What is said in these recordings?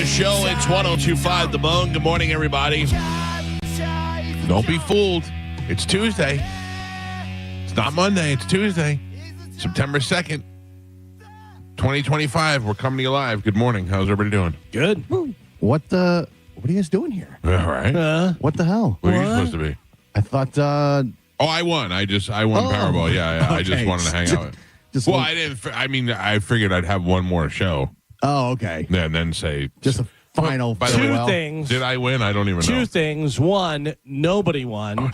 show. It's 102.5 The Bone. Good morning, everybody. Don't be fooled. It's Tuesday. It's not Monday. It's Tuesday. September 2nd, 2025. We're coming to you live. Good morning. How's everybody doing? Good. What are you guys doing here? All right. What the hell? Where are you supposed to be? I thought. I won. I won Powerball. Yeah. I just okay. wanted to hang out. I didn't. I figured I'd have one more show. Oh, okay. And then say Just a final. By the way, Two things. Did I win? I don't even know. Two things. One, nobody won.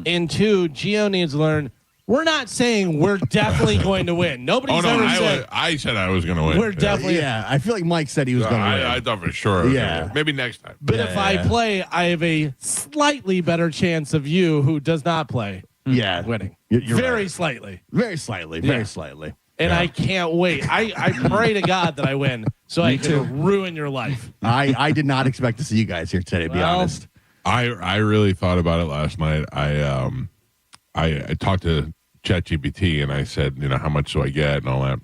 And two, Gio needs to learn. We're not saying we're definitely going to win. Nobody's ever said. I said I was going to win. We're definitely. Yeah, I feel like Mike said he was going to win. I thought for sure. I was Yeah. gonna win. Maybe next time. But if I play, I have a slightly better chance of you who does not play Yeah, winning. You're very right. slightly. Very slightly. Very slightly. And I can't wait. I pray to God that I win so I can ruin your life. I did not expect to see you guys here today, to be honest. I really thought about it last night. I talked to ChatGPT and I said, how much do I get and all that.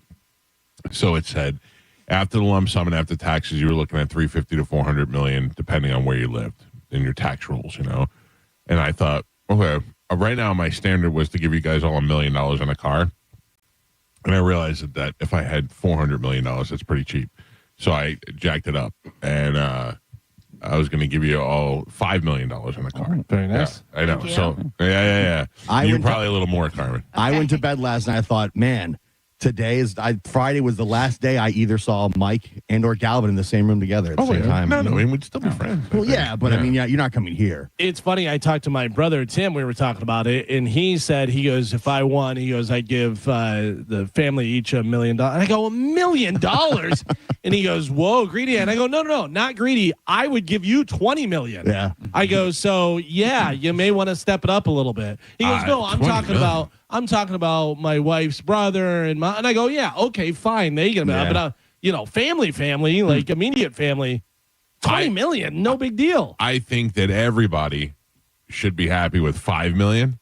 So it said, after the lump sum and after taxes, you were looking at 350 to 400 million, depending on where you lived in your tax rules, And I thought, okay, right now my standard was to give you guys all $1 million in a car. And I realized that if I had $400 million, that's pretty cheap. So I jacked it up. And I was going to give you all $5 million in a car. Oh, very nice. Yeah, I know. So, yeah. You probably a little more, Carmen. I went to bed last night. I thought, man, Friday was the last day I either saw Mike and or Galvin in the same room together at the same time. No, we'd still be friends. Well, yeah, but I mean, you're not coming here. It's funny. I talked to my brother, Tim. We were talking about it. And he said, if I won, I'd give the family each $1 million. And I go, $1 million? And he goes, whoa, greedy. And I go, no, not greedy. I would give you $20 million. Yeah. I go, so yeah, you may want to step it up a little bit. He goes, no, I'm talking about my wife's brother and I go, yeah, okay, fine. They get but family, like immediate family, $20 million, no big deal. I think that everybody should be happy with $5 million.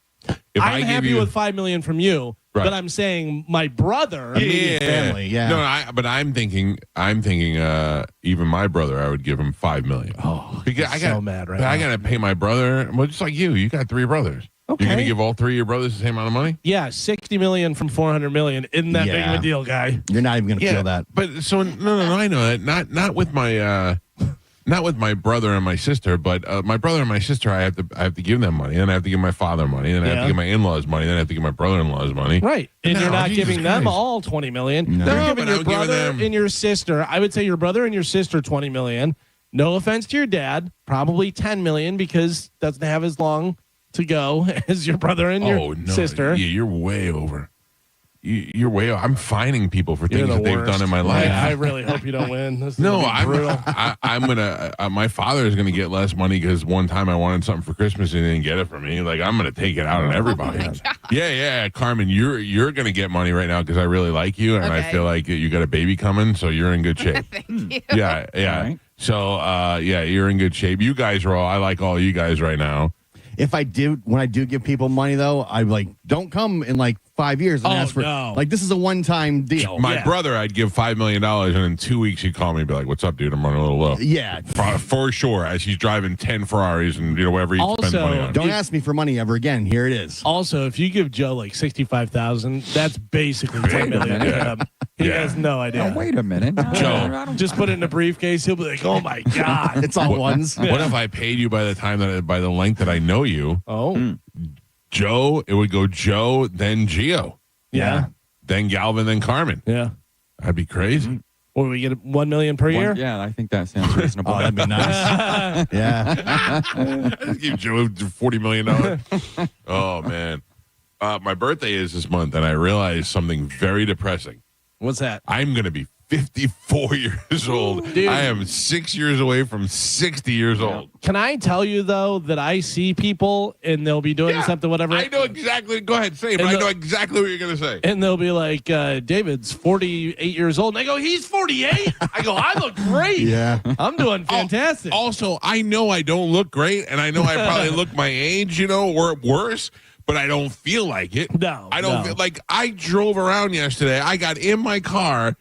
I'm happy with $5 million from you, right. But I'm saying my brother, immediate family, yeah. No, but I'm thinking, even my brother, I would give him $5 million. Oh, because I got so mad right now. I got to pay my brother. Well, just like you got 3 brothers. Okay. You're going to give all 3 of your brothers the same amount of money? Yeah, $60 million from $400 million. Isn't that big of a deal, guy? You're not even going to feel that. But so no, I know that. Not with my brother and my sister, but my brother and my sister, I have to give them money, and I have to give my father money, and I have to give my in-laws money, then I have to give my brother-in-laws money. Right, and you're not giving them all $20 million. No, you're giving your brother and your sister. I would say your brother and your sister $20 million. No offense to your dad, probably $10 million because doesn't have as long to go as your brother and your sister. Yeah, you're way over. You're way over. I'm fining people for things that they've done in my life. I really hope you don't win. I'm gonna. My father is gonna get less money because one time I wanted something for Christmas and he didn't get it for me. Like I'm gonna take it out on everybody. Yeah, Carmen, you're gonna get money right now because I really like you and I feel like you got a baby coming, so you're in good shape. Thank you. Yeah. Right. So you're in good shape. You guys are all. I like all you guys right now. When I do give people money, though, I'm like, don't come in like 5 years and ask for like this is a one-time deal. My brother, I'd give $5 million, and in 2 weeks he'd call me and be like, "What's up, dude? I'm running a little low." Yeah, for sure. As he's driving 10 Ferraris and whatever he spends money on. Don't ask me for money ever again. Here it is. Also, if you give Joe like $65,000, that's basically $10 million. He has no idea. Oh, wait a minute, Joe. Just put it in a briefcase. He'll be like, "Oh my god, it's all ones." What if I paid you by the length that I know you? Oh. Joe, it would go Joe, then Gio. Yeah. Then Galvin, then Carmen. Yeah. That'd be crazy. Or we get $1 million per year? Yeah, I think that sounds reasonable. Oh, that'd be nice. Yeah. I'd give Joe $40 million. Oh, man. My birthday is this month, and I realized something very depressing. What's that? I'm going to be 54 years old. Dude. I am 6 years away from 60 years old. Can I tell you, though, that I see people and they'll be doing something, whatever. I know exactly. Go ahead, say it, but I know exactly what you're going to say. And they'll be like, David's 48 years old. And I go, he's 48? I go, I look great. Yeah. I'm doing fantastic. Also, I know I don't look great, and I know I probably look my age, or worse. But I don't feel like it. No. I don't feel like I drove around yesterday. I got in my car.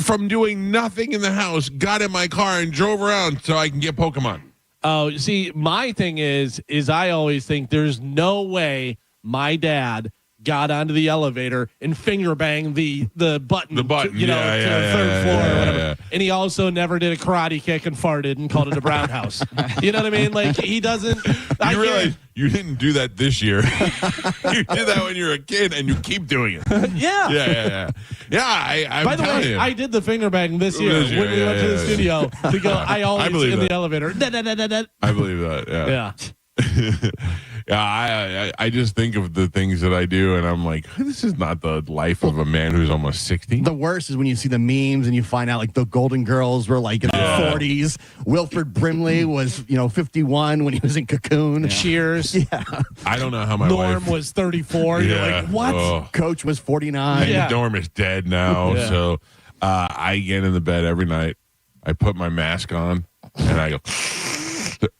from doing nothing in the house, got in my car and drove around so I can get Pokemon. Oh, see, my thing is I always think there's no way my dad got onto the elevator and finger banged the button, to the third floor or whatever. Yeah. And he also never did a karate kick and farted and called it a brown house. You know what I mean? Like, he doesn't. You realize you didn't do that this year. You did that when you were a kid, and you keep doing it. Yeah. Yeah. By the way, I did the finger bang this year when we went to the studio to go. I always in the elevator. I believe that. Yeah. Yeah, I just think of the things that I do, and I'm like, this is not the life of a man who's almost 60. The worst is when you see the memes and you find out like the Golden Girls were like in their 40s. Wilford Brimley was 51 when he was in Cocoon. Cheers. Yeah. I don't know how my Norm wife was 34. You're like, what? Oh. Coach was 49. Yeah. Norm is dead now, so I get in the bed every night. I put my mask on, and I go,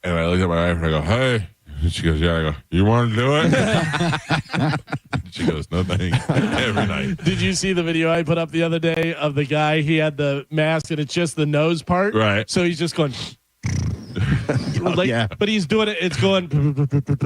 and I look at my wife and I go, hey. And she goes, yeah. I go, you want to do it? She goes, no thanks. Every night. Did you see the video I put up the other day of the guy? He had the mask and it's just the nose part. Right. So he's just going but he's doing it. It's going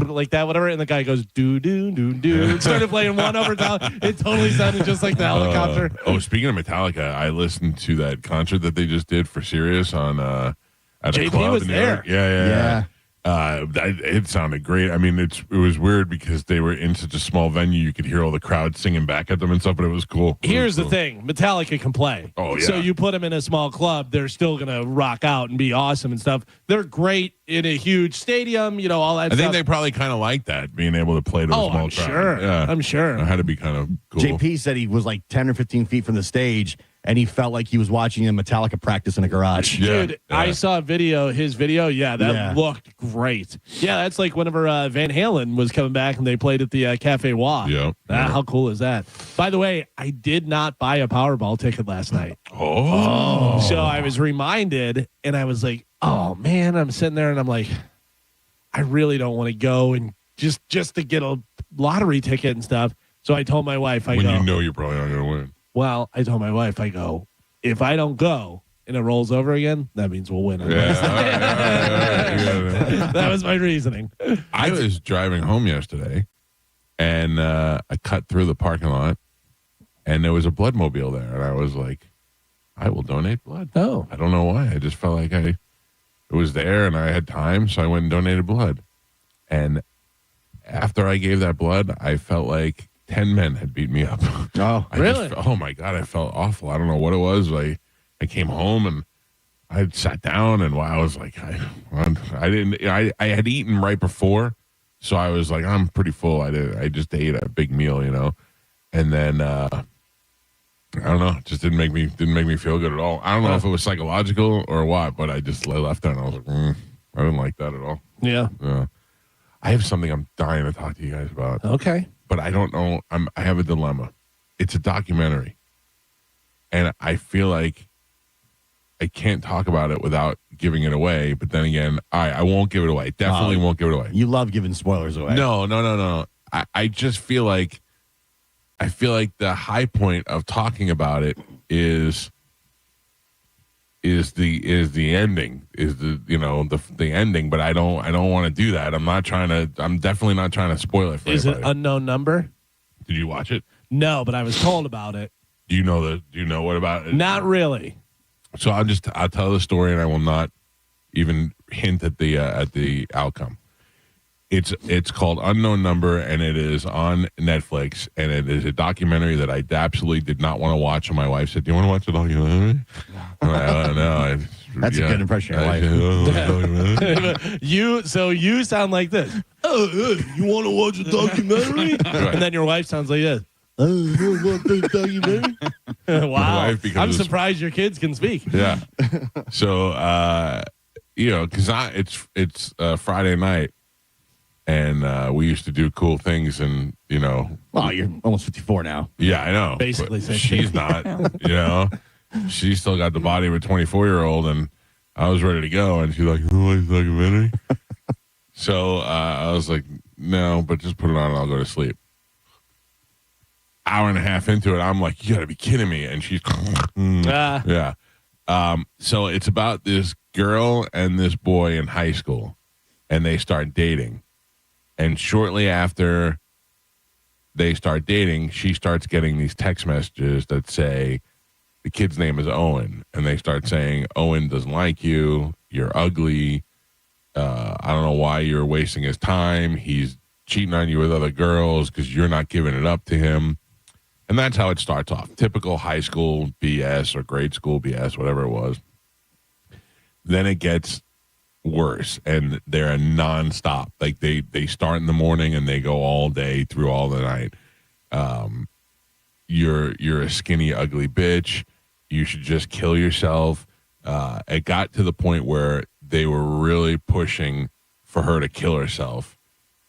like that, whatever. And the guy goes, do. It started playing one over top. It totally sounded just like the helicopter. Speaking of Metallica, I listened to that concert that they just did for Sirius on at a JP club was in New there. York. Yeah. It sounded great. I mean, it was weird because they were in such a small venue. You could hear all the crowd singing back at them and stuff, but it was cool. Here's the thing. Metallica can play. Oh, yeah. So you put them in a small club, they're still going to rock out and be awesome and stuff. They're great in a huge stadium, all that stuff. I think they probably kind of like that, being able to play to a small crowd. Sure. Yeah. I'm sure. It had to be kind of cool. JP said he was like 10 or 15 feet from the stage, and he felt like he was watching a Metallica practice in a garage. Dude, I saw his video. Yeah, that looked great. Yeah, that's like whenever Van Halen was coming back and they played at the Cafe Wah. Yeah. How cool is that? By the way, I did not buy a Powerball ticket last night. Oh. So I was reminded, and I was like, oh, man, I'm sitting there, and I'm like, I really don't want to go and just to get a lottery ticket and stuff. So I told my wife, you know you're probably not going to win. Well, I told my wife, I go, if I don't go and it rolls over again, that means we'll win. That was my reasoning. I was driving home yesterday, and I cut through the parking lot, and there was a bloodmobile there, and I was like, I will donate blood. Oh. I don't know why. I just felt like it was there, and I had time, so I went and donated blood. And after I gave that blood, I felt like 10 men had beat me up. Oh, really? Oh my God, I felt awful. I don't know what it was. I came home and I sat down, and I was like, I had eaten right before, so I was like, I'm pretty full. I just ate a big meal, and then I don't know, it just didn't make me feel good at all. I don't know if it was psychological or what, but I just left there and I was like, I didn't like that at all. Yeah. I have something I'm dying to talk to you guys about. Okay. But I don't know. I have a dilemma. It's a documentary, and I feel like I can't talk about it without giving it away. But then again, I won't give it away. Definitely won't give it away. You love giving spoilers away. No. I just feel like the high point of talking about it is the ending, the ending, but I don't want to do that. I'm definitely not trying to spoil it for Is anybody. it unknown number? Did you watch it? No, but I was told about it. Do you know what about it? Not really. So I'll tell the story, and I will not even hint at the outcome. It's called Unknown Number, and it is on Netflix, and it is a documentary that I absolutely did not want to watch. And my wife said, "Do you want to watch the documentary?" No, that's a good impression of your wife. You sound like this. Oh, you want to watch a documentary? Right. And then your wife sounds like this. Oh, you want to documentary? Wow, I'm surprised your kids can speak. Yeah. So because it's Friday night. And we used to do cool things, and Well, you're almost 54 now. Yeah, I know. Basically, she's not. She's still got the body of a 24-year-old, and I was ready to go, and she's like, "Oh, like documentary." So I was like, "No, but just put it on, and I'll go to sleep." hour and a half into it, I'm like, you got to be kidding me. And she's, yeah. So it's about this girl and this boy in high school, and they start dating. And shortly after they start dating, she starts getting these text messages that say, the kid's name is Owen, and they start saying, Owen doesn't like you, you're ugly, I don't know why you're wasting his time, he's cheating on you with other girls because you're not giving it up to him. And that's how it starts off. Typical high school BS or grade school BS, whatever it was. Then it gets worse, and they're nonstop. Like they start in the morning and they go all day through all the night. You're a skinny, ugly bitch. You should just kill yourself. It got to the point where they were really pushing for her to kill herself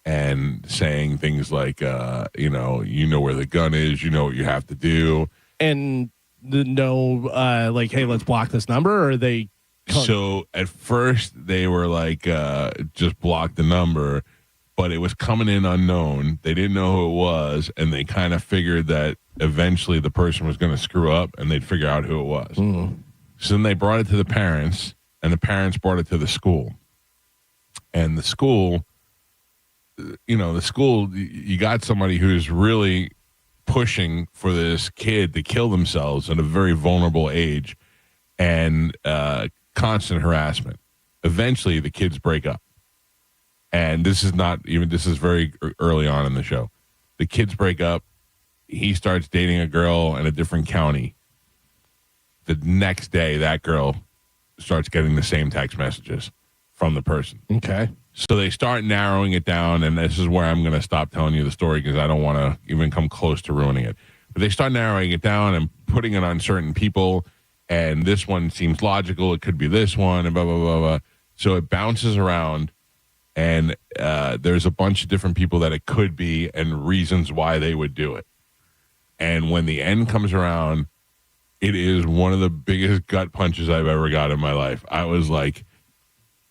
and saying things like, you know where the gun is, you know what you have to do. And like, hey, let's block this number, or they. So at first they were like, just block the number, but it was coming in unknown. They didn't know who it was, and they kind of figured that eventually the person was going to screw up and they'd figure out who it was. So then they brought it to the parents, and the parents brought it to the school. And the school, you got somebody who's really pushing for this kid to kill themselves at a very vulnerable age, and constant harassment. Eventually the kids break up. And this is very early on in the show. The kids break up. He starts dating a girl in a different county. The next day, that girl starts getting the same text messages from the person. Okay. So they start narrowing it down, and this is where I'm going to stop telling you the story because I don't want to even come close to ruining it. But they start narrowing it down and putting it on certain people, and this one seems logical. It could be this one, and blah, blah, blah, blah. So it bounces around, and there's a bunch of different people that it could be and reasons why they would do it. And when the end comes around, it is one of the biggest gut punches I've ever got in my life. I was like,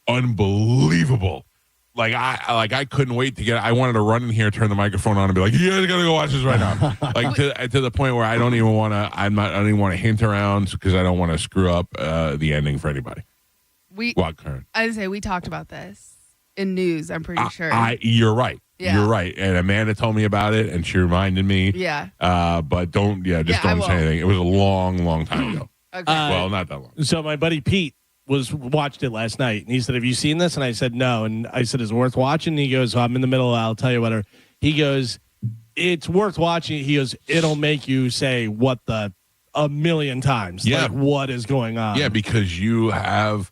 unbelievable. Like I couldn't wait to I wanted to run in here, turn the microphone on, and be like, "You guys gotta go watch this right now." Like to the point where I don't even want to. I don't even want to hint around because I don't want to screw up the ending for anybody. I'd say we talked about this in news. I'm pretty sure. You're right. Yeah. You're right. And Amanda told me about it, and she reminded me. Yeah. But don't say anything. It was a long, long time ago. Okay. Well, not that long. So my buddy Pete watched it last night, and he said, "Have you seen this?" And I said, "No." And I said, "Is it worth watching?" And he goes, "I'm in the middle. I'll tell you whatever." He goes, "It's worth watching." He goes, "It'll make you say what a million times. Yeah. Like, what is going on?" Yeah, because you have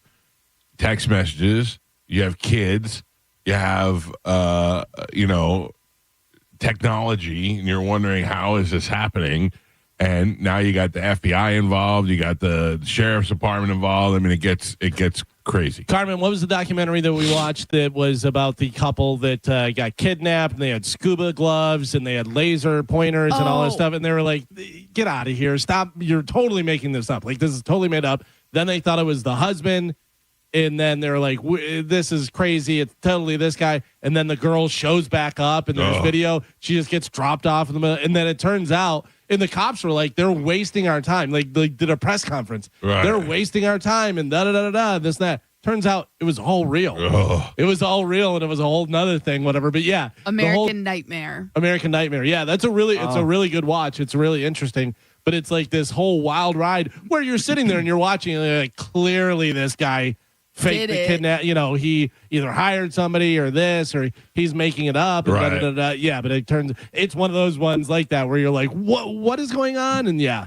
text messages, you have kids, you have technology, and you're wondering how is this happening. And now you got the FBI involved. You got the sheriff's department involved. I mean, it gets crazy. Carmen, what was the documentary that we watched that was about the couple that got kidnapped, and they had scuba gloves and they had laser pointers and all this stuff, and they were like, "Get out of here! Stop! You're totally making this up. Like, this is totally made up." Then they thought it was the husband, and then they were like, "This is crazy! It's totally this guy." And then the girl shows back up, and there's video. She just gets dropped off in the middle, and then it turns out. And the cops were like, they're wasting our time. Like they did a press conference. Right. They're wasting our time and da-da-da-da-da, this and that. Turns out it was all real. Ugh. It was all real, and it was a whole nother thing, whatever. But yeah. American Nightmare. Yeah, that's it's a really good watch. It's really interesting. But it's like this whole wild ride where you're sitting there and you're watching, and like, clearly this guy faked the kidnap. He either hired somebody or this, or he's making it up. And right. da-da-da-da. Yeah, but it's one of those ones like that where you're like, what is going on? And yeah.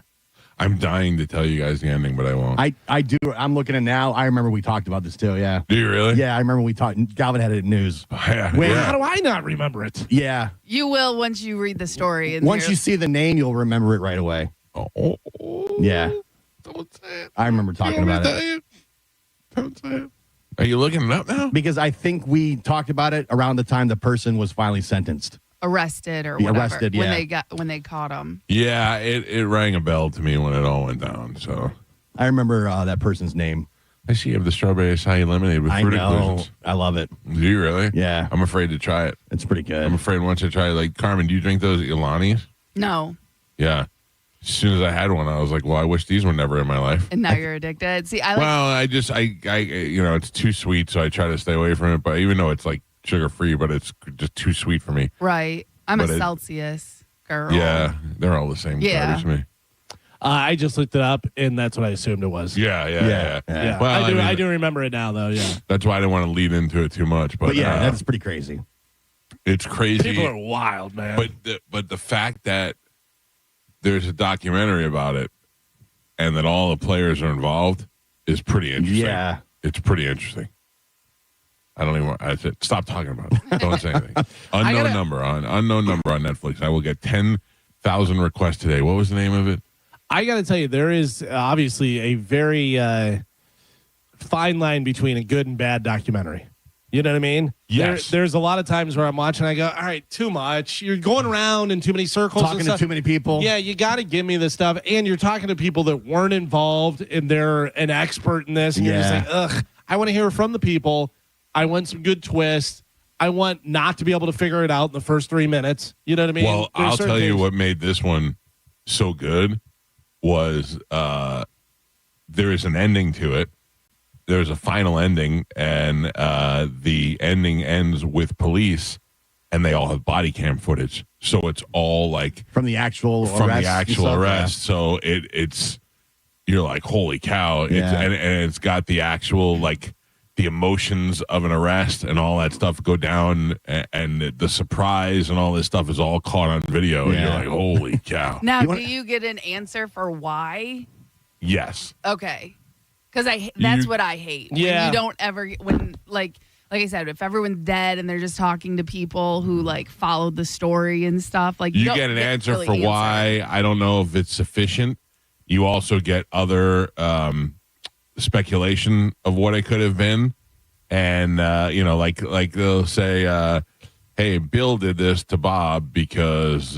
I'm dying to tell you guys the ending, but I won't. I do. I'm looking at it now. I remember we talked about this too. Yeah. Do you really? Yeah, I remember we talked. Galvin had it in news. Yeah. How do I not remember it? Yeah. You will once you read the story. And once you see the name, you'll remember it right away. Oh. Yeah. Don't say it. I remember talking about it. Don't say it. Are you looking it up now? Because I think we talked about it around the time the person was finally sentenced. Arrested or whatever. Arrested, yeah. When they caught him. Yeah, it rang a bell to me when it all went down. So I remember that person's name. I see you have the strawberry acai lemonade with fruit inclusions. I love it. Do you really? Yeah. I'm afraid to try it. It's pretty good. I'm afraid once I try it, like, Carmen, do you drink those Ilanis? No. Yeah. As soon as I had one, I was like, well, I wish these were never in my life. And now you're addicted. See, I it's too sweet, so I try to stay away from it. But even though it's like sugar free, but it's just too sweet for me. Right. I'm a Celsius girl. Yeah, they're all the same garbage to me. I just looked it up, and that's what I assumed it was. Yeah. Well, I do remember it now, though. Yeah. That's why I didn't want to lead into it too much. But yeah, that's pretty crazy. It's crazy. People are wild, man. But the fact that there's a documentary about it, and that all the players are involved is pretty interesting. Yeah, it's pretty interesting. I don't even want. I said, stop talking about it. Don't say anything. Unknown number on Netflix. I will get 10,000 requests today. What was the name of it? I got to tell you, there is obviously a very fine line between a good and bad documentary. You know what I mean? Yes. There's a lot of times where I'm watching, I go, all right, too much. You're going around in too many circles. Talking to too many people. Yeah, you got to give me this stuff. And you're talking to people that weren't involved and they're an expert in this. And you're just like, ugh, I want to hear from the people. I want some good twists. I want not to be able to figure it out in the first 3 minutes. You know what I mean? Well, I'll tell you what made this one so good was there is an ending to it. There's a final ending, and the ending ends with police, and they all have body cam footage. So it's all like from the actual arrest. So it's you're like, holy cow! And it's got the actual like the emotions of an arrest and all that stuff go down, and the surprise and all this stuff is all caught on video. And you're like, holy cow! Now, do you get an answer for why? Yes. Okay. Because that's what I hate. Yeah. When you don't ever, like I said, if everyone's dead and they're just talking to people who like followed the story and stuff, like you get an answer for why. I don't know if it's sufficient. You also get other speculation of what it could have been, and like they'll say, "Hey, Bill did this to Bob because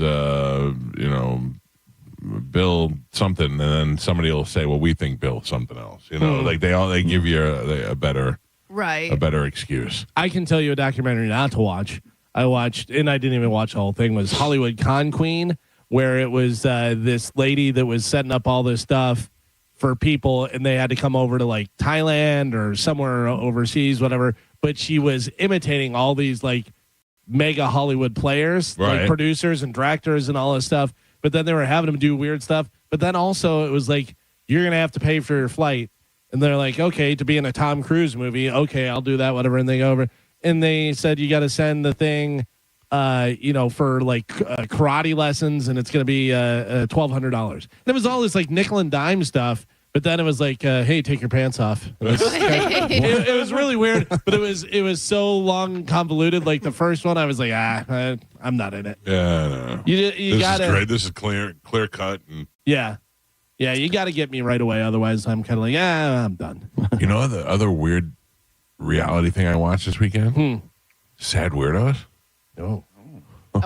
Bill something," and then somebody will say, "Well, we think Bill something else." Like they give you a better excuse. I can tell you a documentary not to watch. I watched, and I didn't even watch the whole thing. Was Hollywood Con Queen, where it was this lady that was setting up all this stuff for people, and they had to come over to like Thailand or somewhere overseas, whatever. But she was imitating all these like mega Hollywood players, like producers and directors and all this stuff. But then they were having them do weird stuff. But then also it was like, you're going to have to pay for your flight. And they're like, okay, to be in a Tom Cruise movie. Okay, I'll do that, whatever. And they go over. And they said, you got to send the thing, for like karate lessons. And it's going to be $1,200. And it was all this like nickel and dime stuff. But then it was like, hey, take your pants off. It was really weird, but it was so long and convoluted. Like the first one, I was like, I'm not in it. Yeah, no. You gotta. This is great. This is clear cut. And yeah, you got to get me right away. Otherwise, I'm kind of like, I'm done. The other weird reality thing I watched this weekend? Sad Weirdos. Oh,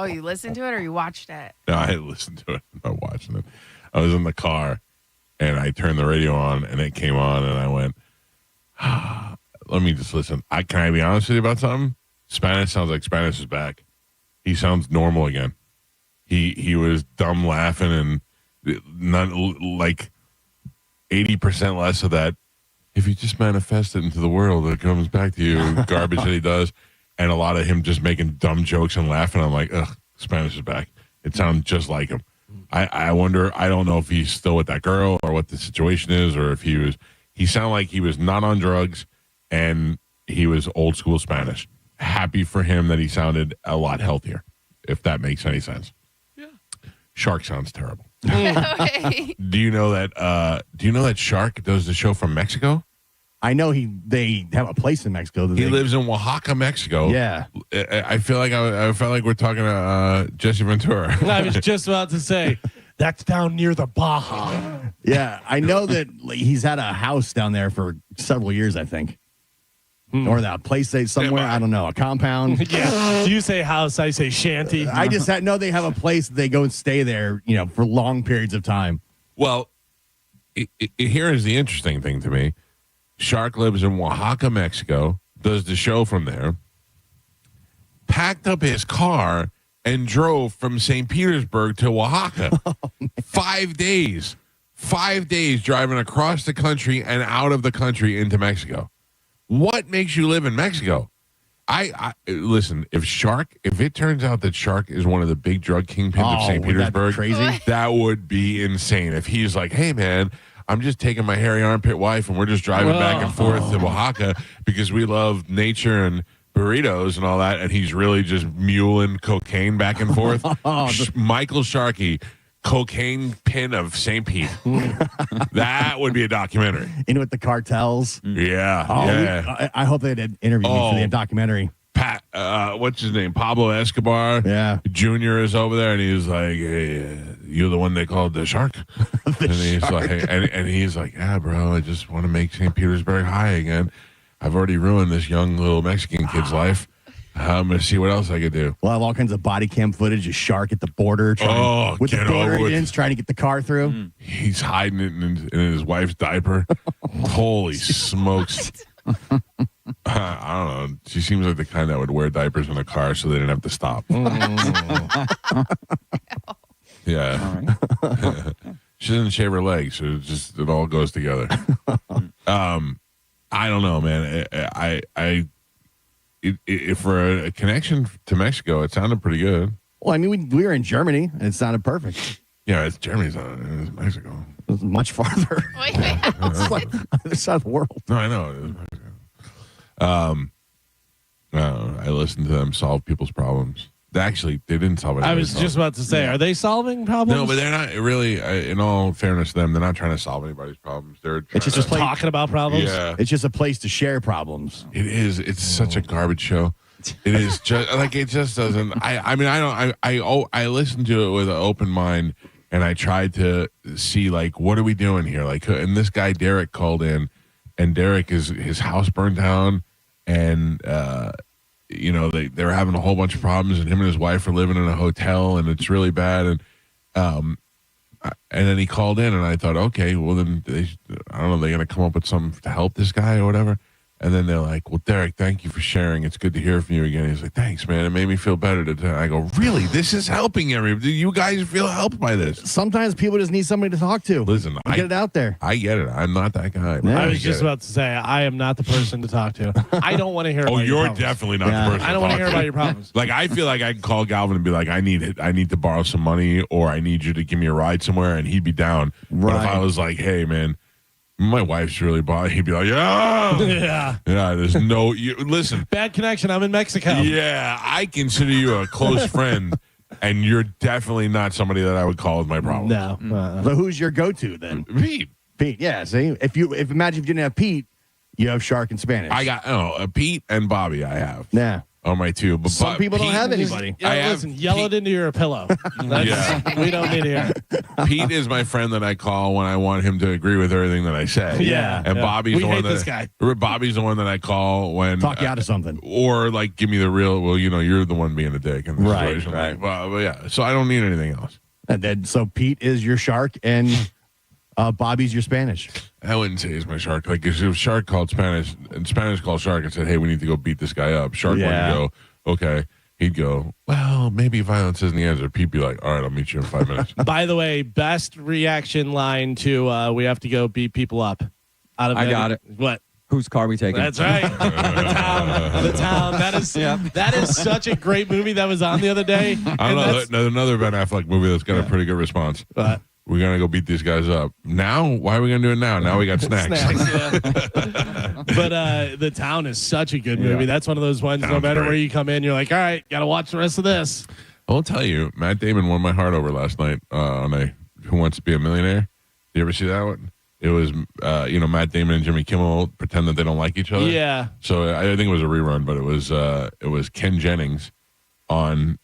you listened to it or you watched it? No, I listened to it. I'm not watching it. I was in the car. And I turned the radio on, and it came on, and I went, let me just listen. Can I be honest with you about something? Spanish sounds like Spanish is back. He sounds normal again. He was dumb laughing, and none, like 80% less of that. If you just manifest it into the world, it comes back to you. Garbage that he does. And a lot of him just making dumb jokes and laughing. I'm like, ugh, Spanish is back. It sounds just like him. I wonder, I don't know if he's still with that girl or what the situation is, or if he sounded like he was not on drugs and he was old school Spanish. Happy for him that he sounded a lot healthier, if that makes any sense. Yeah. Shark sounds terrible. Do you know that Shark does the show from Mexico? I know they have a place in Mexico. He lives in Oaxaca, Mexico. Yeah. I feel like I felt like we're talking to Jesse Ventura. I was just about to say, that's down near the Baja. Yeah, I know that he's had a house down there for several years, I think. Or that place somewhere, I don't know, a compound. Yeah. You say house, I say shanty. I just know they have a place that they go and stay there, for long periods of time. Well, here is the interesting thing to me. Shark lives in Oaxaca, Mexico, does the show from there, packed up his car and drove from St. Petersburg to Oaxaca. 5 days. 5 days driving across the country and out of the country into Mexico. What makes you live in Mexico? I listen, if it turns out that Shark is one of the big drug kingpins of St. Petersburg, crazy? That would be insane. If he's like, hey, man, I'm just taking my hairy armpit wife and we're just driving back and forth to Oaxaca because we love nature and burritos and all that, and he's really just muling cocaine back and forth. Michael Sharkey, cocaine pin of St. Pete. That would be a documentary. In with the cartels. Yeah. I hope they did interview me for the documentary. Pat, what's his name? Pablo Escobar. Yeah. Jr. is over there, and he's like, hey, you're the one they called the shark? And he's like, and he's like, yeah, bro, I just want to make St. Petersburg high again. I've already ruined this young little Mexican kid's life. I'm going to see what else I could do. We'll have all kinds of body cam footage of Shark at the border with the border agents trying to get the car through. He's hiding it in his wife's diaper. Holy smokes. I don't know. She seems like the kind that would wear diapers in a car so they didn't have to stop. Yeah. She doesn't shave her legs, so it all goes together. I don't know, man. For a connection to Mexico, it sounded pretty good. Well, I mean, we were in Germany, and it sounded perfect. Yeah, it's Germany's not. It's Mexico. It was much farther. It's like the other side of the world. No, I know. It is Mexico. I listened to them solve people's problems. They didn't solve it. I was just about to say, are they solving problems? No, but they're not really. In all fairness to them, they're not trying to solve anybody's problems. It's just talking about problems. Yeah, it's just a place to share problems. It is. It's such a garbage show. It is just like it just doesn't. I listened to it with an open mind, and I tried to see like what are we doing here? Like, and this guy Derek called in, and Derek his house burned down, and they were having a whole bunch of problems, and him and his wife are living in a hotel, and it's really bad. And then he called in, and I thought, okay, well then I don't know, they're gonna come up with something to help this guy or whatever. And then they're like, well, Derek, thank you for sharing. It's good to hear from you again. He's like, thanks, man. It made me feel better. I go, really? This is helping everybody. You guys feel helped by this? Sometimes people just need somebody to talk to. Listen, get it out there. I get it. I'm not that guy. Yeah. I was just about to say, I am not the person to talk to. I don't want to hear about your problems. Definitely not the person. I don't want to hear about your problems. Like, I feel like I can call Galvin and be like, I need to borrow some money, or I need you to give me a ride somewhere, and he'd be down. Right. But if I was like, hey, man, my wife's really bothered, he'd be like, yeah. There's listen. Bad connection. I'm in Mexico. Yeah, I consider you a close friend, and you're definitely not somebody that I would call with my problem. No. So who's your go-to then? Pete. Pete. Yeah. See, imagine if you didn't have Pete, you have Shark in Spanish. I got Pete and Bobby. I have. Yeah. On my two, but some people don't have anybody. Listen, yell it into your pillow. We don't need to hear it. Pete is my friend that I call when I want him to agree with everything that I say. Yeah. And Bobby's the one this guy. Bobby's the one that I call when talk you out of something, or like give me the real. Well, you're the one being a dick in the situation. Right. But yeah, so I don't need anything else. And then so Pete is your Shark and Bobby's your Spanish. I wouldn't say he's my Shark. Like if Shark called Spanish and Spanish called Shark and said, "Hey, we need to go beat this guy up," Shark wouldn't go, "Okay." He'd go, "Well, maybe violence isn't the answer." Pete'd be like, "All right, I'll meet you in 5 minutes." By the way, best reaction line to we have to go beat people up. I got it. What? Whose car we taking? That's right. The town. That is such a great movie that was on the other day. I don't know. There's another Ben Affleck movie that's got a pretty good response. We're going to go beat these guys up. Now? Why are we going to do it now? Now we got snacks. But The Town is such a good movie. That's one of those ones, no matter where you come in, you're like, all right, got to watch the rest of this. I'll tell you, Matt Damon won my heart over last night on a Who Wants to Be a Millionaire. You ever see that one? It was, Matt Damon and Jimmy Kimmel pretend that they don't like each other. Yeah. So I think it was a rerun, but it was Ken Jennings on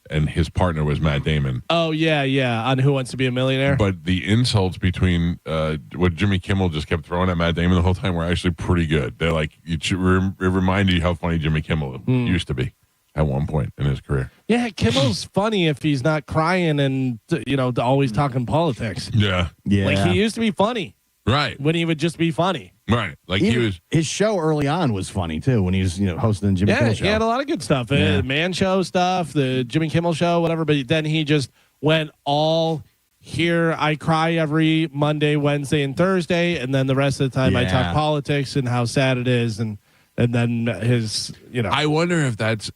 and his partner was Matt Damon. Oh, yeah, on Who Wants to Be a Millionaire. But the insults between what Jimmy Kimmel just kept throwing at Matt Damon the whole time were actually pretty good. They're like, it reminded you how funny Jimmy Kimmel used to be at one point in his career. Yeah, Kimmel's funny if he's not crying and, always talking politics. Yeah. Like, he used to be funny. Right. When he would just be funny. Right. Like his show early on was funny too when he was hosting the Jimmy Kimmel show. He had a lot of good stuff. Yeah. The Man Show stuff, the Jimmy Kimmel show, whatever. But then he just went all here. I cry every Monday, Wednesday, and Thursday, and then the rest of the time I talk politics and how sad it is, and then his I wonder if that's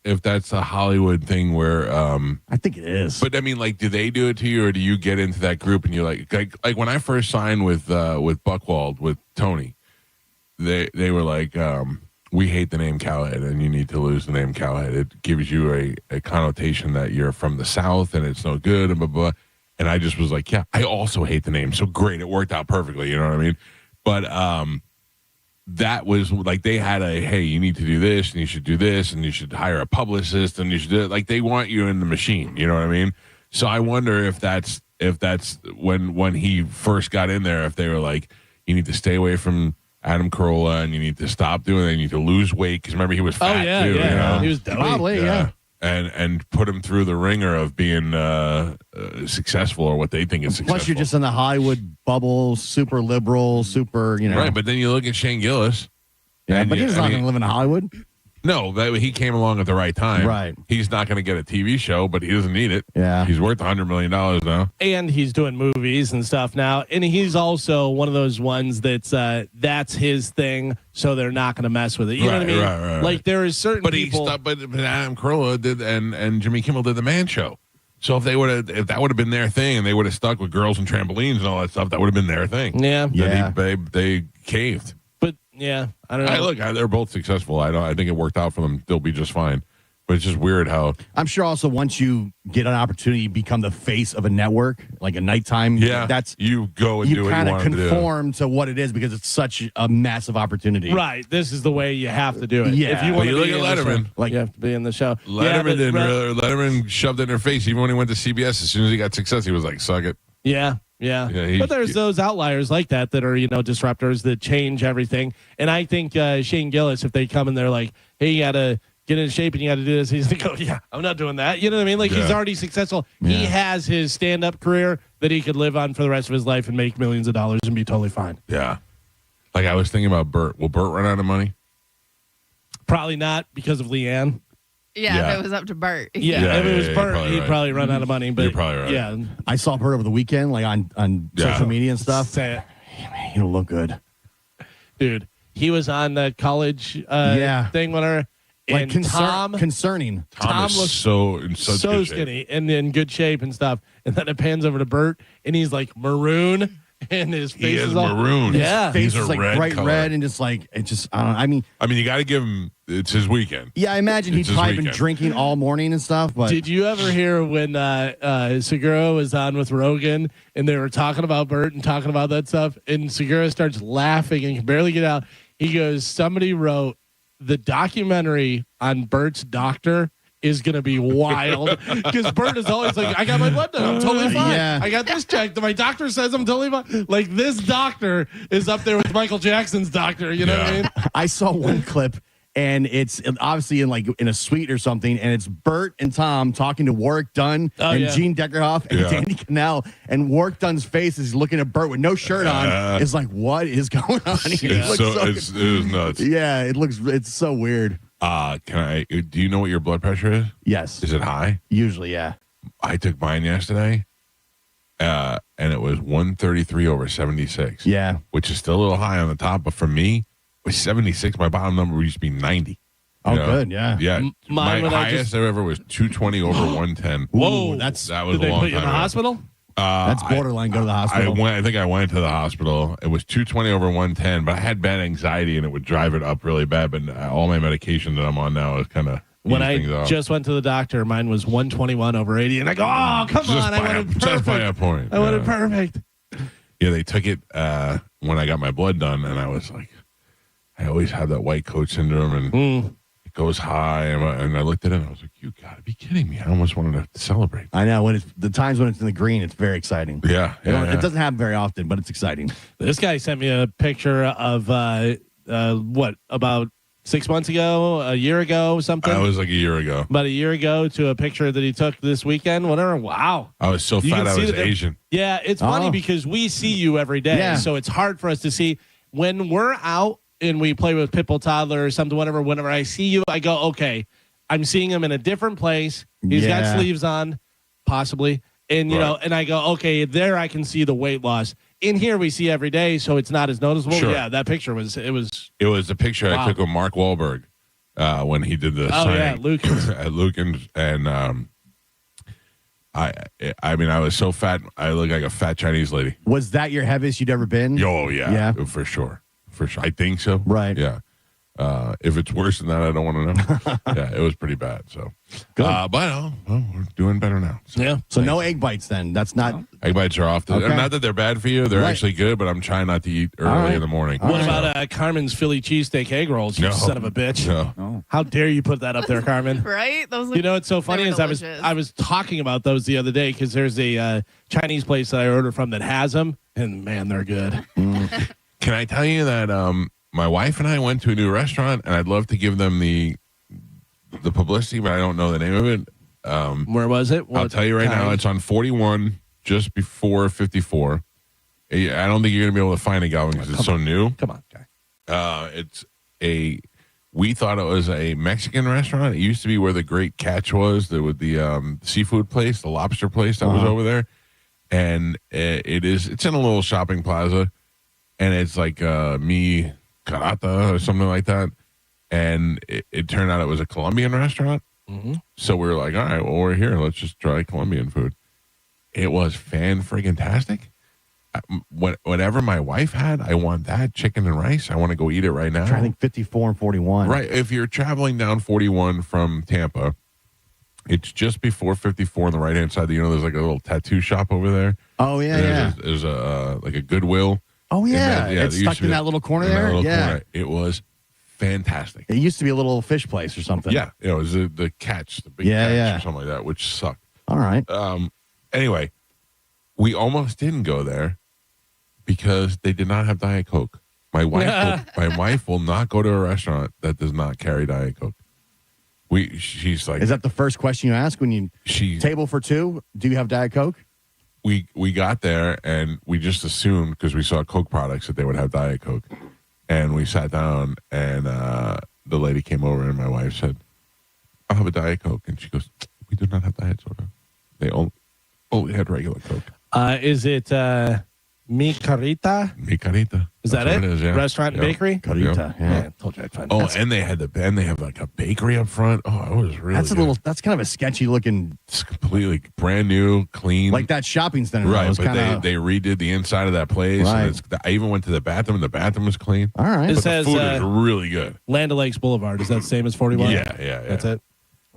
a Hollywood thing where I think it is. But I mean, like, do they do it to you, or do you get into that group and you're like when I first signed with Buckwald with Tony, they were like, we hate the name Cowhead and you need to lose the name Cowhead. It gives you a connotation that you're from the South and it's no good and blah blah. And I just was like, yeah, I also hate the name. So great, it worked out perfectly. You know what I mean? But that was like they had hey, you need to do this and you should do this and you should hire a publicist and you should do it. Like they want you in the machine. You know what I mean? So I wonder if that's when he first got in there, if they were like, you need to stay away from Adam Carolla and you need to stop doing it. You need to lose weight because remember he was fat too. Yeah. You know? He was dopey. Probably, yeah. And put him through the ringer of being successful or what they think is successful. Plus, you're just in the Hollywood bubble, super liberal, super, Right, but then you look at Shane Gillis. Yeah, but he's not going to live in Hollywood. No, he came along at the right time. Right. He's not going to get a TV show, but he doesn't need it. Yeah. He's worth $100 million now. And he's doing movies and stuff now. And he's also one of those ones that's his thing, so they're not going to mess with it. You know what I mean? Right. Like there is certain people. But Adam Carolla did and Jimmy Kimmel did the Man Show. So if that would have been their thing and they would have stuck with girls and trampolines and all that stuff, that would have been their thing. Yeah. They caved. But yeah, I don't know. Look, they're both successful. I think it worked out for them. They'll be just fine. But it's just weird how I'm sure also once you get an opportunity, you become the face of a network, like a nighttime. Yeah, that's you go and do what you kind of want to do. conform to what it is because it's such a massive opportunity. Right. This is the way you have to do it. Yeah. If you But want you to look be at in the Letterman. show, like you have to be in the show. Letterman shoved it in their face. Even when he went to CBS, as soon as he got success, he was like, "Suck it." Yeah. But there's those outliers like that are, disruptors that change everything. And I think Shane Gillis, if they come and they're like, hey, you got to get in shape and you got to do this, he's going to go, yeah, I'm not doing that. You know what I mean? Like he's already successful. Yeah. He has his stand-up career that he could live on for the rest of his life and make millions of dollars and be totally fine. Yeah. Like I was thinking about Bert. Will Bert run out of money? Probably not because of Leanne. Yeah, if it was up to Bert. If it was Bert, he'd probably run out of money. But you're probably right. Yeah, I saw Bert over the weekend, like on social media and stuff. Say it. Hey, man, you don't look good, dude. He was on the college thing with her. Like and concerning. Tom looks in such so good skinny and in good shape and stuff. And then it pans over to Bert, and he's like maroon, and his face is all maroon. Yeah, face He's is like bright red, and just like it just. I mean, you got to give him. It's his weekend. Yeah, I imagine he's probably been drinking all morning and stuff. But did you ever hear when Segura was on with Rogan and they were talking about Bert and talking about that stuff, and Segura starts laughing and can barely get out. He goes, "Somebody wrote the documentary on Bert's doctor." Is gonna be wild because Bert is always like, I got my blood done, I'm totally fine. Yeah. I got this checked. My doctor says I'm totally fine. Like this doctor is up there with Michael Jackson's doctor. You know what I mean? I saw one clip, and it's obviously in a suite or something, and it's Bert and Tom talking to Warwick Dunn and Gene Deckerhoff and Danny Cannell, and Warwick Dunn's face is looking at Bert with no shirt on. It's like, what is going on here? It was nuts. Yeah, it's so weird. Do you know what your blood pressure is? Yes. Is it high? Usually, yeah. I took mine yesterday, and it was 133/76. Yeah. Which is still a little high on the top, but for me, with 76, my bottom number used to be 90. Oh, good, yeah. Yeah. My highest ever was 220/110. Whoa, that was did a they long put you time in the ago. hospital? That's borderline. Go to the hospital. I think I went to the hospital. It was 220/110, but I had bad anxiety and it would drive it up really bad. But all my medication that I'm on now is kind of when I just went to the doctor, mine was 121/80, and I go, "Oh, come on! I wanted perfect. Just by a point. I wanted perfect." Yeah, they took it when I got my blood done, and I was like, I always have that white coat syndrome, and it goes high, and I looked at it, and I was like, "You got to be kidding me!" I almost wanted to celebrate. I know when it's the times when it's in the green, it's very exciting. Yeah, It doesn't happen very often, but it's exciting. This guy sent me a picture of about 6 months ago, a year ago, something. That was like a year ago. About a year ago to a picture that he took this weekend, whatever. Wow. I was so fat I was Asian. Yeah, it's funny because we see you every day, so it's hard for us to see. when we're out and we play with Pitbull Toddler or something, whatever, whenever I see you, I go, okay, I'm seeing him in a different place. He's got sleeves on, possibly. And, you know, and I go, okay, there I can see the weight loss. In here we see every day, so it's not as noticeable. Sure. Yeah, that picture was the picture I took of Mark Wahlberg when he did the signing Lucan's. at Lucan's, and I mean, I was so fat, I look like a fat Chinese lady. Was that your heaviest you'd ever been? Oh yeah, for sure. I think so. Right. Yeah. If it's worse than that, I don't want to know. Yeah, it was pretty bad. So, but we're doing better now. So, So no egg bites then. That's not. Egg bites are off. Not that they're bad for you. They're actually good, but I'm trying not to eat early in the morning. What about Carmen's Philly cheesesteak egg rolls? You son of a bitch! No. How dare you put that up there, Carmen? Right? Those. You know what's so funny is I was talking about those the other day because there's a Chinese place that I ordered from that has them, and man, they're good. Can I tell you that my wife and I went to a new restaurant, and I'd love to give them the publicity, but I don't know the name of it. Where was it? I'll tell you right now. It's on 41, just before 54. I don't think you're going to be able to find it, Galvin, because it's so new. Come on, guy. We thought it was a Mexican restaurant. It used to be where the Great Catch was, with the seafood place, the lobster place that was over there. And it's in a little shopping plaza, and it's like Mi Calta or something like that. And it turned out it was a Colombian restaurant. Mm-hmm. So we were like, all right, well, we're here. Let's just try Colombian food. It was fan-friggin-tastic. Whatever my wife had, I want that chicken and rice. I want to go eat it right now. I think 54 and 41. Right. If you're traveling down 41 from Tampa, it's just before 54 on the right-hand side. You know, there's like a little tattoo shop over there. Oh, yeah, There's a like a Goodwill. Oh, yeah. It's stuck in that little corner there? Corner. It was fantastic. It used to be a little fish place or something. Yeah. It was the catch, the big catch or something like that, which sucked. All right. Anyway, we almost didn't go there because they did not have Diet Coke. My wife will not go to a restaurant that does not carry Diet Coke. She's like, is that the first question you ask when you table for two? Do you have Diet Coke? We got there and we just assumed because we saw Coke products that they would have Diet Coke, and we sat down and the lady came over and my wife said, "I'll have a Diet Coke," and she goes, "We do not have diet soda. They only had regular Coke." Is it Mi Carita? Mi Carita. Is that it? It is, yeah. Restaurant and bakery? Carita. Yeah. I told you I'd find it. And they have like a bakery up front. Oh, it was really that's kind of a sketchy looking. It's completely brand new, clean. Like that shopping center. Right, but they redid the inside of that place. Right. And I even went to the bathroom, and the bathroom was clean. All right. It says the food is really good. Land O'Lakes Boulevard. Is that the same as 41? Yeah. That's it?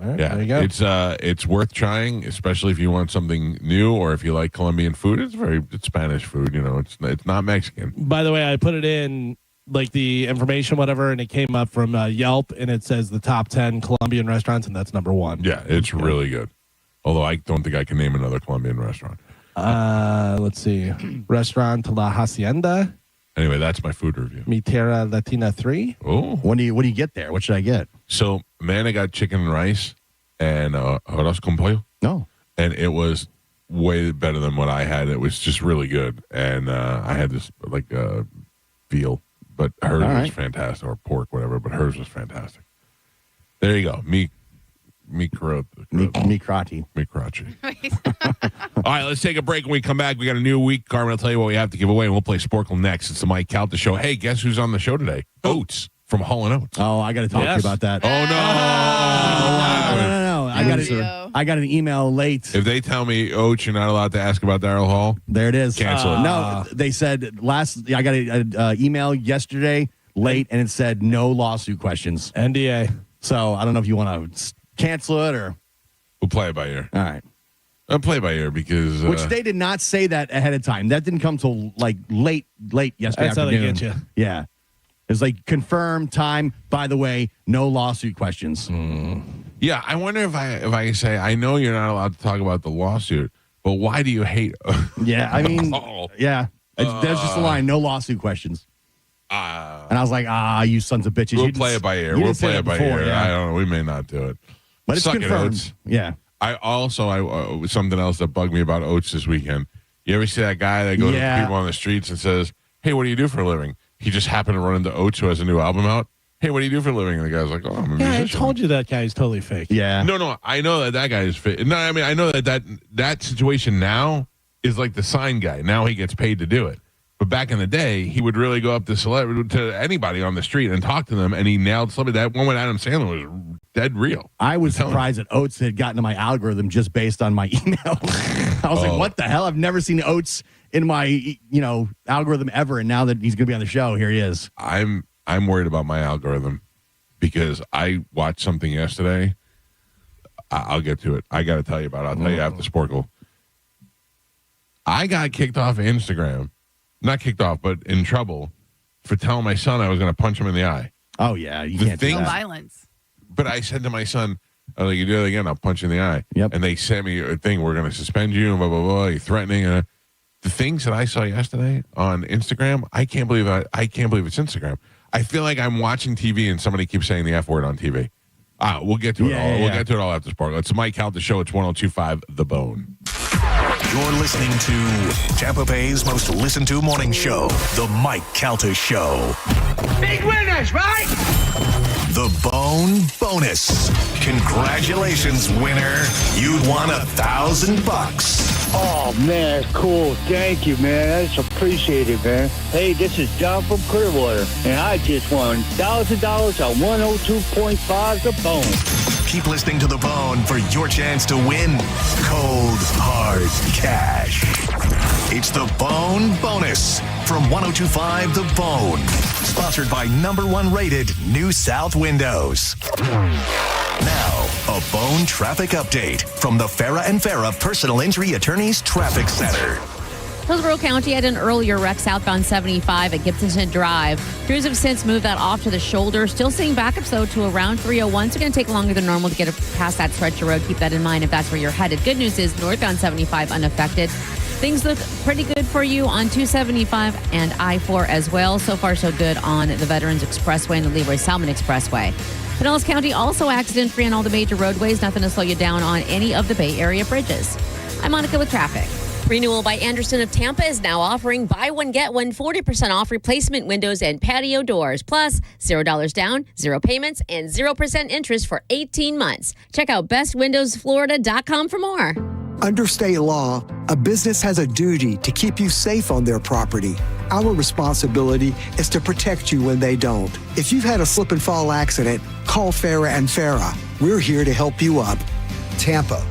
All right, yeah, there you go. It's worth trying, especially if you want something new or if you like Colombian food. It's Spanish food, you know. It's not Mexican. By the way, I put it in like the information, whatever, and it came up from Yelp, and it says the top 10 Colombian restaurants, and that's number 1. Yeah, it's really good. Although I don't think I can name another Colombian restaurant. Let's see, Restaurant La Hacienda. Anyway, that's my food review. Mi Tierra Latina 3. Oh, what do you get there? What should I get? So, man, I got chicken and rice and arroz con pollo. No. And it was way better than what I had. It was just really good. And I had this, like, veal, but hers was fantastic, or pork, whatever, but hers was fantastic. There you go. Mi crotty. All right, let's take a break. When we come back, we got a new week. Carmen will tell you what we have to give away, and we'll play Sporkle next. It's the Mike Calta Show. Hey, guess who's on the show today? Oates from Hall & Oates. Oh, I got to talk to you about that. Oh, no. No. I got an email late. If they tell me, Oates, you're not allowed to ask about Daryl Hall, there it is. Cancel it. No, they said I got an email yesterday late, and it said no lawsuit questions. NDA. So I don't know if you want to cancel it or. We'll play it by ear. All right. I'll play it by ear because. Which they did not say that ahead of time. That didn't come till like late yesterday That's afternoon. How they get you. Yeah. It's like confirmed time. By the way, no lawsuit questions. Yeah, I wonder if I can say, I know you're not allowed to talk about the lawsuit, but why do you hate? Yeah, I mean, yeah. There's just a line, no lawsuit questions. And I was like, you sons of bitches. We'll play it by ear. We'll play it by ear. Yeah. I don't know. We may not do it. But it's confirmed. Yeah. I also, something else that bugged me about Oates this weekend. You ever see that guy that goes to people on the streets and says, "Hey, what do you do for a living?" he just happened to run into Oates, who has a new album out. Hey, what do you do for a living? And the guy's like, oh, I'm a musician. I told you that guy's totally fake. Yeah. No, I know that guy is fake. No, I mean, I know that situation now is like the sign guy. Now he gets paid to do it. But back in the day, he would really go up to anybody on the street and talk to them, and he nailed somebody. That one with Adam Sandler was dead real. I was surprised that Oates had gotten to my algorithm just based on my email. I was like, what the hell? I've never seen Oates in my algorithm ever, and now that he's going to be on the show, here he is. I'm worried about my algorithm because I watched something yesterday. I'll get to it. I got to tell you about it. I'll tell you after Sporkle. I got kicked off of Instagram. Not kicked off, but in trouble for telling my son I was going to punch him in the eye. Oh, yeah. You can't do that. No violence. But I said to my son, I was like, you do it again, I'll punch you in the eye. Yep. And they sent me a thing, we're going to suspend you, and blah, blah, blah, you're threatening. The things that I saw yesterday on Instagram, I can't believe it's Instagram. I feel like I'm watching TV and somebody keeps saying the F word on TV. We'll get to it all. We'll get to it all after Sparkle. It's Mike Calta Show. It's 102.5 The Bone. You're listening to Tampa Bay's most listened to morning show, The Mike Calta Show. Big winners, right? The Bone Bonus. Congratulations, winner. You'd won $1,000. Oh, man, cool. Thank you, man. That's appreciated, man. Hey, this is John from Clearwater, and I just won $1,000 on 102.5 The Bone. Keep listening to The Bone for your chance to win cold, hard cash. It's The Bone Bonus from 102.5 The Bone. Sponsored by #1 rated New South Windows. Now, a Bone traffic update from the Farah and Farah Personal Injury Attorneys Traffic Center. Hillsborough County had an earlier wreck southbound 75 at Gibsonton Drive. Crews have since moved that off to the shoulder. Still seeing backups, though, to around 301. So going to take longer than normal to get past that stretch of road. Keep that in mind if that's where you're headed. Good news is northbound 75 unaffected. Things look pretty good for you on 275 and I-4 as well. So far, so good on the Veterans Expressway and the Leroy Salmon Expressway. Pinellas County also accident-free on all the major roadways. Nothing to slow you down on any of the Bay Area bridges. I'm Monica with traffic. Renewal by Anderson of Tampa is now offering buy one, get one 40% off replacement windows and patio doors. Plus, $0 down, 0 payments, and 0% interest for 18 months. Check out bestwindowsflorida.com for more. Under state law, a business has a duty to keep you safe on their property. Our responsibility is to protect you when they don't. If you've had a slip and fall accident, call Farah and Farah. We're here to help you up. Tampa.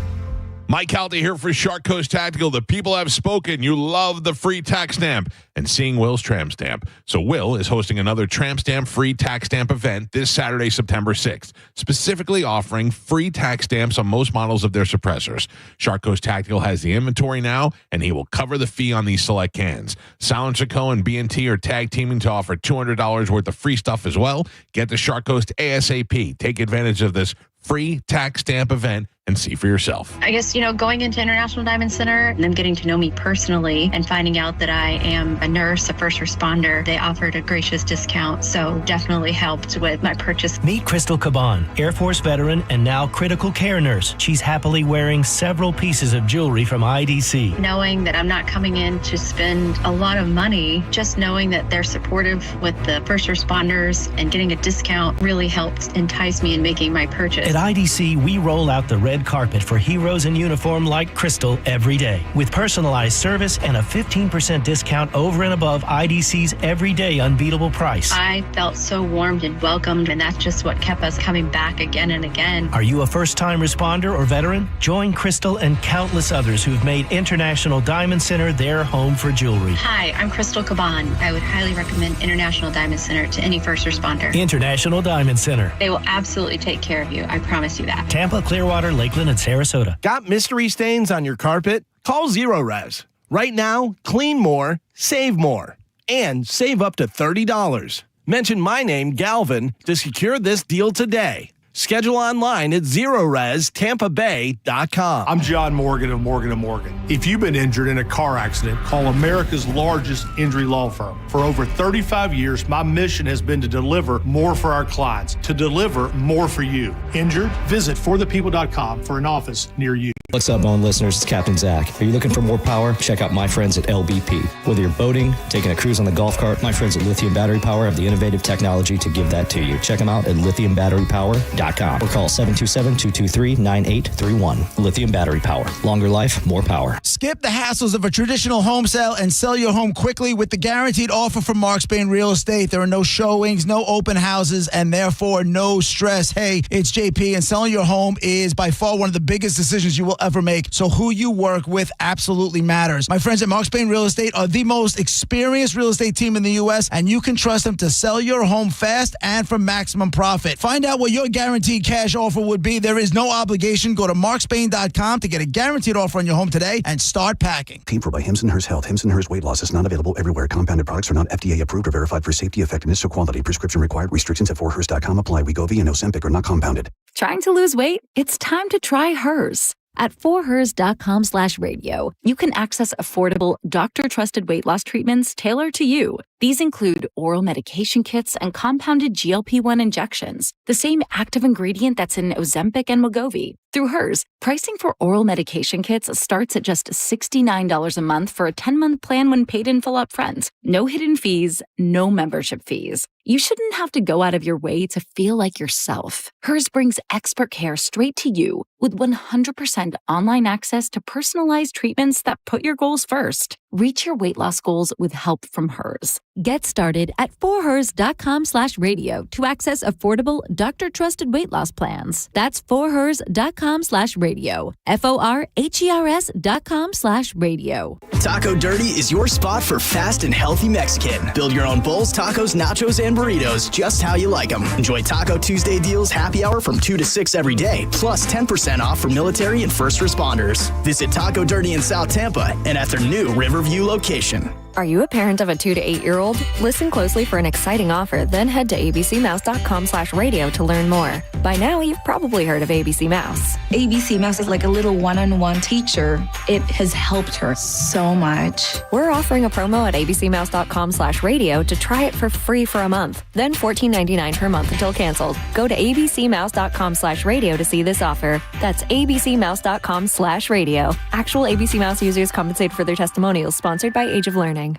Mike Calta here for Shark Coast Tactical. The people have spoken. You love the free tax stamp and seeing Will's Tramp Stamp. So Will is hosting another Tramp Stamp free tax stamp event this Saturday, September 6th, specifically offering free tax stamps on most models of their suppressors. Shark Coast Tactical has the inventory now, and he will cover the fee on these select cans. Silencer Co. and B&T are tag teaming to offer $200 worth of free stuff as well. Get to Shark Coast ASAP. Take advantage of this free tax stamp event and see for yourself. I guess, going into International Diamond Center and them getting to know me personally and finding out that I am a nurse, a first responder, they offered a gracious discount, so definitely helped with my purchase. Meet Crystal Caban, Air Force veteran and now critical care nurse. She's happily wearing several pieces of jewelry from IDC. Knowing that I'm not coming in to spend a lot of money, just knowing that they're supportive with the first responders and getting a discount really helped entice me in making my purchase. At IDC, we roll out the red carpet for heroes in uniform like Crystal every day, with personalized service and a 15% discount over and above IDC's everyday unbeatable price. I felt so warmed and welcomed, and that's just what kept us coming back again and again. Are you a first-time responder or veteran? Join Crystal and countless others who've made International Diamond Center their home for jewelry. Hi, I'm Crystal Caban. I would highly recommend International Diamond Center to any first responder. International Diamond Center. They will absolutely take care of you. I promise you that. Tampa, Clearwater, Lakeland, and Sarasota. Got mystery stains on your carpet? Call Zero Res. Right now, clean more, save more, and save up to $30. Mention my name, Galvin, to secure this deal today. Schedule online at ZeroResTampaBay.com. I'm John Morgan of Morgan & Morgan. If you've been injured in a car accident, call America's largest injury law firm. For over 35 years, my mission has been to deliver more for our clients, to deliver more for you. Injured? Visit forthepeople.com for an office near you. What's up, Bone listeners? It's Captain Zach. Are you looking for more power? Check out my friends at LBP. Whether you're boating, taking a cruise on the golf cart, my friends at Lithium Battery Power have the innovative technology to give that to you. Check them out at lithiumbatterypower.com or call 727-223-9831. Lithium Battery Power. Longer life, more power. Skip the hassles of a traditional home sale and sell your home quickly with the guaranteed offer from Mark Spain Real Estate. There are no showings, no open houses, and therefore no stress. Hey, it's JP, and selling your home is by far one of the biggest decisions you will ever make. So who you work with absolutely matters. My friends at Mark Spain Real Estate are the most experienced real estate team in the U.S., and you can trust them to sell your home fast and for maximum profit. Find out what your guaranteed cash offer would be. There is no obligation. Go to markspain.com to get a guaranteed offer on your home today and start packing. Paid for by Hims & Hers Health. Hims & Hers Weight Loss is not available everywhere. Compounded products are not FDA approved or verified for safety, effectiveness, or quality. Prescription required. Restrictions at 4hers.com apply. Wegovy and Ozempic are not compounded. Trying to lose weight? It's time to try Hers. At 4hers.com/radio, you can access affordable, doctor-trusted weight loss treatments tailored to you. These include oral medication kits and compounded GLP-1 injections, the same active ingredient that's in Ozempic and Wegovy. Through Hers, pricing for oral medication kits starts at just $69 a month for a 10-month plan when paid in full upfront. No hidden fees, no membership fees. You shouldn't have to go out of your way to feel like yourself. Hers brings expert care straight to you with 100% online access to personalized treatments that put your goals first. Reach your weight loss goals with help from Hers. Get started at 4hers.com/radio to access affordable, doctor-trusted weight loss plans. That's 4hers.com/radio. FORHERS.com/radio. Taco Dirty is your spot for fast and healthy Mexican. Build your own bowls, tacos, nachos, and burritos just how you like them. Enjoy Taco Tuesday deals happy hour from 2 to 6 every day, plus 10% off for military and first responders. Visit Taco Dirty in South Tampa and at their new Riverview location. Are you a parent of a 2 to 8-year-old? Listen closely for an exciting offer, then head to abcmouse.com/radio to learn more. By now, you've probably heard of ABC Mouse. ABC Mouse is like a little one-on-one teacher. It has helped her so much. We're offering a promo at abcmouse.com/radio to try it for free for a month, then $14.99 per month until canceled. Go to abcmouse.com/radio to see this offer. That's abcmouse.com/radio. Actual ABC Mouse users compensate for their testimonials, sponsored by Age of Learning.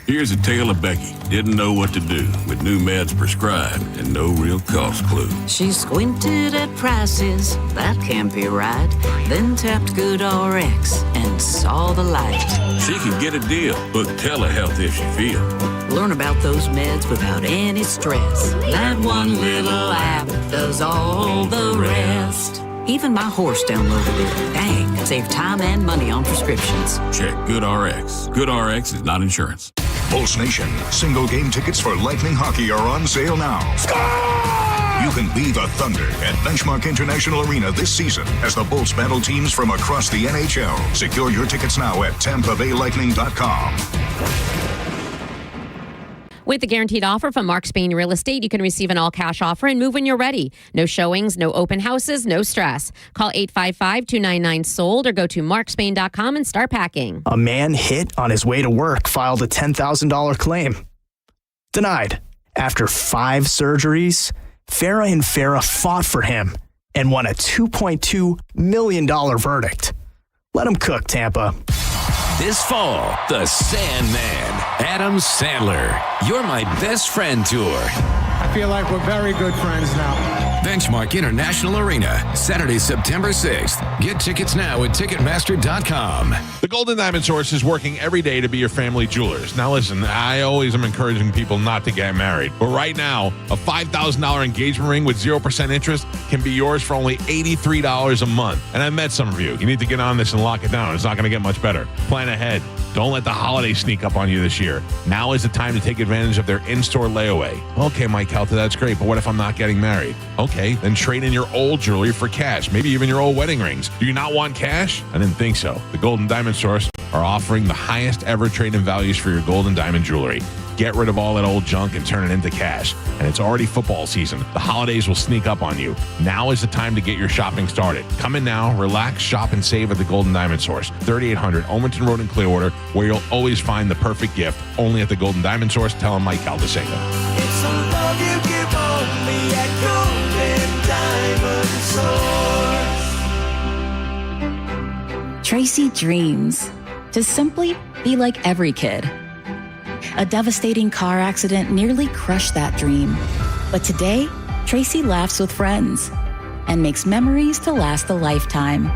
Here's a tale of Becky. Didn't know what to do with new meds prescribed and no real cost clue. She squinted at prices, that can't be right. Then tapped GoodRx and saw the light. She can get a deal, book telehealth if she feels. Learn about those meds without any stress. That one little app does all the rest. Even my horse downloaded it. Dang, save time and money on prescriptions. Check GoodRx. GoodRx is not insurance. Pulse Nation, single game tickets for Lightning Hockey are on sale now. Score! You can be the Thunder at Benchmark International Arena this season as the Bolts battle teams from across the NHL. Secure your tickets now at TampaBayLightning.com. With the guaranteed offer from Mark Spain Real Estate, you can receive an all-cash offer and move when you're ready. No showings, no open houses, no stress. Call 855-299-SOLD or go to markspain.com and start packing. A man hit on his way to work filed a $10,000 claim. Denied. After 5 surgeries, Farah and Farah fought for him and won a $2.2 million verdict. Let him cook, Tampa. This fall, the Sandman, Adam Sandler, You're My Best Friend Tour. I feel like we're very good friends now. Benchmark International Arena, Saturday, September 6th. Get tickets now at Ticketmaster.com. The Golden Diamond Source is working every day to be your family jewelers. Now listen, I always am encouraging people not to get married. But right now, a $5,000 engagement ring with 0% interest can be yours for only $83 a month. And I met some of you. You need to get on this and lock it down. It's not going to get much better. Plan ahead. Don't let the holidays sneak up on you this year. Now is the time to take advantage of their in-store layaway. Okay, Mike Calta, that's great, but what if I'm not getting married? Okay, then trade in your old jewelry for cash, maybe even your old wedding rings. Do you not want cash? I didn't think so. The Golden Diamond Source are offering the highest ever trade-in values for your gold and diamond jewelry. Get rid of all that old junk and turn it into cash. And it's already football season. The holidays will sneak up on you. Now is the time to get your shopping started. Come in now, relax, shop, and save at the Golden Diamond Source, 3800 Olmonton Road in Clearwater, where you'll always find the perfect gift. Only at the Golden Diamond Source. Tell them Mike Calta sent you. It's a love you give only at Golden Diamond Source. Tracy dreams to simply be like every kid. A devastating car accident nearly crushed that dream. But today, Tracy laughs with friends and makes memories to last a lifetime.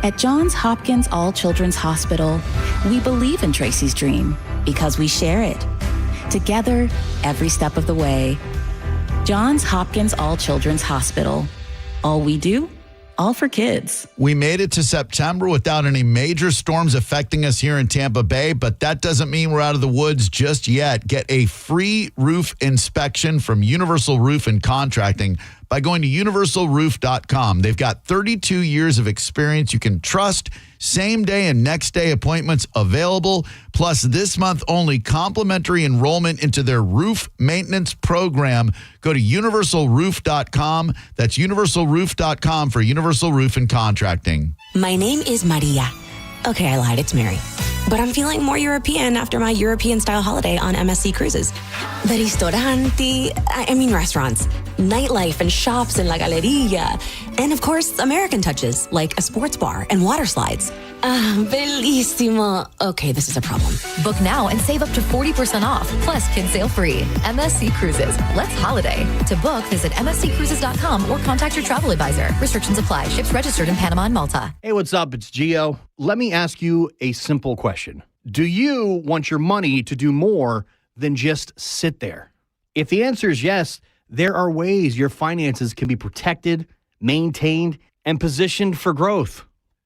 At Johns Hopkins All Children's Hospital, we believe in Tracy's dream because we share it. Together, every step of the way. Johns Hopkins All Children's Hospital. All we do, all for kids. We made it to September without any major storms affecting us here in Tampa Bay, but that doesn't mean we're out of the woods just yet. Get a free roof inspection from Universal Roof and Contracting by going to universalroof.com. They've got 32 years of experience you can trust. Same day and next day appointments available. Plus, this month only complimentary enrollment into their roof maintenance program. Go to universalroof.com. That's universalroof.com for Universal Roof and Contracting. My name is Maria. Okay, I lied. It's Mary. But I'm feeling more European after my European-style holiday on MSC Cruises. The restaurants, nightlife and shops in La Galleria. And of course, American touches, like a sports bar and water slides. Bellissimo. Okay, this is a problem. Book now and save up to 40% off, plus kids sail free. MSC Cruises. Let's holiday. To book, visit msccruises.com or contact your travel advisor. Restrictions apply. Ships registered in Panama and Malta. Hey, what's up? It's Gio. Let me ask you a simple question. Do you want your money to do more than just sit there? If the answer is yes, there are ways your finances can be protected, maintained, and positioned for growth.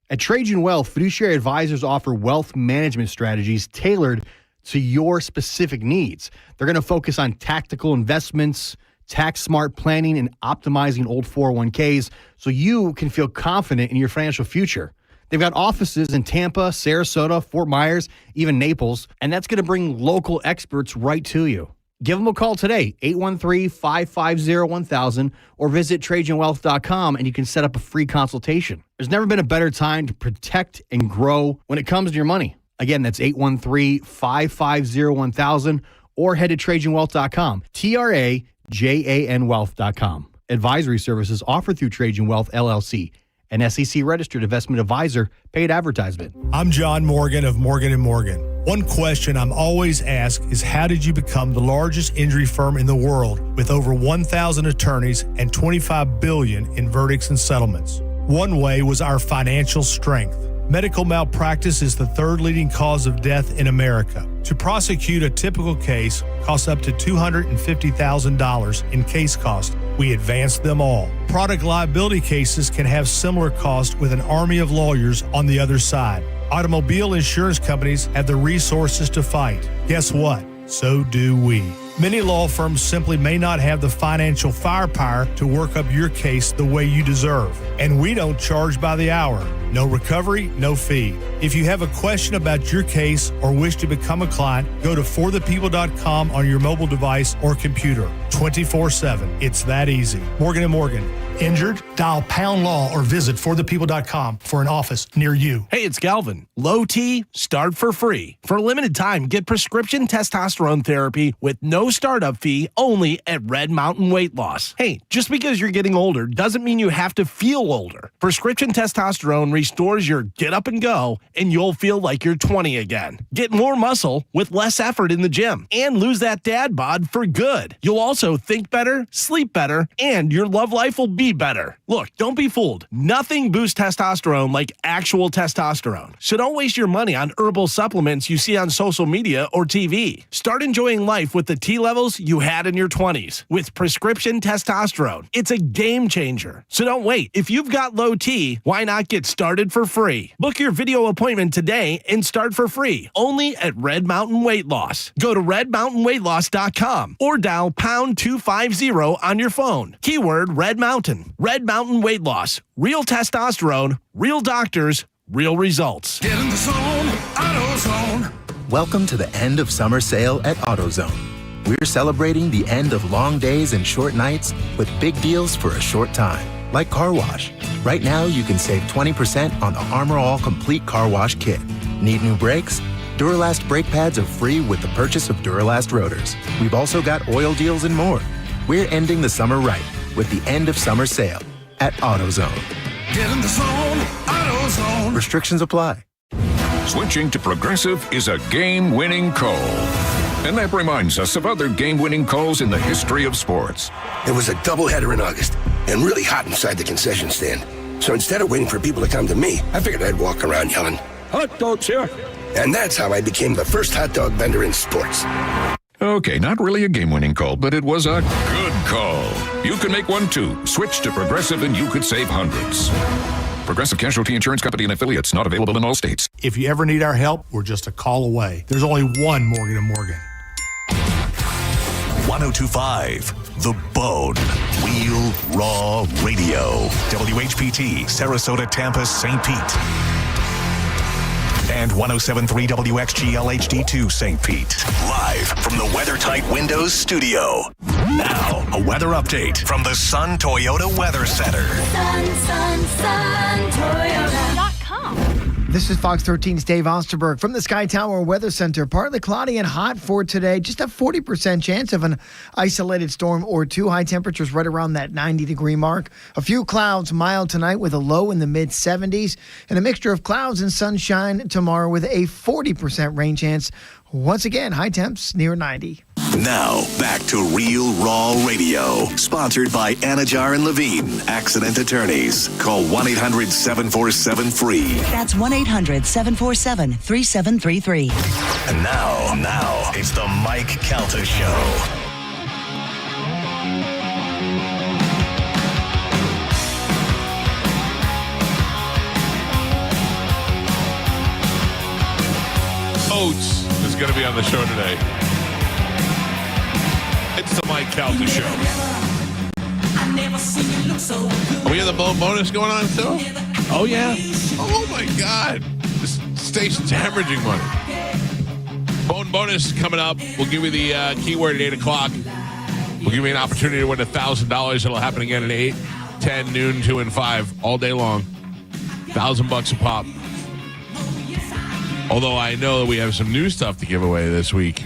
At Trajan Wealth, fiduciary advisors offer wealth management strategies tailored to your specific needs. They're going to focus on tactical investments, tax-smart planning, and optimizing old 401ks so you can feel confident in your financial future. They've got offices in Tampa, Sarasota, Fort Myers, even Naples, and that's going to bring local experts right to you. Give them a call today, 813-550-1000, or visit TrajanWealth.com, and you can set up a free consultation. There's never been a better time to protect and grow when it comes to your money. Again, that's 813-550-1000, or head to TrajanWealth.com, TRAJAN Wealth.com. Advisory services offered through Trajan Wealth, LLC, an SEC-registered investment advisor, paid advertisement. I'm John Morgan of Morgan & Morgan. One question I'm always asked is, how did you become the largest injury firm in the world with over 1,000 attorneys and $25 billion in verdicts and settlements? One way was our financial strength. Medical malpractice is the third leading cause of death in America. To prosecute a typical case costs up to $250,000 in case costs. We advance them all. Product liability cases can have similar costs with an army of lawyers on the other side. Automobile insurance companies have the resources to fight. Guess what? So do we. Many law firms simply may not have the financial firepower to work up your case the way you deserve. And we don't charge by the hour. No recovery, no fee. If you have a question about your case or wish to become a client, go to forthepeople.com on your mobile device or computer. 24/7. It's that easy. Morgan & Morgan. Injured? Dial pound law or visit forthepeople.com for an office near you. Hey, it's Galvin. Low T, start for free. For a limited time, get prescription testosterone therapy with no startup fee only at Red Mountain Weight Loss. Hey, just because you're getting older doesn't mean you have to feel older. Prescription testosterone restores your get up and go, and you'll feel like you're 20 again. Get more muscle with less effort in the gym and lose that dad bod for good. You'll also think better, sleep better, and your love life will be better. Look, don't be fooled. Nothing boosts testosterone like actual testosterone. So don't waste your money on herbal supplements you see on social media or TV. Start enjoying life with the T levels you had in your 20s with prescription testosterone. It's a game changer. So don't wait. If you've got low T, why not get started for free? Book your video appointment today and start for free only at Red Mountain Weight Loss. Go to redmountainweightloss.com or dial pound 250 on your phone. Keyword Red Mountain. Red Mountain Weight Loss. Real testosterone, real doctors, real results. Get in the zone, AutoZone. Welcome to the end of summer sale at AutoZone. We're celebrating the end of long days and short nights with big deals for a short time, like car wash. Right now, you can save 20% on the Armor All Complete Car Wash Kit. Need new brakes? Duralast brake pads are free with the purchase of Duralast rotors. We've also got oil deals and more. We're ending the summer right with the end of summer sale at AutoZone. Get in the zone, AutoZone. AutoZone. Restrictions apply. Switching to Progressive is a game-winning call. And that reminds us of other game-winning calls in the history of sports. It was a doubleheader in August and really hot inside the concession stand. So instead of waiting for people to come to me, I figured I'd walk around yelling, "Hot dogs here!" And that's how I became the first hot dog vendor in sports. Okay, not really a game-winning call, but it was a good call. You can make one too. Switch to Progressive and you could save hundreds. Progressive Casualty Insurance Company and affiliates, not available in all states. If you ever need our help, we're just a call away. There's only one Morgan & Morgan. 1025 The Bone. Real Raw Radio. WHPT, Sarasota, Tampa, St. Pete. And 1073 WXGL HD2 St. Pete. Live from the WeatherTight Windows studio. Now, a weather update from the Sun Toyota Weather Center. Toyota.com. This is Fox 13's Dave Osterberg from the Sky Tower Weather Center. Partly cloudy and hot for today. Just a 40% chance of an isolated storm or two. High temperatures right around that 90-degree mark. A few clouds, mild tonight with a low in the mid-70s. And a mixture of clouds and sunshine tomorrow with a 40% rain chance. Once again, high temps near 90. Now, back to Real Raw Radio. Sponsored by Anajar and Levine, accident attorneys. Call 1-800-747-FREE. That's 1-800-747-3733. And now, it's the Mike Calta Show. Oates is going to be on the show today. It's the Mike Calta Show. Are we have the bonus going on still? Oh, yeah. Oh, my God. This station's hemorrhaging money. Bonus coming up. We'll give you the keyword at 8 o'clock. We'll give you an opportunity to win $1,000. It'll happen again at 8, 10, noon, 2, and 5 all day long. $1,000 a pop. Although I know that we have some new stuff to give away this week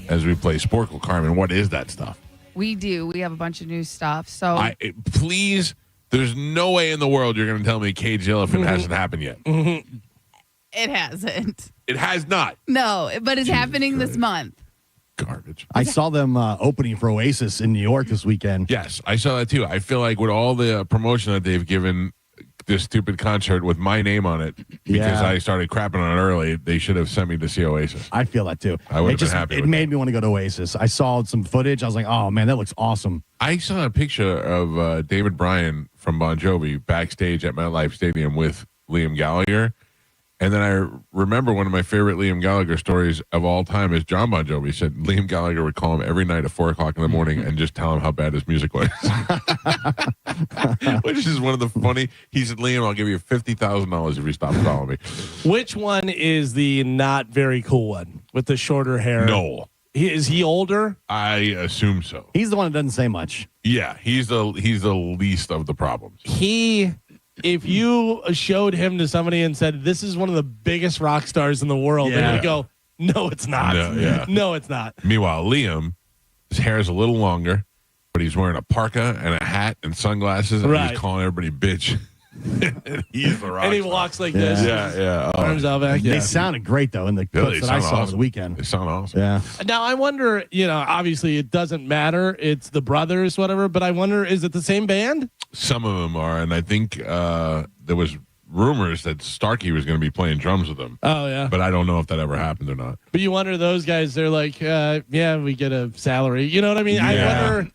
as we play Sporkle. Carmen, what is that stuff? We do. We have a bunch of new stuff. So please, there's no way in the world you're going to tell me Cage Elephant hasn't happened yet. It hasn't. It has not. No, but it's happening this month. Garbage. I saw them opening for Oasis in New York this weekend. Yes, I saw that too. I feel like with all the promotion that they've given this stupid concert with my name on it, because I started crapping on it early, they should have sent me to see Oasis. I feel that too. I would have been happy. It made me want to go to Oasis. I saw some footage. I was like, oh man, that looks awesome. I saw a picture of David Bryan from Bon Jovi backstage at MetLife Stadium with Liam Gallagher. And then I remember one of my favorite Liam Gallagher stories of all time is John Bon Jovi said Liam Gallagher would call him every night at 4 o'clock in the morning and just tell him how bad his music was. Which is one of the funny. He said, Liam, I'll give you $50,000 if you stop calling me. Which one is the not very cool one with the shorter hair? Noel. Is he older? I assume so. He's the one that doesn't say much. Yeah, he's the least of the problems. If you showed him to somebody and said, this is one of the biggest rock stars in the world, they would go, no, it's not. No, it's not. Meanwhile, Liam, his hair is a little longer, but he's wearing a parka and a hat and sunglasses, and he's calling everybody bitch. He's the rock And he star. walks like this. Yeah. Arms out back. They sounded great, though, in the clips that I saw over the weekend. They sound awesome. Yeah. Now, I wonder, obviously it doesn't matter. It's the brothers, whatever, but I wonder, is it the same band? Some of them are, and I think there was rumors that Starkey was going to be playing drums with them. Oh, yeah. But I don't know if that ever happened or not. But you wonder, those guys, they're like, we get a salary. You know what I mean? Yeah. I wonder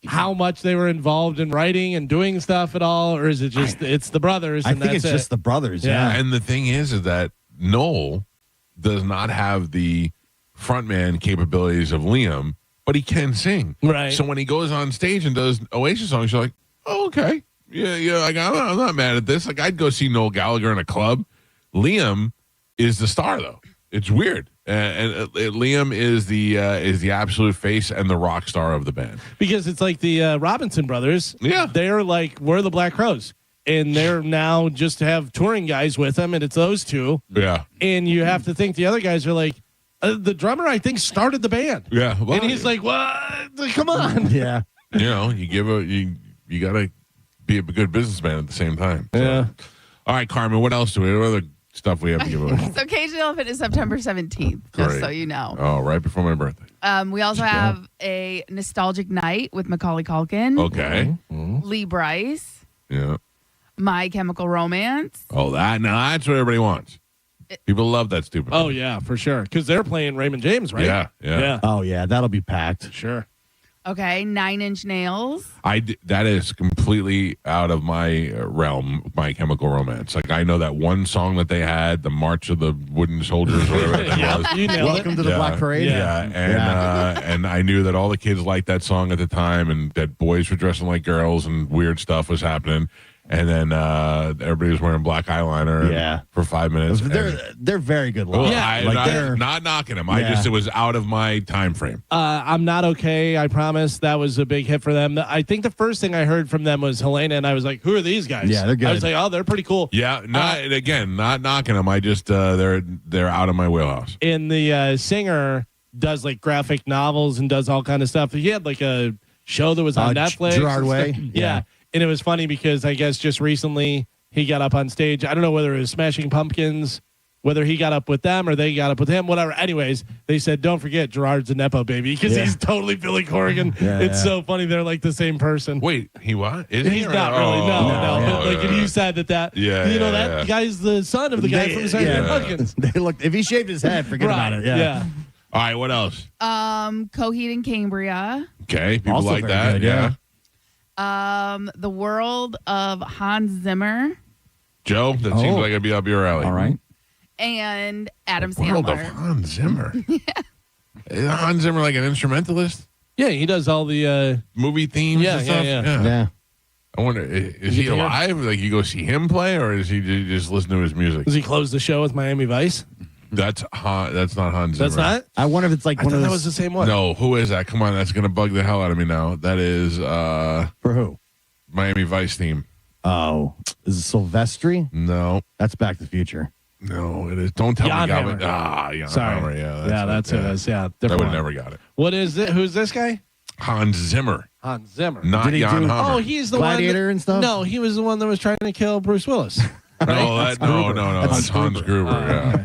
how much they were involved in writing and doing stuff at all, or is it just it's the brothers? I think it's just the brothers. Yeah. And the thing is that Noel does not have the frontman capabilities of Liam, but he can sing. Right. So when he goes on stage and does Oasis songs, you're like, oh, okay. Yeah. Like I'm not mad at this. Like I'd go see Noel Gallagher in a club. Liam is the star, though. It's weird. And Liam is the absolute face and the rock star of the band. Because it's like the Robinson brothers. Yeah. They're like, we're the Black Crowes. And they're now just have touring guys with them, and it's those two. Yeah. And you have to think the other guys are like, the drummer, I think, started the band. Yeah. Well, and he's like, what? Come on. Yeah. You got to be a good businessman at the same time. So. Yeah. All right, Carmen, what else do we have? What other stuff we have to give away? So Cage the Elephant is September 17th, just Great. so you know. Oh, right before my birthday. We also have a nostalgic night with Macaulay Culkin. Okay. Lee Bryce. Yeah. My Chemical Romance. Oh, that's what everybody wants. People love that stupid. Oh, yeah, for sure. Because they're playing Raymond James, right? Yeah. Oh, yeah, that'll be packed. Sure. Okay, 9 Inch Nails. That is completely out of my realm, My Chemical Romance. Like, I know that one song that they had, the March of the Wooden Soldiers, or whatever that was. You nailed Welcome to the Black Parade. And I knew that all the kids liked that song at the time, and that boys were dressing like girls, and weird stuff was happening. And then everybody was wearing black eyeliner for 5 minutes. They're very good. Well, They're not knocking them. It was out of my time frame. I'm Not Okay, I promise. That was a big hit for them. I think the first thing I heard from them was Helena, and I was like, who are these guys? Yeah, they're good. I was like, oh, they're pretty cool. Yeah, not knocking them. I just they're out of my wheelhouse. And the singer does like graphic novels and does all kind of stuff. He had like a show that was on Netflix. Gerard Way. Yeah. And it was funny because I guess just recently he got up on stage. I don't know whether it was Smashing Pumpkins, whether he got up with them or they got up with him, whatever. Anyways, they said, don't forget Gerard's a Nepo baby because he's totally Billy Corgan. It's so funny. They're like the same person. Wait, he what? He's not really. No. But like you said that that guy's the son of the guy from Smashing Pumpkins. They look, if he shaved his head, forget about it. Yeah. All right, what else? Coheed and Cambria. Okay, people Also like very that. good, yeah. The World of Hans Zimmer. Joe, that seems like it'd be up your alley. All right. And Adam World of Sandler. Hans Zimmer. Is Hans Zimmer like an instrumentalist? Yeah, he does all the movie themes and stuff? Yeah. I wonder, is he alive? Like, you go see him play, or is he just listen to his music? Does he close the show with Miami Vice? That's not Hans Zimmer. That's not? I wonder if it's like I one thought of that those. was the same one. No, who is that? Come on, that's going to bug the hell out of me now. That is For who? Miami Vice theme. Oh, is it Silvestri? No. That's Back to the Future. No, it is. Don't tell Jan me Hammer. Jan Sorry. Hammer. Yeah, That's who it is. Yeah. I different would one. have never got it. What is it? Who's this guy? Hans Zimmer. Hans Zimmer. Not Did he Jan do- Hammer. Oh, he's the Gladiator one. and stuff? No, he was the one that was trying to kill Bruce Willis. No, that's Hans Gruber. Yeah.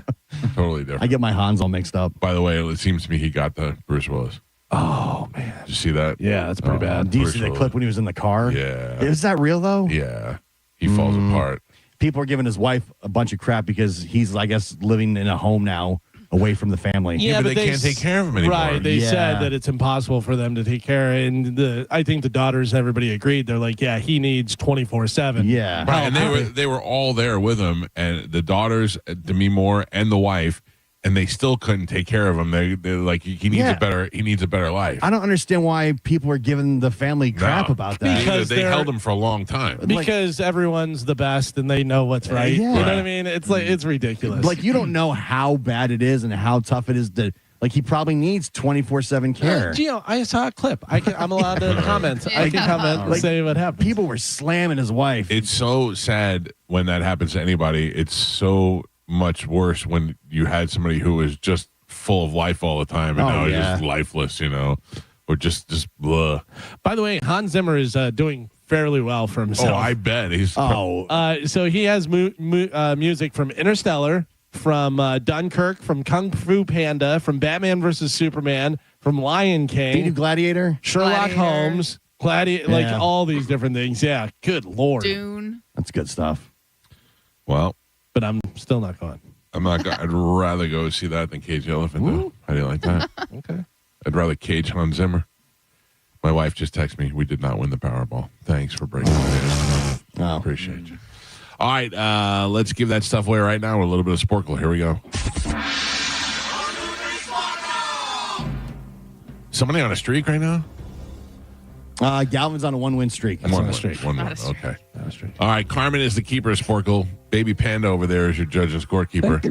Totally different. I get my Hans all mixed up. By the way, it seems to me he got the Bruce Willis. Oh, man. Did you see that? Yeah, that's pretty bad. Do you Bruce see the Willis. clip when he was in the car? Yeah. Is that real, though? Yeah. He falls apart. People are giving his wife a bunch of crap because he's, I guess, living in a home now away from the family. Yeah, but they can't take care of him anymore. Right. They said that it's impossible for them to take care. And I think the daughters, everybody agreed. They're like, yeah, he needs 24/7. Yeah. Right, and they were all there with him, and the daughters, Demi Moore, and the wife, and they still couldn't take care of him. They're like, he needs a better life. I don't understand why people are giving the family crap about that. Because they held him for a long time. Because everyone's the best and they know what's right. Yeah. You know what I mean? It's like it's ridiculous. Like, you don't know how bad it is and how tough it is to, like, he probably needs 24/7 care. Gio, I saw a clip. I'm allowed to comment. I can comment and say what happened. People were slamming his wife. It's so sad when that happens to anybody. It's so much worse when you had somebody who was just full of life all the time and now just lifeless, or just blah. By the way, Hans Zimmer is doing fairly well for himself. Oh, I bet he's. So he has music from Interstellar, from Dunkirk, from Kung Fu Panda, from Batman versus Superman, from Lion King. Did he do Gladiator? Sherlock Holmes, Gladiator, like all these different things. Yeah, good Lord. Dune. That's good stuff. Well, but I'm still not going. I'm not. I'd rather go see that than Cage the Elephant. Though. How do you like that? Okay. I'd rather cage Hans Zimmer. My wife just texted me. We did not win the Powerball. Thanks for breaking that in. Appreciate you. All right, let's give that stuff away right now with a little bit of Sporkle. Here we go. Somebody on a streak right now? Galvin's on a 1-win streak. One win. Okay. All right, Carmen is the keeper of Sporkle. Baby Panda over there is your judge and scorekeeper.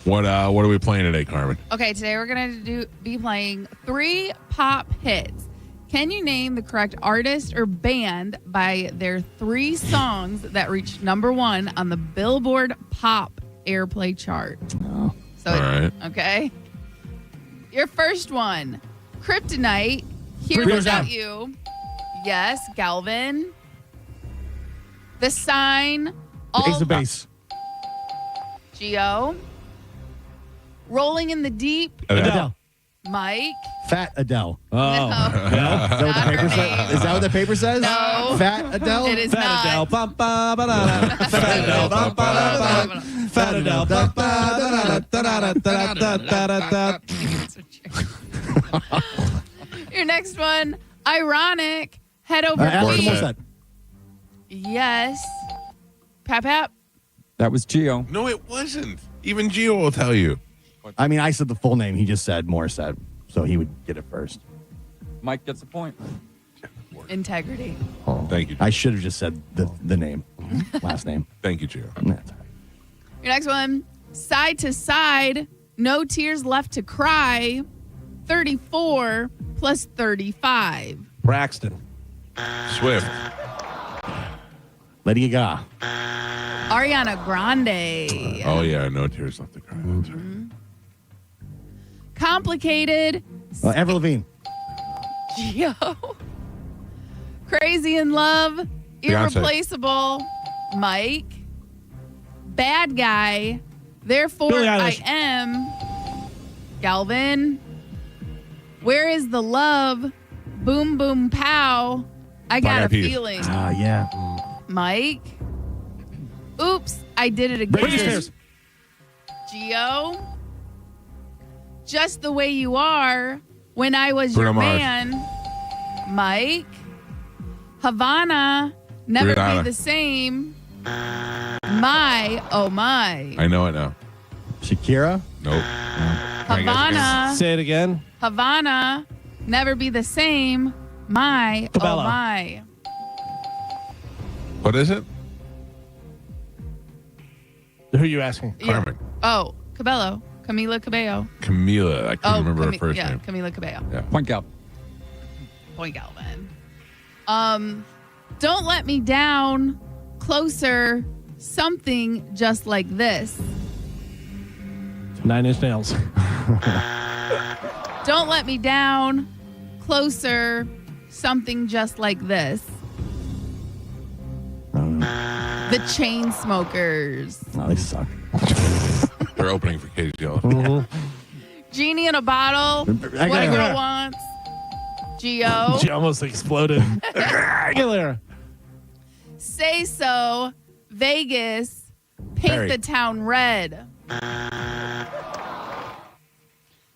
What are we playing today, Carmen? Okay, today we're going to be playing 3 pop hits. Can you name the correct artist or band by their 3 songs that reached #1 on the Billboard Pop Airplay chart? No. So, all right. Okay. Your first one, Kryptonite, Here Without You. Yes, Galvin. The Sign, Ace of base. Gio. Rolling in the Deep. Adele. Mike. Fat Adele. No. Is that what the paper says? Is that what the paper says? No. Fat Adele? It is Fat not. Adele. Ba-ba-ba-da-da. Fat Adele. Ba-ba-da-da. Fat Adele. Ba-ba-da-da-da-da-da-da-da-da. Your next one, ironic. Head over Morissette. Yes. Pap. That was Gio. No, it wasn't. Even Gio will tell you. I mean, I said the full name. He just said Morissette, so he would get it first. Mike gets a point. Integrity. Oh, thank you. I should have just said the name, last name. Thank you, Gio. That's all right. Your next one, side to side. No tears left to cry. 34 plus 35. Braxton. Swift. Lady Gaga. Ariana Grande. Oh, yeah. No tears left to cry. That's right. Complicated. Avril Lavigne. Gio. Crazy in Love. Beyonce. Irreplaceable. Mike. Bad Guy. Therefore, Billie I Eilish. am. Galvin. Where is the love? Boom, boom, pow. I got a Eyed Peas. feeling. Yeah. Mike. Oops, I did it again. Britney Spears. Gio. Just the way you are. When I was Bruno your Mars. man. Mike. Havana. Never Rihanna. be the same. My, oh my. I know it now. Shakira. Nope. Havana. Say it again. Havana. Never be the same. My, Cabello. oh my. What is it? Who are you asking? Carmen. Oh, Cabello. Camila Cabello. Camila. I can't remember her first yeah, name. Camila Cabello. Yeah. Point out. Point Galvin. Don't let me down. Closer. Something just like this. 9 Inch Nails. Don't let me down. Closer. Something just like this. The Chainsmokers. Oh, they suck. They're opening for KGL. Genie in a bottle. What a got girl it. wants. Gio. She almost exploded. Aguilera. Say so. Vegas. Paint Perry. the town red.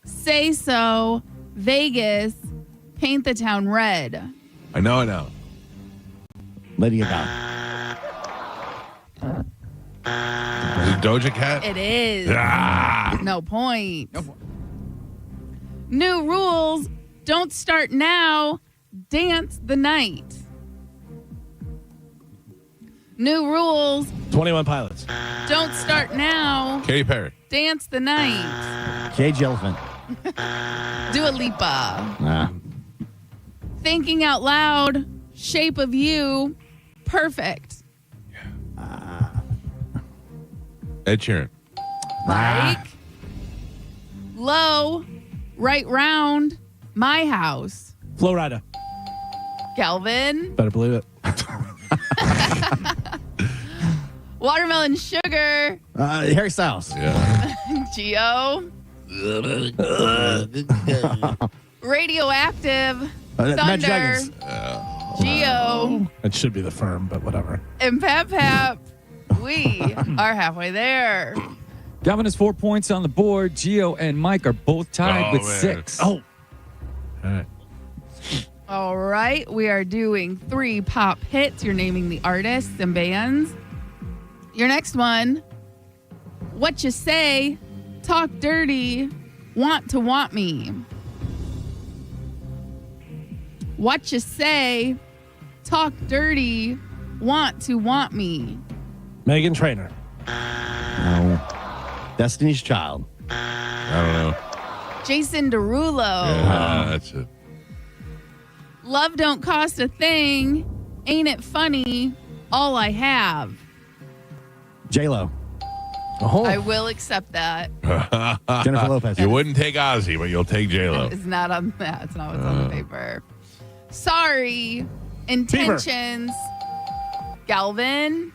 Say so. Vegas. Paint the town red. I know it now. Lady Gaga. Is it Doja Cat? It is. Ah! No point. New rules. Don't start now. Dance the night. New rules. 21 Pilots. Don't start now. Katy Perry. Dance the night. Cage Elephant. Dua Lipa. Nah. Thinking out loud. Shape of you. Perfect. Ed Sheeran. Mike. Low. Right round. My house. Flo Rida. Galvin. Better believe it. Watermelon sugar. Harry Styles. Yeah. Gio. Radioactive. Matt Thunder. Dragons. Gio. It should be the firm, but whatever. And Pap. We are halfway there. Galvin has 4 points on the board. Gio and Mike are both tied Oh, with man. 6. Oh. All right. All right. We are doing 3 pop hits. You're naming the artists and bands. Your next one. What you say? Talk dirty. Want to want me. What you say? Talk dirty. Want to want me. Megan Trainor. No. Destiny's Child. I don't know. Jason Derulo. Yeah, that's it. Love don't cost a thing. Ain't it funny? All I have. J-Lo. I will accept that. Jennifer Lopez. You wouldn't take Ozzy, but you'll take J-Lo. It's not on that. It's not what's on the paper. Sorry. Intentions. Galvin.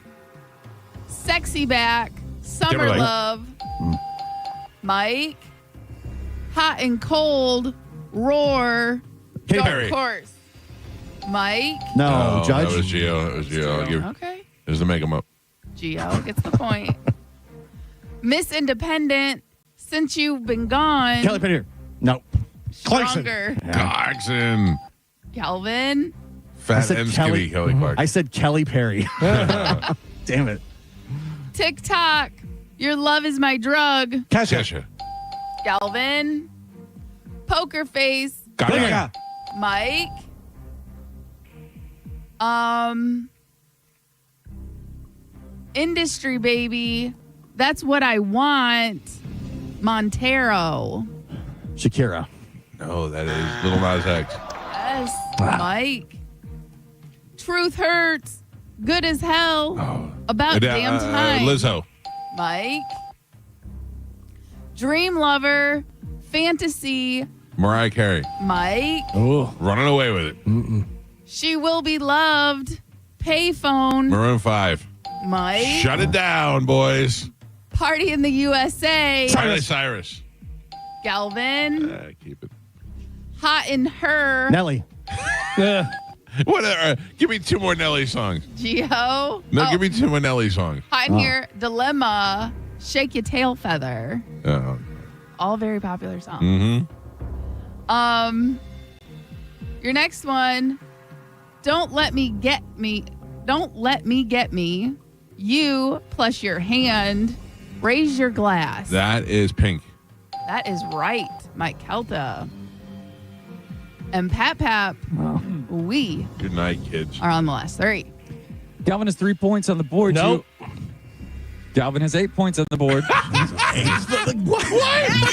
Sexy Back, Summer Timberlake. Love, Mike, Hot and Cold, Roar, Katy Dark Perry. Horse. Mike. No, Judge. That was Gio. Okay. It was to make them up. Gio gets the point. Miss Independent, Since You've Been Gone. Kelly Perry. No. Stronger. Clarkson. Calvin. Fat and skinny Kelly Clarkson. I said Kelly Perry. Damn it. TikTok, Your Love Is My Drug. Kesha. Galvin. Poker Face. Gaga. Mike. Industry Baby. That's What I Want. Montero. Shakira. No, that is Little Nas X. Yes. Mike. Truth Hurts. Good as Hell. About Damn Time. Lizzo. Mike. Dream Lover. Fantasy. Mariah Carey. Mike. Oh, running away with it. She Will Be Loved. Payphone. Maroon 5. Mike. Shut it down, boys. Party in the USA. Miley Cyrus. Galvin. Keep it. Hot in Her. Nelly. What? Give me two more Nelly songs. Gio. No, give me two more Nelly songs. Hot in Here. Dilemma. Shake Your Tail Feather. Oh. All very popular songs. Mm-hmm. Your next one. Don't Let Me Get Me. Don't Let Me Get Me. You plus your hand. Raise your glass. That is Pink. That is right, Mike Calta. And Pap, we Good night, kids. are on the last three. Galvin has 3 points on the board. Nope. Galvin has 8 points on the board. What?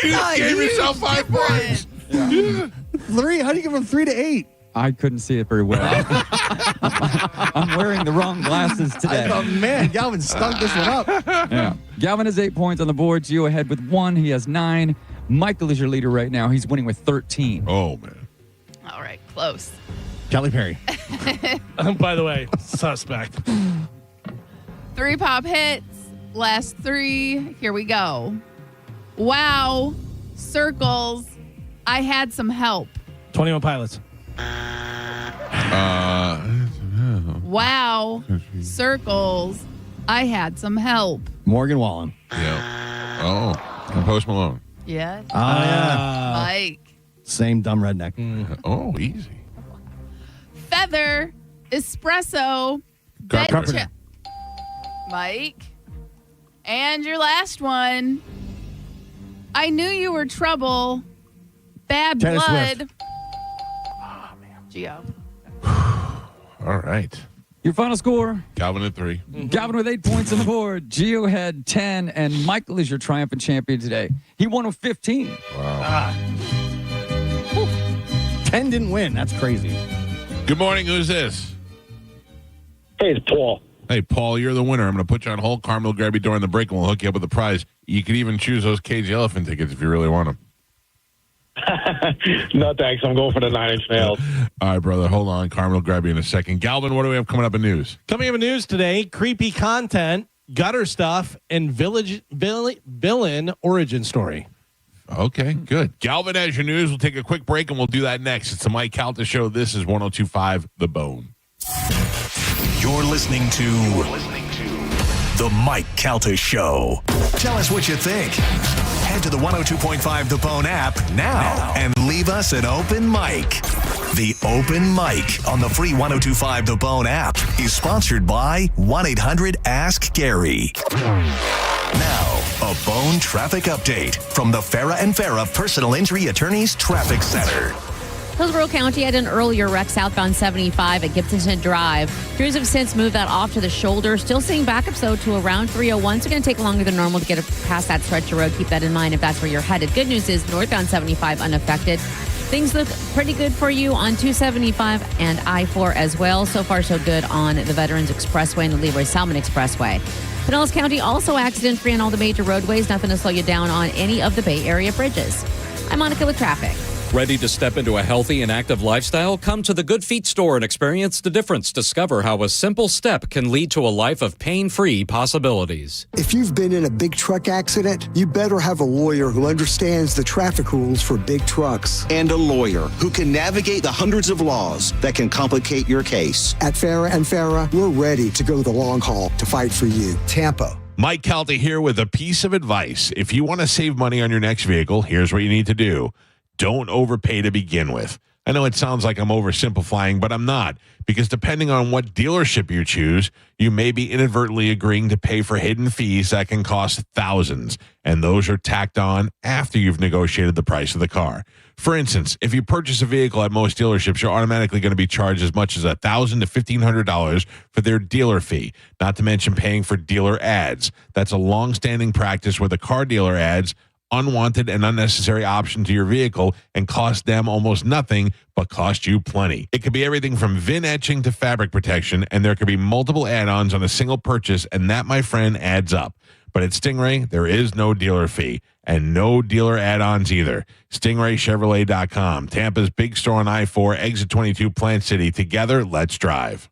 You just gave yourself 5 points. 3? How do you give him 3 to 8? I couldn't see it very well. I'm wearing the wrong glasses today. Oh, man. Galvin stunk this one up. Yeah. Galvin has 8 points on the board. Gio ahead with 1. He has 9. Michael is your leader right now. He's winning with 13. Oh, man. All right, close. Kelly Perry. By the way, suspect. 3 pop hits. Last 3. Here we go. Wow. Circles. I had some help. 21 Pilots. Wow. Circles. I had some help. Morgan Wallen. Yeah. Oh. And Post Malone. Yes. Oh, yeah. Mike. Same dumb redneck. Oh, easy. Feather. Espresso. Carpenter. Mike. And your last one. I knew you were trouble. Bad Taylor blood. Swift. Oh, man. Gio. All right. Your final score. Galvin at 3. Galvin with 8 points on the board. Gio had 10, and Michael is your triumphant champion today. He won with 15. Wow. 10 didn't win. That's crazy. Good morning. Who's this? Hey, it's Paul. Hey, Paul, you're the winner. I'm going to put you on hold. Carmen will grab you during the break, and we'll hook you up with a prize. You could even choose those Cage Elephant tickets if you really want them. No, thanks. I'm going for the 9-inch nails. All right, brother. Hold on. Carmen will grab you in a second. Galvin, what do we have coming up in news? Coming up in news today, creepy content, gutter stuff, and villain origin story. Okay, good. Galvin has your news. We'll take a quick break, and we'll do that next. It's the Mike Calta Show. This is 102.5 The Bone. You're listening to The Mike Calta Show. Tell us what you think. Head to the 102.5 The Bone app now and leave us an open mic. The Open Mic on the free 102.5 The Bone app is sponsored by 1-800-ASK-GARY. Now, a Bone traffic update from the Farah and Farah Personal Injury Attorneys Traffic Center. Hillsborough County had an earlier wreck southbound 75 at Gibsonton Drive. Crews have since moved that off to the shoulder. Still seeing backups, though, to around 301. So going to take longer than normal to get past that stretch of road. Keep that in mind if that's where you're headed. Good news is northbound 75 unaffected. Things look pretty good for you on 275 and I-4 as well. So far, so good on the Veterans Expressway and the Leroy Salmon Expressway. Pinellas County also accident-free on all the major roadways. Nothing to slow you down on any of the Bay Area bridges. I'm Monica with traffic. Ready to step into a healthy and active lifestyle? Come to the Good Feet store and experience the difference. Discover how a simple step can lead to a life of pain-free possibilities. If you've been in a big truck accident, you better have a lawyer who understands the traffic rules for big trucks. And a lawyer who can navigate the hundreds of laws that can complicate your case. At Farah and Farah, we're ready to go the long haul to fight for you. Tampa. Mike Calta here with a piece of advice. If you want to save money on your next vehicle, here's what you need to do. Don't overpay to begin with. I know it sounds like I'm oversimplifying, but I'm not, because depending on what dealership you choose, you may be inadvertently agreeing to pay for hidden fees that can cost thousands, and those are tacked on after you've negotiated the price of the car. For instance, if you purchase a vehicle at most dealerships, you're automatically going to be charged as much as $1,000 to $1,500 for their dealer fee, not to mention paying for dealer ads. That's a long-standing practice where the car dealer adds unwanted and unnecessary option to your vehicle and cost them almost nothing, but cost you plenty. It could be everything from VIN etching to fabric protection, and there could be multiple add-ons on a single purchase, and that, my friend, adds up. But at Stingray, there is no dealer fee and no dealer add-ons either. StingrayChevrolet.com, Tampa's big store on I-4, exit 22, Plant City. Together, let's drive.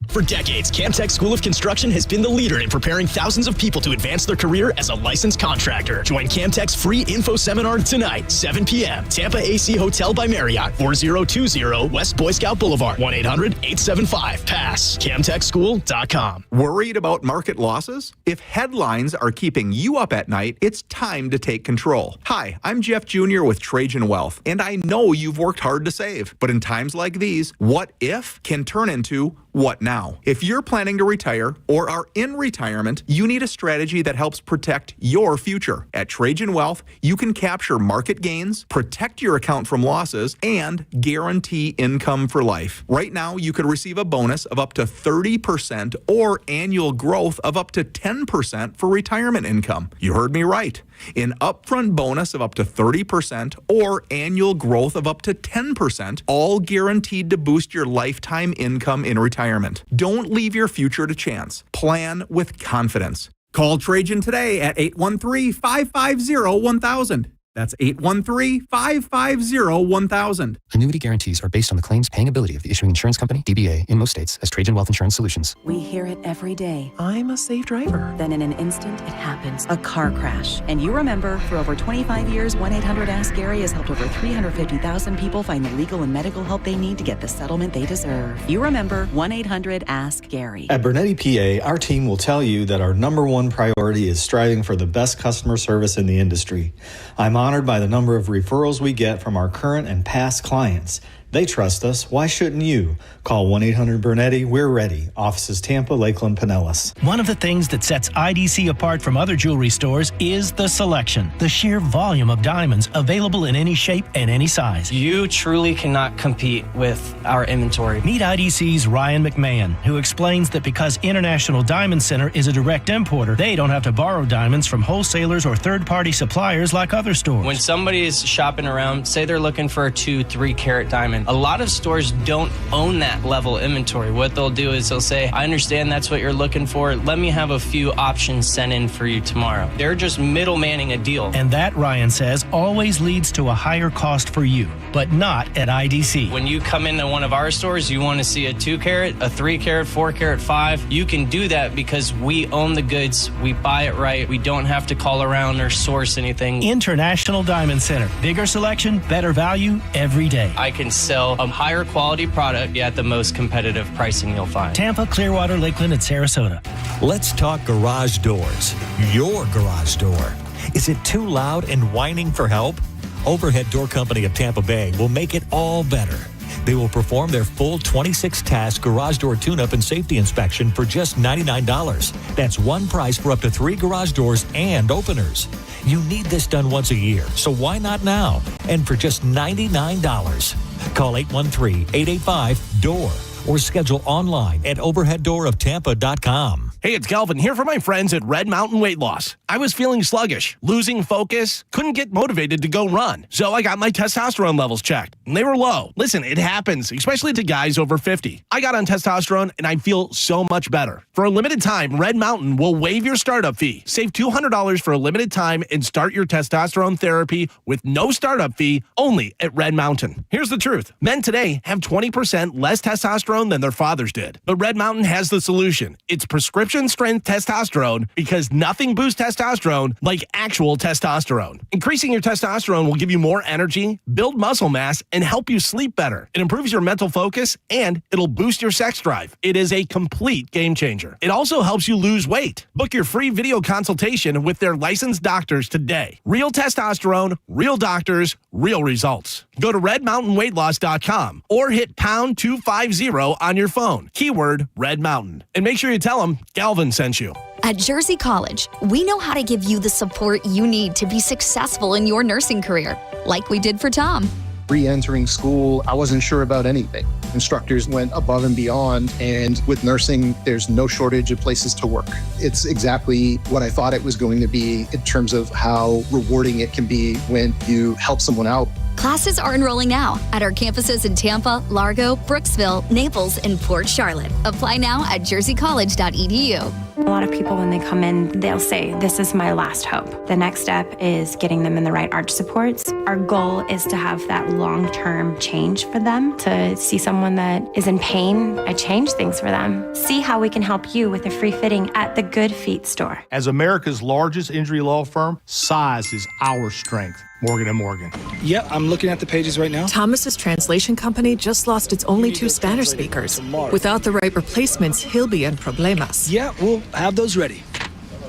For decades, Camtech School of Construction has been the leader in preparing thousands of people to advance their career as a licensed contractor. Join Camtech's free info seminar tonight, 7 p.m. Tampa AC Hotel by Marriott, 4020 West Boy Scout Boulevard, 1-800-875-PASS, CamtechSchool.com. Worried about market losses? If headlines are keeping you up at night, it's time to take control. Hi, I'm Jeff Jr. with Trajan Wealth, and I know you've worked hard to save. But in times like these, what if can turn into what now? If you're planning to retire or are in retirement, you need a strategy that helps protect your future. At Trajan Wealth, you can capture market gains, protect your account from losses, and guarantee income for life. Right now, you could receive a bonus of up to 30% or annual growth of up to 10% for retirement income. You heard me right. An upfront bonus of up to 30% or annual growth of up to 10%, all guaranteed to boost your lifetime income in retirement. Don't leave your future to chance. Plan with confidence. Call Trajan today at 813-550-1000. That's 813-550-1000. Annuity guarantees are based on the claims paying ability of the issuing insurance company, DBA, in most states as Trajan Wealth Insurance Solutions. We hear it every day. I'm a safe driver. Then in an instant, it happens. A car crash. And you remember, for over 25 years, 1-800-ASK-GARY has helped over 350,000 people find the legal and medical help they need to get the settlement they deserve. You remember 1-800-ASK-GARY. At Bernetti PA, our team will tell you that our number one priority is striving for the best customer service in the industry. I'm honored by the number of referrals we get from our current and past clients. They trust us. Why shouldn't you? Call 1-800-BERNETTI. We're ready. Offices Tampa, Lakeland, Pinellas. One of the things that sets IDC apart from other jewelry stores is the selection, the sheer volume of diamonds available in any shape and any size. You truly cannot compete with our inventory. Meet IDC's Ryan McMahon, who explains that because International Diamond Center is a direct importer, they don't have to borrow diamonds from wholesalers or third-party suppliers like other stores. When somebody is shopping around, say they're looking for a 2-3 carat diamond, a lot of stores don't own that level inventory. What they'll do is they'll say, I understand that's what you're looking for. Let me have a few options sent in for you tomorrow. They're just middlemaning a deal. And that, Ryan says, always leads to a higher cost for you, but not at IDC. When you come into one of our stores, you want to see a 2 carat, a 3 carat, 4 carat, 5. You can do that because we own the goods. We buy it right. We don't have to call around or source anything. International Diamond Center. Bigger selection, better value every day. I can sell a higher quality product at the most competitive pricing you'll find. Tampa, Clearwater, Lakeland, and Sarasota. Let's talk garage doors. Your garage door. Is it too loud and whining for help? Overhead Door Company of Tampa Bay will make it all better. They will perform their full 26-task garage door tune-up and safety inspection for just $99. That's one price for up to 3 garage doors and openers. You need this done once a year, so why not now? And for just $99. Call 813-885-DOOR or schedule online at overheaddooroptampa.com. Hey, it's Galvin here for my friends at Red Mountain Weight Loss. I was feeling sluggish, losing focus, couldn't get motivated to go run. So I got my testosterone levels checked, and they were low. Listen, it happens, especially to guys over 50. I got on testosterone, and I feel so much better. For a limited time, Red Mountain will waive your startup fee. Save $200 for a limited time and start your testosterone therapy with no startup fee only at Red Mountain. Here's the truth. Men today have 20% less testosterone than their fathers did. But Red Mountain has the solution. It's prescription strength testosterone because nothing boosts testosterone like actual testosterone. Increasing your testosterone will give you more energy, build muscle mass, and help you sleep better. It improves your mental focus and it'll boost your sex drive. It is a complete game changer. It also helps you lose weight. Book your free video consultation with their licensed doctors today. Real testosterone, real doctors, real results. Go to redmountainweightloss.com or hit pound 250 on your phone. Keyword Red Mountain. And make sure you tell them Galvin sent you. At Jersey College, we know how to give you the support you need to be successful in your nursing career, like we did for Tom. Re-entering school, I wasn't sure about anything. Instructors went above and beyond, and with nursing, there's no shortage of places to work. It's exactly what I thought it was going to be in terms of how rewarding it can be when you help someone out. Classes are enrolling now at our campuses in Tampa, Largo, Brooksville, Naples, and Port Charlotte. Apply now at jerseycollege.edu. A lot of people, when they come in, they'll say, this is my last hope. The next step is getting them in the right arch supports. Our goal is to have that long-term change for them, to see someone that is in pain. I change things for them. See how we can help you with a free fitting at the Good Feet store. As America's largest injury law firm, size is our strength. Morgan & Morgan. Yep, I'm looking at the pages right now. Thomas's translation company just lost its only 2 Spanish speakers. Without the right replacements, he'll be in problemas. Yeah, we'll have those ready.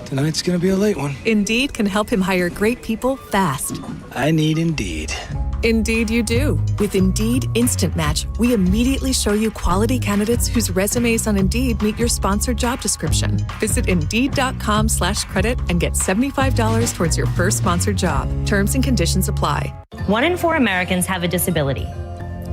Tonight's gonna be a late one. Indeed can help him hire great people fast. I need Indeed. Indeed you do. With Indeed Instant Match, we immediately show you quality candidates whose resumes on Indeed meet your sponsored job description. Visit Indeed.com/credit and get $75 towards your first sponsored job. Terms and conditions apply. 1 in 4 Americans have a disability.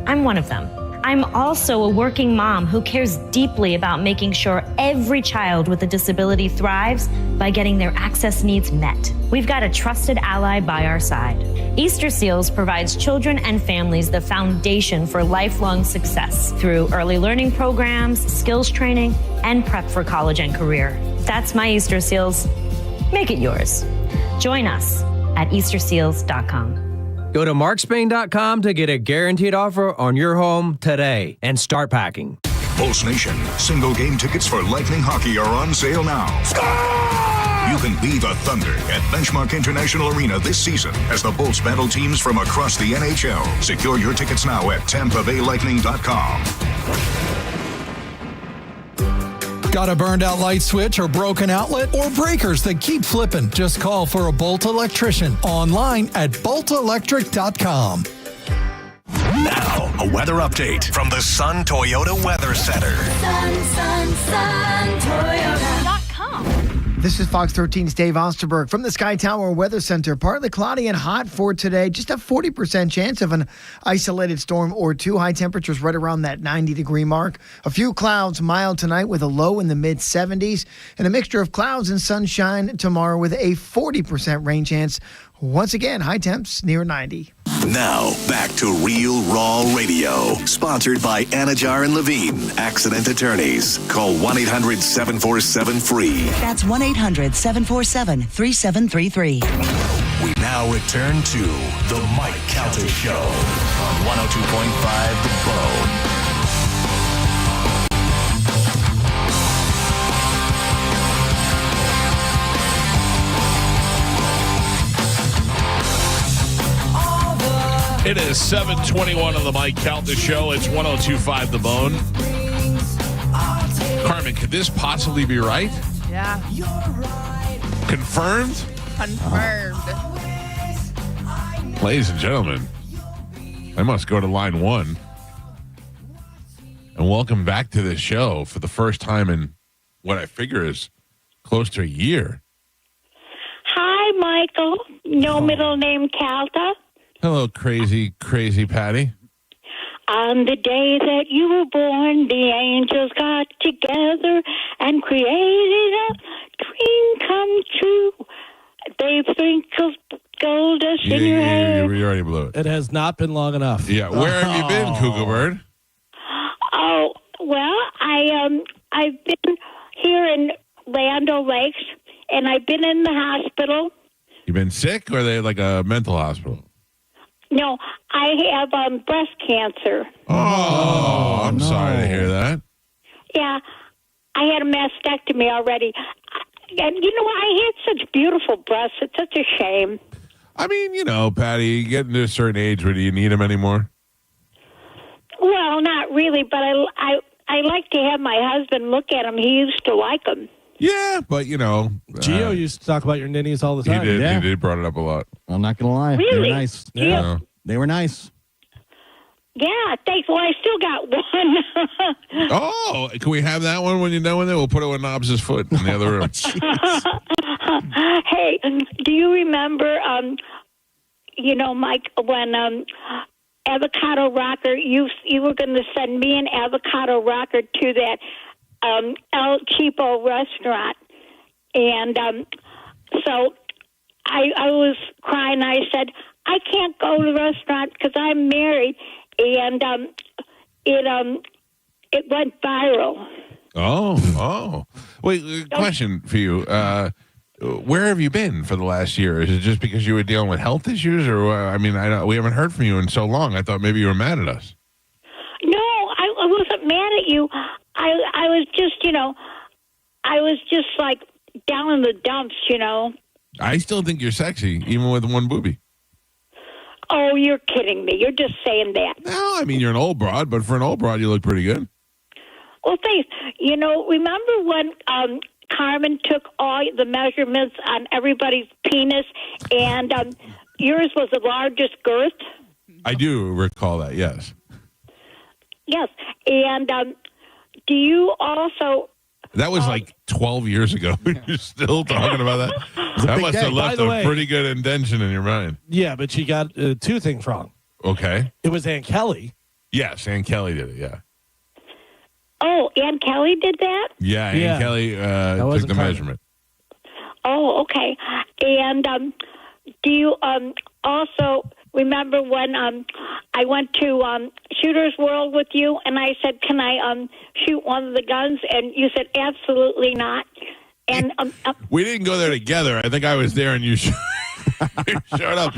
I'm one of them. I'm also a working mom who cares deeply about making sure every child with a disability thrives by getting their access needs met. We've got a trusted ally by our side. Easter Seals provides children and families the foundation for lifelong success through early learning programs, skills training, and prep for college and career. That's my Easter Seals. Make it yours. Join us at easterseals.com. Go to markspain.com to get a guaranteed offer on your home today and start packing. Pulse Nation, single game tickets for Lightning Hockey are on sale now. You can be the Thunder at Benchmark International Arena this season as the Bolts battle teams from across the NHL. Secure your tickets now at TampaBayLightning.com. Got a burned out light switch or broken outlet or breakers that keep flipping? Just call for a Bolt electrician online at boltelectric.com. Now, a weather update from the Sun Toyota Weather Center. Sun, Toyota.com. This is Fox 13's Dave Osterberg from the Sky Tower Weather Center. Partly cloudy and hot for today. Just a 40% chance of an isolated storm or two. High temperatures right around that 90-degree mark. A few clouds, mild tonight with a low in the mid-70s. And a mixture of clouds and sunshine tomorrow with a 40% rain chance. Once again, high temps near 90. Now, back to Real Raw Radio. Sponsored by Anajar and Levine, accident attorneys. Call 1-800-747-FREE. That's 1-800-747-3733. We now return to The Mike Calta Show on 102.5 The Bone. It is 7:21 on the Mike Calta Show. It's 102.5 The Bone. Carmen, could this possibly be right? Yeah. Confirmed? Confirmed. Ladies and gentlemen, I must go to line one. And welcome back to this show for the first time in what I figure is close to a year. Hi, Michael. No middle name Calta. Hello, crazy Patty. On the day that you were born, the angels got together and created a dream come true. They sprinkled gold dust in your hair. You already blew it. It has not been long enough. Yeah, where have you been, Cougar Bird? Oh, well, I've been here in Land O'Lakes, and I've been in the hospital. You been sick, or are they like a mental hospital? No, I have breast cancer. Oh, I'm sorry to hear that. Yeah, I had a mastectomy already. And you know, I had such beautiful breasts. It's such a shame. I mean, you know, Patty, you get into a certain age where do you need them anymore? Well, not really, but I like to have my husband look at them. He used to like them. Yeah, but you know, Gio used to talk about your ninnies all the time. He did. Yeah. He did. Brought it up a lot. I'm not gonna lie. They Really? were nice. Yeah. They were nice. Yeah, thanks. Well, I still got one. Oh, can we have that one when you're done with it? We'll put it with Knobs' foot in the other room. Hey, do you remember, Mike, when Avocado Rocker, you were going to send me an Avocado Rocker to that El Cheapo restaurant. And so I was crying. I said, I can't go to the restaurant because I'm married. And it went viral. Oh. Wait, question for you. Where have you been for the last year? Is it just because you were dealing with health issues? Or, we haven't heard from you in so long. I thought maybe you were mad at us. No, I wasn't mad at you. I was just like down in the dumps, I still think you're sexy, even with one boobie. Oh, you're kidding me. You're just saying that. No, I mean, you're an old broad, but for an old broad, you look pretty good. Well, thanks. Remember when Carmen took all the measurements on everybody's penis, and yours was the largest girth? I do recall that, yes. Yes. And do you also... That was like 12 years ago. You're still talking about that? That must have left a pretty good indention in your mind. Yeah, but she got two things wrong. Okay. It was Aunt Kelly. Yes, Aunt Kelly did it, yeah. Oh, Aunt Kelly did that? Yeah, Aunt Kelly took the measurement. Oh, okay. And do you also remember when I went to Shooter's World with you, and I said, can I shoot one of the guns? And you said, absolutely not. And we didn't go there together. I think I was there and you showed up.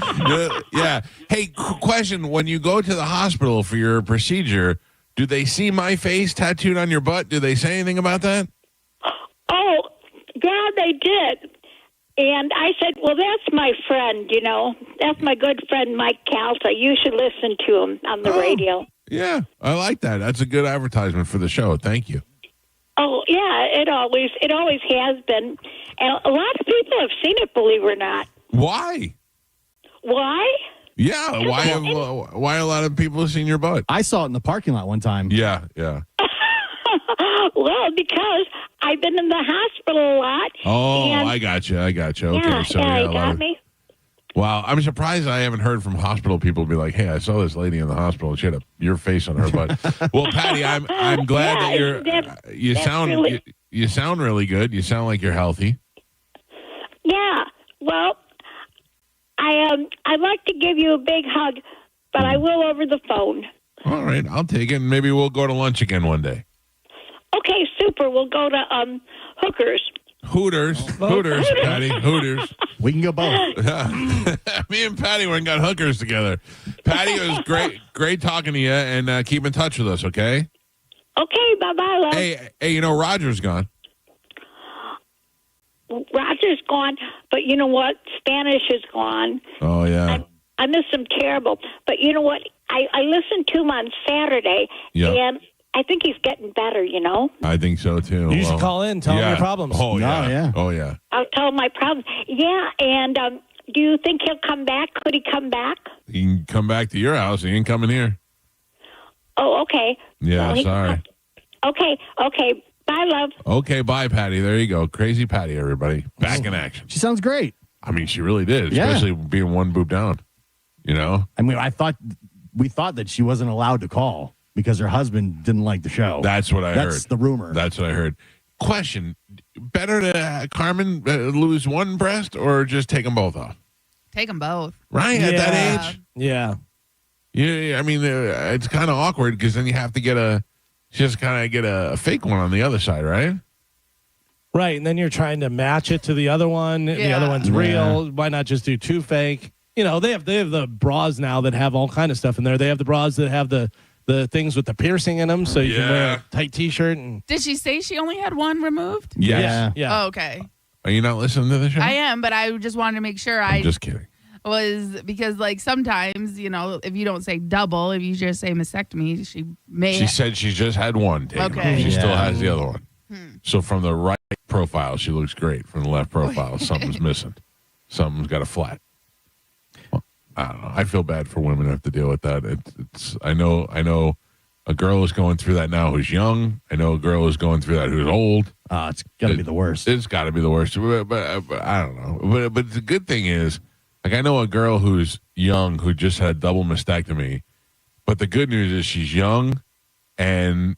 Yeah. Hey, question. When you go to the hospital for your procedure, do they see my face tattooed on your butt? Do they say anything about that? Oh, yeah, they did. And I said, well, that's my friend, That's my good friend, Mike Calta. You should listen to him on the radio. Yeah, I like that. That's a good advertisement for the show. Thank you. Oh, yeah, it always has been. And a lot of people have seen it, believe it or not. Why? Why? Yeah, why a lot of people have seen your butt? I saw it in the parking lot one time. Yeah. Well, because I've been in the hospital a lot. Oh, I got you. Okay, you got me. Wow, I'm surprised I haven't heard from hospital people be like, "Hey, I saw this lady in the hospital. She had your face on her butt." Well, Patty, I'm glad that you sound really good. You sound like you're healthy. Yeah. Well, I'd like to give you a big hug, but I will over the phone. All right, I'll take it. And maybe we'll go to lunch again one day. Okay, super. We'll go to Hookers. Hooters, Patty, Hooters. We can go both. Me and Patty went and got hookers together. Patty, it was great talking to you, and keep in touch with us, okay? Okay, bye-bye, love. Hey, Roger's gone. Roger's gone, but you know what? Spanish is gone. Oh, yeah. I miss him terrible. But you know what? I listened to him on Saturday, and I think he's getting better, I think so, too. You should call in, tell him your problems. Oh, yeah. Oh, yeah. I'll tell him my problems. Yeah, and do you think he'll come back? Could he come back? He can come back to your house. He ain't coming here. Oh, okay. Yeah, well, sorry. Okay. Bye, love. Okay, bye, Patty. There you go. Crazy Patty, everybody. Back in action. She sounds great. I mean, she really did, especially being one boob down, I mean, I thought we thought that she wasn't allowed to call because her husband didn't like the show. That's what I heard. That's the rumor. That's what I heard. Question: better to Carmen lose one breast or just take them both off? Take them both. Right at that age. Yeah. Yeah. I mean, it's kind of awkward because then you have to get a fake one on the other side, right? Right, and then you're trying to match it to the other one. The other one's real. Why not just do two fake? They have the bras now that have all kind of stuff in there. They have the bras that have the things with the piercing in them, so you can wear a tight T-shirt. And Did she say she only had one removed? Yes. Yeah. Oh, okay. Are you not listening to the show? I am, but I just wanted to make sure. I'm just kidding. Was because sometimes if you don't say double, if you just say mastectomy, she may. She said she just had one. Okay. She still has the other one. So from the right profile, she looks great. From the left profile, something's missing. Something's got a flat. Well, I don't know. I feel bad for women who have to deal with that. It's. I know a girl is going through that now who's young. I know a girl is going through that who's old. It's got to be the worst. It's got to be the worst. But I don't know. But the good thing is, I know a girl who's young who just had a double mastectomy. But the good news is she's young and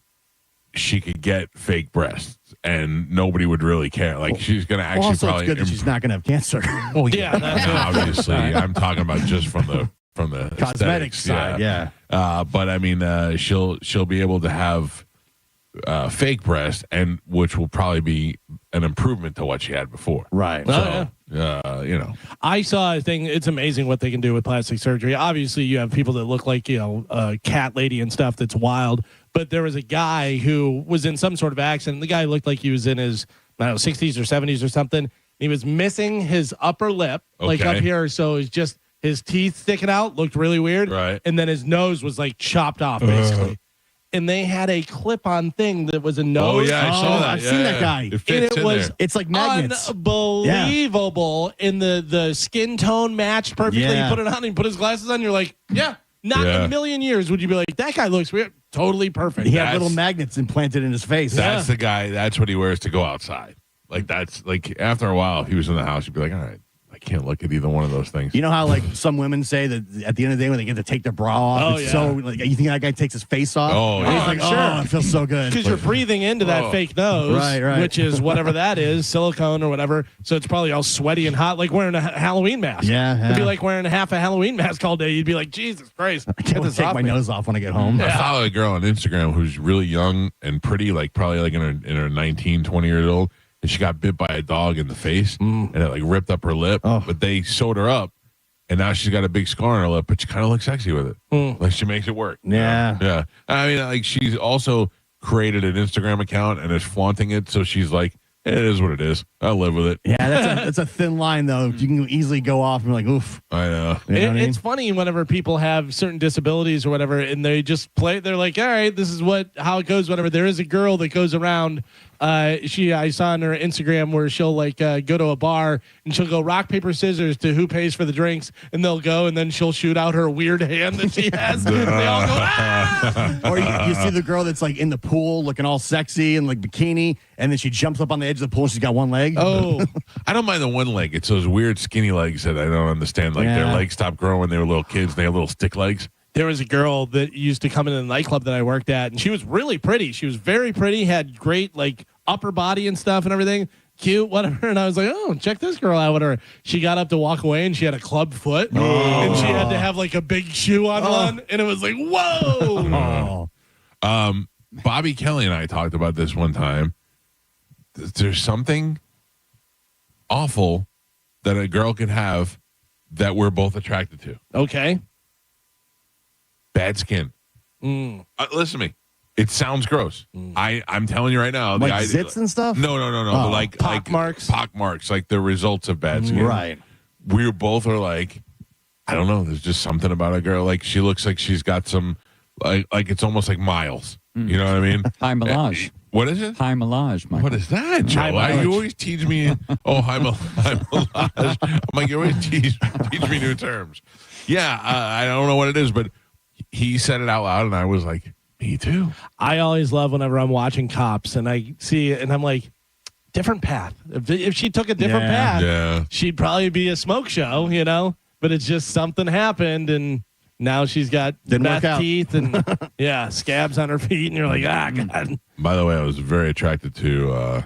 she could get fake breasts and nobody would really care. She's going to actually also probably. It's good that she's not going to have cancer. Well, yeah, obviously. I'm talking about just from the cosmetic side. Yeah. But I mean, she'll be able to have fake breasts, and which will probably be an improvement to what she had before. Right. So, I saw a thing. It's amazing what they can do with plastic surgery. Obviously, you have people that look like a cat lady and stuff. That's wild. But there was a guy who was in some sort of accident. The guy looked like he was in his 60s or 70s or something. He was missing his upper lip, like up here. So it's just his teeth sticking out. Looked really weird. Right. And then his nose was chopped off, basically. And they had a clip-on thing that was a nose. Oh, yeah, I saw that. I've seen that guy. It fits in there. It's like magnets. Unbelievable. And the skin tone matched perfectly. Yeah. He put it on and he put his glasses on. You're like, not in a million years would you be like, that guy looks weird. Totally perfect. He had little magnets implanted in his face. That's the guy. That's what he wears to go outside. That's after a while, if he was in the house, you'd be like, all right, I can't look at either one of those things. You know how some women say that at the end of the day when they get to take their bra off, so you think that guy takes his face off? Oh, and he's like, sure, it feels so good. Because you're breathing into that fake nose, right. which is whatever that is, silicone or whatever. So it's probably all sweaty and hot, like wearing a Halloween mask. Yeah. It'd be like wearing half a Halloween mask all day. You'd be like, Jesus Christ. I can't wait to take my nose off when I get home. I follow a girl on Instagram who's really young and pretty, probably in her 19, 20 years old. And she got bit by a dog in the face, and it ripped up her lip. Oh. But they sewed her up, and now she's got a big scar on her lip. But she kind of looks sexy with it. She makes it work. Yeah, yeah. I mean, she's also created an Instagram account and is flaunting it. So she's like, it is what it is. I live with it. Yeah, that's a thin line though. You can easily go off and be like, oof. I know. It's funny whenever people have certain disabilities or whatever, and they just play. They're like, all right, this is how it goes. Whatever. There is a girl that goes around. I saw on her Instagram where she'll go to a bar and she'll go rock, paper, scissors to who pays for the drinks, and they'll go, and then she'll shoot out her weird hand that she has. They all go, ah! Or you see the girl that's in the pool looking all sexy and bikini, and then she jumps up on the edge of the pool and she's got one leg. Oh, I don't mind the one leg. It's those weird skinny legs that I don't understand. Their legs stopped growing when they were little kids. They have little stick legs. There was a girl that used to come in the nightclub that I worked at, and she was really pretty. She was very pretty, had great upper body and stuff and everything, cute, whatever. And I was like, oh, check this girl out with her. She got up to walk away, and she had a club foot, and she had to have a big shoe on one, and it was like, whoa. Bobby Kelly and I talked about this one time. There's something awful that a girl can have that we're both attracted to. Okay. Bad skin. Listen to me. It sounds gross. I'm telling you right now. Zits and stuff? No. Oh. But pock marks. Pock marks, the results of bad skin. Right. We both are I don't know. There's just something about a girl. She looks like she's got some, it's almost like miles. You know what I mean? High Milage. What is it? High Milage, Michael. What is that, Joe? You always teach me. Oh, high Milage. I'm like, you always teach me new terms. Yeah, I don't know what it is, but he said it out loud, and I was like, me too. I always love whenever I'm watching Cops, and I see it, and I'm like, different path. If she took a different path, she'd probably be a smoke show, But it's just something happened, and Now she's got Didn't work meth out. teeth and scabs on her feet, and you're like, God. By the way, I was very attracted to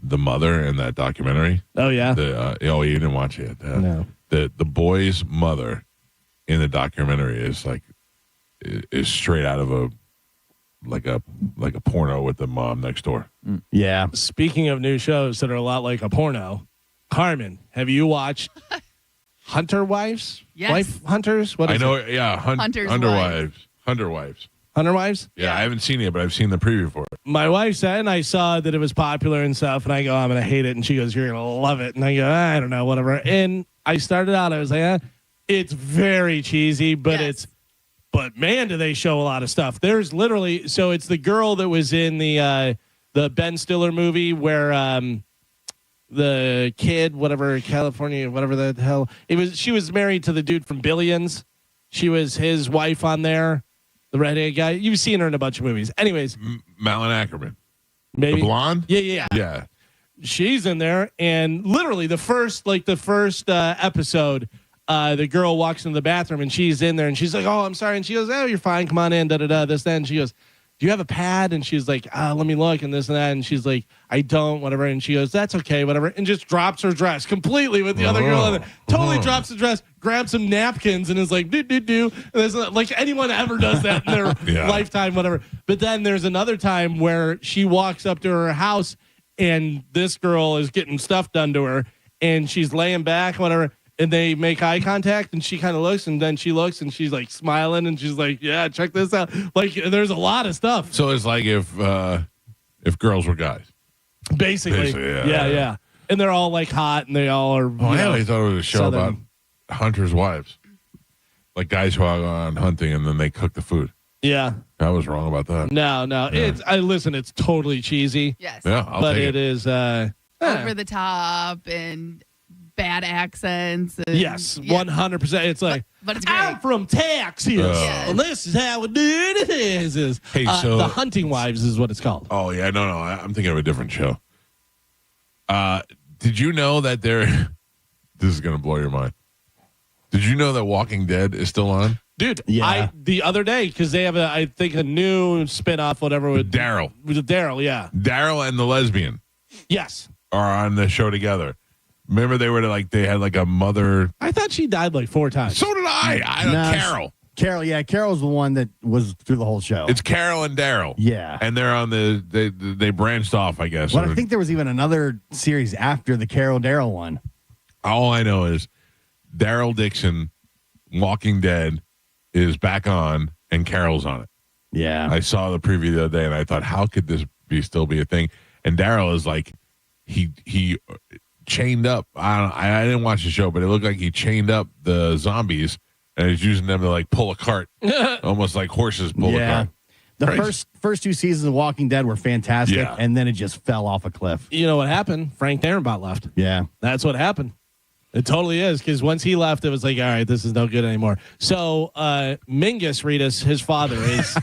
the mother in that documentary. Oh yeah. You didn't watch it yet. No. The boy's mother in the documentary is straight out of a porno with the mom next door. Yeah. Speaking of new shows that are a lot like a porno, Carmen, have you watched Hunter Wives? Yes. Wife Hunters? What is I know. it? Yeah, Hunter's Hunter Wives. Wives. Hunter Wives. Hunter Wives? Yeah, I haven't seen it, but I've seen the preview for it. My wife said, and I saw that it was popular and stuff, and I go, I'm going to hate it. And she goes, you're going to love it. And I go, I don't know, whatever. And I started out, I was like, it's very cheesy, but but man, do they show a lot of stuff. There's literally, so it's the girl that was in the Ben Stiller movie where the kid, whatever, California, whatever the hell, she was married to the dude from Billions. She was his wife on there. The redhead guy. You've seen her in a bunch of movies. Anyways. Malin Ackerman. Maybe. The blonde? Yeah. She's in there. And literally the first episode, the girl walks into the bathroom and she's in there and she's like, oh, I'm sorry. And she goes, oh, you're fine. Come on in. This, that. And she goes, do you have a pad? And she's like, let me look and this and that. And she's like, I don't, whatever. And she goes, that's okay, whatever. And just drops her dress completely with the other girl in there. Totally drops the dress, grabs some napkins and is like, do. And there's not, like anyone ever does that in their lifetime, whatever. But then there's another time where she walks up to her house and this girl is getting stuff done to her and she's laying back, whatever. And they make eye contact and she kind of looks and then she looks and she's like smiling and she's like, yeah, check this out. Like there's a lot of stuff. So it's like if girls were guys. Basically yeah. And they're all like hot and they all are. I thought it was a show Southern. about hunters' wives. Like guys who are on hunting and then they cook the food. Yeah. I was wrong about that. No. Yeah. It's totally cheesy. Yes. Yeah, but it is over the top and bad accents. And, yes, 100%. It's like, but it's great. I'm from Texas. And this is how we do it. Hey, so The Hunting Wives is what it's called. Oh yeah, no, I'm thinking of a different show. Did you know that this is gonna blow your mind? Did you know that Walking Dead is still on? Dude, the other day, because they have a new spinoff, whatever, with Daryl. With Daryl, yeah. Daryl and the lesbian. Yes. Are on the show together. Remember they had like a mother. I thought she died like 4 times. So did I. Carol. Carol's the one that was through the whole show. It's Carol and Daryl. Yeah. And they're on they branched off, I guess. Well, I think there was even another series after the Daryl one. All I know is Daryl Dixon, Walking Dead, is back on and Carol's on it. Yeah. I saw the preview the other day and I thought, how could this still be a thing? And Daryl is like, he chained up. I didn't watch the show, but it looked like he chained up the zombies and he's using them to like pull a cart, almost like horses pull a cart. The first 2 seasons of Walking Dead were fantastic, and then it just fell off a cliff. You know what happened? Frank Darabont left. Yeah. That's what happened. It totally is, because once he left, it was like, all right, this is no good anymore. So Mingus Reedus, his father, is...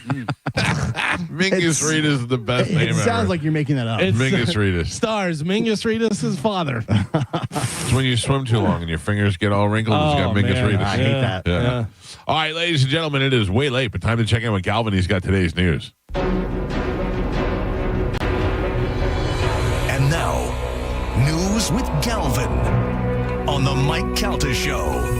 Mingus Reedus is the best name ever. It sounds like you're making that up. Mingus Reedus. Stars Mingus Reedus, his father. It's when you swim too long and your fingers get all wrinkled. It's got Mingus Reedus. I hate that. Yeah. All right, ladies and gentlemen, it is way late, but time to check in with Galvin. He's got today's news. And now, news with Galvin on the Mike Calta Show.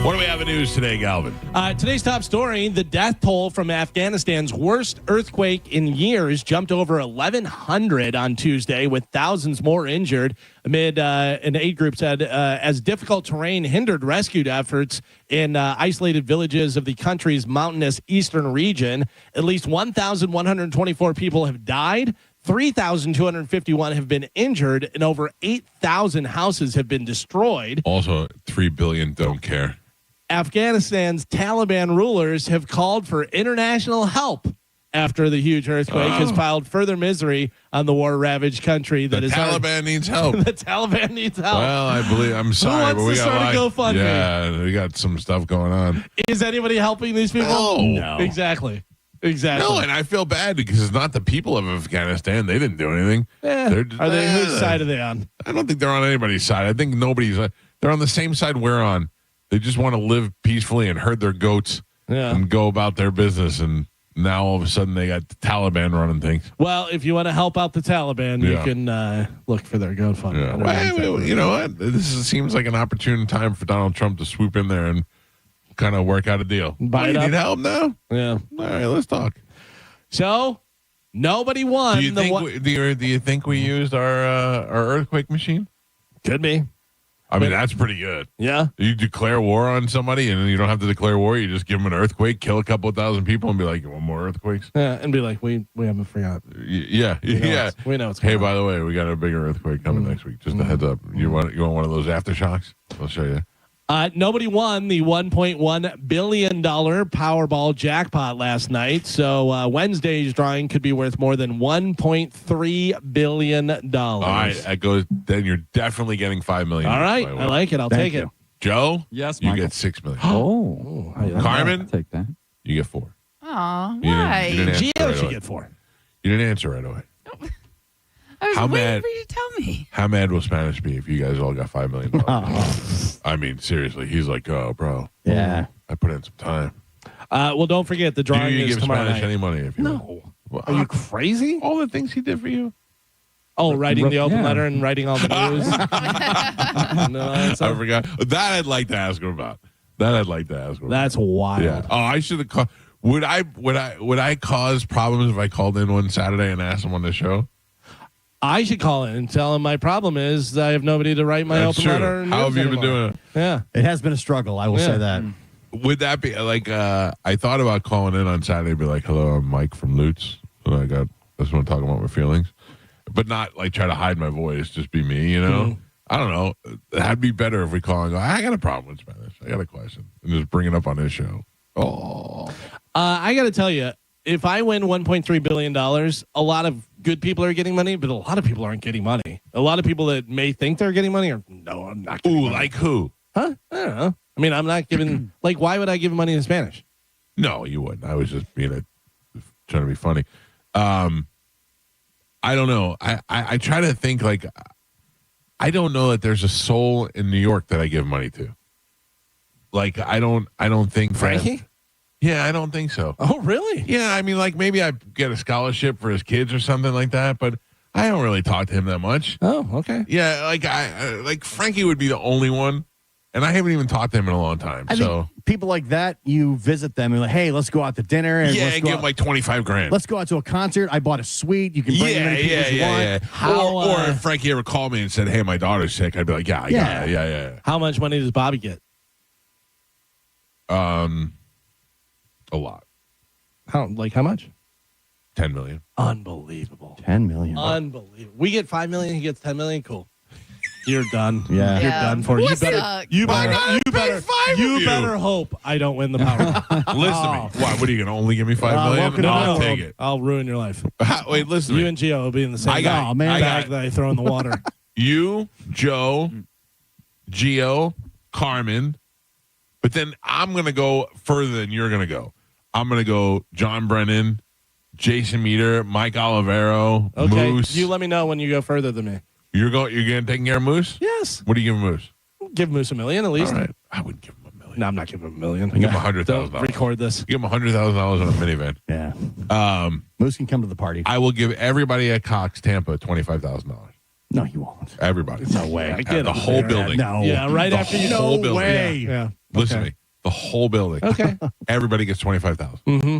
What do we have in news today, Galvin? Today's top story, the death toll from Afghanistan's worst earthquake in years jumped over 1,100 on Tuesday, with thousands more injured amid an aid group said as difficult terrain hindered rescue efforts in isolated villages of the country's mountainous eastern region. At least 1,124 people have died. 3,251 have been injured, and over 8,000 houses have been destroyed. Also, 3 billion don't care. Afghanistan's Taliban rulers have called for international help after the huge earthquake has piled further misery on the war-ravaged country. The Taliban needs help. The Taliban needs help. Well, I'm sorry, but we got GoFundMe? Yeah, we got some stuff going on. Is anybody helping these people? No. Exactly. No, and I feel bad because it's not the people of Afghanistan. They didn't do anything. Whose side are they on? I don't think they're on anybody's side. I think nobody's. They're on the same side we're on. They just want to live peacefully and herd their goats and go about their business. And now all of a sudden they got the Taliban running things. Well, if you want to help out the Taliban, you can look for their GoFundMe. Yeah. Well, you know what? Seems like an opportune time for Donald Trump to swoop in there and kind of work out a deal. You need help now? Yeah. All right, let's talk. So nobody won. Do you think we used our earthquake machine? Could be. I mean, that's pretty good. Yeah. You declare war on somebody, and then you don't have to declare war. You just give them an earthquake, kill a couple of thousand people, and be like, "You want more earthquakes?" Yeah, and be like, "We haven't forgot." Yeah. We know it's Hey, by the way, we got a bigger earthquake coming next week. Just a heads up. You want one of those aftershocks? I'll show you. Nobody won the $1.1 billion Powerball jackpot last night. So Wednesday's drawing could be worth more than $1.3 billion. All right, that goes. Then you're definitely getting $5 million. All right, I like it. I'll take it. Joe, yes, you get $6 million. Oh, Carmen, take that. You get 4. Aw, You why? didn't answer Gio right should away. get 4. You didn't answer right away. I was How waiting mad- for you to tell me. How mad will Spanish be if you guys all got $5 million? I mean, seriously, he's like, "Oh, bro, Yeah. I put in some time." Well, don't forget the Do drawing you is give tomorrow Spanish night. any money? If you No. Well, Are you crazy? all the things he did for you. Oh, writing the open Yeah. letter and writing all the news. I forgot that. I'd like to ask him about. That's wild. Yeah. Oh, I should have called. Would I cause problems if I called in one Saturday and asked him on the show? I should call in and tell him my problem is I have nobody to write my That's open true. letter. And How news have you been anymore. doing it? Yeah. It has been a struggle. I will say that. Would that be like? I thought about calling in on Saturday, and be like, "Hello, I'm Mike from Lutz, and I just want to talk about my feelings," but not like try to hide my voice. Just be me, you know. Mm-hmm. I don't know. That'd be better if we call and go, "I got a problem with Spanish. I got a question," and just bring it up on this show. Oh, I got to tell you, if I win $1.3 billion, a lot of good people are getting money, but a lot of people aren't getting money. A lot of people that may think they're getting money are, no, I'm not getting money. like who? Huh? I don't know. I mean, I'm not giving, like, why would I give money in Spanish? No, you wouldn't. I was just trying to be funny. I don't know. I try to think like, I don't know that there's a soul in New York that I give money to. Like, I don't think Frankie? that, yeah, I don't think so. Oh, really? Yeah, I mean, like maybe I get a scholarship for his kids or something like that, but I don't really talk to him that much. Oh, okay. Yeah, like like Frankie would be the only one, and I haven't even talked to him in a long time. I think people like that, you visit them and like, hey, let's go out to dinner. And yeah, let's and go give him out, like $25,000. let's go out to a concert. I bought a suite. You can bring as many people as you want. How, or if Frankie ever called me and said, "Hey, my daughter's sick," I'd be like, "Yeah, I got it. Yeah." How much money does Bobby get? A lot. How much? 10 million. Unbelievable. 10 million. Unbelievable. We get 5 million. He gets 10 million. Cool. You're done. Yeah. You're done for. What suck? You better hope I don't win the power. Listen to me. Why? What are you going to only give me $5 million? Welcome to I'll my take world. it. I'll ruin your life. Wait, listen to You me. and Gio will be in the same bag that I throw in the water. You, Joe, Gio, Carmen, but then I'm going to go further than you're going to go. I'm going to go John Brennan, Jason Meter, Mike Olivero, Okay. Moose. You let me know when you go further than me. You're going to take care of Moose? Yes. What do you give Moose? Give Moose $1 million at least. All right. I wouldn't give him $1 million. No, I'm not giving him $1 million. Give him $100,000. Don't record this. Give him $100,000 on a minivan. Yeah. Moose can come to the party. I will give everybody at Cox Tampa $25,000. No, you won't. Everybody. No way. I get the it. whole building. No. Yeah, right The after you whole know. building. way. Yeah. Listen to me. The whole building. Okay. Everybody gets $25,000. Mm-hmm.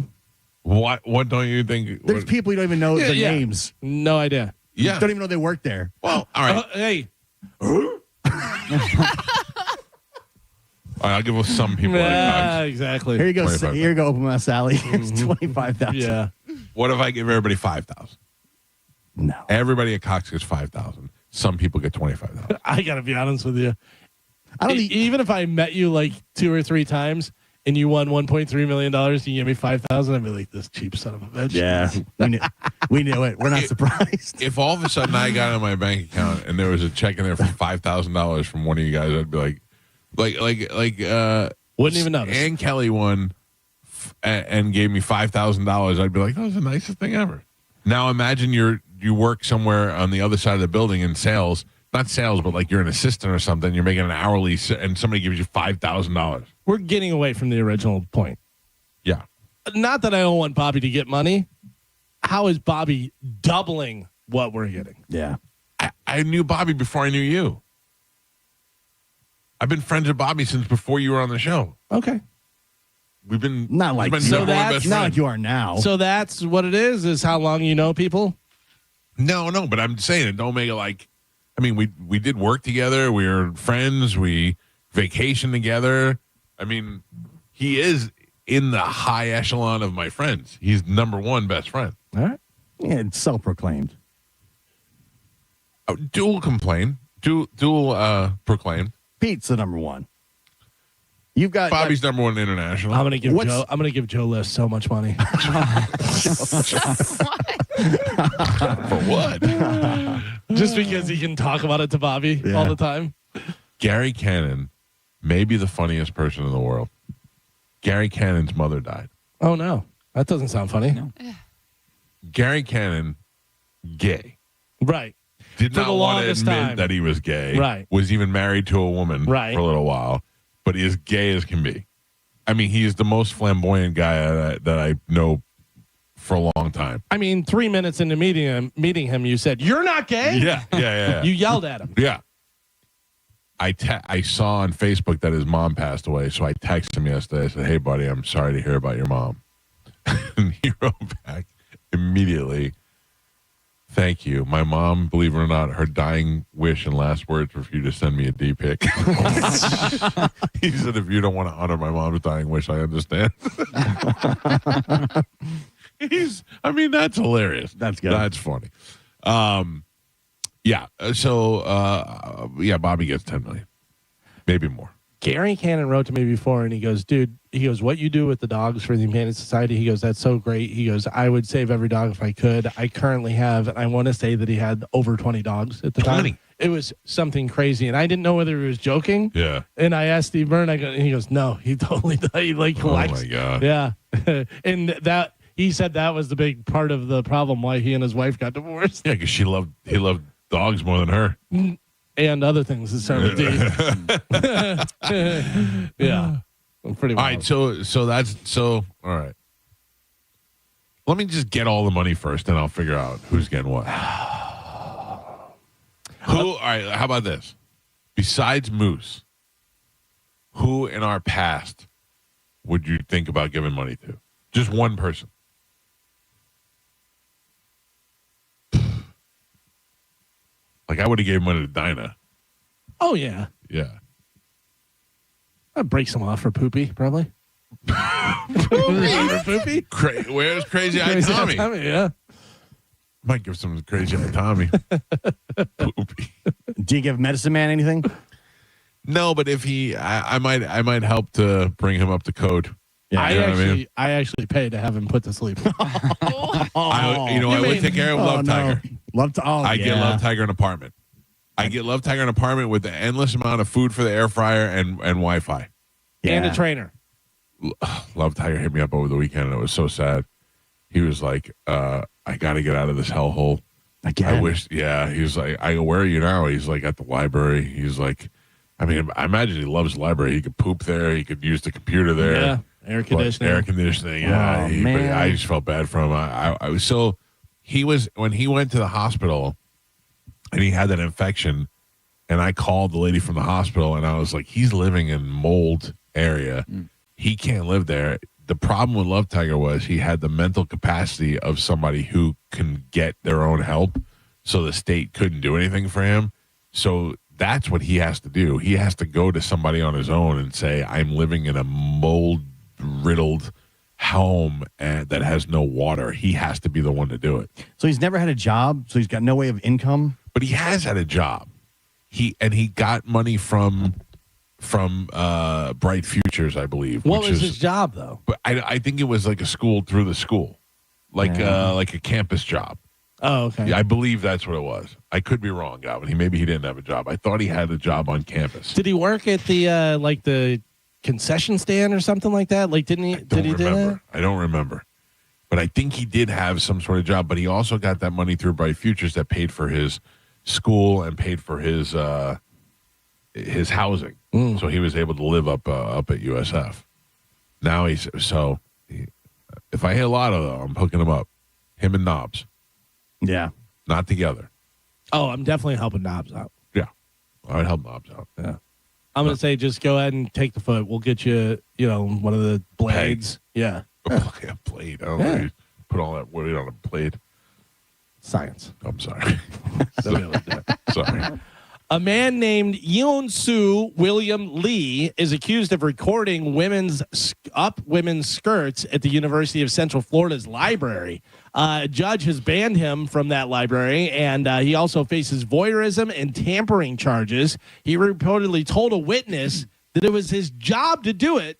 What don't you think? There's people you don't even know their Yeah. names. No idea. Yeah. Don't even know they work there. Well, all right. Hey. All right, I'll give us some people at Yeah, Cox. exactly. Here you go. 25,000. Here you go. Open my Sally. It's 25,000. Yeah. What if I give everybody 5,000? No. Everybody at Cox gets 5,000. Some people get 25,000. I gotta be honest with you. I don't Even if I met you like 2 or 3 times and you won $1.3 million, and you give me 5,000, I'd be like, this cheap son of a bitch. Yeah. we knew it. We're not surprised. If all of a sudden I got in my bank account and there was a check in there for $5,000 from one of you guys, I'd be like, wouldn't even notice. Ann Kelly won and gave me $5,000. I'd be like, that was the nicest thing ever. Now imagine you work somewhere on the other side of the building in sales. not sales, but like you're an assistant or something. You're making an hourly, and somebody gives you $5,000. We're getting away from the original point. Yeah. Not that I don't want Bobby to get money. How is Bobby doubling what we're getting? Yeah. I knew Bobby before I knew you. I've been friends with Bobby since before you were on the show. Okay. We've been not like so that's not like you are now. So that's what it is how long you know people? No, but I'm saying it. Don't make it like. I mean, we did work together. We were friends. We vacationed together. I mean, he is in the high echelon of my friends. He's number one best friend. All right. Yeah, it's self-proclaimed. Dual proclaimed. Pete's the number one. You've got Bobby's number one international. I'm gonna give Joe List so much money. For what? Just because he can talk about it to Bobby all the time. Gary Cannon may be the funniest person in the world. Gary Cannon's mother died. Oh no, that doesn't sound funny. No. Gary Cannon, gay. Right. Did For not the want to longest admit time. that he was gay. Right. Was even married to a woman for a little while, but he is gay as can be. I mean, he is the most flamboyant guy that I know for a long time. I mean, 3 minutes into meeting him, you said, "You're not gay?" Yeah. You yelled at him. Yeah. I saw on Facebook that his mom passed away, so I texted him yesterday. I said, "Hey, buddy, I'm sorry to hear about your mom." And he wrote back immediately, "Thank you. My mom, believe it or not, her dying wish and last words were for you to send me a D pic." He said, "If you don't want to honor my mom's dying wish, I understand." That's hilarious. That's good. That's funny. Yeah. So, Bobby gets 10 million, maybe more. Gary Cannon wrote to me before, and he goes, "Dude," he goes, "what you do with the dogs for the Humane Society," he goes, "that's so great." He goes, "I would save every dog if I could. I currently have," and I want to say that he had over 20 dogs at the time. It was something crazy, and I didn't know whether he was joking. Yeah. And I asked Steve Byrne, and he goes, "No, he totally collects." Oh my God. Yeah. And that he said that was the big part of the problem why he and his wife got divorced. Yeah, because he loved dogs more than her. And other things that start with D. Yeah. Pretty all right, so all right. Let me just get all the money first, and I'll figure out who's getting what. All right, how about this? Besides Moose, who in our past would you think about giving money to? Just one person. Like, I would have gave money to Dinah. Oh, yeah. Yeah. I'd break some off for Poopy, probably. Poopy? Where's Crazy Eye Tommy? Yeah. Might give some Crazy Eye Tommy. Poopy. Do you give Medicine Man anything? No, but if I might help to bring him up to code. Yeah, I actually paid to have him put to sleep. I would take care of Love Tiger. I get Love Tiger an apartment. I get Love Tiger an apartment with an endless amount of food for the air fryer and Wi-Fi. And a trainer. Love Tiger hit me up over the weekend, and it was so sad. He was like, I got to get out of this hellhole. Again? I wish, yeah. He was like, where are you now? He's like, at the library. He's like, I imagine he loves the library. He could poop there. He could use the computer there. Yeah. Air conditioning. Yeah. Oh, man. I just felt bad for him. I was so, when he went to the hospital and he had that infection, and I called the lady from the hospital, and I was like, he's living in mold area. He can't live there. The problem with Love Tiger was he had the mental capacity of somebody who can get their own help, so the state couldn't do anything for him. So that's what he has to do. He has to go to somebody on his own and say, I'm living in a mold-riddled home that has no water. He has to be the one to do it. So he's never had a job, so he's got no way of income? But he has had a job. He got money from Bright Futures, I believe. What was his job, though? But I think it was like a school through the school, like a campus job. Oh, okay. Yeah, I believe that's what it was. I could be wrong, Galvin. Maybe he didn't have a job. I thought he had a job on campus. Did he work at the the concession stand or something like that? Like, didn't he? Did he do that? I don't remember. But I think he did have some sort of job. But he also got that money through Bright Futures that paid for his school and paid for his housing. So he was able to live up at USF. Now if I hit a lot of them, I'm hooking him up. Him and Knobs. Yeah. Not together. Oh, I'm definitely helping Knobs out. Yeah. I would help Knobs out. Yeah. I'm going to say just go ahead and take the foot. We'll get you, one of the blades. Yeah. A blade. I don't know. Put all that weight on a blade. Science. I'm sorry. Sorry. A man named Yoon-Soo William Lee is accused of recording women's skirts at the University of Central Florida's library. A judge has banned him from that library, and he also faces voyeurism and tampering charges. He reportedly told a witness that it was his job to do it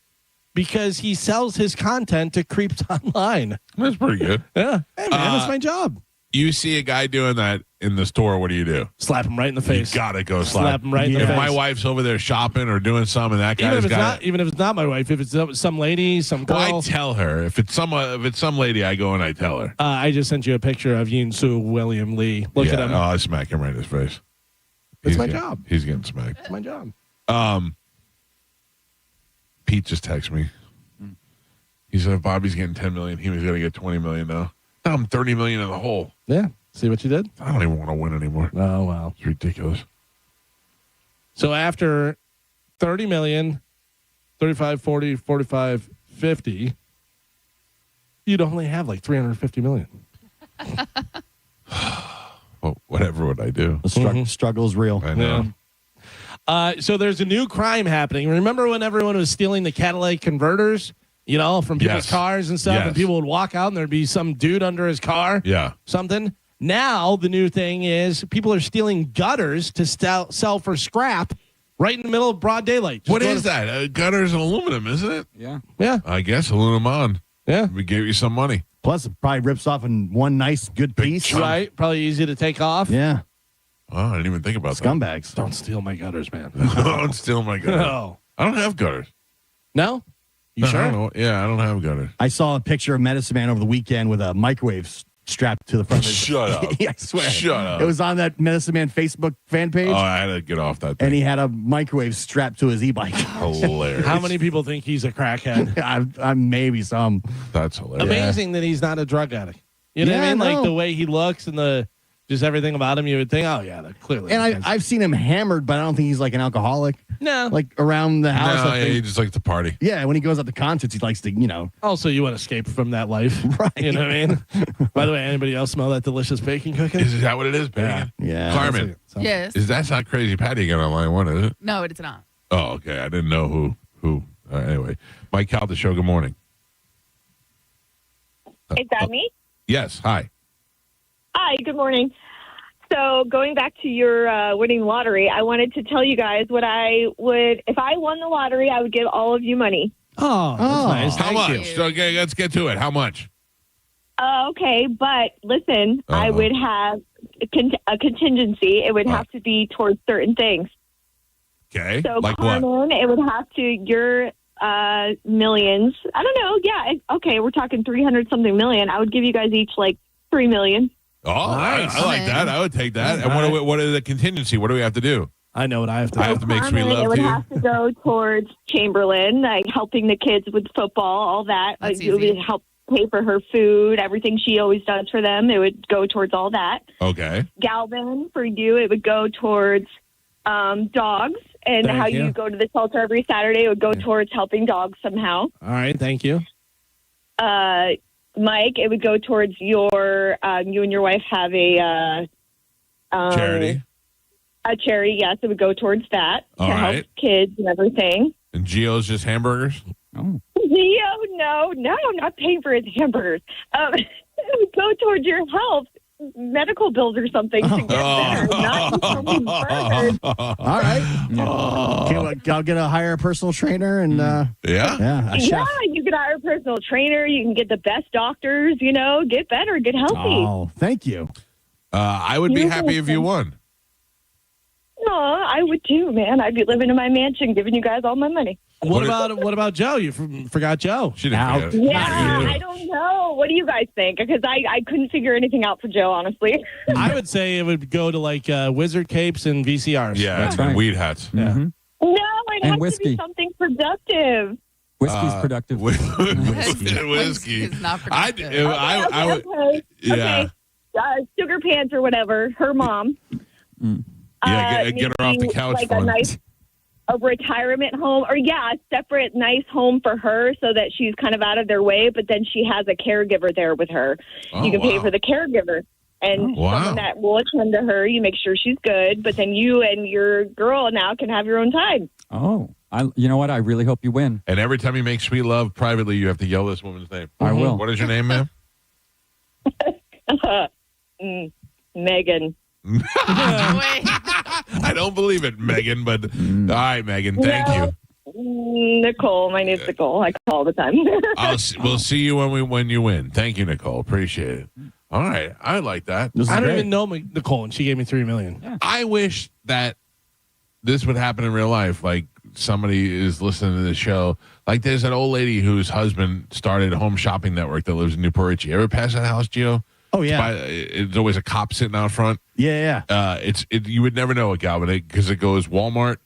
because he sells his content to creeps online. That's pretty good. Yeah. Hey, man, that's my job. You see a guy doing that in the store, what do you do? Slap him right in the face. You gotta go slap him right in the face. If my wife's over there shopping or doing something, that guy's got. Even if it's not my wife, if it's some lady, some girl. Well, I tell her. If it's some lady, I go and I tell her. I just sent you a picture of Yoon-Soo William Lee. Look at him. Oh, I smack him right in his face. It's my job. He's getting smacked. It's my job. Pete just texted me. He said if Bobby's getting $10 million, he was going to get $20 million now. Now I'm $30 million in the hole. Yeah. See what you did? I don't even want to win anymore. Oh, wow. It's ridiculous. So after 30 million, 35, 40, 45, 50, you'd only have like 350 million. Well, whatever would I do? The struggle is real. I know. Yeah. So there's a new crime happening. Remember when everyone was stealing the catalytic converters? From people's cars and stuff, and people would walk out and there'd be some dude under his car. Yeah. Something. Now the new thing is people are stealing gutters to sell for scrap right in the middle of broad daylight. What is that? Gutters and aluminum, isn't it? Yeah. Yeah. I guess aluminum on. Yeah. We gave you some money. Plus, it probably rips off in one nice, good piece. Right. Probably easy to take off. Yeah. Oh, I didn't even think about Scumbags. Don't steal my gutters, man. Don't steal my gutters. No. I don't have gutters. No? You sure? I don't have gutters. I saw a picture of Medicine Man over the weekend with a microwave strapped to the front of his. Shut up. Yeah, I swear. Shut up. It was on that Medicine Man Facebook fan page. Oh, I had to get off that thing. And he had a microwave strapped to his e-bike. Hilarious. How many people think he's a crackhead? I'm maybe some. That's hilarious. Amazing that he's not a drug addict. You know what I mean? Like the way he looks and just everything about him, you would think, oh, yeah, clearly. And I've seen him hammered, but I don't think he's like an alcoholic. No. Like around the house. No, he just likes to party. Yeah, when he goes out to concerts, he likes to, Also, you want to escape from that life. Right. You know what I mean? By the way, anybody else smell that delicious bacon cooking? Is that what it is, bacon? Yeah. Carmen. Yes. That's not Crazy Patty again on line one, is it? No, it's not. Oh, okay. I didn't know who. Anyway, Mike Calta show. Good morning. Is that me? Yes. Hi. Hi, good morning. So going back to your winning lottery, I wanted to tell you guys what I would, if I won the lottery, I would give all of you money. Oh, that's nice. How Thank much? you. Okay, let's get to it. How much? Okay, but listen, I would have a contingency. It would have to be towards certain things. Okay, So like Carmen, what? it would have to, your millions. I don't know. Yeah, okay, we're talking 300-something million. I would give you guys each like $3 million. Oh, Nice. I like that. I would take that. And what is the contingency? What do we have to do? I know what I have to do. I have to make sweet Carmen, love it would to you. have to go towards Chamberlain, like helping the kids with football, all that. That's It would easy. help pay for her food, everything she always does for them. It would go towards all that. Okay. Galvin, for you, it would go towards dogs, and Thank how you. you go to the shelter every Saturday. It would go towards helping dogs somehow. All right. Thank you. Mike, it would go towards your you and your wife have a Charity. A charity, yes, it would go towards that All to right. help kids and everything. And Gio's just hamburgers? No, I'm not paying for his hamburgers. It would go towards your health, medical bills or something to get better, not just only burgers. All right. I'll get a hire a personal trainer and Yeah? a chef. Yeah, you can hire a personal trainer. You can get the best doctors, get better, get healthy. Oh, thank you. I would be You're happy if you won. No, I would too, man. I'd be living in my mansion giving you guys all my money. What about Joe? You forgot Joe. She didn't forget it. Yeah, I don't know. What do you guys think? Because I couldn't figure anything out for Joe, honestly. I would say it would go to like wizard capes and VCRs. Yeah, That's and right. weed hats. Yeah. No, it has to whiskey. be something productive. Whiskey's productive. Whiskey. It's not productive. I would. Okay. Yeah. Okay. Sugar Pants or whatever, her mom. Yeah, get her off the couch like fund. a retirement home, or a separate nice home for her so that she's kind of out of their way, but then she has a caregiver there with her. Oh, you can pay wow. for the caregiver. And Wow. someone that will attend to her, you make sure she's good, but then you and your girl now can have your own time. Oh, you know what? I really hope you win. And every time you make sweet love privately, you have to yell this woman's name. I will. What is your name, ma'am? Megan. I don't believe it, Megan, but all right, Megan, thank you. Nicole. My name's Nicole. I call all the time. We'll see you when you win. Thank you, Nicole. Appreciate it. All right, I like that. I don't even know Nicole, and she gave me $3 million. Yeah. I wish that this would happen in real life. Like somebody is listening to the show. Like there's an old lady whose husband started a home shopping network that lives in Newport Richie. Ever pass that house, Gio? Oh yeah. It's always a cop sitting out front. Yeah. You would never know it, Galvin, because it goes Walmart,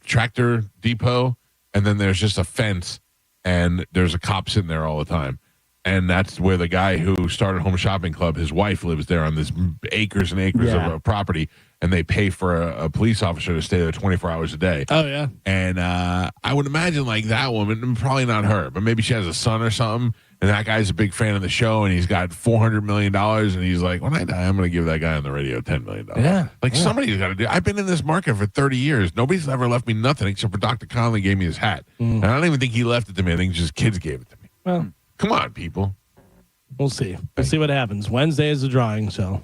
Tractor Depot, and then there's just a fence, and there's a cop sitting there all the time. And that's where the guy who started Home Shopping Club, his wife lives there on this acres and acres of property, and they pay for a police officer to stay there 24 hours a day. Oh, yeah. And I would imagine like that woman, probably not her, but maybe she has a son or something, and that guy's a big fan of the show, and he's got $400 million, and he's like, when I die, I'm going to give that guy on the radio $10 million. Yeah. Somebody's got to do. I've been in this market for 30 years. Nobody's ever left me nothing except for Dr. Conley gave me his hat. And I don't even think he left it to me. I think just kids gave it to me. Well, come on, people. We'll see. We'll see what happens. Wednesday is the drawing, so.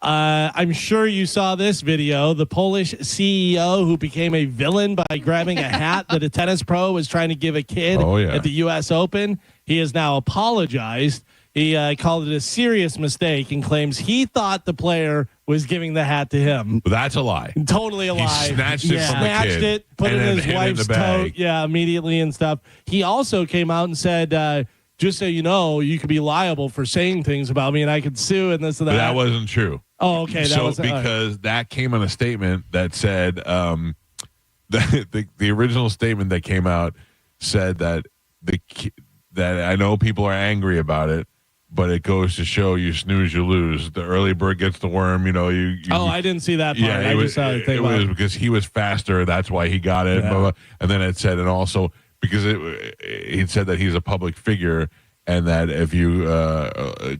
I'm sure you saw this video. The Polish CEO who became a villain by grabbing a hat that a tennis pro was trying to give a kid at the U.S. Open. He has now apologized. He called it a serious mistake and claims he thought the player was giving the hat to him. That's a lie. Totally a lie. He snatched it from the kid. Snatched it, put it in his wife's tote. Yeah, immediately and stuff. He also came out and said, just so you know, you could be liable for saying things about me and I could sue and this and that. But that wasn't true. Oh, okay. That came on a statement that said the original statement that came out said that that I know people are angry about it, but it goes to show you snooze, you lose. The early bird gets the worm. I didn't see that part. Yeah, I just saw it was because he was faster. That's why he got it. Yeah. Blah, blah. And then it said, and also because he said that he's a public figure. And that if you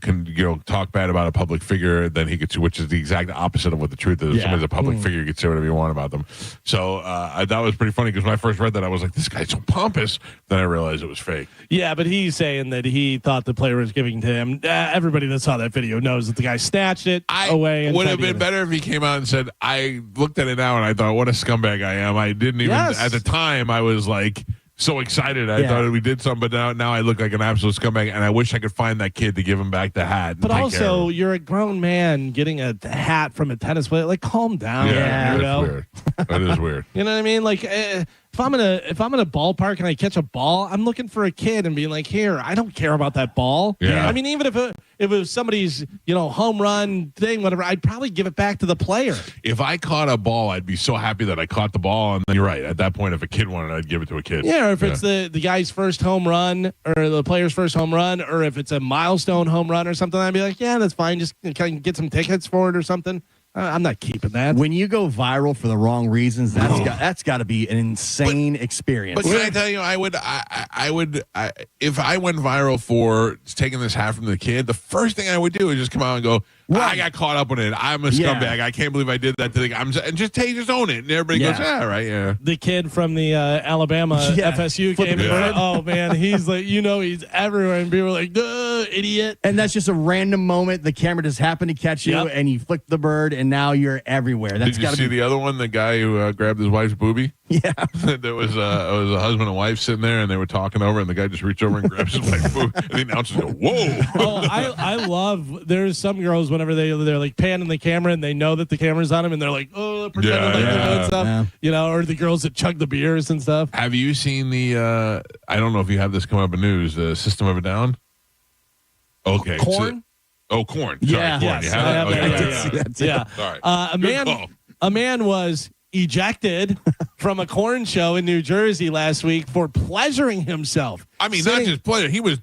can talk bad about a public figure, then he could sue, which is the exact opposite of what the truth is. If somebody's a public figure, you can say whatever you want about them. So I thought it was pretty funny because when I first read that, I was like, this guy's so pompous. Then I realized it was fake. Yeah, but he's saying that he thought the player was giving to him. Everybody that saw that video knows that the guy snatched it away. Would have been better if he came out and said, I looked at it now and I thought, what a scumbag I am. I didn't even, at the time, I was like, so excited. I thought we did something, but now I look like an absolute scumbag, and I wish I could find that kid to give him back the hat. But also, you're a grown man getting a hat from a tennis player. Like, calm down. Yeah, that's weird. That is weird. You know what I mean? Like, if I'm in a ballpark and I catch a ball, I'm looking for a kid and being like, here, I don't care about that ball. Yeah. I mean, even if it was somebody's home run thing, whatever, I'd probably give it back to the player. If I caught a ball, I'd be so happy that I caught the ball. And then you're right. At that point, if a kid wanted it, I'd give it to a kid. Yeah, or if it's the guy's first home run or the player's first home run, or if it's a milestone home run or something, I'd be like, yeah, that's fine. Just kind of get some tickets for it or something. I'm not keeping that. When you go viral for the wrong reasons, that's got to be an insane experience. But can I tell you, I would, if I went viral for taking this hat from the kid, the first thing I would do is just come out and go, I got caught up on it. I'm a scumbag. I can't believe I did that to the guy. And just own it. And everybody goes, right. The kid from the Alabama FSU came in. Oh, man, he's like, he's everywhere. And people are like, idiot. And that's just a random moment. The camera just happened to catch you, and you flick the bird, and now you're everywhere. Did you see the other one, the guy who grabbed his wife's boobie? Yeah. There was a husband and wife sitting there, and they were talking over, and the guy just reached over and grabs his wife's boob, and the announcers go, "Whoa!" Oh, I love. There's some girls whenever they're like panning the camera, and they know that the camera's on them, and they're like, "Oh, pretending like they're doing stuff," you know, or the girls that chug the beers and stuff. Have you seen the? I don't know if you have this come up in news. The System of a Down. Okay. Corn. Corn. Sorry, Yeah. Corn. Yes, You I have have it? that. Okay, Yeah. all right. Yeah. All right. A man was ejected from a corn show in New Jersey last week for pleasuring himself. I mean, not just pleasure. He was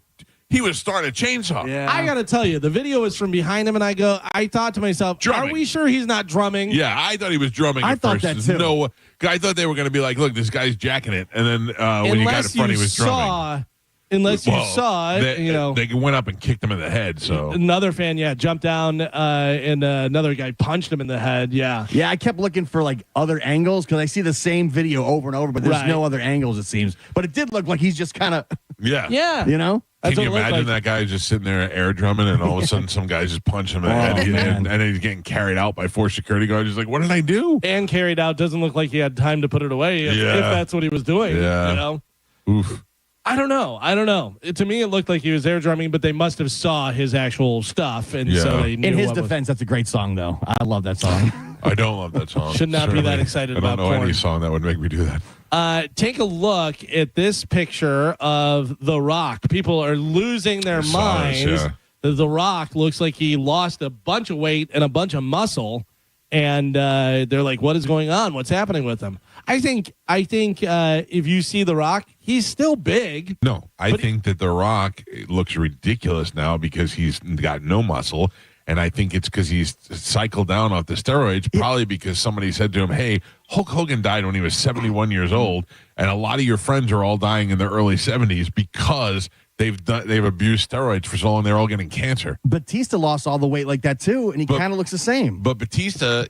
starting a chainsaw. Yeah. I got to tell you, the video is from behind him, and I thought to myself, drumming. Are we sure he's not drumming? Yeah, I thought he was drumming. I at thought first. that There's too. No, I thought they were going to be like, "Look, this guy's jacking it," and then when you got in front, he was drumming. Unless you saw it, they went up and kicked him in the head. So another fan, jumped down and another guy punched him in the head. Yeah. Yeah, I kept looking for like other angles because I see the same video over and over, but there's no other angles, it seems. But it did look like he's just kind of, yeah. You know? Can you imagine that guy just sitting there air drumming, and all of a sudden some guy's just punching him in the head, and then he's getting carried out by 4 security guards. He's like, "What did I do?" And carried out. Doesn't look like he had time to put it away if that's what he was doing. Yeah. You know? Oof. I don't know. To me, it looked like he was air drumming, but they must have saw his actual stuff, and so they knew. In his defense, that's a great song, though. I love that song. I don't love that song. Should not be that excited about I don't know corn. any song that would make me do that. Take a look at this picture of The Rock. People are losing their minds. Yeah. The Rock looks like he lost a bunch of weight and a bunch of muscle, and they're like, "What is going on? What's happening with him?" I think if you see The Rock, he's still big. No, I think that The Rock looks ridiculous now because he's got no muscle. And I think it's because he's cycled down off the steroids, probably because somebody said to him, "Hey, Hulk Hogan died when he was 71 years old, and a lot of your friends are all dying in their early 70s because they've abused steroids for so long. They're all getting cancer." Batista lost all the weight like that too, and he kind of looks the same. But Batista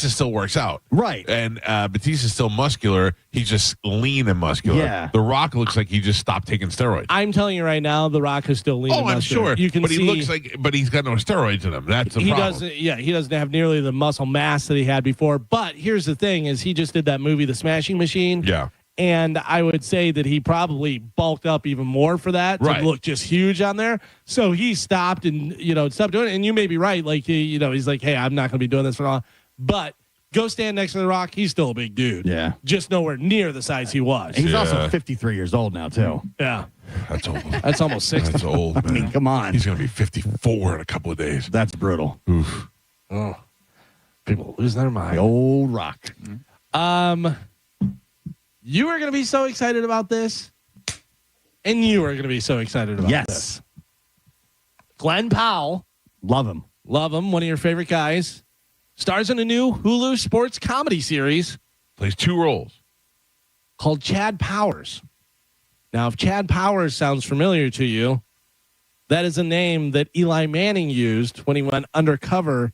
still works out. Right. And Batista's still muscular. He's just lean and muscular. Yeah. The Rock looks like he just stopped taking steroids. I'm telling you right now, The Rock is still lean. Oh, and I'm muscular. sure. You can but see, he looks like, but he's got no steroids in him. That's the problem. He doesn't have nearly the muscle mass that he had before. But here's the thing: is he just did that movie, The Smashing Machine? Yeah. And I would say that he probably bulked up even more for that to look just huge on there. So he stopped and stopped doing it. And you may be right, like he's like, "Hey, I'm not going to be doing this for long." But go stand next to The Rock. He's still a big dude. Yeah. Just nowhere near the size he was. He's also 53 years old now, too. Yeah. That's old. That's almost 60. That's old, man. I mean, come on. He's going to be 54 in a couple of days. That's brutal. Oof. Oh. People lose their mind. The old Rock. You are going to be so excited about this, and you are going to be so excited about this. Glenn Powell. Love him. Love him. One of your favorite guys. Stars in a new Hulu sports comedy series. Plays 2 roles. Called Chad Powers. Now, if Chad Powers sounds familiar to you, that is a name that Eli Manning used when he went undercover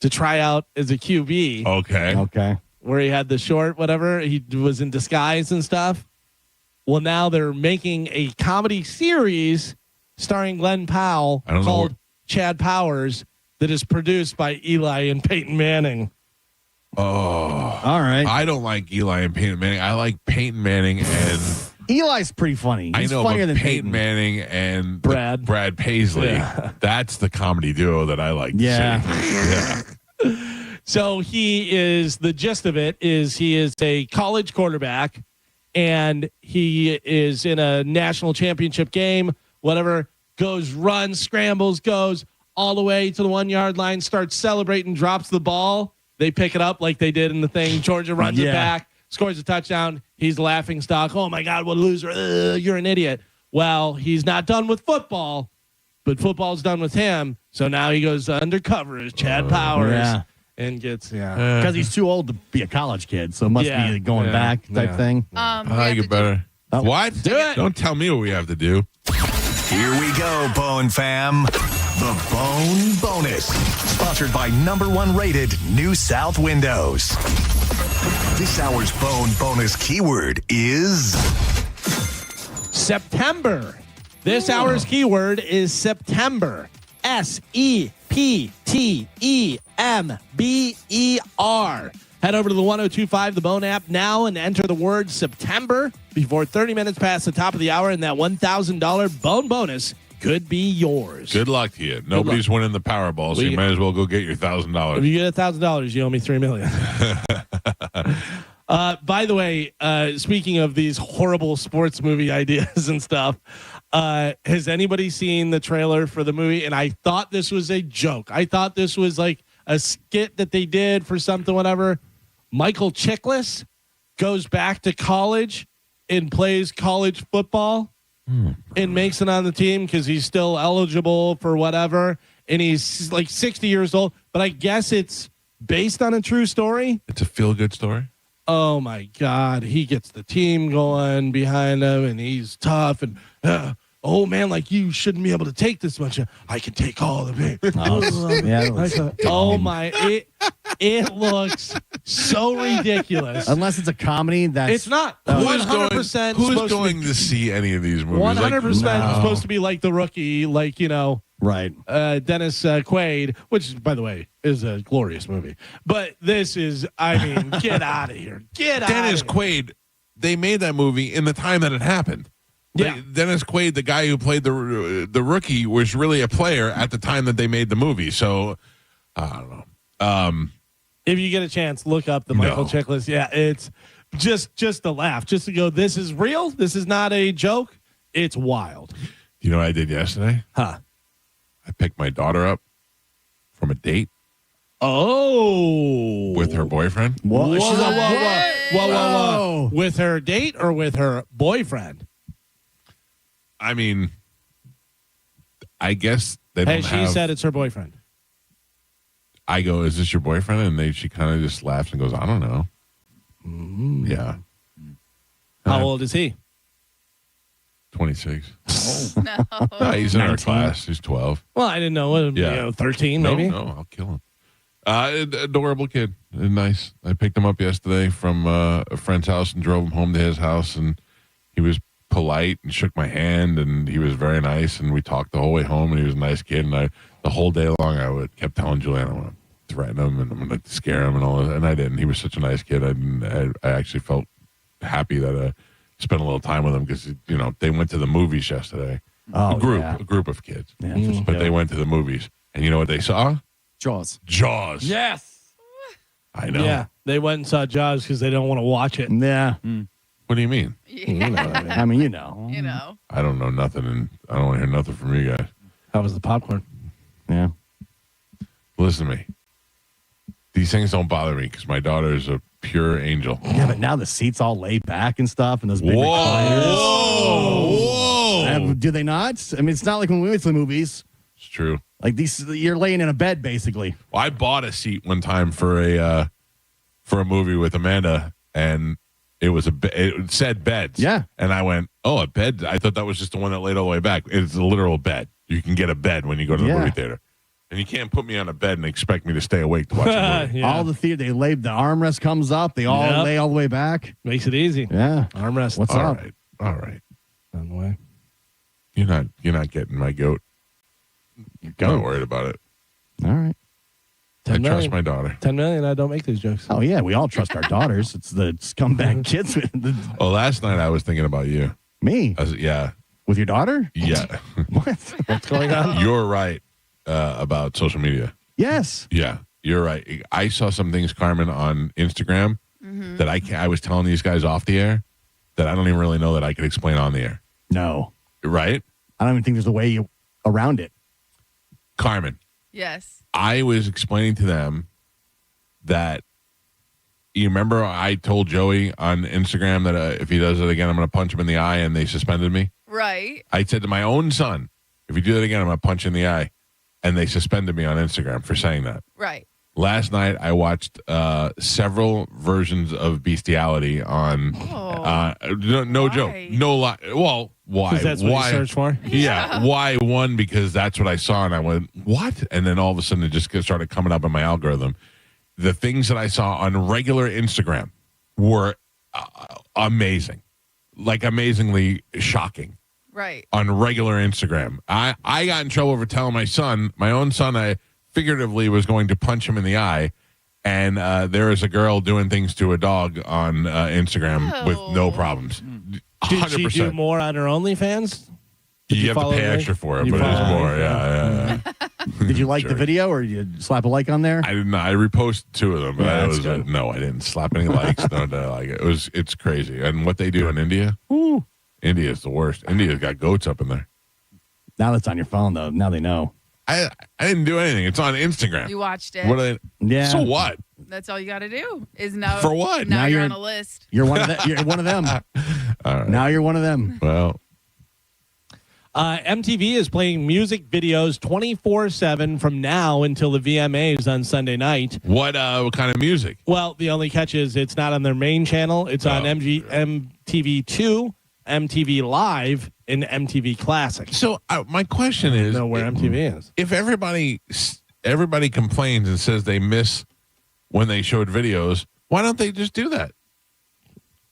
to try out as a QB. Okay. Where he had the short, whatever. He was in disguise and stuff. Well, now they're making a comedy series starring Glenn Powell called Chad Powers that is produced by Eli and Peyton Manning. Oh. All right. I don't like Eli and Peyton Manning. I like Peyton Manning and... Eli's pretty funny. He's funnier than Peyton Manning and Brad Paisley. Yeah. That's the comedy duo that I like to see. So he is, the gist of it is he is a college quarterback and he is in a national championship game, whatever, runs, scrambles, goes all the way to the 1 yard line, starts celebrating, drops the ball. They pick it up like they did in the thing. Georgia runs it back, scores a touchdown. He's laughing stock. "Oh my God, what a loser. You're an idiot." Well, he's not done with football, but football's done with him. So now he goes undercover as Chad Powers. Yeah. And gets, because he's too old to be a college kid, so it must be going back type thing. I get better. What? Do it. Don't tell me what we have to do. Here we go, Bone Fam. The Bone Bonus. Sponsored by #1 rated New South Windows. This hour's Bone Bonus keyword is... September. This hour's keyword is September. SEPTEMBER. Head over to the 102.5 The Bone app now and enter the word September before 30 minutes past the top of the hour, and that $1,000 Bone bonus could be yours. Good luck to you. Nobody's winning the Powerball, so you might as well go get your $1,000. If you get $1,000, you owe me $3 million. By the way, speaking of these horrible sports movie ideas and stuff, has anybody seen the trailer for the movie? And I thought this was a joke. I thought this was like a skit that they did for something, whatever. Michael Chiklis goes back to college and plays college football and makes it on the team because he's still eligible for whatever. And he's like 60 years old. But I guess it's based on a true story. It's a feel-good story. Oh, my God. He gets the team going behind him, and he's tough. And, oh, man, like, you shouldn't be able to take this much. I can take all of it. Oh, my. It looks so ridiculous. Unless it's a comedy, that's... It's not. 100% Who's going to see any of these movies? 100% supposed to be like The Rookie, like, you know... Right. Dennis Quaid, which, by the way, is a glorious movie. But this is, I mean, get out of here. Get out Dennis Quaid, they made that movie in the time that it happened. Yeah. Dennis Quaid, the guy who played the Rookie, was really a player at the time that they made the movie. So, I don't know. If you get a chance, look up the Michael Chiklis. Yeah, it's just a laugh. Just to go, this is real. This is not a joke. It's wild. You know what I did yesterday? Huh. I picked my daughter up from a date. Oh. With her boyfriend. Whoa. Whoa. With her date or with her boyfriend? I mean, I guess they don't she said it's her boyfriend. I go, is this your boyfriend? And she kind of just laughs and goes, I don't know. Yeah. How old is he? 26. Oh, no. He's in our class. He's 12. Well, I didn't know. 13 maybe? No, I'll kill him. Adorable kid. Nice. I picked him up yesterday from a friend's house and drove him home to his house. And he was polite and shook my hand. And he was very nice. And we talked the whole way home. And he was a nice kid. And the whole day long, I kept telling Julianne, I'm going to threaten him. And I'm going to scare him and all that. And I didn't. He was such a nice kid. I actually felt happy that spent a little time with them because, you know, they went to the movies yesterday. Oh, a group of kids. Yeah, but they went to the movies. And you know what they saw? Jaws. Yes. I know. Yeah, they went and saw Jaws because they don't want to watch it. Yeah. What do you mean? Yeah. You know what I mean. I mean, you know. You know. I don't know nothing, and I don't want to hear nothing from you guys. How was the popcorn? Yeah. Listen to me. These things don't bother me because my daughter is a pure angel. Yeah, but now the seats all laid back and stuff, and those big recliners. Whoa! Do they not? I mean, it's not like when we went to the movies. It's true. Like you're laying in a bed basically. Well, I bought a seat one time for a movie with Amanda, and it was it said beds. Yeah, and I went, oh, a bed. I thought that was just the one that laid all the way back. It's a literal bed. You can get a bed when you go to the movie theater. And you can't put me on a bed and expect me to stay awake to watch a movie. All the theater, they laid the armrest comes up. They all lay all the way back. Makes it easy. Yeah, armrest. What's up? All right. On the way. You're not getting my goat. I'm not worried about it. All right. I trust my daughter. 10 million. I don't make these jokes. Oh yeah, we all trust our daughters. It's the scumbag kids. Well, last night I was thinking about you. Me? Yeah. With your daughter? Yeah. What's going on? You're right about social media. Yes. Yeah, you're right. I saw some things, Carmen, on Instagram that I was telling these guys off the air that I don't even really know that I could explain on the air. No. Right? I don't even think there's a way around it. Carmen. Yes. I was explaining to them that you remember I told Joey on Instagram that if he does it again, I'm going to punch him in the eye, and they suspended me. Right. I said to my own son, if you do that again, I'm going to punch you in the eye. And they suspended me on Instagram for saying that. Right. Last night, I watched several versions of bestiality on. No joke. No lie. Well, why? That's what you search for? Yeah. Why? One, because that's what I saw, and I went, what? And then all of a sudden, it just started coming up in my algorithm. The things that I saw on regular Instagram were amazing, like amazingly shocking. Right. On regular Instagram. I got in trouble for telling my own son, I figuratively was going to punch him in the eye. And there is a girl doing things to a dog on Instagram with no problems. 100%. Did she do more on her OnlyFans? You have to pay extra for it, but it is more. Yeah. Did you like the video or you slap a like on there? I didn't. I reposted 2 of them, but Yeah, I that's was good. no, I didn't slap any likes. No, like it's crazy. And what they do in India, India is the worst. India's got goats up in there. Now that's on your phone though. Now they know. I didn't do anything. It's on Instagram. You watched it. What? So what? That's all you got to do is know. For what? Now, Now you're you're- on a list. You're one of them. You're one of them. All right. Now you're one of them. Well, MTV is playing music videos 24/7 from now until the VMAs on Sunday night. what kind of music? Well, the only catch is it's not on their main channel. It's on MTV2, MTV Live, and MTV Classic. So my question is, know where MTV is. If everybody complains and says they miss when they showed videos, why don't they just do that?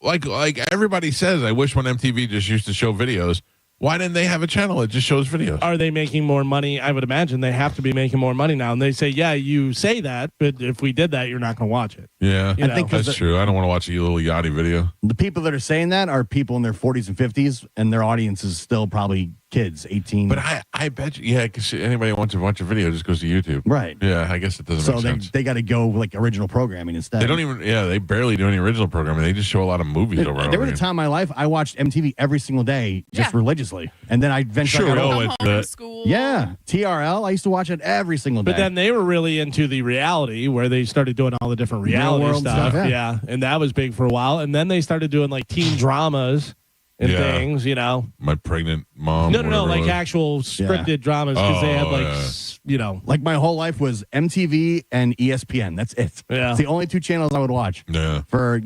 Like everybody says, I wish when MTV just used to show videos. Why didn't they have a channel that just shows videos? Are they making more money? I would imagine they have to be making more money now. And they say, yeah, you say that, but if we did that, you're not going to watch it. Yeah, You know. I think that's true. I don't want to watch a little Yachty video. The people that are saying that are people in their 40s and 50s, and their audience is still probably kids, 18. But I bet you, yeah, because anybody wants to watch a video just goes to YouTube. Right. Yeah, I guess it doesn't So make sense. they got to go like original programming instead. They don't even, they barely do any original programming. They just show a lot of movies over and over There was a again. time in my life I watched MTV every single day just religiously. And then I eventually Sure, got it's Yeah. TRL. I used to watch it every single day. But then they were really into the reality where they started doing all the different Real reality world stuff. stuff, Yeah. And that was big for a while. And then they started doing like teen dramas and things, you know. My pregnant mom. No, whatever it like was. actual scripted dramas because they had Oh, like, yeah. you know. Like my whole life was MTV and ESPN. That's it. Yeah. It's the only 2 channels I would watch Yeah. for,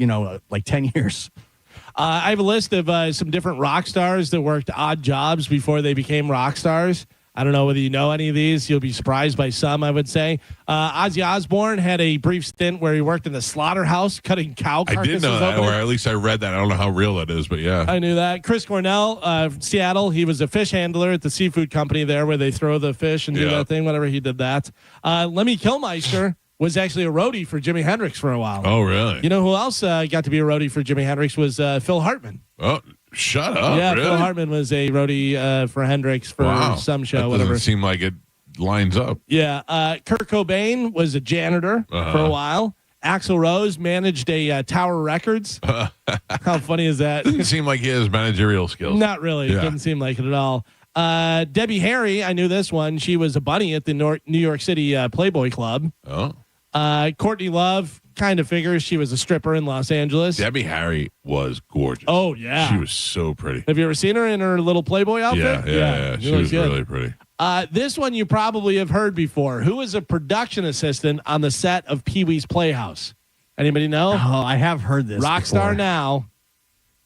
like 10 years. I have a list of some different rock stars that worked odd jobs before they became rock stars. I don't know whether you know any of these. You'll be surprised by some, I would say. Ozzy Osbourne had a brief stint where he worked in the slaughterhouse cutting cow I carcasses. did know that, open. or at least I read that. I don't know how real that is, but yeah. I knew that. Chris Cornell, Seattle, he was a fish handler at the seafood company there where they throw the fish and do Yeah. that thing, whenever he did that. Lemmy Kilmister was actually a roadie for Jimi Hendrix for a while. Oh, really? You know who else got to be a roadie for Jimi Hendrix was Phil Hartman. Oh, shut up. Yeah, really? Phil Hartman was a roadie for Hendrix for Wow. some That show, doesn't whatever. seem like it lines up. Yeah, Kurt Cobain was a janitor for a while. Axl Rose managed a Tower Records. How funny is that? Doesn't seem like he has managerial skills. Not really. It Yeah. doesn't seem like it at all. Debbie Harry, I knew this one. She was a bunny at the New York City Playboy Club. Oh. Courtney Love kind of figures she was a stripper in Los Angeles. Debbie Harry was gorgeous. Oh, yeah. She was so pretty. Have you ever seen her in her little Playboy outfit? Yeah. She was good. really pretty. This one you probably have heard before. Who is a production assistant on the set of Pee-wee's Playhouse? Anybody know? Oh, I have heard this. Rockstar before. Now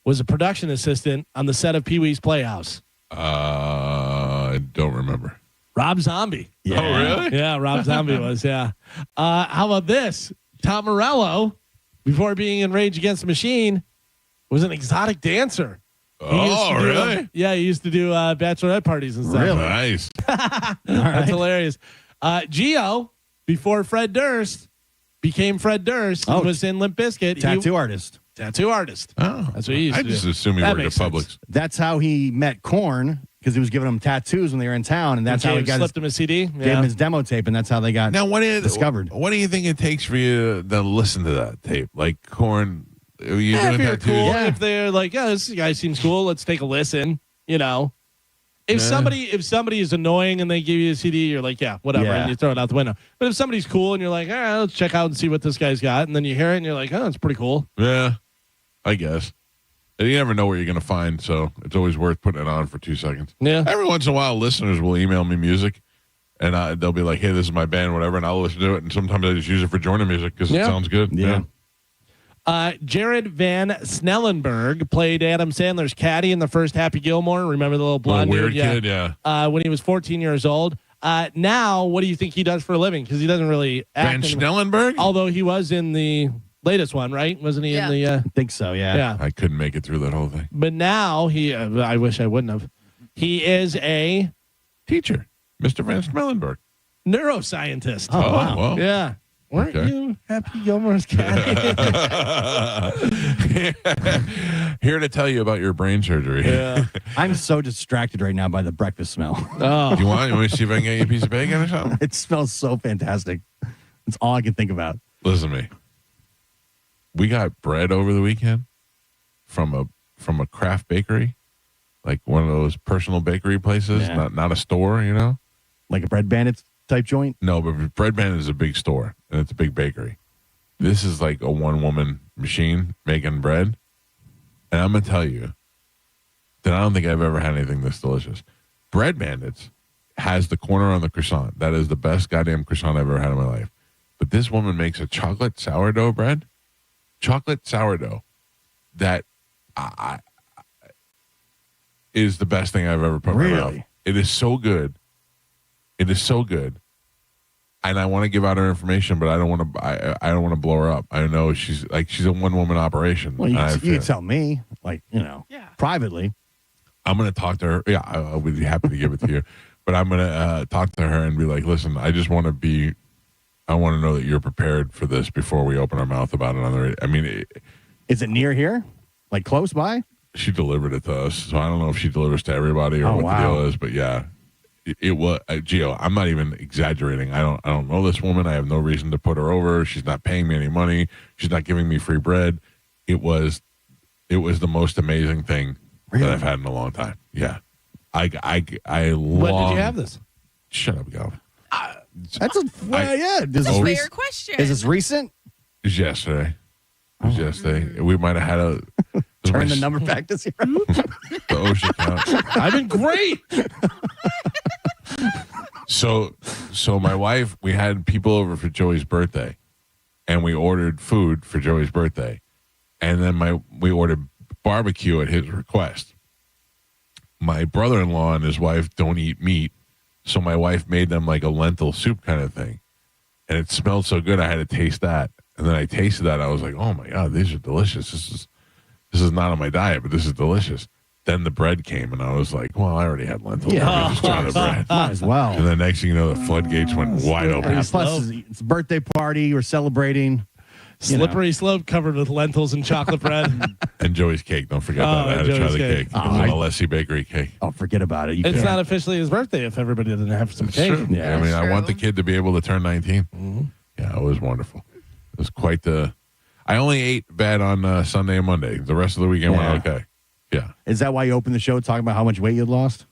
was a production assistant on the set of Pee-wee's Playhouse. I don't remember. Rob Zombie. Yeah. Oh, really? Yeah, Rob Zombie was, yeah. How about this? Tom Morello, before being in Rage Against the Machine, was an exotic dancer. Oh, really? Yeah, he used to do bachelorette parties and stuff. Really? Nice. That's hilarious. Gio, before Fred Durst, became Fred Durst and was in Limp Bizkit. Tattoo artist. Tattoo artist. Oh. That's what he used I to just do. assume he That worked at makes sense. Publix. That's how he met Korn because he was giving them tattoos when they were in town, and that's how he got slipped him a CD. gave him his demo tape, and that's how they got Now, discovered. What do you think it takes for you to listen to that tape? Like Korn, are you Yeah, if doing you're tattoos? cool, if they're like, yeah, this guy seems cool, let's take a listen. You know, if somebody is annoying and they give you a CD, you're like, yeah, whatever, Yeah. and you throw it out the window. But if somebody's cool and you're like, all right, let's check out and see what this guy's got, and then you hear it and you're like, oh, it's pretty cool. Yeah, I guess. You never know what you're going to find, so it's always worth putting it on for 2 seconds. Yeah. Every once in a while, listeners will email me music, and they'll be like, hey, this is my band, whatever, and I'll listen to it, and sometimes I just use it for joining music because it sounds good. Yeah. Jared Van Snellenberg played Adam Sandler's caddy in the first Happy Gilmore. Remember the little blonde weird dude? kid, yeah. When he was 14 years old. Now, what do you think he does for a living? Because he doesn't really act. Van Snellenberg? Although he was in the latest one, right? Wasn't he in the? I think so. Yeah. Yeah. I couldn't make it through that whole thing. But now he. I wish I wouldn't have. He is a teacher, Mr. Van Snellenberg. neuroscientist. Oh, wow. Yeah. Weren't you Happy Gilmore's cat? Here to tell you about your brain surgery. Yeah. I'm so distracted right now by the breakfast smell. Oh. You want to see if I can get you a piece of bacon or something? It smells so fantastic. It's all I can think about. Listen to me. We got bread over the weekend from a craft bakery, like one of those personal bakery places, not a store, you know? Like a Bread Bandits type joint? No, but Bread Bandit is a big store, and it's a big bakery. This is like a one-woman machine making bread. And I'm going to tell you that I don't think I've ever had anything this delicious. Bread Bandits has the corner on the croissant. That is the best goddamn croissant I've ever had in my life. But this woman makes a chocolate sourdough bread. Chocolate sourdough that is the best thing I've ever put in my mouth. It is so good. It is so good. And I want to give out her information, but I don't want to. I don't want to blow her up. I know she's a one-woman operation. Well, you can tell me, privately. I'm going to talk to her. Yeah, I would be happy to give it to you. But I'm going to talk to her and be like, listen, I just want to be. I want to know that you're prepared for this before we open our mouth about it on the radio. I mean, is it near here? Like close by? She delivered it to us, so I don't know if she delivers to everybody or what the deal is. But yeah, it was Gio. I'm not even exaggerating. I don't know this woman. I have no reason to put her over. She's not paying me any money. She's not giving me free bread. It was the most amazing thing that I've had in a long time. Yeah, I long. When did you have this? Shut up, Galvin. That's a fair question. Is this recent? It was yesterday. It was yesterday. We might have had a turn the number back to 0. The ocean count. I've been great. So my wife, we had people over for Joey's birthday, and we ordered food for Joey's birthday, and then we ordered barbecue at his request. My brother-in-law and his wife don't eat meat. So my wife made them like a lentil soup kind of thing. And it smelled so good, I had to taste that. And then I tasted that. I was like, oh, my God, these are delicious. This is not on my diet, but this is delicious. Then the bread came, and I was like, well, I already had lentils. Yeah. Just try the bread. Might as well. And the next thing you know, the floodgates went wide open. Plus, it's a birthday party. We're celebrating. Slippery slope covered with lentils and chocolate bread. And Joey's cake. Don't forget that. I had to try the cake. It was an Alessi Bakery cake. Oh, forget about it. It's not officially his birthday if everybody doesn't have some cake. True. Yeah, I mean, I want the kid to be able to turn 19. Mm-hmm. Yeah, it was wonderful. It was quite the... I only ate bad on Sunday and Monday. The rest of the weekend went okay. Yeah. Is that why you opened the show talking about how much weight you lost?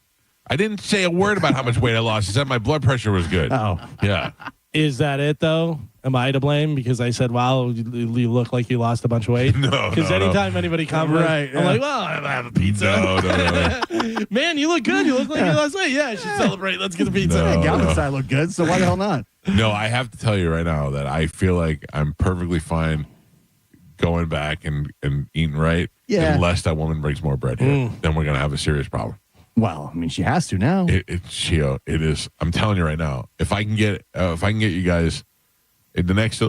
I didn't say a word about how much weight I lost. I said my blood pressure was good. Oh. Yeah. Is that it, though? Am I to blame because I said, wow, you look like you lost a bunch of weight? No, because anytime anybody compliments, I'm like, well, I have a pizza. No. Man, you look good. You look like you lost weight. Yeah, I should celebrate. Let's get the pizza. Galvin's side look good, so why the hell not? No, I have to tell you right now that I feel like I'm perfectly fine going back and eating right. Yeah. Unless that woman brings more bread here. Then we're going to have a serious problem. Well, I mean, she has to now. It is. I'm telling you right now. If I can get you guys the next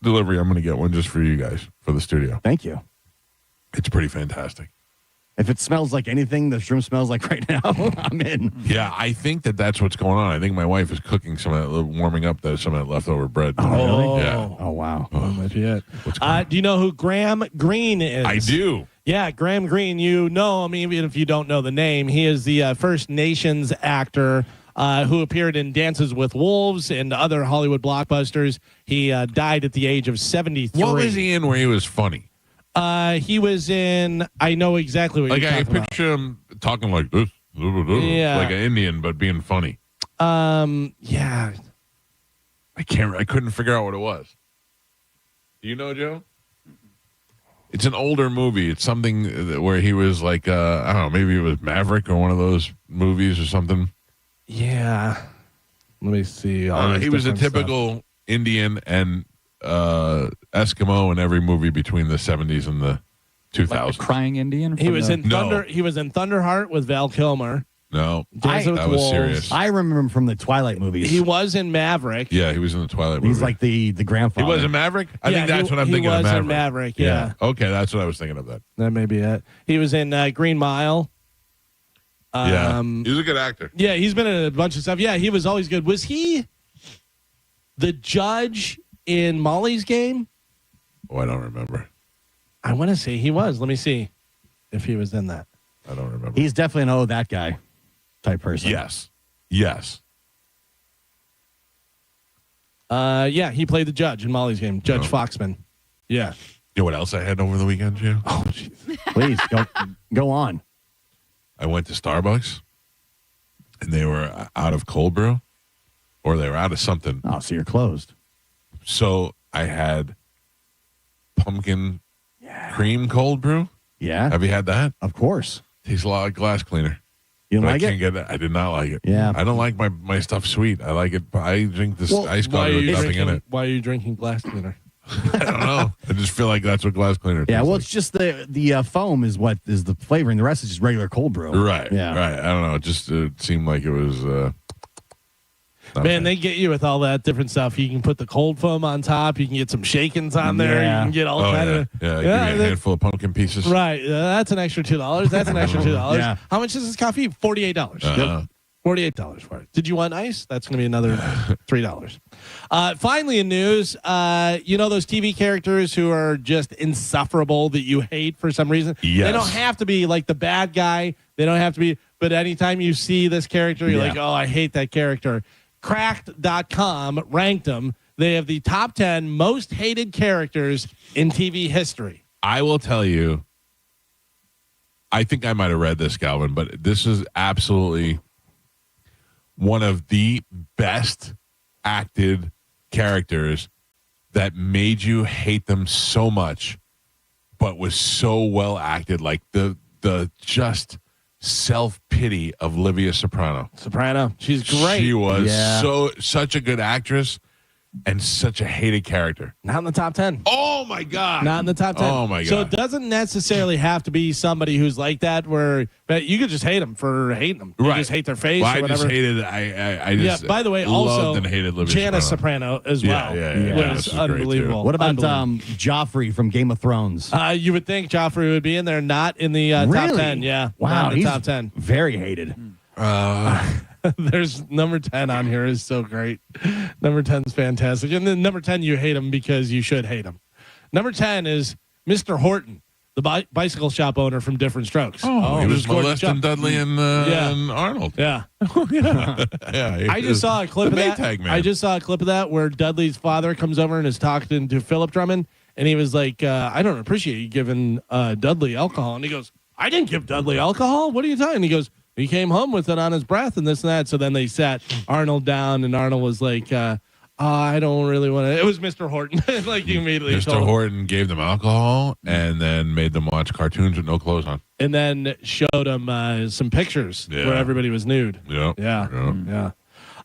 delivery, I'm going to get one just for you guys for the studio. Thank you. It's pretty fantastic. If it smells like anything the room smells like right now, I'm in. Yeah, I think that's what's going on. I think my wife is cooking some of that, warming up some of that leftover bread. Oh, really? Yeah. Oh, wow. Oh, might be it. Do you know who Graham Greene is? I do. Yeah, Graham Greene. You know him, even if you don't know the name. He is the First Nations actor who appeared in Dances with Wolves and other Hollywood blockbusters. He died at the age of 73. What was he in where he was funny? He was in. I know exactly what you're talking about. I picture him talking like this, like an Indian, but being funny. Yeah. I couldn't figure out what it was. Do you know, Joe? It's an older movie. It's something where he was like, I don't know, maybe it was Maverick or one of those movies or something. Yeah. Let me see. He was a typical Indian and Eskimo in every movie between the 70s and the 2000s. Like crying Indian? He was in Thunder. He was in Thunderheart with Val Kilmer. No, that was serious. I remember him from the Twilight movies. He was in Maverick. Yeah, he was in the Twilight movie. He's like the grandfather. He was in Maverick? I think that's what I'm thinking of. He was in Maverick, yeah. Okay, that's what I was thinking of that. That may be it. He was in Green Mile. Yeah, he's a good actor. Yeah, he's been in a bunch of stuff. Yeah, he was always good. Was he the judge in Molly's Game? Oh, I don't remember. I want to say he was. Let me see if he was in that. I don't remember. He's definitely an that guy type person. Yes. Yeah, he played the judge in Molly's Game, Judge Foxman. Yeah. You know what else I had over the weekend, Jim? Oh, jeez. Please go on. I went to Starbucks, and they were out of cold brew, or they were out of something. Oh, so you're closed. So I had pumpkin cream cold brew. Yeah. Have you had that? Of course. Tastes a lot like glass cleaner. You don't But like I can't it? get it. I did not like it. Yeah. I don't like my stuff sweet. I like it. I drink this ice coffee with nothing in it. Why are you drinking glass cleaner? I don't know. I just feel like that's what glass cleaner Yeah, tastes well, like. it's just the foam is what is the flavoring. The rest is just regular cold brew. Right. Yeah. Right. I don't know. It seemed like it was. Man, they get you with all that different stuff. You can put the cold foam on top. You can get some shakens on there. Yeah. You can get all kind of. Yeah. Give me a handful of pumpkin pieces. Right. That's an extra $2. That's an extra $2. Yeah. How much is this coffee? $48. $48 for it. Did you want ice? That's going to be another $3. Finally, in news, you know those TV characters who are just insufferable that you hate for some reason? Yes. They don't have to be like the bad guy. They don't have to be. But anytime you see this character, you're like, oh, I hate that character. Cracked.com ranked them. They have the top 10 most hated characters in TV history. I will tell you, I think I might have read this, Galvin, but this is absolutely one of the best acted characters that made you hate them so much, but was so well acted. Like the just self-pity of Livia Soprano. She's great. She was such a good actress and such a hated character. Not in the top 10. Oh, my God. Not in the top 10. Oh, my God. So it doesn't necessarily have to be somebody who's like that but you could just hate them for hating them. You just hate their face well, or whatever. I just hated I just by the way, loved also and hated Livia Janice Soprano. Soprano as well. Yeah. Was unbelievable. What about Joffrey from Game of Thrones? You would think Joffrey would be in there, not in the top 10. Yeah. Wow. Not in the He's top 10. very hated. There's number 10 on here is so great. Number 10 is fantastic. And then number 10, you hate him because you should hate him. Number 10 is Mr. Horton, the bicycle shop owner from Different Strokes. Oh, he was molesting Dudley and Arnold. Yeah. Yeah. I just saw a clip of that. Maytag man. I just saw a clip of that where Dudley's father comes over and is talking to Philip Drummond. And he was like, I don't appreciate you giving Dudley alcohol. And he goes, I didn't give Dudley alcohol. What are you talking? And he goes, he came home with it on his breath and this and that. So then they sat Arnold down, and Arnold was like, I don't really want to. It was Mr. Horton. Like you immediately Mr. told him. Horton gave them alcohol and then made them watch cartoons with no clothes on. And then showed him some pictures where everybody was nude. Yeah.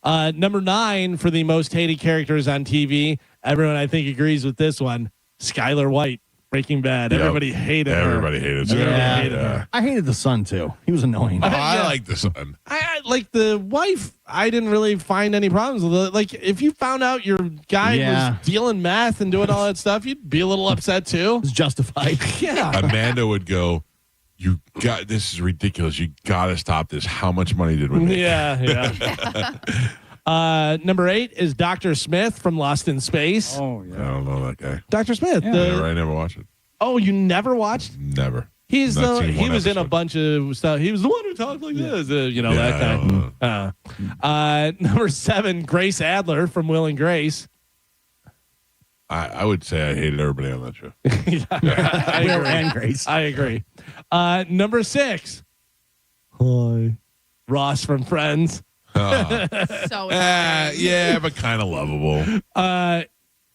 Number 9 for the most hated characters on TV. Everyone, I think, agrees with this one. Skylar White, Breaking Bad. Yep. Everybody hated her. Everybody hated her. I hated the son too. He was annoying. I like the son. I like the wife. I didn't really find any problems with it. Like if you found out your guy was dealing meth and doing all that stuff, you'd be a little upset too. It's justified. Yeah. Amanda would go, this is ridiculous. You got to stop this. How much money did we make? Yeah. Number 8 is Dr. Smith from Lost in Space. Oh, yeah. I don't know that guy. Dr. Smith. I never watched it. Oh, you never watched? Never. He was in a bunch of stuff. He was the one who talked like this. That guy. Number 7, Grace Adler from Will and Grace. I would say I hated everybody on that show. I agree. And Grace. I agree. Number 6. Hi. Ross from Friends. So yeah, but kind of lovable.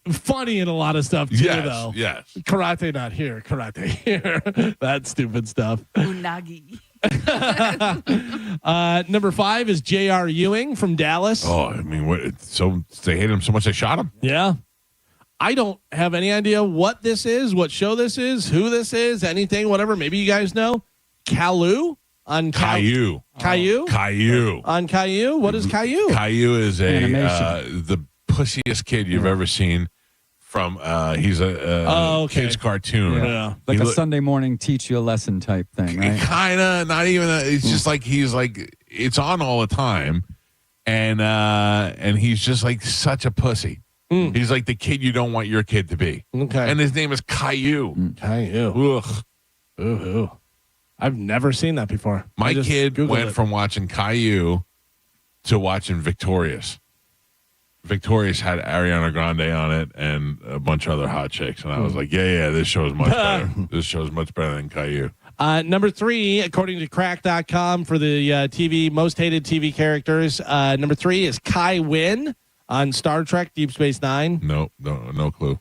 Funny in a lot of stuff too, though. Yes. Karate not here. Karate here. That stupid stuff. Unagi. Number 5 is J.R. Ewing from Dallas. Oh, I mean, so they hated him so much they shot him. Yeah. I don't have any idea what this is, what show this is, who this is, anything, whatever. Maybe you guys know. Caillou on Caillou. Caillou? Caillou. On Caillou? What is Caillou? Caillou is the pussiest kid you've ever seen from he's a kid's cartoon. Yeah. Like a Sunday morning teach you a lesson type thing, right? Kind of, not even it's just like he's like it's on all the time and he's just like such a pussy. He's like the kid you don't want your kid to be. Okay. And his name is Caillou. Caillou. Ugh. Ooh. I've never seen that before. My kid went from watching Caillou to watching Victorious. Victorious had Ariana Grande on it and a bunch of other hot chicks. And I was like, yeah, this show's much better. This show's much better than Caillou. Number 3, according to crack.com for the TV, most hated TV characters. Number 3 is Kai Wynn on Star Trek Deep Space Nine. No clue.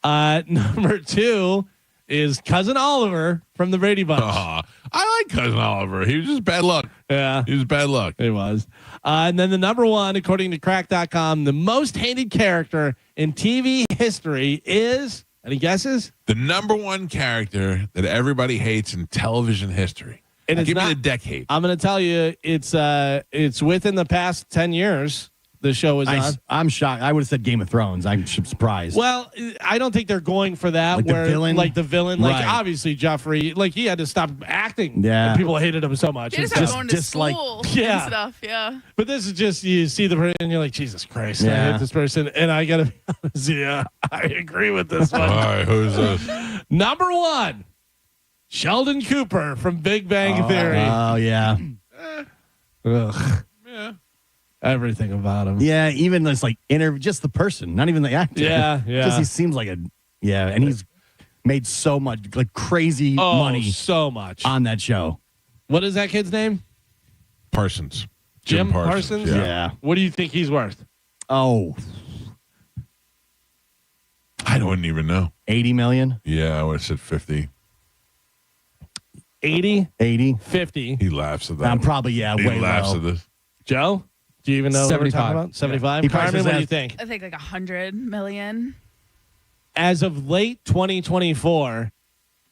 Number 2 is Cousin Oliver from the Brady Bunch. I like Cousin Oliver. He was just bad luck. Yeah. He was bad luck. He was. And then the number 1, according to crack.com, the most hated character in TV history is, any guesses? The number 1 character that everybody hates in television history. And Give me the decade. I'm going to tell you, it's within the past 10 years. The show is on. I'm shocked. I would have said Game of Thrones. I'm surprised. Well, I don't think they're going for that. Like the villain? Like the villain. Like Right. obviously Joffrey, like he had to stop acting. Yeah. And people hated him so much. He just It's started going to school and stuff. Yeah. But this is just, you see the person and you're like, Jesus Christ, I Yeah. hate this person. And I got to be honest, yeah, I agree with this one. All right, who's this? Number 1, Sheldon Cooper from Big Bang Theory. Oh, yeah. Ugh. Yeah. Everything about him. Yeah, even this like just the person, not even the actor. Yeah. Just he seems like and he's made so much like crazy money so much on that show. What is that kid's name? Parsons. Jim Parsons? Yeah. What do you think he's worth? Oh, I wouldn't even know. 80 million? Yeah, I would have said 50. 80? 80? 50. He laughs at that. I'm probably, he way laughs low. at this. Joe? Do you even know what we're 75. talking about? 75? He probably Carmen, says what do that- you think? I think like 100 million. As of late 2024,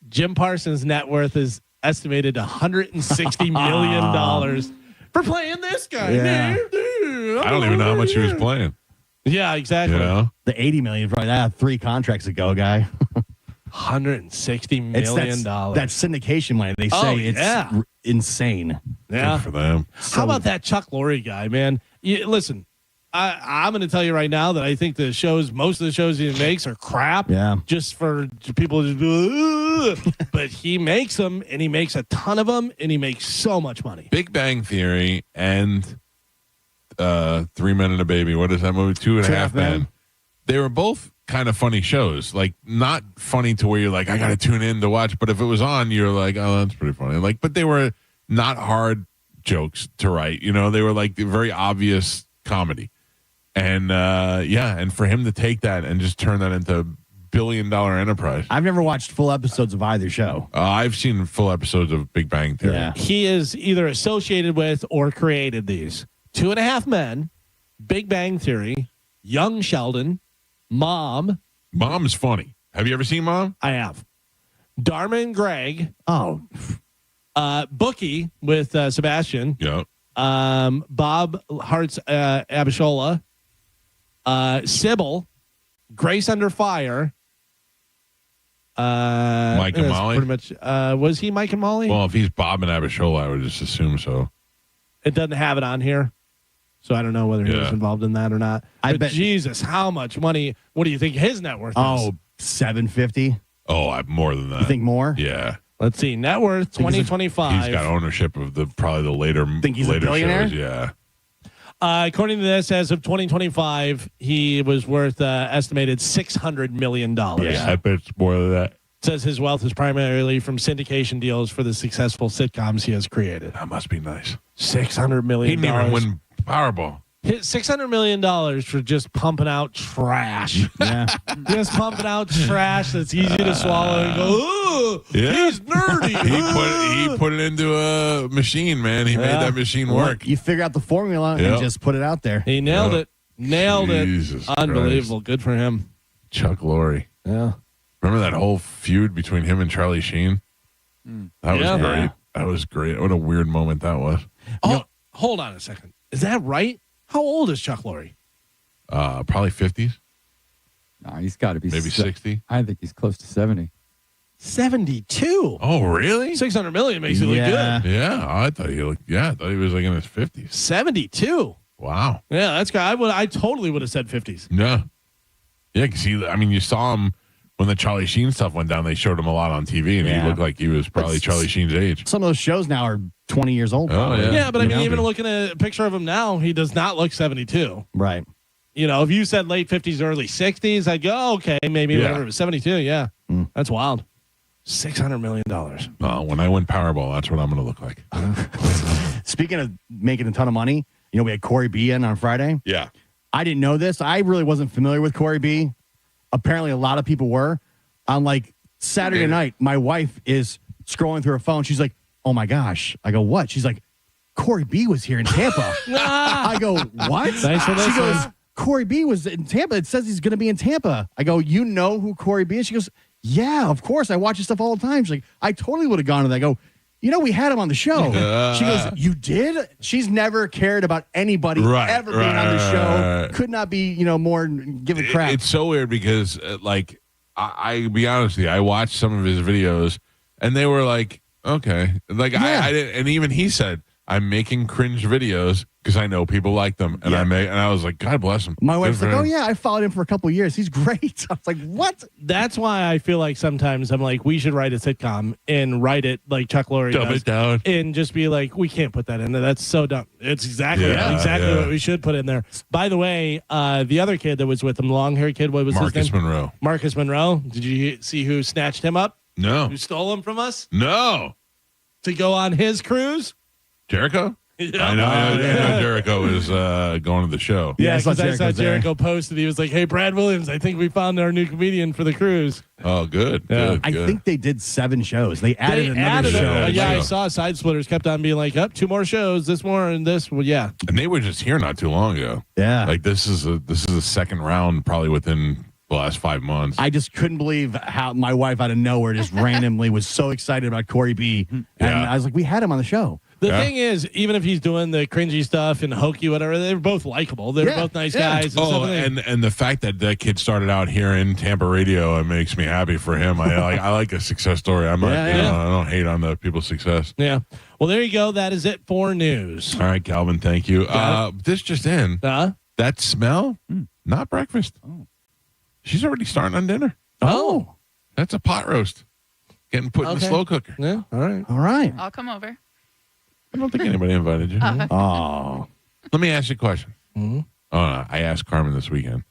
Jim Parsons' net worth is estimated $160 million for playing this guy. Yeah. I don't even know how much he was playing. Yeah, exactly. You know? The 80 million, probably that 3 contracts ago, guy. $160 million. That syndication money, they say it's insane. Yeah. Good for them. How about that Chuck Lorre guy, man? Listen, I'm going to tell you right now that I think most of the shows he makes are crap. Yeah. Just for people to do, but he makes them, and he makes a ton of them, and he makes so much money. Big Bang Theory and 3 Men and a Baby. What is that movie? 2.5 Men. They were both kind of funny shows. Like, not funny to where you're like, I got to tune in to watch. But if it was on, you're like, oh, that's pretty funny. Like, but they were not hard jokes to write. You know, they were like very obvious comedy. And and for him to take that and just turn that into $1 billion enterprise. I've never watched full episodes of either show. I've seen full episodes of Big Bang Theory. Yeah. He is either associated with or created these 2.5 Men, Big Bang Theory, Young Sheldon, Mom. Mom's funny. Have you ever seen Mom? I have. Dharma and Greg. Oh. Bookie with Sebastian. Yeah. Bob Hart's Abishola. Sybil. Grace Under Fire. Mike and that's Molly? Pretty much. Was he Mike and Molly? Well, if he's Bob and Abishola, I would just assume so. It doesn't have it on here. So I don't know whether he was involved in that or not. I But bet Jesus, how much money? What do you think his net worth is? Oh, 750. Oh, more than that. You think more? Yeah. Let's see. Net worth 2025. He's got ownership of probably the later Think he's a later billionaire? shows. Yeah. According to this, as of 2025, he was worth estimated $600 million. Yeah, I bet it's more than that. Says his wealth is primarily from syndication deals for the successful sitcoms he has created. That must be nice. $600 million. He didn't even win Powerball. Hit $600 million for just pumping out trash. Yeah. Just pumping out trash that's easy to swallow and go, oh, he's nerdy. He put it into a machine, man. He made that machine work. You figure out the formula and just put it out there. He nailed it. Nailed Jesus it. Unbelievable. Christ. Good for him. Chuck Lorre. Yeah. Remember that whole feud between him and Charlie Sheen? That was great. Yeah. That was great. What a weird moment that was. Oh, hold on a second. Is that right? How old is Chuck Lorre? Probably 50s. No, he's got to be Maybe 60. I think he's close to 70. 72. Oh, really? 600 million makes it look good. Yeah, I thought he looked. Yeah, I thought he was like in his 50s. 72. Wow. Yeah, that's good. I totally would have said 50s. Yeah. Yeah, because you saw him when the Charlie Sheen stuff went down. They showed him a lot on TV, and he looked like he was probably Charlie Sheen's age. Some of those shows now are 20 years old. Oh, yeah. Yeah, but even looking at a picture of him now, he does not look 72. Right. If you said late 50s, early 60s, I'd go, okay, maybe whatever. 72, yeah. That's wild. $600 million. When I win Powerball, that's what I'm going to look like. Speaking of making a ton of money, we had Corey B in on Friday. Yeah. I didn't know this. I really wasn't familiar with Corey B. Apparently, a lot of people were. On Saturday night, my wife is scrolling through her phone. She's like, oh my gosh. I go, what? She's like, Corey B was here in Tampa. I go, what? Thanks for she goes, Corey B was in Tampa. It says he's going to be in Tampa. I go, you know who Corey B is? She goes, yeah, of course. I watch his stuff all the time. She's like, I totally would have gone to that. I go, we had him on the show. She goes, you did? She's never cared about anybody ever being on the show. Could not be, more giving crap. It's so weird because, I be honest with you, I watched some of his videos and they were like, okay. I didn't, and even he said, I'm making cringe videos because I know people like them. And I was like, God bless him. My wife's like, oh yeah, I followed him for a couple of years. He's great. I was like, what? That's why I feel like sometimes I'm like, we should write a sitcom and write it like Chuck Lorre Dumb does. it down. And just be like, we can't put that in there. That's so dumb. It's exactly what we should put in there. By the way, the other kid that was with him, long-haired kid, what was his name? Marcus Monroe. Marcus Monroe. Did you see who snatched him up? No. Who stole him from us? No. To go on his cruise? Jericho? Yeah. I know Jericho is going to the show. Yeah, because I saw Jericho posted. He was like, hey, Brad Williams, I think we found our new comedian for the cruise. Oh, good. Good. I think they did 7 shows. They added another show. I saw Side Splitters kept on being like, 2 more shows, this more and this. Well, yeah. And they were just here not too long ago. Yeah. This is a second round probably within the last 5 months. I just couldn't believe how my wife out of nowhere just randomly was so excited about Corey B. And I was like, we had him on the show. The thing is, even if he's doing the cringy stuff and hokey, whatever, they're both likable. They're both nice guys. And the fact that kid started out here in Tampa radio, it makes me happy for him. I like a success story. I don't hate on the people's success. Yeah. Well, there you go. That is it for news. All right, Calvin. Thank you. This just in. That smell, not breakfast. Oh. She's already starting on dinner. Oh. That's a pot roast. Getting put in the slow cooker. Yeah. All right. I'll come over. I don't think anybody invited you. Oh. Let me ask you a question. Mm-hmm. I asked Carmen this weekend.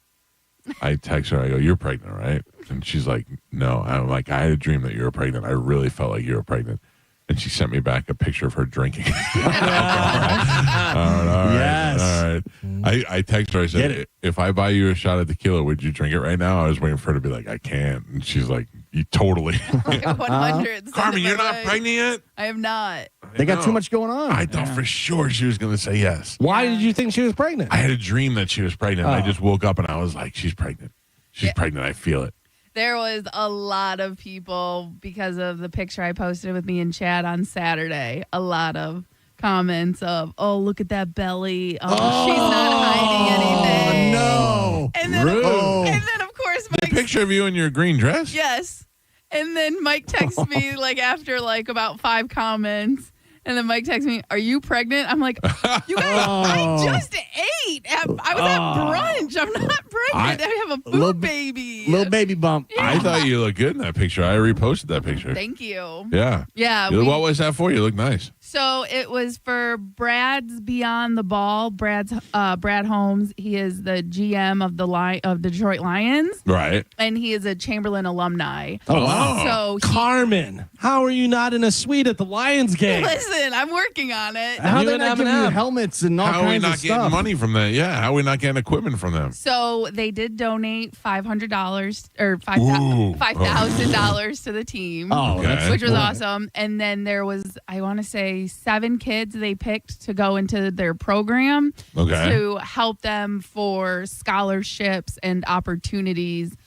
I text her. I go, you're pregnant, right? And she's like, no. I'm like, I had a dream that you were pregnant. I really felt like you were pregnant. And she sent me back a picture of her drinking. All right. Yes. All right. I texted her. I said, if I buy you a shot of tequila, would you drink it right now? I was waiting for her to be like, I can't. And she's like, you totally. 100. Carmen, you're not pregnant yet? I am not. They got too much going on. I thought for sure she was going to say yes. Why did you think she was pregnant? I had a dream that she was pregnant. I just woke up and I was like, she's pregnant. She's pregnant. I feel it. There was a lot of people because of the picture I posted with me and Chad on Saturday. A lot of comments of, oh, look at that belly. Oh, she's not hiding anything. No. And then, of course, the picture of you in your green dress? Yes. And then Mike texts me after about 5 comments. And then Mike texts me, are you pregnant? I'm like, you guys, I just ate. I was at brunch. I'm not pregnant. I have a food baby. Little baby bump. Yeah. I thought you looked good in that picture. I reposted that picture. Thank you. Yeah. Yeah. What was that for? You look nice. So it was for Brad's Beyond the Ball. Brad Holmes. He is the GM of Detroit Lions. Right. And he is a Chamberlain alumni. Oh, wow. So Carmen, how are you not in a suite at the Lions game? Listen, I'm working on it. How are they not giving you helmets and all How are we kinds not of getting stuff? money from that? Yeah. How are we not getting equipment from them? So they did donate $500 or $5,000 to the team. Oh, which was awesome. And then there was, I want to say, 7 kids they picked to go into their program to help them for scholarships and opportunities.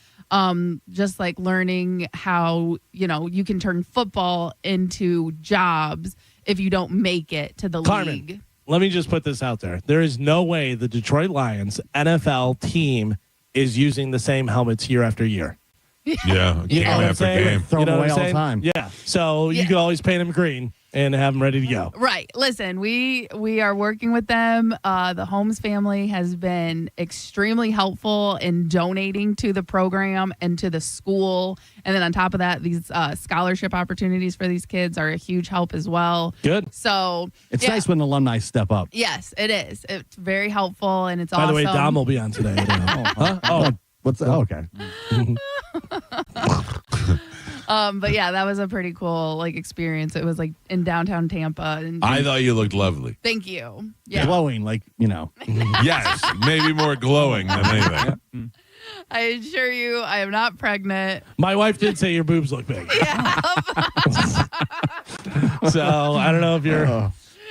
Just like learning how, you can turn football into jobs if you don't make it to the league. Let me just put this out there. There is no way the Detroit Lions NFL team is using the same helmets year after year. Yeah, game after game. Throw them away all the time. Yeah, so you can always paint them green. and have them ready to go. Right. Listen, we are working with them. The Holmes family has been extremely helpful in donating to the program and to the school. And then on top of that, these scholarship opportunities for these kids are a huge help as well. Good. So It's nice when alumni step up. Yes, it is. It's very helpful, and it's By awesome. the way, Dom will be on today. Huh? Oh. What's that? Oh, okay. But yeah, that was a pretty cool experience. It was in downtown Tampa. And I thought you looked lovely. Thank you. Yeah. Glowing, Yes, maybe more glowing than anything. I assure you, I am not pregnant. My wife did say your boobs look big. Yeah. So I don't know if you're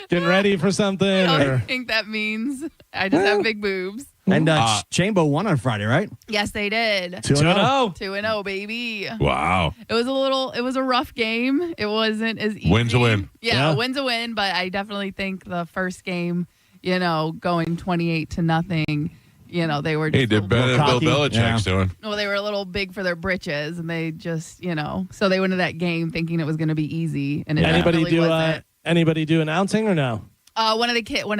getting ready for something. I Or... think that means I just have big boobs. And Chambo won on Friday, right? Yes, they did. 2-0. 2-0, baby. Wow. It was a rough game. It wasn't as easy. Win's a win. Yeah, a win's a win, but I definitely think the first game, going 28-0, they were just He did better than Bill Belichick's doing. Well, they were a little big for their britches, and they just, so they went into that game thinking it was going to be easy, and it definitely wasn't. Anybody do announcing or no? One of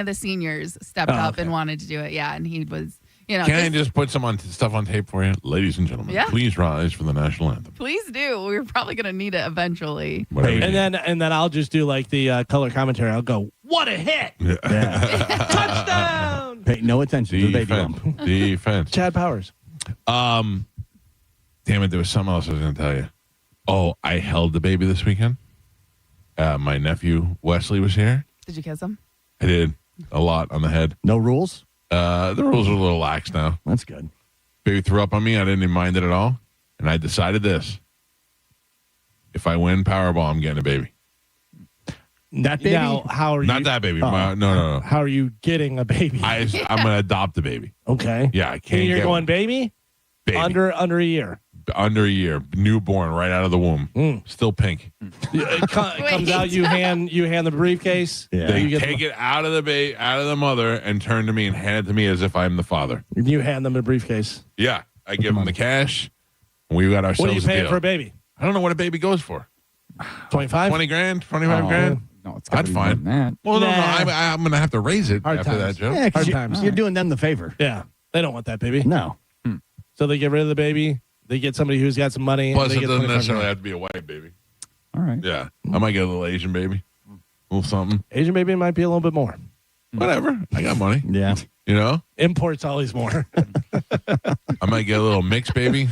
the seniors stepped up and wanted to do it. Yeah, and he was, Can I just put some stuff on tape for you? Ladies and gentlemen, Yeah. please rise for the national anthem. Please do. We're probably going to need it eventually. And then I'll just do the color commentary. I'll go, what a hit! Touchdown! Pay no attention to the baby bump. Defense. Chad Powers. Damn it, there was something else I was going to tell you. Oh, I held the baby this weekend. My nephew Wesley was here. Did you kiss him? I did a lot on the head. No rules? The rules are a little lax now. That's good. Baby threw up on me. I didn't even mind it at all. And I decided this. If I win Powerball, I'm getting a baby. That baby? Now, how are you? Not that baby. No. How are you getting a baby? I'm going to adopt a baby. Okay. Yeah, I can't You're get going one. baby? Baby. Under a year. Under a year. Newborn right out of the womb. Still pink. It comes out, you hand the briefcase. Yeah. They You take it out of the mother and turn to me and hand it to me as if I'm the father. You hand them a briefcase. Yeah. I give them the cash. And we got ourselves What are you paying a deal. for a baby? I don't know what a baby goes for. 25? 20 grand? 25 grand? No, it's That's fine. That. Well, Nah. no. I'm going to have to raise it Hard after times. that, Joe. Yeah, because Hard times. you're doing them the favor. Yeah. They don't want that baby. No. So they get rid of the baby. They get somebody who's got some money. Plus, and it they get doesn't 25 necessarily grand. have to be a white baby. All right. Yeah. I might get a little Asian baby. A little something. Asian baby might be a little bit more. Whatever. I got money. Yeah. You know? Imports always more. I might get a little mixed baby.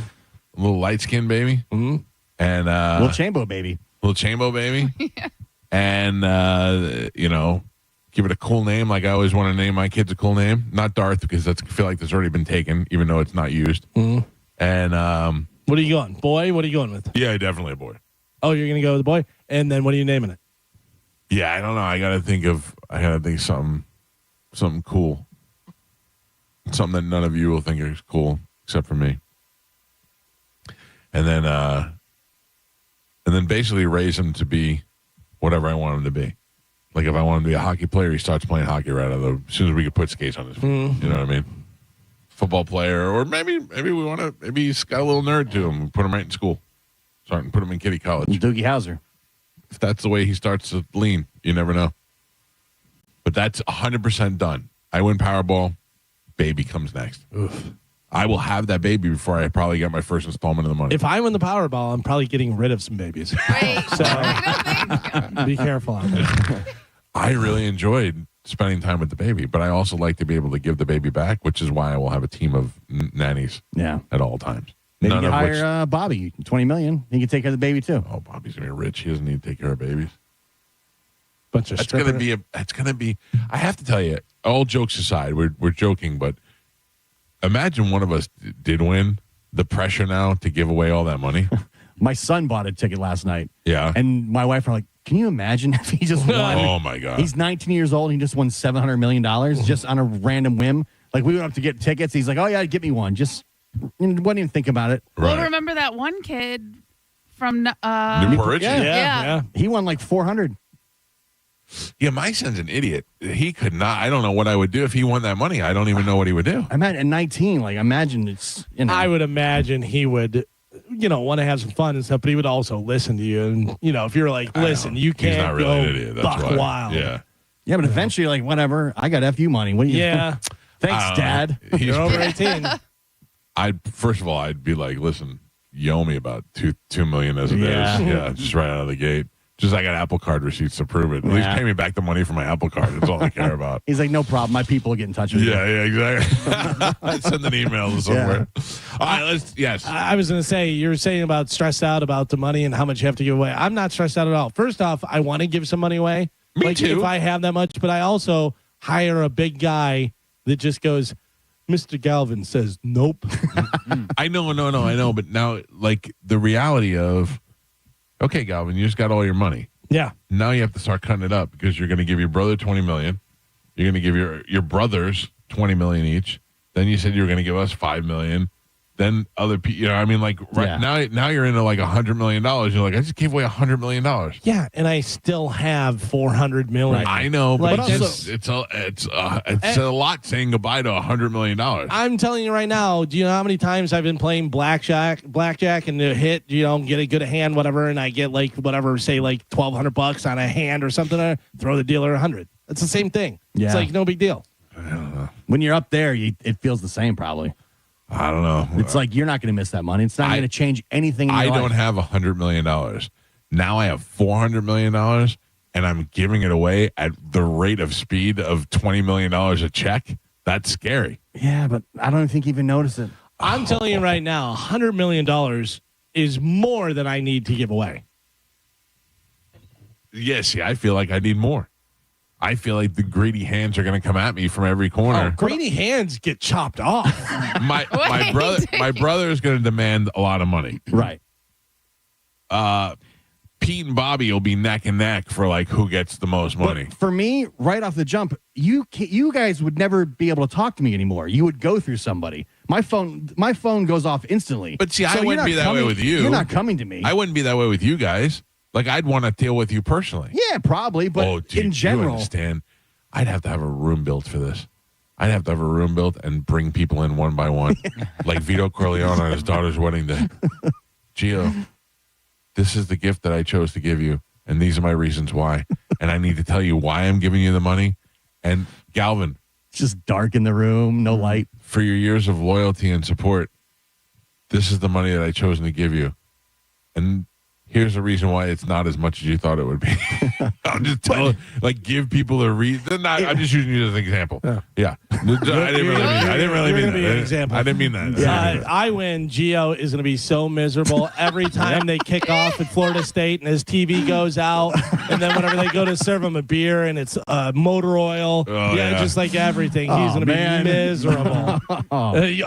A little light-skinned baby. Mm-hmm. And Little Chambo baby. little Chambo baby. And, give it a cool name. Like I always want to name my kids a cool name. Not Darth, because I feel like that's already been taken, even though it's not used. Mm-hmm. And, What are you going? Boy? What are you going with? yeah, definitely a boy. Oh, you're going to go with the boy? And then what are you naming it? Yeah, I don't know. I gotta think something cool. Something that none of you will think is cool except for me. And then basically raise him to be whatever I want him to be. Like if I want him to be a hockey player, he starts playing hockey right out of the as soon as we could put skates on his feet. Mm-hmm. You know what I mean? Football player, or maybe he's got a little nerd to him. Put him right in school. Start and put him in kiddie college. Doogie Howser. If that's the way he starts to lean, you never know. But that's 100% done. I win Powerball, baby comes next. Oof. I will have that baby before I probably get my first installment of the money. If I win the Powerball, I'm probably getting rid of some babies. Wait. So be careful out there. I really enjoyed spending time with the baby, but I also like to be able to give the baby back, which is why I will have a team of nannies Yeah. at all times. Maybe None you of which, hire Bobby, $20 million. He can take care of the baby too. oh, Bobby's gonna be rich. He doesn't need to take care of babies. Bunch of That's gonna be. I have to tell you, all jokes aside, we're joking, but imagine one of us did win. The pressure now to give away all that money. My son bought a ticket last night. Yeah. And my wife were like, can you imagine if he just won? Oh my God. He's 19 years old. And he just won $700 million just on a random whim. Like we went up to get tickets. He's like, oh yeah, get me one. Just wouldn't even think about it. Well, remember that one kid from Newport Richie. Yeah. He won like 400. Yeah, my son's an idiot. He could not. I don't know what I would do if he won that money. I don't even know what he would do. I'm at 19. Like imagine it's. I would imagine he would want to have some fun and stuff, but he would also listen to you. And, if you're like, listen, you He's not can't really an go idiot. That's buck why. wild. Yeah. Yeah, but eventually, like, whatever. I got FU money. What do you? Yeah. Thanks, Dad. You're over 18. First of all, I'd be like, listen, you owe me about $2 million as it is. Yeah, just right out of the gate. Just I got Apple Card receipts to prove it. At least pay me back the money for my Apple Card. That's all I care about. He's like, no problem. My people will get in touch with you. Yeah, exactly. Send an email somewhere. All right, yes. I was going to say, you're saying about stressed out about the money and how much you have to give away. I'm not stressed out at all. First off, I want to give some money away. Me too. If I have that much, but I also hire a big guy that just goes, Mr. Galvin says, nope. I know. But now, like, the reality of, okay, Galvin, you just got all your money. Yeah. Now you have to start cutting it up because you're going to give your brother $20 million. You're going to give your brothers $20 million each. Then you said you were going to give us $5 million. Then other people, now you're into like $100 million. You're like, I just gave away $100 million. Yeah, and I still have $400 million. Right. I know, but Like, it's a lot saying goodbye to $100 million. I'm telling you right now, do you know how many times I've been playing blackjack and the hit, get a good hand, whatever, and I get like whatever, say like $1,200 on a hand or something, throw the dealer $100. It's the same thing. Yeah. It's like no big deal. I don't know. When you're up there, it feels the same probably. I don't know. It's like you're not going to miss that money. It's not going to change anything in your life. don't have $100 million. Now I have $400 million, and I'm giving it away at the rate of speed of $20 million a check. That's scary. Yeah, but I don't think you even notice it. I'm telling you right now, $100 million is more than I need to give away. Yeah, see, I feel like I need more. I feel like the greedy hands are going to come at me from every corner. Greedy hands get chopped off. My brother is going to demand a lot of money. Right. Pete and Bobby will be neck and neck for like who gets the most money. But for me, right off the jump, you guys would never be able to talk to me anymore. You would go through somebody. My phone goes off instantly. But see, I wouldn't be that way with you. You're not coming to me. I wouldn't be that way with you guys. Like, I'd want to deal with you personally. Yeah, probably. But dude, in general, you understand, I'd have to have a room built for this. I'd have to have a room built and bring people in one by one, like Vito Corleone on his daughter's wedding day. Gio, this is the gift that I chose to give you, and these are my reasons why. And I need to tell you why I'm giving you the money. And Galvin, it's just dark in the room, no light. For your years of loyalty and support, this is the money that I chosen to give you. And here's the reason why it's not as much as you thought it would be. I'm just telling, give people a reason. I'm just using you as an example. Yeah. I didn't really mean that. I didn't mean that. Yeah. I win. Gio is going to be so miserable every time they kick off at Florida State and his TV goes out. And then whenever they go to serve him a beer and it's motor oil. Just like everything. He's going to be miserable.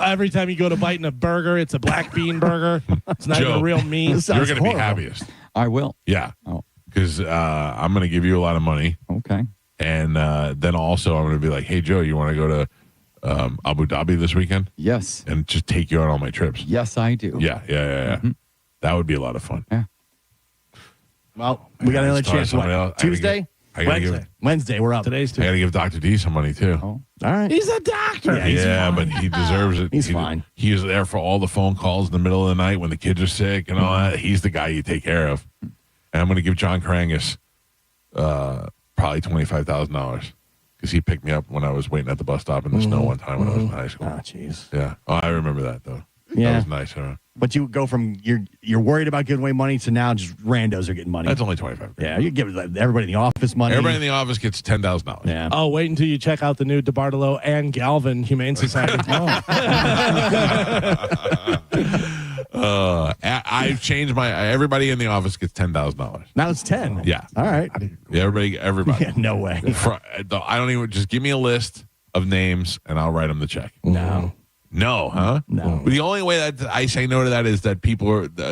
Every time you go to bite in a burger, it's a black bean burger. It's not even real meat. You're going to be happiest. I will. Yeah. Because I'm going to give you a lot of money. Okay. And then also I'm going to be like, hey, Joe, you want to go to Abu Dhabi this weekend? Yes. And just take you on all my trips. Yes, I do. Yeah. Mm-hmm. That would be a lot of fun. Yeah. Well, we got another chance. Tuesday? Wednesday, we're up. Today's Tuesday. I got to give Dr. D some money, too. Oh. All right. He's a doctor. Yeah, but he deserves it. He's fine. He is there for all the phone calls in the middle of the night when the kids are sick and all that. He's the guy you take care of. And I'm going to give John Karangas probably $25,000 because he picked me up when I was waiting at the bus stop in the snow one time when I was in high school. Oh, jeez. Yeah. Oh, I remember that, though. Yeah. That was nice. Huh? But you go from you're worried about giving away money to now just randos are getting money. That's only $25,000. Yeah, you give everybody in the office money. Everybody in the office gets $10,000. Yeah. Oh, wait until you check out the new DeBartolo and Galvin Humane Society. I've changed everybody in the office gets $10,000. Now it's 10. Yeah. All right. Yeah, everybody. Yeah, no way. I don't even, just give me a list of names and I'll write them the check. No, huh? No. The only way that I say no to that is that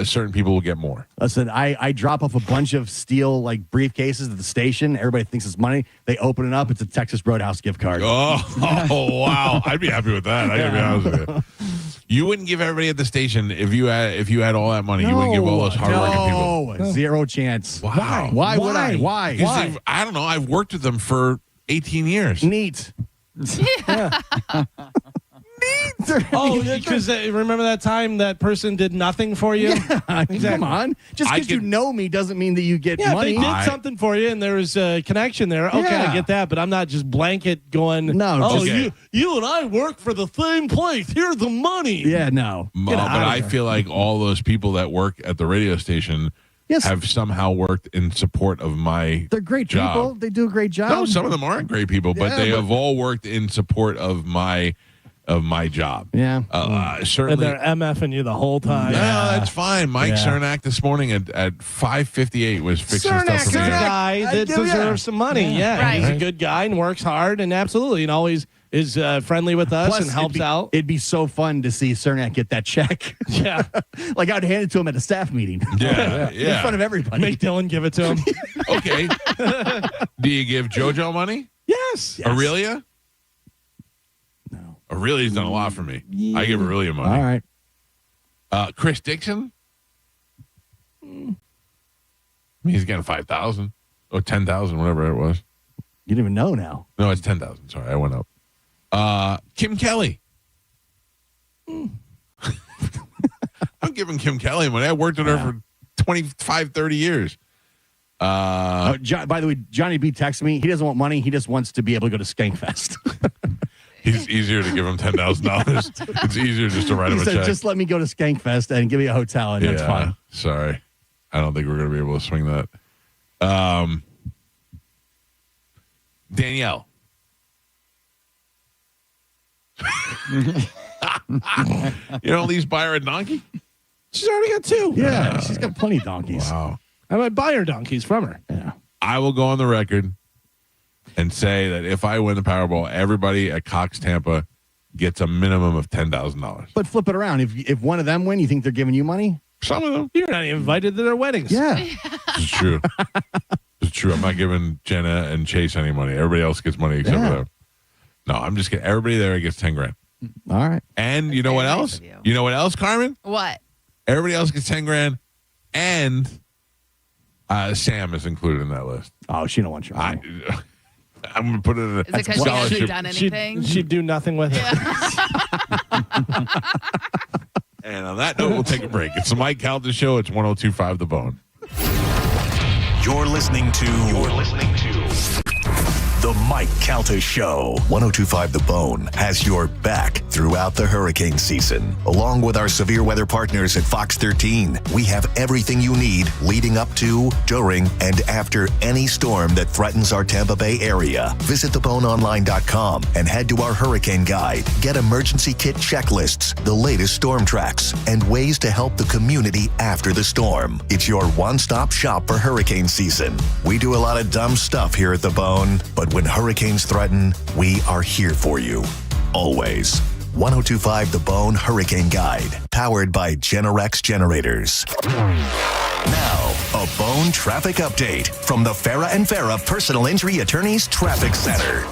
certain people will get more. Listen, I drop off a bunch of steel briefcases at the station. Everybody thinks it's money. They open it up. It's a Texas Roadhouse gift card. Oh wow! I'd be happy with that. I gotta be honest with you. You wouldn't give everybody at the station if you had all that money. You wouldn't give all those hardworking people. No, zero chance. Wow. Why would I? Why? I don't know. I've worked with them for 18 years. Neat. Neat. Oh, because remember that time that person did nothing for you? Yeah, exactly. Come on. Just because you know me doesn't mean that you get money. If they did something for you and there was a connection there, okay, Yeah. I get that, but I'm not just blanket going, you and I work for the same place. Here's the money. Yeah, no. But I feel like all those people that work at the radio station have somehow worked in support of my They're great job. people. They do a great job. No, some of them aren't great people, but they have all worked in support of my job. Yeah. Certainly. And they're MFing you the whole time. Yeah, that's fine. Mike Cernak this morning at 5:58 was fixing stuff for me. Cernak, a guy that deserves some money. Yeah. Right. He's a good guy and works hard and absolutely and always is friendly with us and helps out. It'd be so fun to see Cernak get that check. Yeah. Like I'd hand it to him at a staff meeting. Yeah. In front of everybody. Make Dylan give it to him. Okay. Do you give JoJo money? Yes. Aurelia? No. Aurelia's done a lot for me. I give Aurelia money. All right. Chris Dixon? I mean, he's getting 5,000 or 10,000, whatever it was. You don't even know now. No, it's 10,000. Sorry, I went up. Kim Kelly. I'm giving Kim Kelly money. I worked with her for 25, 30 years. By the way, Johnny B texted me. He doesn't want money. He just wants to be able to go to Skankfest. He's easier to give him $10,000. It's easier just to write him a check. Just let me go to Skankfest and give me a hotel, and that's fine. Sorry. I don't think we're going to be able to swing that. Danielle. You know, at least buy her a donkey? She's already got 2. Yeah, she's got plenty of donkeys. Wow. I might buy her donkeys from her. Yeah. I will go on the record and say that if I win the Powerball, everybody at Cox Tampa gets a minimum of $10,000. But flip it around. If one of them win, you think they're giving you money? Some of them. You're not even invited to their weddings. Yeah. It's true. It's true. I'm not giving Jenna and Chase any money. Everybody else gets money except for them. No, I'm just kidding. Everybody there gets 10 grand. All right. And you know what else? You know what else, Carmen? What? Everybody else gets 10 grand. And Sam is included in that list. Oh, she don't want your money. I'm going to put it in a Is it because she hasn't done anything? She'd do nothing with it. And on that note, we'll take a break. It's the Mike Calta Show. It's 102.5 The Bone. You're listening to The Mike Calta Show. 102.5 The Bone has your back throughout the hurricane season. Along with our severe weather partners at Fox 13, we have everything you need leading up to, during, and after any storm that threatens our Tampa Bay area. Visit theboneonline.com and head to our hurricane guide. Get emergency kit checklists, the latest storm tracks, and ways to help the community after the storm. It's your one-stop shop for hurricane season. We do a lot of dumb stuff here at The Bone, but when hurricanes threaten, we are here for you. Always. 102.5 The Bone Hurricane Guide, powered by Generex Generators. Now, a Bone traffic update from the Farah and Farah Personal Injury Attorneys Traffic Center.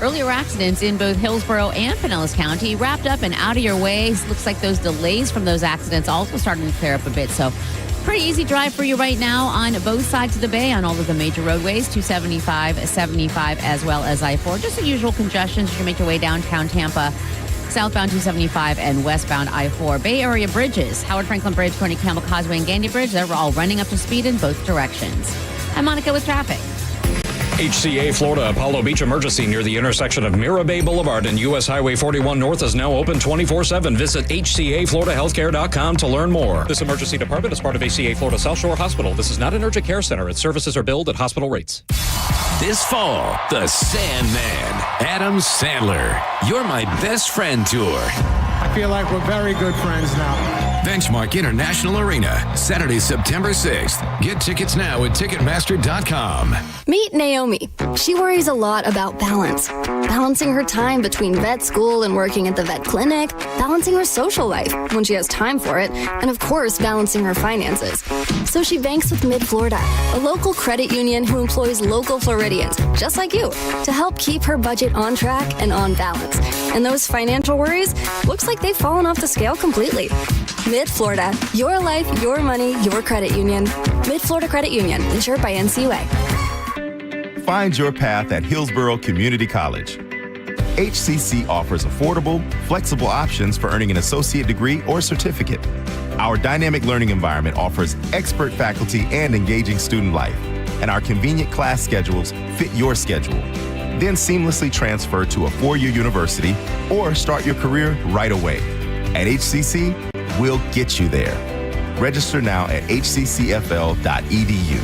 Earlier accidents in both Hillsborough and Pinellas County wrapped up and out of your way. Looks like those delays from those accidents also starting to clear up a bit. So pretty easy drive for you right now on both sides of the bay on all of the major roadways, 275, 75, as well as I-4. Just the usual congestions as you make your way downtown Tampa, southbound 275 and westbound I-4. Bay Area bridges, Howard Franklin Bridge, Corny Campbell Causeway, and Gandy Bridge, they're all running up to speed in both directions. I'm Monica with traffic. HCA Florida Apollo Beach emergency near the intersection of Mira Bay Boulevard and U.S. Highway 41 North is now open 24/7. Visit HCAFloridaHealthcare.com to learn more. This emergency department is part of HCA Florida South Shore Hospital. This is not an urgent care center. Its services are billed at hospital rates. This fall, the Sandman, Adam Sandler, You're My Best Friend Tour. I feel like we're very good friends now. Benchmark International Arena, Saturday, September 6th. Get tickets now at Ticketmaster.com. Meet Naomi. She worries a lot about balance. Balancing her time between vet school and working at the vet clinic, balancing her social life when she has time for it, and of course, balancing her finances. So she banks with Mid-Florida, a local credit union who employs local Floridians, just like you, to help keep her budget on track and on balance. And those financial worries, looks like they've fallen off the scale completely. Mid-Florida, your life, your money, your credit union. Mid-Florida Credit Union, insured by NCUA. Find your path at Hillsborough Community College. HCC offers affordable, flexible options for earning an associate degree or certificate. Our dynamic learning environment offers expert faculty and engaging student life, and our convenient class schedules fit your schedule. Then seamlessly transfer to a four-year university or start your career right away. At HCC, we'll get you there. Register now at hccfl.edu.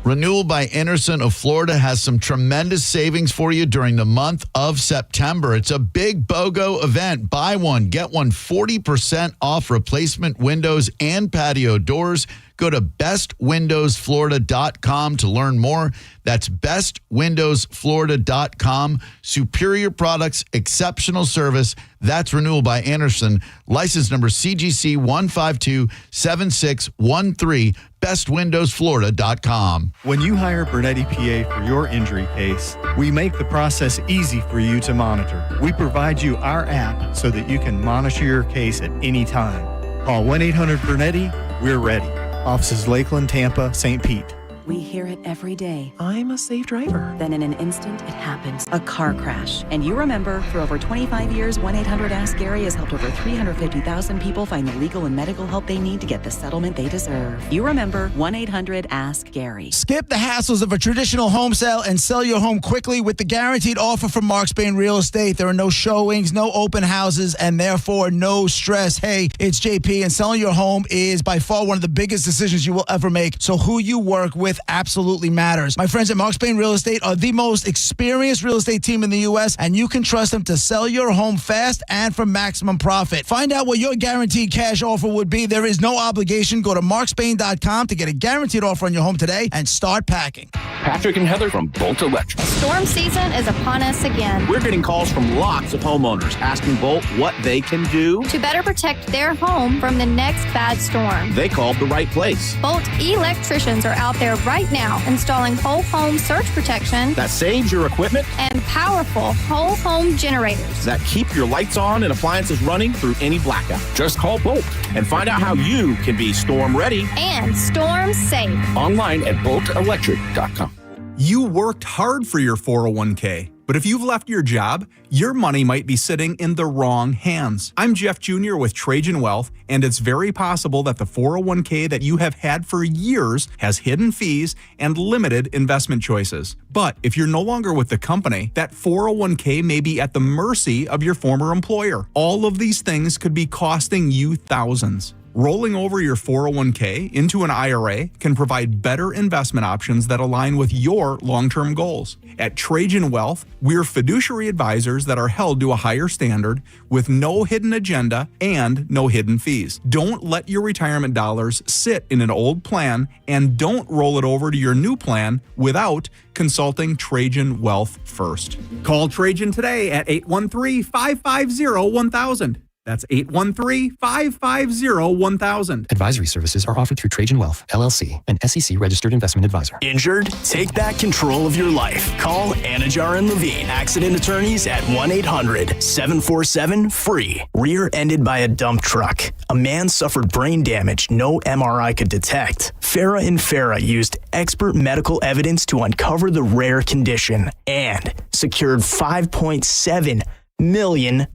Renewal by Anderson of Florida has some tremendous savings for you during the month of September. It's a big BOGO event. Buy one, get one 40% off replacement windows and patio doors. Go to bestwindowsflorida.com to learn more. That's bestwindowsflorida.com. Superior products, exceptional service. That's Renewal by Anderson. License number CGC 1527613. bestwindowsflorida.com. When you hire Bernetti PA for your injury case, we make the process easy for you to monitor. We provide you our app so that you can monitor your case at any time. Call 1-800-BERNETTI. We're ready. Offices Lakeland, Tampa, St. Pete. We hear it every day. I'm a safe driver. Then in an instant, it happens. A car crash. And you remember, for over 25 years, 1-800-ASK-GARY has helped over 350,000 people find the legal and medical help they need to get the settlement they deserve. You remember 1-800-ASK-GARY. Skip the hassles of a traditional home sale and sell your home quickly with the guaranteed offer from Mark Spain Real Estate. There are no showings, no open houses, and therefore no stress. Hey, it's JP, and selling your home is by far one of the biggest decisions you will ever make. So who you work with absolutely matters. My friends at Mark Spain Real Estate are the most experienced real estate team in the U.S., and you can trust them to sell your home fast and for maximum profit. Find out what your guaranteed cash offer would be. There is no obligation. Go to markspain.com to get a guaranteed offer on your home today and start packing. Patrick and Heather from Bolt Electric. Storm season is upon us again. We're getting calls from lots of homeowners asking Bolt what they can do To better protect their home from the next bad storm. They called the right place. Bolt electricians are out there right now installing whole home surge protection That saves your equipment and powerful whole home generators. that keep your lights on and appliances running through any blackout. Just call Bolt and find out how you can be storm ready And storm safe. online at boltelectric.com. You worked hard for your 401k, but if you've left your job, your money might be sitting in the wrong hands. I'm Jeff Jr. with Trajan Wealth, and it's very possible that the 401k that you have had for years has hidden fees and limited investment choices. But if you're no longer with the company, that 401k may be at the mercy of your former employer. All of these things could be costing you thousands. Rolling over your 401k into an IRA can provide better investment options that align with your long-term goals. At Trajan Wealth, we're fiduciary advisors that are held to a higher standard with no hidden agenda and no hidden fees. Don't let your retirement dollars sit in an old plan, and don't roll it over to your new plan without consulting Trajan Wealth first. Call Trajan today at 813-550-1000. That's 813-550-1000. Advisory services are offered through Trajan Wealth, LLC, an SEC-registered investment advisor. Injured? Take back control of your life. Call Anajar and Levine, accident attorneys at 1-800-747-FREE. Rear-ended by a dump truck. A man suffered brain damage no MRI could detect. Farah and Farah used expert medical evidence to uncover the rare condition and secured $5.7 million.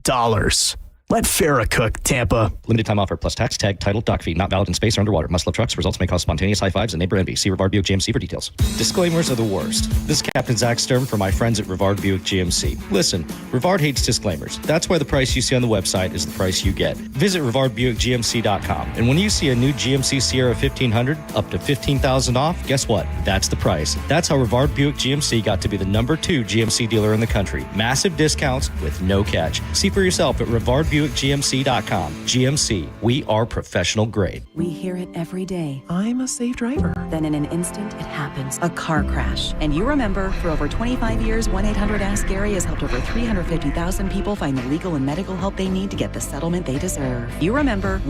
Let Farah cook, Tampa. Limited time offer plus tax, tag, title, dock fee. Not valid in space or underwater. Must love trucks. Results may cause spontaneous high fives and neighbor envy. See Rivard Buick GMC for details. Disclaimers are the worst. This is Captain Zach Sturm for my friends at Rivard Buick GMC. Listen, Rivard hates disclaimers. That's why the price you see on the website is the price you get. Visit RivardBuickGMC.com. And when you see a new GMC Sierra 1500 up to $15,000 off, guess what? That's the price. That's how Rivard Buick GMC got to be the #2 GMC dealer in the country. Massive discounts with no catch. See for yourself at RivardBuickGMC.com. GMC, we are professional grade. We hear it every day. I'm a safe driver. Then in an instant, it happens. A car crash. And you remember, for over 25 years, 1-800-ASK-GARY has helped over 350,000 people find the legal and medical help they need to get the settlement they deserve. You remember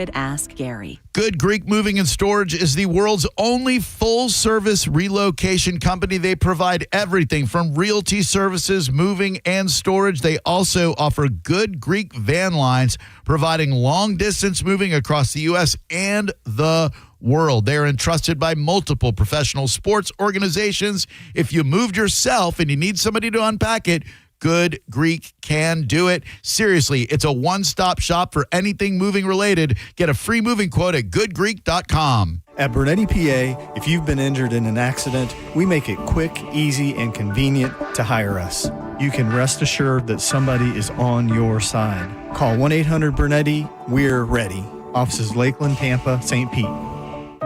1-800-ASK-GARY. Good Greek Moving and Storage is the world's only full-service relocation company. They provide everything from realty services, moving, and storage. They also offer Good Greek van lines, providing long-distance moving across the U.S. and the world. They are entrusted by multiple professional sports organizations. If you moved yourself and you need somebody to unpack it, Good Greek can do it. Seriously, it's a one-stop shop for anything moving related. Get a free moving quote at goodgreek.com. At Bernetti PA, if you've been injured in an accident, we make it quick, easy, and convenient to hire us. You can rest assured that somebody is on your side. Call 1-800-BERNETTI. We're ready. Offices Lakeland, Tampa, St. Pete.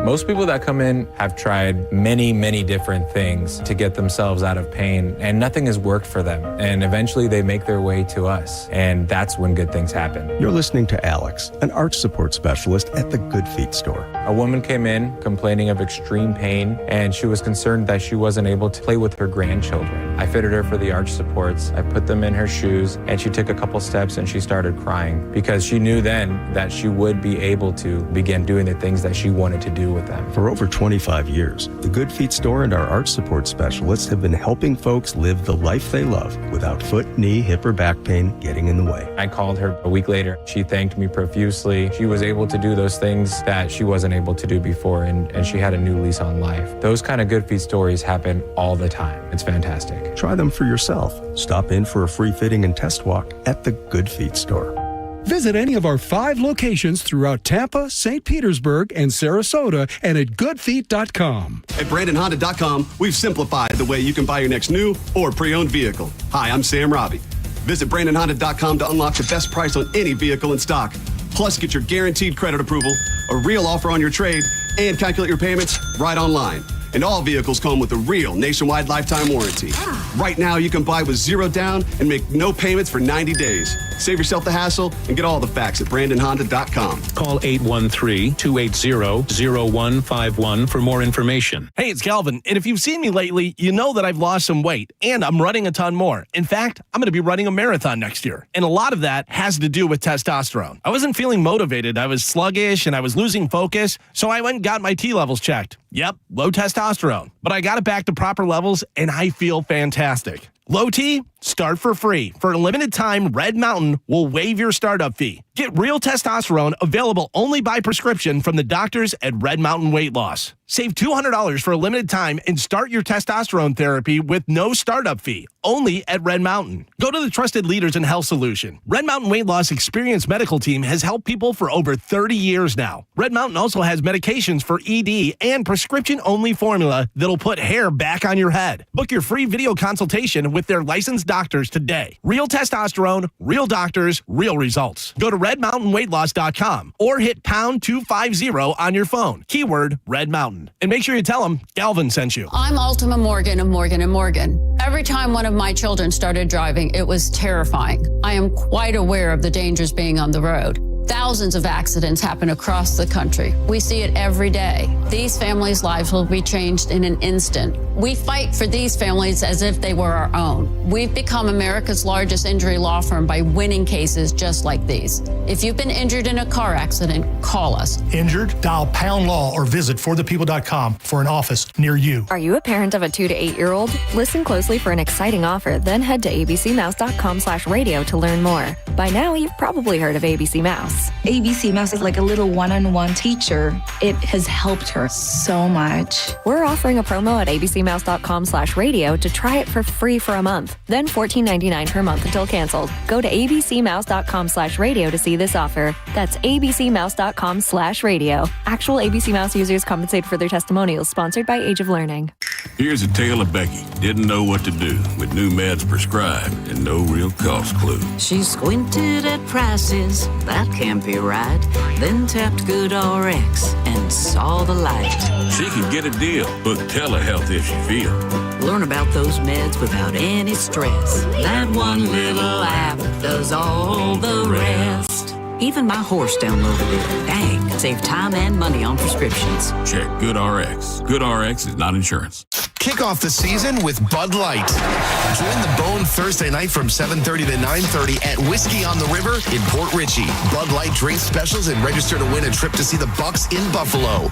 Most people that come in have tried many, many different things to get themselves out of pain, and nothing has worked for them. And eventually they make their way to us, and that's when good things happen. You're listening to Alex, an arch support specialist at the Good Feet store. A woman came in complaining of extreme pain, and she was concerned that she wasn't able to play with her grandchildren. I fitted her for the arch supports. I put them in her shoes, and she took a couple steps and she started crying because she knew then that she would be able to begin doing the things that she wanted to do with them. For over 25 years, the Good Feet store and our arch support specialists have been helping folks live the life they love without foot, knee, hip, or back pain getting in the way. I called her a week later. She thanked me profusely. She was able to do those things that she wasn't able to do before, and she had a new lease on life. Those kind of Good Feet stories happen all the time. It's fantastic. Try them for yourself. Stop in for a free fitting and test walk at the Good Feet store. Visit any of our 5 locations throughout Tampa, St. Petersburg, and Sarasota, and at goodfeet.com. At BrandonHonda.com, we've simplified the way you can buy your next new or pre-owned vehicle. Hi, I'm Sam Robbie. Visit BrandonHonda.com to unlock the best price on any vehicle in stock. Plus, get your guaranteed credit approval, a real offer on your trade, and calculate your payments right online. And all vehicles come with a real nationwide lifetime warranty. Right now, you can buy with 0 down and make no payments for 90 days. Save yourself the hassle and get all the facts at BrandonHonda.com. Call 813-280-0151 for more information. Hey, it's Calvin, and if you've seen me lately, you know that I've lost some weight, and I'm running a ton more. In fact, I'm going to be running a marathon next year, and a lot of that has to do with testosterone. I wasn't feeling motivated, I was sluggish, and I was losing focus, so I went and got my T levels checked. Yep, low testosterone. But I got it back to proper levels, and I feel fantastic. Low T? Start for free. For a limited time, Red Mountain will waive your startup fee. Get real testosterone available only by prescription from the doctors at Red Mountain Weight Loss. Save $200 for a limited time and start your testosterone therapy with no startup fee, only at Red Mountain. Go to the trusted leaders in health solution. Red Mountain Weight Loss experienced medical team has helped people for over 30 years now. Red Mountain also has medications for ED and prescription-only formula that'll put hair back on your head. Book your free video consultation with their licensed doctors today. Real testosterone, real doctors, real results. Go to redmountainweightloss.com or hit pound 250 on your phone. Keyword Red Mountain. And make sure you tell them Galvin sent you. I'm Ultima Morgan of Morgan & Morgan. Every time one of my children started driving, it was terrifying. I am quite aware of the dangers being on the road. Thousands of accidents happen across the country. We see it every day. These families' lives will be changed in an instant. We fight for these families as if they were our own. We've become America's largest injury law firm by winning cases just like these. If you've been injured in a car accident, call us. Injured? Dial Pound Law or visit forthepeople.com for an office near you. Are you a parent of a 2 to 8 year old? Listen closely for an exciting offer, then head to abcmouse.com/radio to learn more. By now, you've probably heard of ABC Mouse. ABC Mouse is like a little one-on-one teacher. It has helped her so much. We're offering a promo at abcmouse.com/radio to try it for free for a month, then $14.99 per month until canceled. Go to abcmouse.com/radio to see this offer. That's abcmouse.com/radio. Actual ABC Mouse users compensated for their testimonials, sponsored by Age of Learning. Here's a tale of Becky. Didn't know what to do with new meds prescribed and no real cost clue. She squinted at prices, that can't be right. Then tapped GoodRx and saw the light. She could get a deal, book telehealth if she feel. Learn about those meds without any stress. That one little app does all the rest. Even my horse downloaded it. Dang, save time and money on prescriptions. Check GoodRx. GoodRx is not insurance. Kick off the season with Bud Light. Join the Bone Thursday night from 7:30 to 9:30 at Whiskey on the River in Port Richey. Bud Light drink specials and register to win a trip to see the Bucks in Buffalo.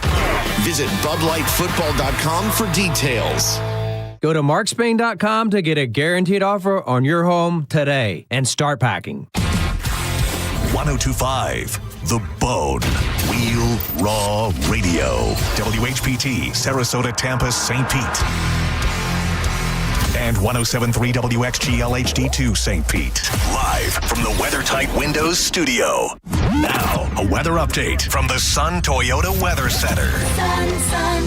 Visit BudLightFootball.com for details. Go to markspain.com to get a guaranteed offer on your home today and start packing. 1025 The Bone. Wheel Raw Radio. WHPT, Sarasota, Tampa, St. Pete. and 107.3 WXGL HD2 St. Pete. Live from the WeatherTight Windows studio. Now, a weather update from the Sun Toyota Weather Center. Sun,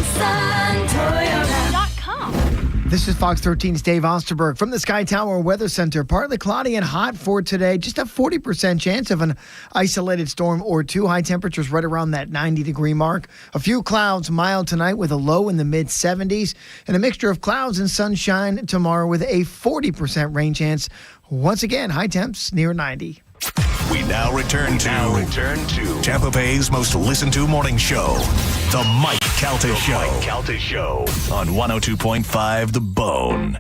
Toyota.com. This is Fox 13's Dave Osterberg from the Sky Tower Weather Center. Partly cloudy and hot for today. Just a 40% chance of an isolated storm or two. High temperatures right around that 90-degree mark. A few clouds, mild tonight with a low in the mid-70s. And a mixture of clouds and sunshine tomorrow with a 40% rain chance. Once again, high temps near 90. We now return to Tampa Bay's most listened to morning show, The Mike Calta Show. On 102.5 The Bone.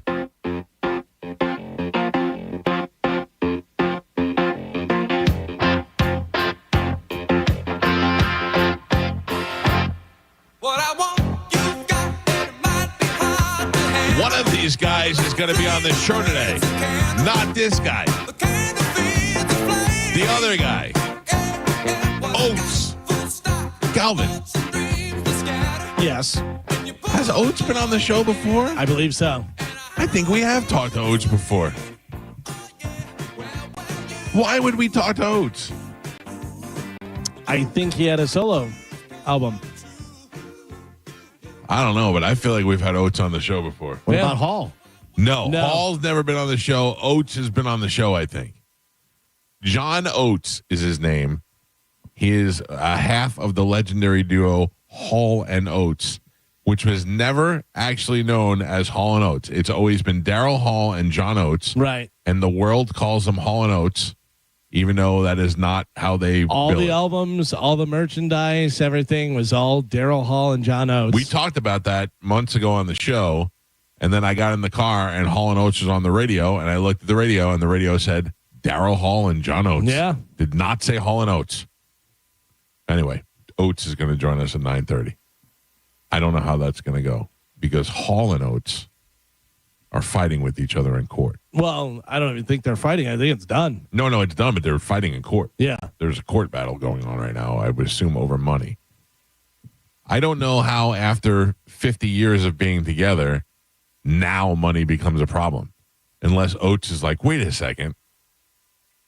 One of these guys is going to be on the show today. Not this guy. The other guy. Oates. Calvin. Yes. Has Oates been on the show before? I believe so. I think we have talked to Oates before. Why would we talk to Oates? I think he had a solo album. I don't know, but I feel like we've had Oates on the show before. What about Hall? No, Hall's never been on the show. Oates has been on the show, I think. John Oates is his name. He is a half of the legendary duo Hall and Oates, which was never actually known as Hall and Oates. It's always been Daryl Hall and John Oates. Right. And the world calls them Hall and Oates, even though that is not how they all bill the it. Albums, all the merchandise, everything was all Daryl Hall and John Oates. We talked about that months ago on the show, and then I got in the car and Hall and Oates was on the radio, and I looked at the radio, and the radio said Daryl Hall and John Oates. Yeah. Did not say Hall and Oates. Anyway, Oates is going to join us at 9:30. I don't know how that's going to go because Hall and Oates are fighting with each other in court. Well, I don't even think they're fighting. I think it's done. No, it's done, but they're fighting in court. Yeah. There's a court battle going on right now, I would assume, over money. I don't know how after 50 years of being together, now money becomes a problem. Unless Oates is like, wait a second.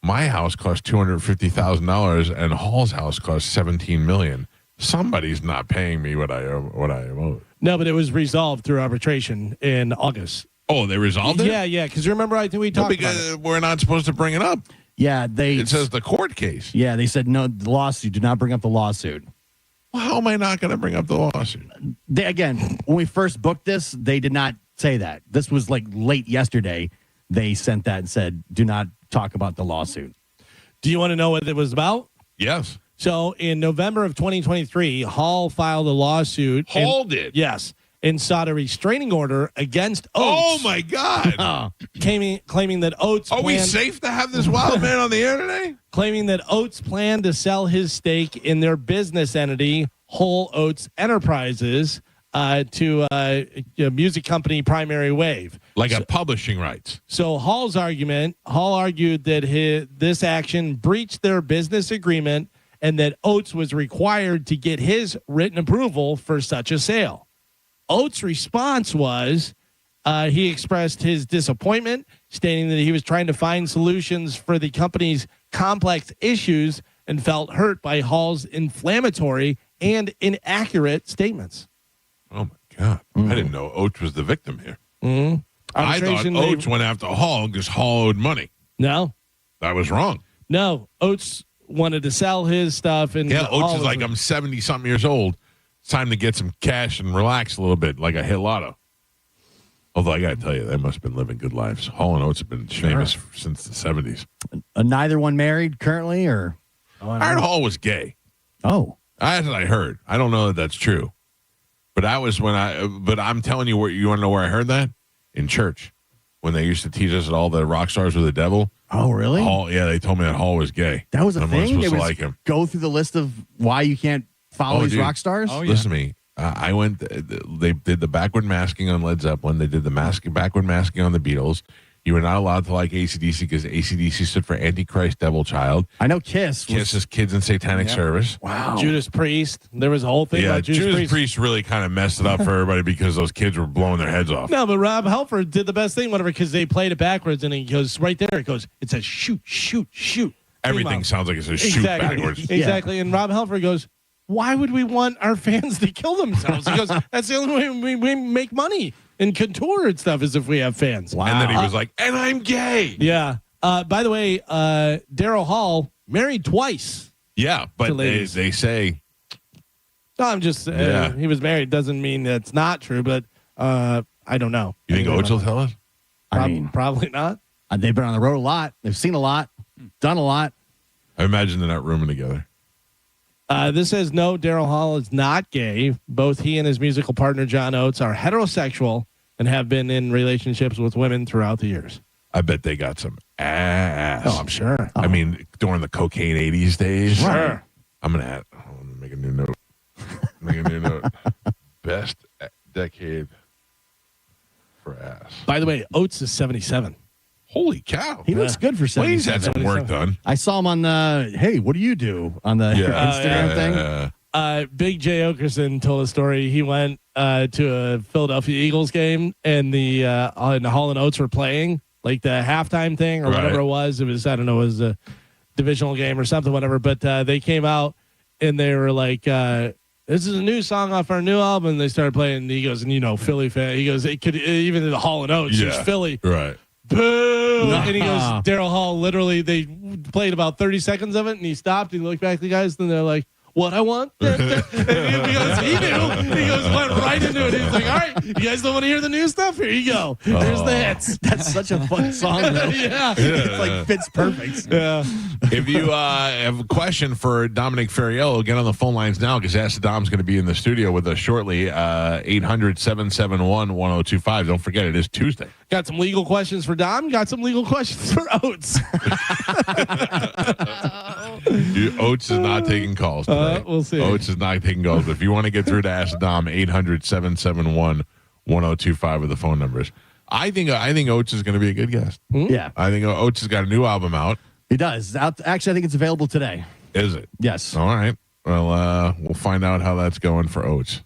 My house cost $250,000 and Hall's house cost $17 million. Somebody's not paying me what I owe. No, but it was resolved through arbitration in August. Oh, they resolved it? Yeah. Because remember, I think we talked about it. We're not supposed to bring it up. Yeah, it says the court case. Yeah, they said no, the lawsuit. Do not bring up the lawsuit. Well, how am I not going to bring up the lawsuit? Again, when we first booked this, they did not say that. This was like late yesterday. They sent that and said, do not talk about the lawsuit. Do you want to know what it was about? Yes. So in November of 2023, Hall filed a lawsuit. Hall did? Yes. And sought a restraining order against Oates. Oh, my God. Claiming that Oates Are we safe to have this wild man on the air today? Claiming that Oates planned to sell his stake in their business entity, Whole Oates Enterprises, to a music company, Primary Wave. Like a publishing rights. So Hall argued that this action breached their business agreement and that Oates was required to get his written approval for such a sale. Oates' response was he expressed his disappointment, stating that he was trying to find solutions for the company's complex issues and felt hurt by Hall's inflammatory and inaccurate statements. Oh, my God. I didn't know Oates was the victim here. Mm-hmm. I thought Oates went after Hall because Hall owed money. No. That was wrong. No. Oates wanted to sell his stuff. And Oates is like, I'm 70-something years old. It's time to get some cash and relax a little bit, like I hit lotto. Although I got to tell you, they must have been living good lives. Hall and Oates have been famous since the 70s. Neither one married currently, or? I heard Hall was gay. Oh. That's what I heard. I don't know that that's true. But that was but I'm telling you, you want to know where I heard that? In church. When they used to teach us that all the rock stars were the devil. Oh, really? Hall, yeah, they told me that Hall was gay. That was a thing? Supposed to like him. Go through the list of why you can't follow these rock stars? Oh, yeah. Listen to me. I went, they did the backward masking on Led Zeppelin. They did the backward masking on the Beatles. You were not allowed to like ACDC because ACDC stood for Antichrist, Devil, Child. I know Kiss. Kiss is Kids in Satanic Service. Wow. Judas Priest. There was a whole thing Yeah, about Judas Priest really kind of messed it up for everybody because those kids were blowing their heads off. No, but Rob Halford did the best thing, whatever, because they played it backwards, and he goes right there. It goes. It says shoot, shoot, shoot. Everything sounds like it says shoot backwards. Exactly. And Rob Halford goes, "Why would we want our fans to kill themselves?" He goes, "That's the only way we make money and can tour and stuff is if we have fans." Wow. And then he was like, "And I'm gay." Yeah. By the way, Daryl Hall married twice. Yeah, but they say. No, I'm just he was married doesn't mean that's not true, but I don't know. You think Oates will tell us? I mean, probably not. They've been on the road a lot. They've seen a lot, done a lot. I imagine they're not rooming together. This says no, Daryl Hall is not gay. Both he and his musical partner John Oates are heterosexual and have been in relationships with women throughout the years. I bet they got some ass. Oh, I'm sure. I mean, during the cocaine 80s days. Sure. I'm going to make a new note. Best decade for ass. By the way, Oates is 77. Holy cow. He looks good for 77. Well, he's had some work done. I saw him on the, hey, what do you do on the Instagram thing? Big Jay Okerson told a story. He went to a Philadelphia Eagles game, and the Hall and Oates were playing, like the halftime thing or whatever it was. It was, I don't know, it was a divisional game or something, whatever. But they came out, and they were like, this is a new song off our new album. And they started playing, and he goes, and Philly fan. He goes, it could even the Hall and Oates, it's Philly. Right. Boo! And he goes, Daryl Hall, literally, they played about 30 seconds of it, and he stopped, and he looked back at the guys, and they're like, what I want? And he goes, he knew. He goes, went right into it. He's like, all right, you guys don't want to hear the new stuff? Here you go. There's the hits. That's such a fun song, though. Yeah. It's like fits perfect. Yeah. If you have a question for Dominic Ferriello, get on the phone lines now because Ask the Dom's going to be in the studio with us shortly. 800-771-1025. Don't forget, it is Tuesday. Got some legal questions for Dom. Got some legal questions for Oates. Oates is not taking calls today. We'll see. Oates is not taking calls. But if you want to get through to Ask the Dom, 800-771-1025 with the phone numbers. I think Oates is going to be a good guest. Yeah. I think Oates has got a new album out. He does. Actually, I think it's available today. Is it? Yes. All right. Well, we'll find out how that's going for Oates.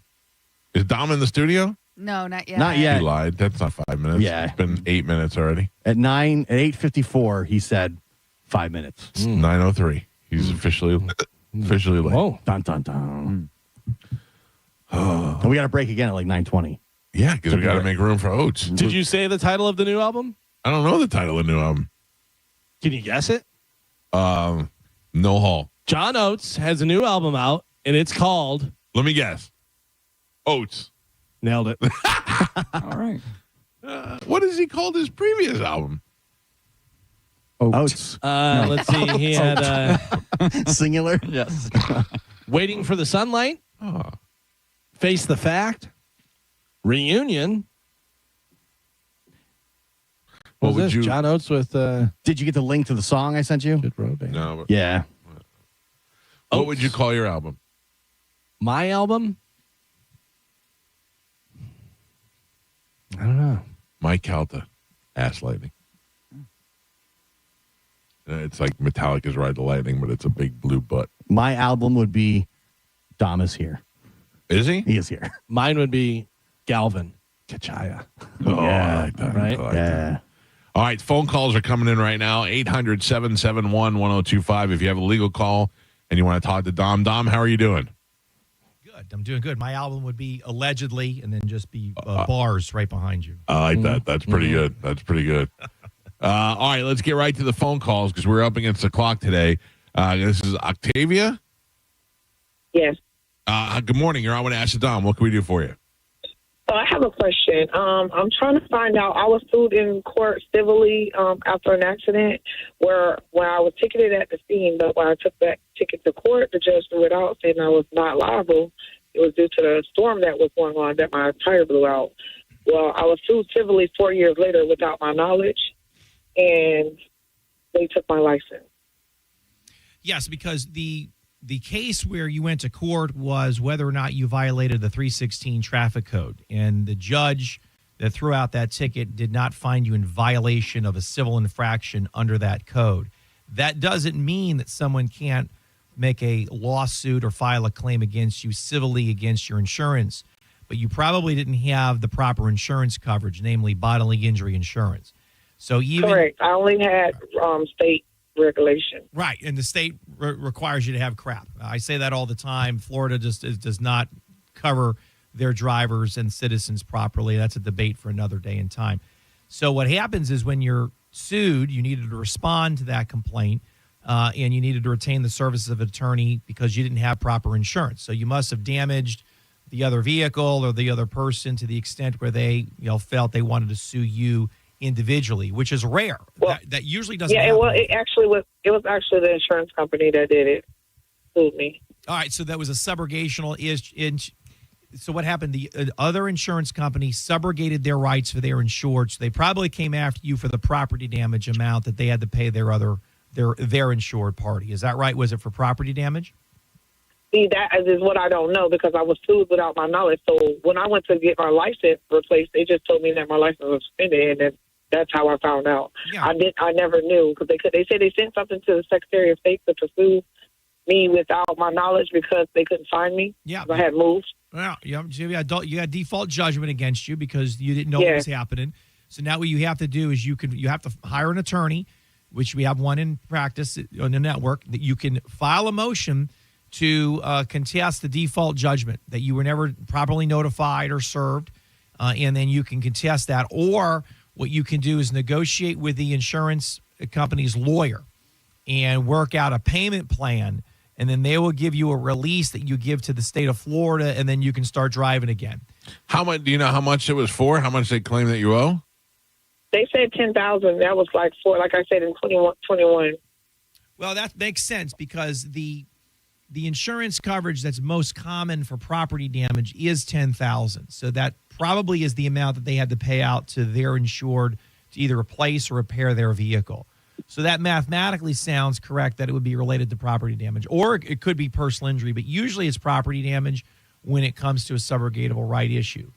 Is Dom in the studio? No, not yet. Not yet. He lied. That's not 5 minutes. Yeah. It's been 8 minutes already. At 8:54, he said 5 minutes. It's 9:03. He's officially late. Whoa. Dun, dun, dun. And we got to break again at like 9:20. Yeah, because we got to make room for Oates. Did you say the title of the new album? I don't know the title of the new album. Can you guess it? No Hall. John Oates has a new album out, and it's called... Let me guess. Oates. Nailed it. All right. What has he called his previous album? Oates. Let's see. He had Singular? Yes. Waiting for the Sunlight, Face the Fact, Reunion. What was this? John Oates with... Did you get the link to the song I sent you? No. But Yeah. what would you call your album? My album? I don't know. My Calta. Ass Lightning. It's like Metallica's Ride the Lightning, but it's a big blue butt. My album would be Dom is here. Is he? He is here. Mine would be Galvin Kachaya. Oh, Yeah. I like that. Right? I like Yeah. that. All right, phone calls are coming in right now. 800-771-1025. If you have a legal call and you want to talk to Dom. Dom, how are you doing? Good. I'm doing good. My album would be Allegedly, and then just be bars right behind you. I like that. That's pretty good. That's pretty good. All right, let's get right to the phone calls because we're up against the clock today. This is Octavia. Yes. Good morning. You're on with Ask the Dom. What can we do for you? So I have a question. I'm trying to find out. I was sued in court civilly after an accident where I was ticketed at the scene, but when I took that ticket to court, the judge threw it out saying I was not liable. It was due to the storm that was going on that my tire blew out. Well, I was sued civilly 4 years later without my knowledge, and they took my license. Yes, because the case where you went to court was whether or not you violated the 316 traffic code. And the judge that threw out that ticket did not find you in violation of a civil infraction under that code. That doesn't mean that someone can't make a lawsuit or file a claim against you civilly against your insurance, but you probably didn't have the proper insurance coverage, namely bodily injury insurance. So even correct. I only had state regulation. Right, and the state requires you to have crap. I say that all the time. Florida just does not cover their drivers and citizens properly. That's a debate for another day and time. So what happens is when you're sued, you needed to respond to that complaint, and you needed to retain the services of an attorney because you didn't have proper insurance. So you must have damaged the other vehicle or the other person to the extent where they felt they wanted to sue you individually, which is rare. Well, that usually doesn't happen. Yeah, well, it was actually the insurance company that did it, sued me. All right, so that was a subrogational So what happened? The other insurance company subrogated their rights for their insured. So they probably came after you for the property damage amount that they had to pay their insured party. Is that right? Was it for property damage? See, that is what I don't know because I was sued without my knowledge. So when I went to get my license replaced, they just told me that my license was suspended, and that's how I found out. Yeah. I never knew because they said they sent something to the Secretary of State to pursue me without my knowledge because they couldn't find me. Yeah, I had moved. Well, you got default judgment against you because you didn't know what was happening. So now what you have to do is you have to hire an attorney, which we have one in practice on the network, that you can file a motion to contest the default judgment that you were never properly notified or served, and then you can contest that. Or what you can do is negotiate with the insurance company's lawyer and work out a payment plan, and then they will give you a release that you give to the state of Florida, and then you can start driving again. How much? Do you know how much it was for? How much they claim that you owe? They said $10,000. That was like I said, in 21. Well, that makes sense because the insurance coverage that's most common for property damage is $10,000. So that probably is the amount that they had to pay out to their insured to either replace or repair their vehicle. So that mathematically sounds correct that it would be related to property damage, or it could be personal injury, but usually it's property damage when it comes to a subrogatable right issue.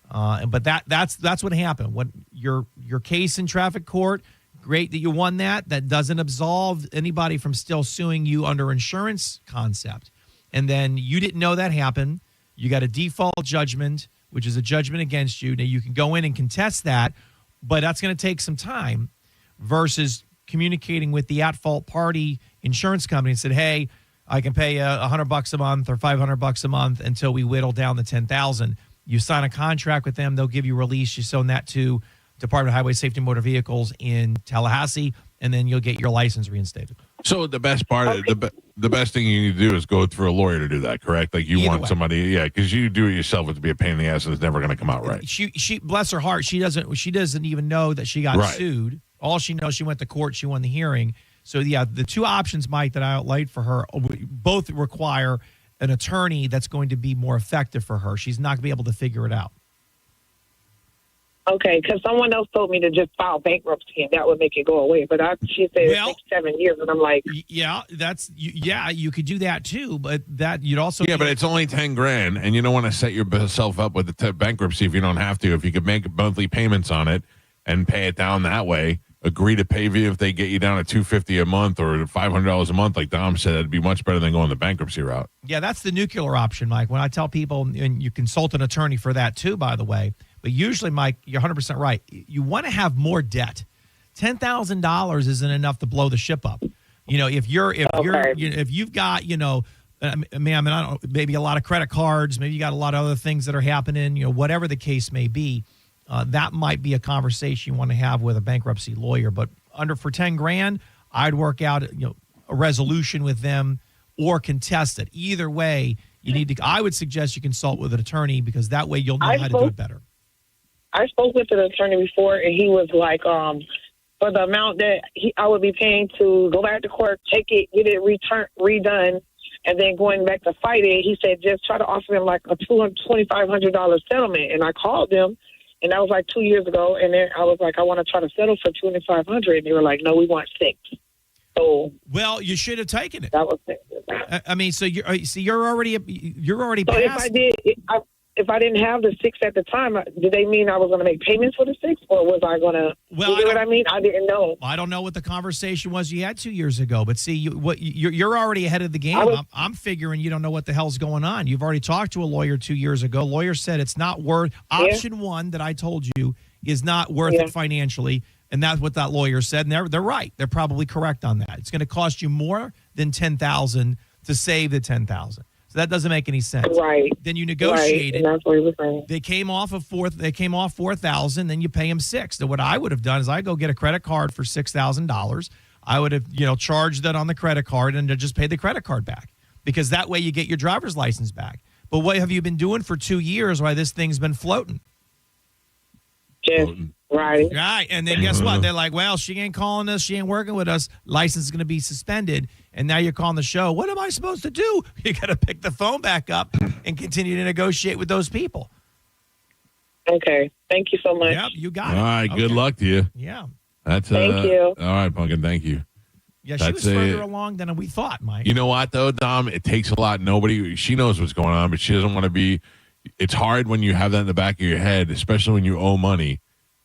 But that's what happened. What your case in traffic court, great that you won that. That doesn't absolve anybody from still suing you under insurance concept. And then you didn't know that happened. You got a default judgment, which is a judgment against you. Now you can go in and contest that, but that's going to take some time versus communicating with the at-fault party insurance company and said, hey, I can pay $100 a month or $500 a month until we whittle down the $10,000. You sign a contract with them. They'll give you release. You send that to Department of Highway Safety and Motor Vehicles in Tallahassee, and then you'll get your license reinstated. So the best part, the best thing you need to do is go through a lawyer to do that, correct? Like you want somebody, because you do it yourself, it'd be a pain in the ass and it's never going to come out right. She bless her heart, she doesn't even know that she got sued. All she knows, she went to court, she won the hearing. So yeah, the two options, Mike, that I outlined for her both require an attorney that's going to be more effective for her. She's not going to be able to figure it out. Okay, because someone else told me to just file bankruptcy and that would make it go away. But she said it takes 7 years, and I'm like, you could do that too. But that you'd also but it's only $10,000, and you don't want to set yourself up with the bankruptcy if you don't have to. If you could make monthly payments on it and pay it down that way, agree to pay if they get you down to $250 a month or $500 a month, like Dom said, it'd be much better than going the bankruptcy route. Yeah, that's the nuclear option, Mike. When I tell people, and you consult an attorney for that too, by the way. But usually, Mike, you're 100% right. You want to have more debt. $10,000 isn't enough to blow the ship up. If you've got, maybe a lot of credit cards, maybe you got a lot of other things that are happening, whatever the case may be, that might be a conversation you want to have with a bankruptcy lawyer. But for $10,000, I'd work out, a resolution with them or contest it. Either way, I would suggest you consult with an attorney because that way you'll know how to do it better. I spoke with an attorney before, and he was like, for the amount that I would be paying to go back to court, take it, get it redone, and then going back to fight it, he said just try to offer him like a $2,500 settlement. And I called them, and that was like 2 years ago, and then I was like, I want to try to settle for $2,500, and they were like, no, we want $6,000. So, well, you should have taken it. That was I mean, so you're already so past. if I didn't have the 6 at the time, did they mean I was going to make payments for the 6, or was I going to? Well, you know what I mean? I didn't know. I don't know what the conversation was you had 2 years ago, but see, you're already ahead of the game. I'm figuring you don't know what the hell's going on. You've already talked to a lawyer 2 years ago. Lawyer said it's not worth option one that I told you is not worth it financially, and that's what that lawyer said. And they're right. They're probably correct on that. It's going to cost you more than $10,000 to save the $10,000. So that doesn't make any sense. Right. Then you negotiated. Right. And that's what he was saying. They came off $4,000. Then you pay them $6,000. So what I would have done is I go get a credit card for $6,000. I would have charged that on the credit card and just pay the credit card back, because that way you get your driver's license back. But what have you been doing for 2 years while this thing's been floating? Just right. Right. And then guess what? They're like, well, she ain't calling us. She ain't working with us. License is going to be suspended. And now you're calling the show. What am I supposed to do? You got to pick the phone back up and continue to negotiate with those people. Okay. Thank you so much. Yep, you got it. All right. Good luck to you. Yeah. That's Thank you. All right, Pumpkin. Thank you. Yeah, she was further along than we thought, Mike. You know what, though, Dom? It takes a lot. She knows what's going on, but she doesn't want to be. It's hard when you have that in the back of your head, especially when you owe money.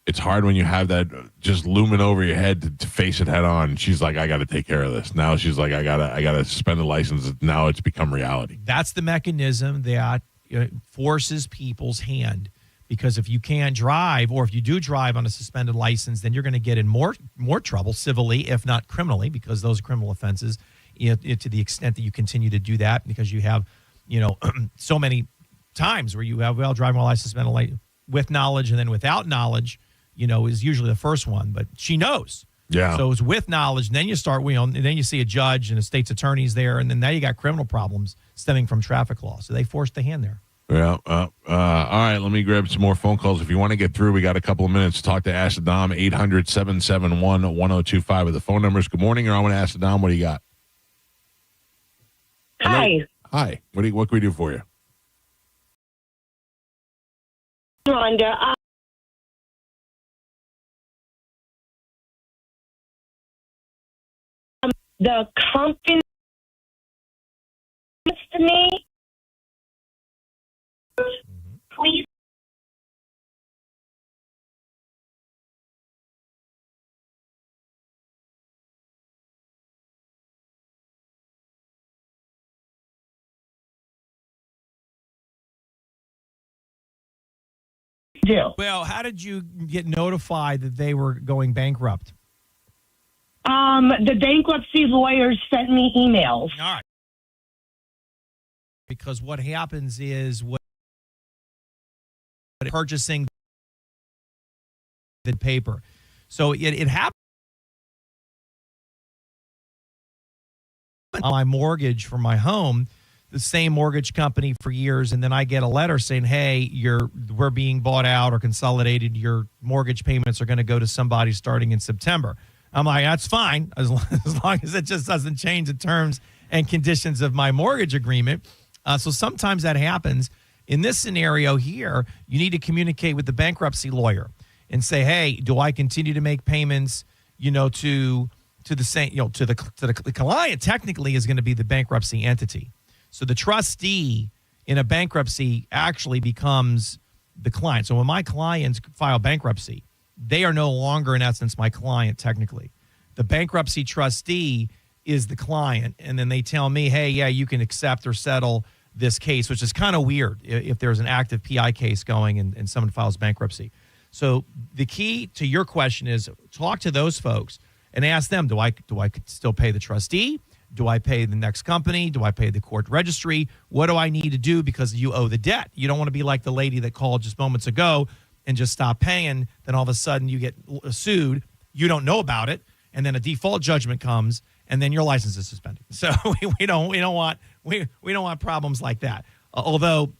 It's hard when you have that just looming over your head to face it head on. She's like, I got to take care of this. Now she's like, I gotta suspend the license. Now it's become reality. That's the mechanism that forces people's hand. Because if you can't drive, or if you do drive on a suspended license, then you're going to get in more trouble civilly, if not criminally, because those are criminal offenses. To the extent that you continue to do that, because you have, so many times where you have driving while I suspended with knowledge, and then without knowledge, is usually the first one. But she knows. Yeah. So it's with knowledge, and then you start, and then you see a judge and a state's attorney's there, and then now you got criminal problems stemming from traffic law. So they forced the hand there. Yeah. All right. Let me grab some more phone calls. If you want to get through, we got a couple of minutes to talk to Ask the Dom. 800-771-1025 with the phone numbers. Good morning. Or I want to ask the Dom, what do you got? Hi. Hi. What can we do for you? Rhonda. The company to me. Please. Well, how did you get notified that they were going bankrupt? The bankruptcy lawyers sent me emails. All right. Because what happens is purchasing the paper. So it happened on my mortgage for my home, the same mortgage company for years, and then I get a letter saying, hey, we're being bought out or consolidated. Your mortgage payments are going to go to somebody starting in September. I'm like, that's fine, as long as it just doesn't change the terms and conditions of my mortgage agreement. So sometimes that happens. In this scenario here, you need to communicate with the bankruptcy lawyer and say, hey, do I continue to make payments, to the same, to the client technically is going to be the bankruptcy entity. So the trustee in a bankruptcy actually becomes the client. So when my clients file bankruptcy, they are no longer, in essence, my client technically. The bankruptcy trustee is the client, and then they tell me, hey, yeah, you can accept or settle this case, which is kind of weird if there's an active PI case going and someone files bankruptcy. So the key to your question is talk to those folks and ask them, do I still pay the trustee? Do I pay the next company? Do I pay the court registry? What do I need to do because you owe the debt? You don't want to be like the lady that called just moments ago and just stop paying. Then all of a sudden you get sued. You don't know about it. And then a default judgment comes and then your license is suspended. So we don't want problems like that. Although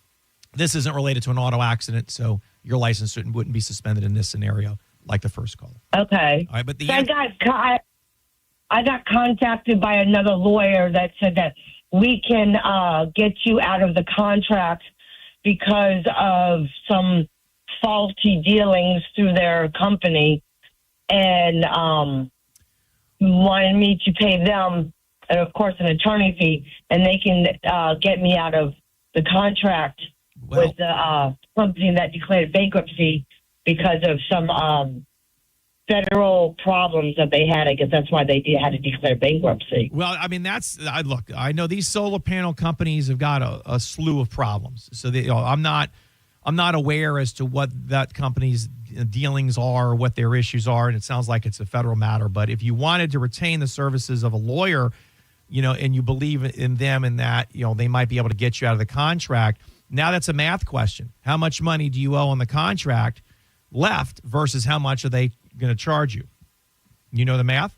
this isn't related to an auto accident, so your license wouldn't be suspended in this scenario like the first caller. Okay. All right, but I got contacted by another lawyer that said that we can get you out of the contract because of some faulty dealings through their company, and wanted me to pay them, and of course, an attorney fee, and they can get me out of the contract with the company that declared bankruptcy because of some federal problems that they had. I guess that's why they had to declare bankruptcy. Well, I mean, look, I know these solar panel companies have got a slew of problems. So I'm not aware as to what that company's dealings are or what their issues are, and it sounds like it's a federal matter. But if you wanted to retain the services of a lawyer, and you believe in them and that, they might be able to get you out of the contract. Now that's a math question. How much money do you owe on the contract left versus how much are they going to charge you? You know the math?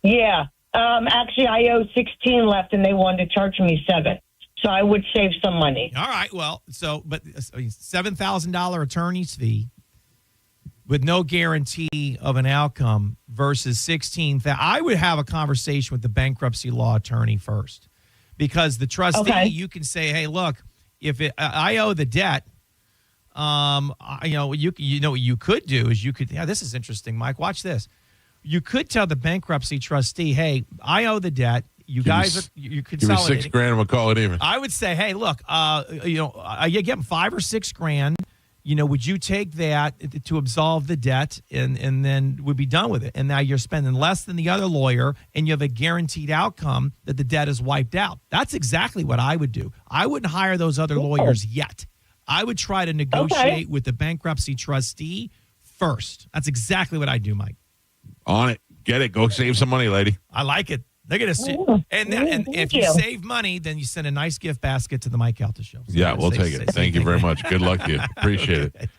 Yeah. Actually, I owe 16 left, and they wanted to charge me 7. So I would save some money. All right. Well, but $7,000 attorney's fee with no guarantee of an outcome versus 16,000. I would have a conversation with the bankruptcy law attorney first, because the trustee, you can say, hey, look, if I owe the debt, what you could do is this is interesting, Mike. Watch this. You could tell the bankruptcy trustee, hey, I owe the debt. You guys you're consolidating. Give me $6,000 and we'll call it even. I would say, hey, look, you get them $5,000 or $6,000. Would you take that to absolve the debt and then we'd be done with it? And now you're spending less than the other lawyer and you have a guaranteed outcome that the debt is wiped out. That's exactly what I would do. I wouldn't hire those other lawyers yet. I would try to negotiate with the bankruptcy trustee first. That's exactly what I do, Mike. On it. Get it. Go save some money, lady. I like it. They're going to and if you save money, then you send a nice gift basket to the Mike Calta Show. So yeah, we'll take it. Thank you very much. Good luck to you. Appreciate it.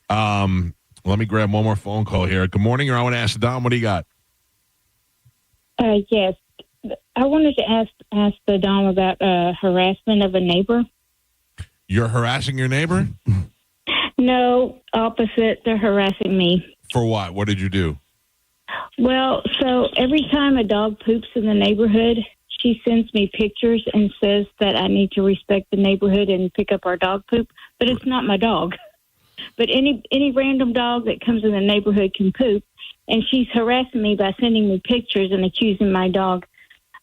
Let me grab one more phone call here. Good morning. I want to ask Don, what do you got? Yes. I wanted to ask the Don about harassment of a neighbor. You're harassing your neighbor? No, opposite. They're harassing me. For what? What did you do? Well, so every time a dog poops in the neighborhood, she sends me pictures and says that I need to respect the neighborhood and pick up our dog poop. But it's not my dog. But any random dog that comes in the neighborhood can poop. And she's harassing me by sending me pictures and accusing my dog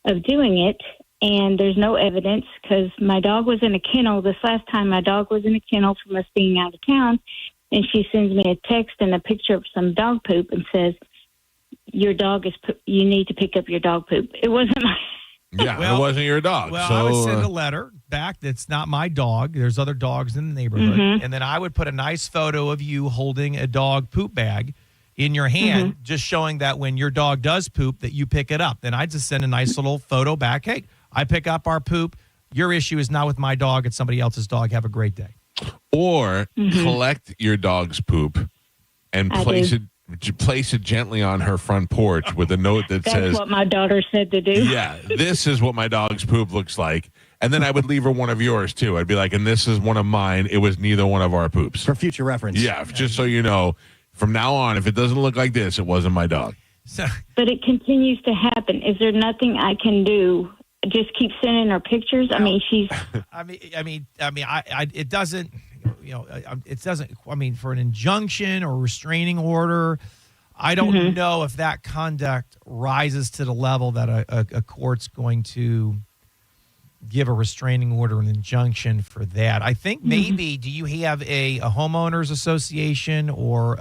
of doing it. And there's no evidence because my dog was in a kennel. This last time my dog was in a kennel from us being out of town. And she sends me a text and a picture of some dog poop and says, your dog you need to pick up your dog poop. It wasn't my... Yeah, it wasn't your dog. Well, so, I would send a letter back that's not my dog. There's other dogs in the neighborhood. Mm-hmm. And then I would put a nice photo of you holding a dog poop bag in your hand, just showing that when your dog does poop, that you pick it up. Then I'd just send a nice little photo back. Hey, I pick up our poop. Your issue is not with my dog. It's somebody else's dog. Have a great day. Or collect your dog's poop and place it gently on her front porch with a note that says... That's what my daughter said to do. Yeah, this is what my dog's poop looks like. And then I would leave her one of yours, too. I'd be like, and this is one of mine. It was neither one of our poops. For future reference. Yeah, just so you know, from now on, if it doesn't look like this, it wasn't my dog. But it continues to happen. Is there nothing I can do? Just keep sending her pictures? I mean, she's... It doesn't... it doesn't, for an injunction or restraining order, I don't know if that conduct rises to the level that a court's going to give a restraining order, an injunction for that. I think maybe, do you have a homeowners association or?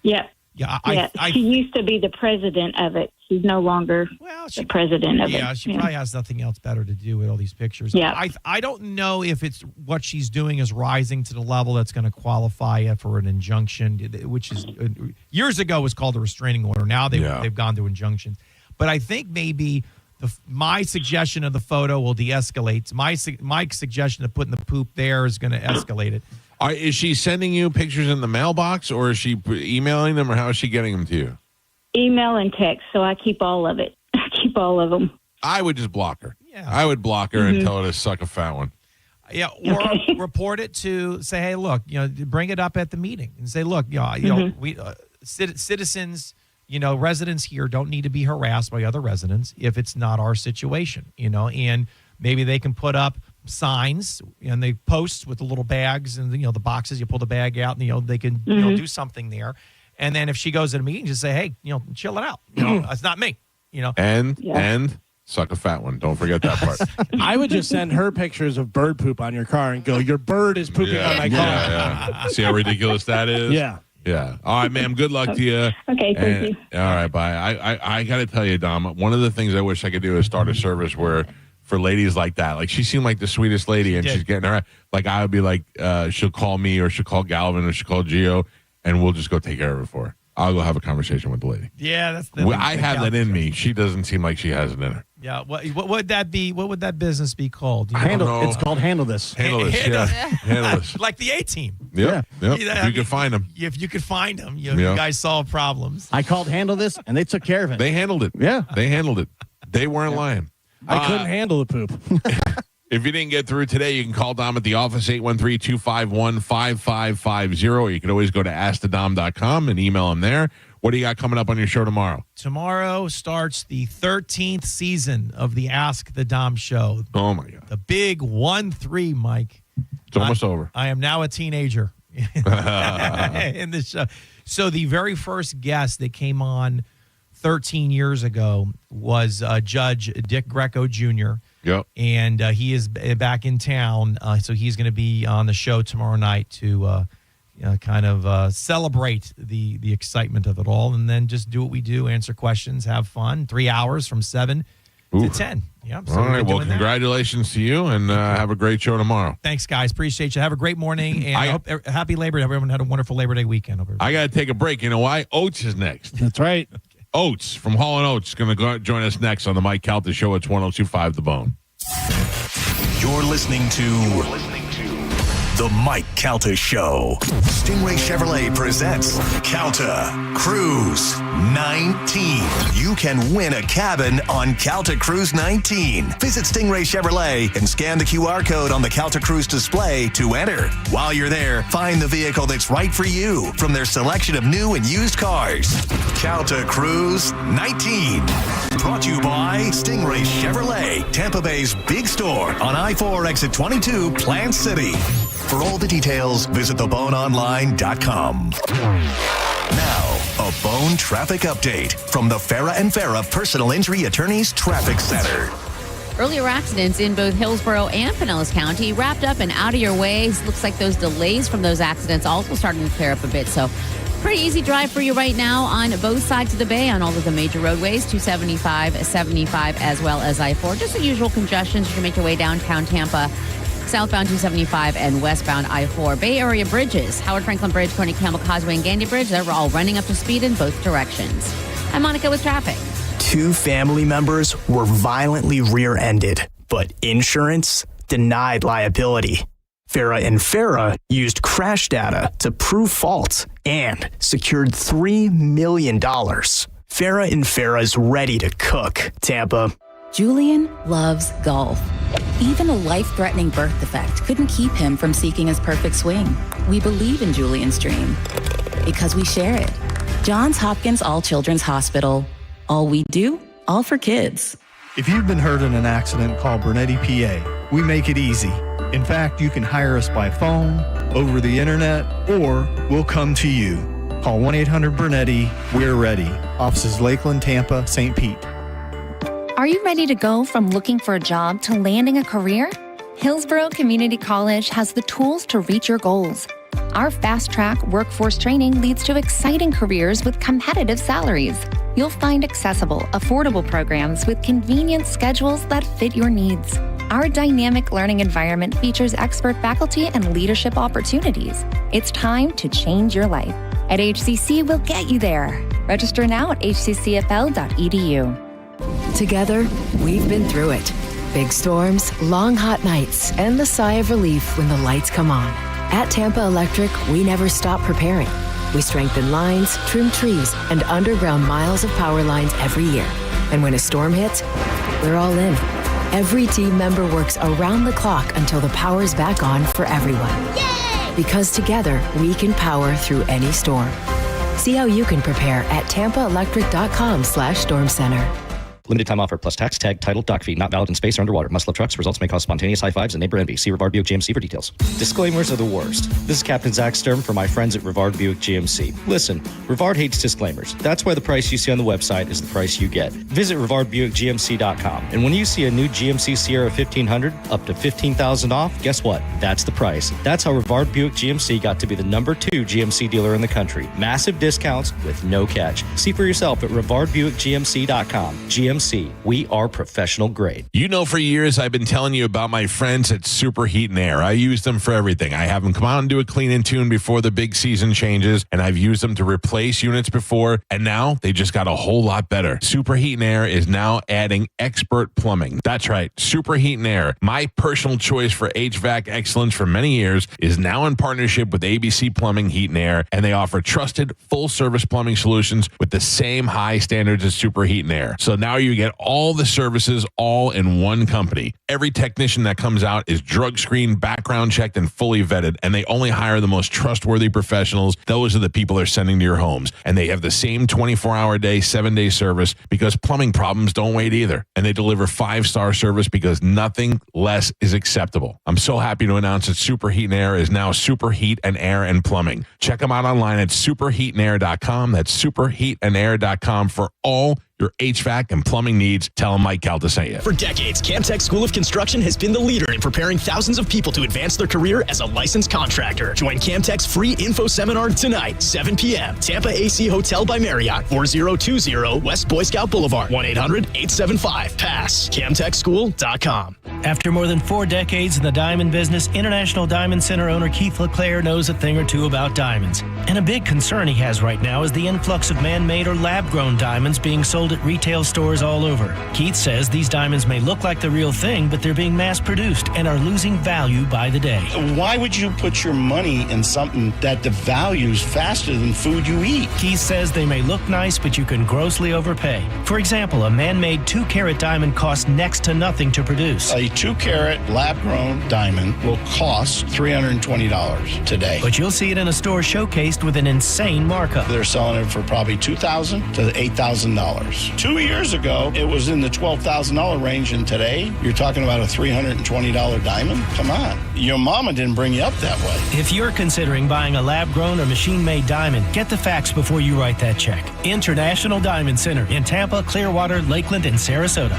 Yeah. Yeah. She used to be the president of it. She's no longer the president of it. Yeah, she probably has nothing else better to do with all these pictures. Yeah. I don't know if it's what she's doing is rising to the level that's going to qualify it for an injunction, which is years ago was called a restraining order. Now they've gone to injunctions. But I think maybe my suggestion of the photo will de-escalate. My suggestion of putting the poop there is going to escalate it. Is she sending you pictures in the mailbox, or is she emailing them, or how is she getting them to you? Email and text, so I keep all of it. I keep all of them. I would just block her. Yeah. I would block her and tell her to suck a fat one. Yeah, or report it to say, hey, look, bring it up at the meeting and say, look, we citizens, residents here don't need to be harassed by other residents if it's not our situation, and maybe they can put up signs and they post with the little bags and the boxes. You pull the bag out and they can do something there. And then if she goes to a meeting, just say, hey, chill it out. It's not me. And Suck a fat one. Don't forget that part. I would just send her pictures of bird poop on your car and go, your bird is pooping on my car. Yeah. See how ridiculous that is? Yeah. Yeah. All right, ma'am. Good luck to you. Okay, thank you. All right, bye. I got to tell you, Dom, one of the things I wish I could do is start a service where for ladies like that, like she seemed like the sweetest lady and she's getting her, like I would be like, she'll call me or she'll call Galvin or she'll call Gio and we'll just go take care of it for her. I'll go have a conversation with the lady. Yeah, that's I have that in me. She doesn't seem like she has it in her. Yeah, what would that be? What would that business be called? It's called Handle This. Handle This, yeah. Handle This. Like the A-Team. Yep. Yeah, If you can find them. If you could find them, you Yeah. guys solve problems. I called Handle This, and they took care of it. They handled it. Yeah. They handled it. They weren't lying. I couldn't handle the poop. If you didn't get through today, you can call Dom at the office, 813-251-5550, or you can always go to askthedom.com and email him there. What do you got coming up on your show tomorrow? Tomorrow starts the 13th season of the Ask the Dom show. Oh, my God. The big 1-3, Mike. It's almost over. I am now a teenager in this show. So the very first guest that came on 13 years ago was Judge Dick Greco Jr., Yep. and he is back in town, so he's going to be on the show tomorrow night to kind of celebrate the excitement of it all, and then just do what we do, answer questions, have fun. 3 hours from 7 to 10. Yep. So all right. we're Well, doing that. congratulations to you, and have a great show tomorrow. Thanks, guys. Appreciate you. Have a great morning, and I hope happy Labor Day. Everyone had a wonderful Labor Day weekend. I got to take a break. You know why? Oates is next. That's right. Oates from Hall & Oates is going to join us next on the Mike Calta Show at 1025 The Bone. You're listening to The Mike Calta Show. Stingray Chevrolet presents Calta Cruise 19. You can win a cabin on Calta Cruise 19. Visit Stingray Chevrolet and scan the QR code on the Calta Cruise display to enter. While you're there, find the vehicle that's right for you from their selection of new and used cars. Calta Cruise 19. Brought to you by Stingray Chevrolet, Tampa Bay's big store on I-4 exit 22, Plant City. For all the details, visit theboneonline.com. Now, a Bone traffic update from the Farah and Farah Personal Injury Attorneys Traffic Center. Earlier accidents in both Hillsborough and Pinellas County wrapped up and out of your way. Looks like those delays from those accidents also starting to clear up a bit. So pretty easy drive for you right now on both sides of the bay on all of the major roadways, 275, 75, as well as I-4. Just the usual congestions. You can make your way downtown Tampa, southbound 275 and westbound I-4. Bay Area bridges, Howard Franklin Bridge, Corny Campbell Causeway, and Gandy Bridge, they're all running up to speed in both directions. I'm Monica with traffic. 2 family members were violently rear-ended, but insurance denied liability. Farah and Farah used crash data to prove fault and secured $3 million. Farah and Farah's ready to cook. Tampa. Julian loves golf. Even a life-threatening birth defect couldn't keep him from seeking his perfect swing. We believe in Julian's dream because we share it. Johns Hopkins All Children's Hospital. All we do, all for kids. If you've been hurt in an accident, call Bernetti PA. We make it easy. In fact, you can hire us by phone, over the internet, or we'll come to you. Call 1-800-BERNETTI. We're ready. Offices Lakeland, Tampa, St. Pete. Are you ready to go from looking for a job to landing a career? Hillsborough Community College has the tools to reach your goals. Our fast-track workforce training leads to exciting careers with competitive salaries. You'll find accessible, affordable programs with convenient schedules that fit your needs. Our dynamic learning environment features expert faculty and leadership opportunities. It's time to change your life. At HCC, we'll get you there. Register now at hccfl.edu. Together, we've been through it. Big storms, long hot nights, and the sigh of relief when the lights come on. At Tampa Electric, we never stop preparing. We strengthen lines, trim trees, and underground miles of power lines every year. And when a storm hits, we're all in. Every team member works around the clock until the power's back on for everyone. Yay! Because together, we can power through any storm. See how you can prepare at tampaelectric.com/storm center. Limited time offer plus tax, tag, title, dock fee. Not valid in space or underwater. Must love trucks. Results may cause spontaneous high fives and neighbor envy. See Rivard Buick GMC for details. Disclaimers are the worst. This is Captain Zach Sturm for my friends at Rivard Buick GMC. Listen, Rivard hates disclaimers. That's why the price you see on the website is the price you get. Visit RivardBuickGMC.com. And when you see a new GMC Sierra 1500 up to $15,000 off, guess what? That's the price. That's how Rivard Buick GMC got to be the #2 GMC dealer in the country. Massive discounts with no catch. See for yourself at RivardBuickGMC.com. GMC, we are professional grade. You know, for years, I've been telling you about my friends at Super Heat and Air. I use them for everything. I have them come out and do a clean and tune before the big season changes, and I've used them to replace units before, and now they just got a whole lot better. Super Heat and Air is now adding expert plumbing. That's right, Super Heat and Air, my personal choice for HVAC excellence for many years, is now in partnership with ABC Plumbing, Heat and Air, and they offer trusted full-service plumbing solutions with the same high standards as Super Heat and Air. So now you get all the services all in one company. Every technician that comes out is drug screened, background checked, and fully vetted, and they only hire the most trustworthy professionals. Those are the people they're sending to your homes, and they have the same 24-hour day, 7-day service because plumbing problems don't wait either, and they deliver 5-star service because nothing less is acceptable. I'm so happy to announce that Super Heat and Air is now Super Heat and Air and Plumbing. Check them out online at superheatandair.com. That's superheatandair.com for all your HVAC and plumbing needs. Tell them Mike Calta sent you. For decades, Camtech School of Construction has been the leader in preparing thousands of people to advance their career as a licensed contractor. Join Camtech's free info seminar tonight, 7 p.m. Tampa AC Hotel by Marriott, 4020 West Boy Scout Boulevard, 1-800-875-PASS, CamtechSchool.com. After more than 4 decades in the diamond business, International Diamond Center owner Keith LeClaire knows a thing or two about diamonds. And a big concern he has right now is the influx of man-made or lab-grown diamonds being sold at retail stores all over. Keith says these diamonds may look like the real thing, but they're being mass-produced and are losing value by the day. Why would you put your money in something that devalues faster than food you eat? Keith says they may look nice, but you can grossly overpay. For example, a man-made 2-carat diamond costs next to nothing to produce. A 2-carat lab-grown diamond will cost $320 today. But you'll see it in a store showcased with an insane markup. They're selling it for probably $2,000 to $8,000. 2 years ago, it was in the $12,000 range, and today, you're talking about a $320 diamond? Come on. Your mama didn't bring you up that way. If you're considering buying a lab-grown or machine-made diamond, get the facts before you write that check. International Diamond Center in Tampa, Clearwater, Lakeland, and Sarasota.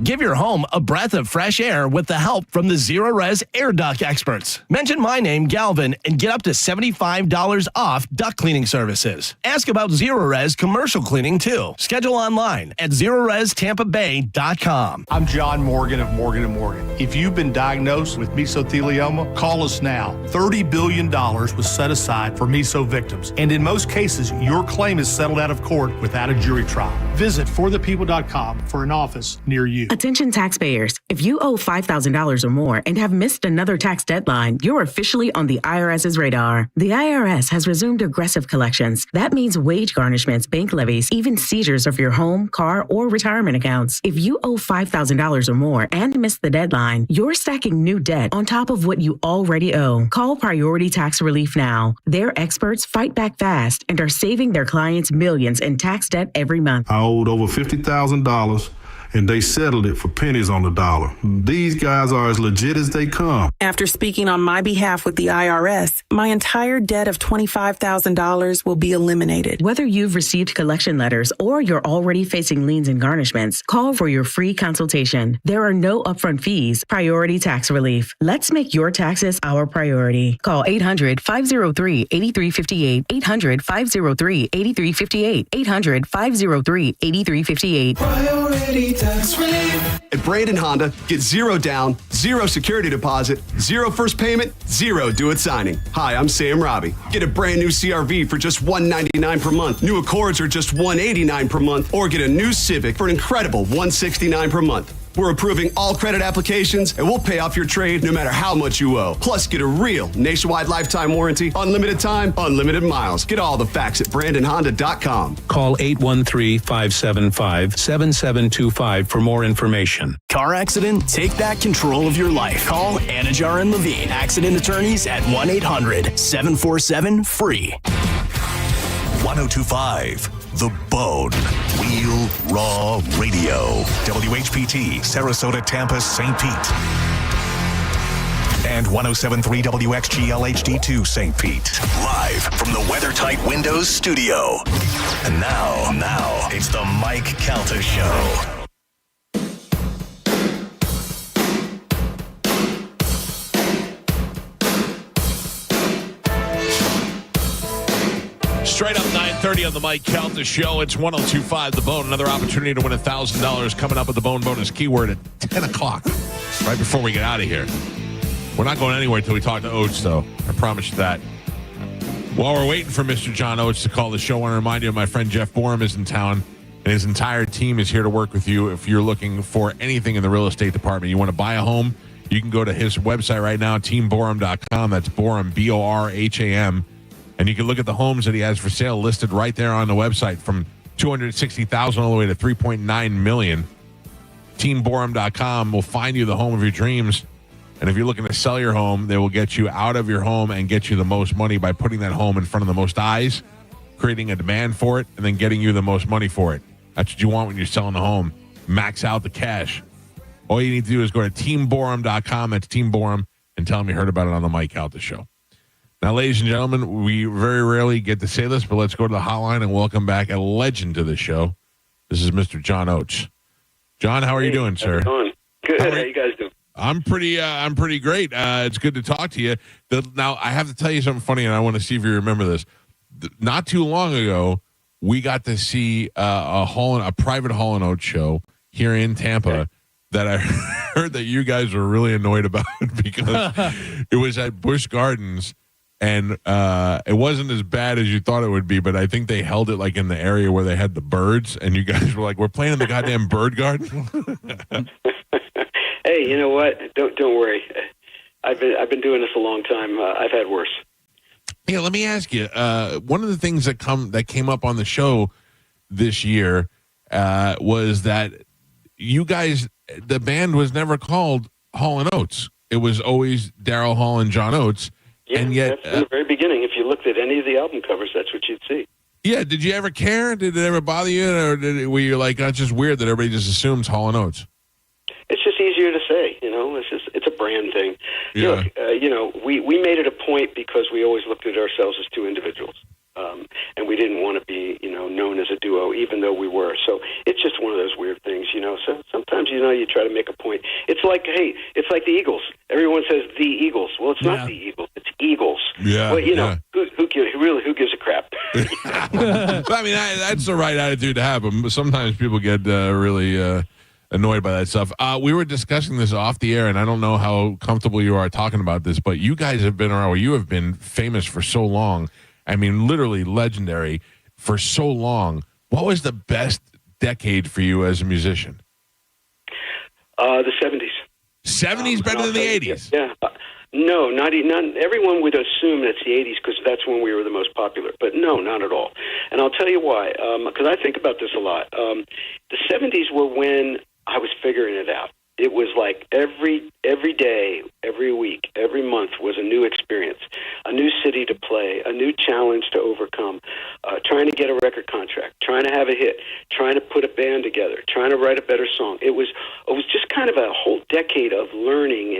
Give your home a breath of fresh air with the help from the Zero Res Air Duct experts. Mention my name, Galvin, and get up to $75 off duct cleaning services. Ask about Zero Res commercial cleaning, too. Schedule online at ZeroResTampaBay.com. I'm John Morgan of Morgan & Morgan. If you've been diagnosed with mesothelioma, call us now. $30 billion was set aside for meso victims, and in most cases, your claim is settled out of court without a jury trial. Visit forthepeople.com for an office near you. Attention taxpayers. If you owe $5,000 or more and have missed another tax deadline, you're officially on the IRS's radar. The IRS has resumed aggressive collections. That means wage garnishments, bank levies, even seizures of your home, car, or retirement accounts. If you owe $5,000 or more and missed the deadline, you're stacking new debt on top of what you already owe. Call Priority Tax Relief now. Their experts fight back fast and are saving their clients millions in tax debt every month. I owed over $50,000. And they settled it for pennies on the dollar. These guys are as legit as they come. After speaking on my behalf with the IRS, my entire debt of $25,000 will be eliminated. Whether you've received collection letters or you're already facing liens and garnishments, call for your free consultation. There are no upfront fees. Priority Tax Relief. Let's make your taxes our priority. Call 800-503-8358. 800-503-8358. 800-503-8358. Priority Tax Relief. At Brandon Honda, get 0 down, 0 security deposit, 0 first payment, 0 do-it signing. Hi, I'm Sam Robbie. Get a brand new CRV for just $199 per month. New Accords are just $189 per month. Or get a new Civic for an incredible $169 per month. We're approving all credit applications, and we'll pay off your trade no matter how much you owe. Plus, get a real nationwide lifetime warranty, unlimited time, unlimited miles. Get all the facts at BrandonHonda.com. Call 813-575-7725 for more information. Car accident? Take back control of your life. Call Anajar and Levine, accident attorneys at 1-800-747-FREE. 1025 The Bone. Wheel Raw Radio. WHPT, Sarasota, Tampa, St. Pete. And 107.3 WXGL HD2 St. Pete. Live from the WeatherTight Windows studio. And now, it's the Mike Calta Show. Straight up 9:30 on the Mike Calta Show. It's 102.5 The Bone. Another opportunity to win $1,000 coming up with the Bone bonus keyword at 10 o'clock, right before we get out of here. We're not going anywhere until we talk to Oates, though. I promise you that. While we're waiting for Mr. John Oates to call the show, I want to remind you my friend Jeff Borum is in town, and his entire team is here to work with you if you're looking for anything in the real estate department. You want to buy a home, you can go to his website right now, teamborum.com. That's Borum, B-O-R-H-A-M. And you can look at the homes that he has for sale listed right there on the website, from $260,000 all the way to $3.9 million. Teamborum.com will find you the home of your dreams. And if you're looking to sell your home, they will get you out of your home and get you the most money by putting that home in front of the most eyes, creating a demand for it, and then getting you the most money for it. That's what you want when you're selling a home. Max out the cash. All you need to do is go to teamborum.com. That's Team Borum, and tell them you heard about it on the Mike Calta Show. Now, ladies and gentlemen, we very rarely get to say this, but let's go to the hotline and welcome back a legend to the show. This is Mr. John Oates. John, how are you doing, sir? Good. How you guys doing? I'm pretty great. It's good to talk to you. Now, I have to tell you something funny, and I want to see if you remember this. Not too long ago, we got to see a private Hall & Oates show here in Tampa that I heard that you guys were really annoyed about because it was at Busch Gardens. And it wasn't as bad as you thought it would be, but I think they held it like in the area where they had the birds, and you guys were like, "We're playing in the goddamn bird garden." Hey, you know what? Don't worry. I've been doing this a long time. I've had worse. Yeah, let me ask you. One of the things that came up on the show this year was that you guys, the band was never called Hall & Oates. It was always Daryl Hall and John Oates. Yeah, and yet, that's from the very beginning. If you looked at any of the album covers, that's what you'd see. Yeah, did you ever care? Did it ever bother you? Or were you like, that's just weird that everybody just assumes Hall & Oates? It's just easier to say, it's a brand thing. Yeah. Look, we made it a point because we always looked at ourselves as two individuals. And we didn't want to be, known as a duo, even though we were. So it's just one of those weird things, So sometimes, you try to make a point. It's like the Eagles. Everyone says the Eagles. Well, it's not the Eagles. It's Eagles. Yeah. Well, who gives a crap? But, I mean, that's the right attitude to have. But sometimes people get really annoyed by that stuff. We were discussing this off the air, and I don't know how comfortable you are talking about this, but you guys have been around, or you have been famous for so long. I mean, literally legendary for so long. What was the best decade for you as a musician? The 70s. 70s better than the 80s? Yeah. No, not everyone would assume it's the 80s because that's when we were the most popular. But no, not at all. And I'll tell you why. Because I think about this a lot. The 70s were when I was figuring it out. It was like every day, every week, every month was a new experience, a new city to play, a new challenge to overcome, trying to get a record contract, trying to have a hit, trying to put a band together, trying to write a better song. It was just kind of a whole decade of learning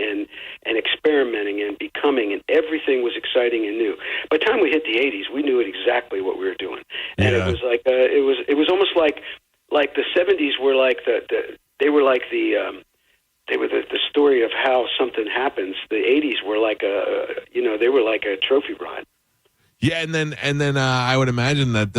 and experimenting and becoming, and everything was exciting and new. By the time we hit the 80s, we knew exactly what we were doing, and it was like it was almost like the 70s were like they were the story of how something happens. The 80s were like they were like a trophy ride. Yeah, and then I would imagine that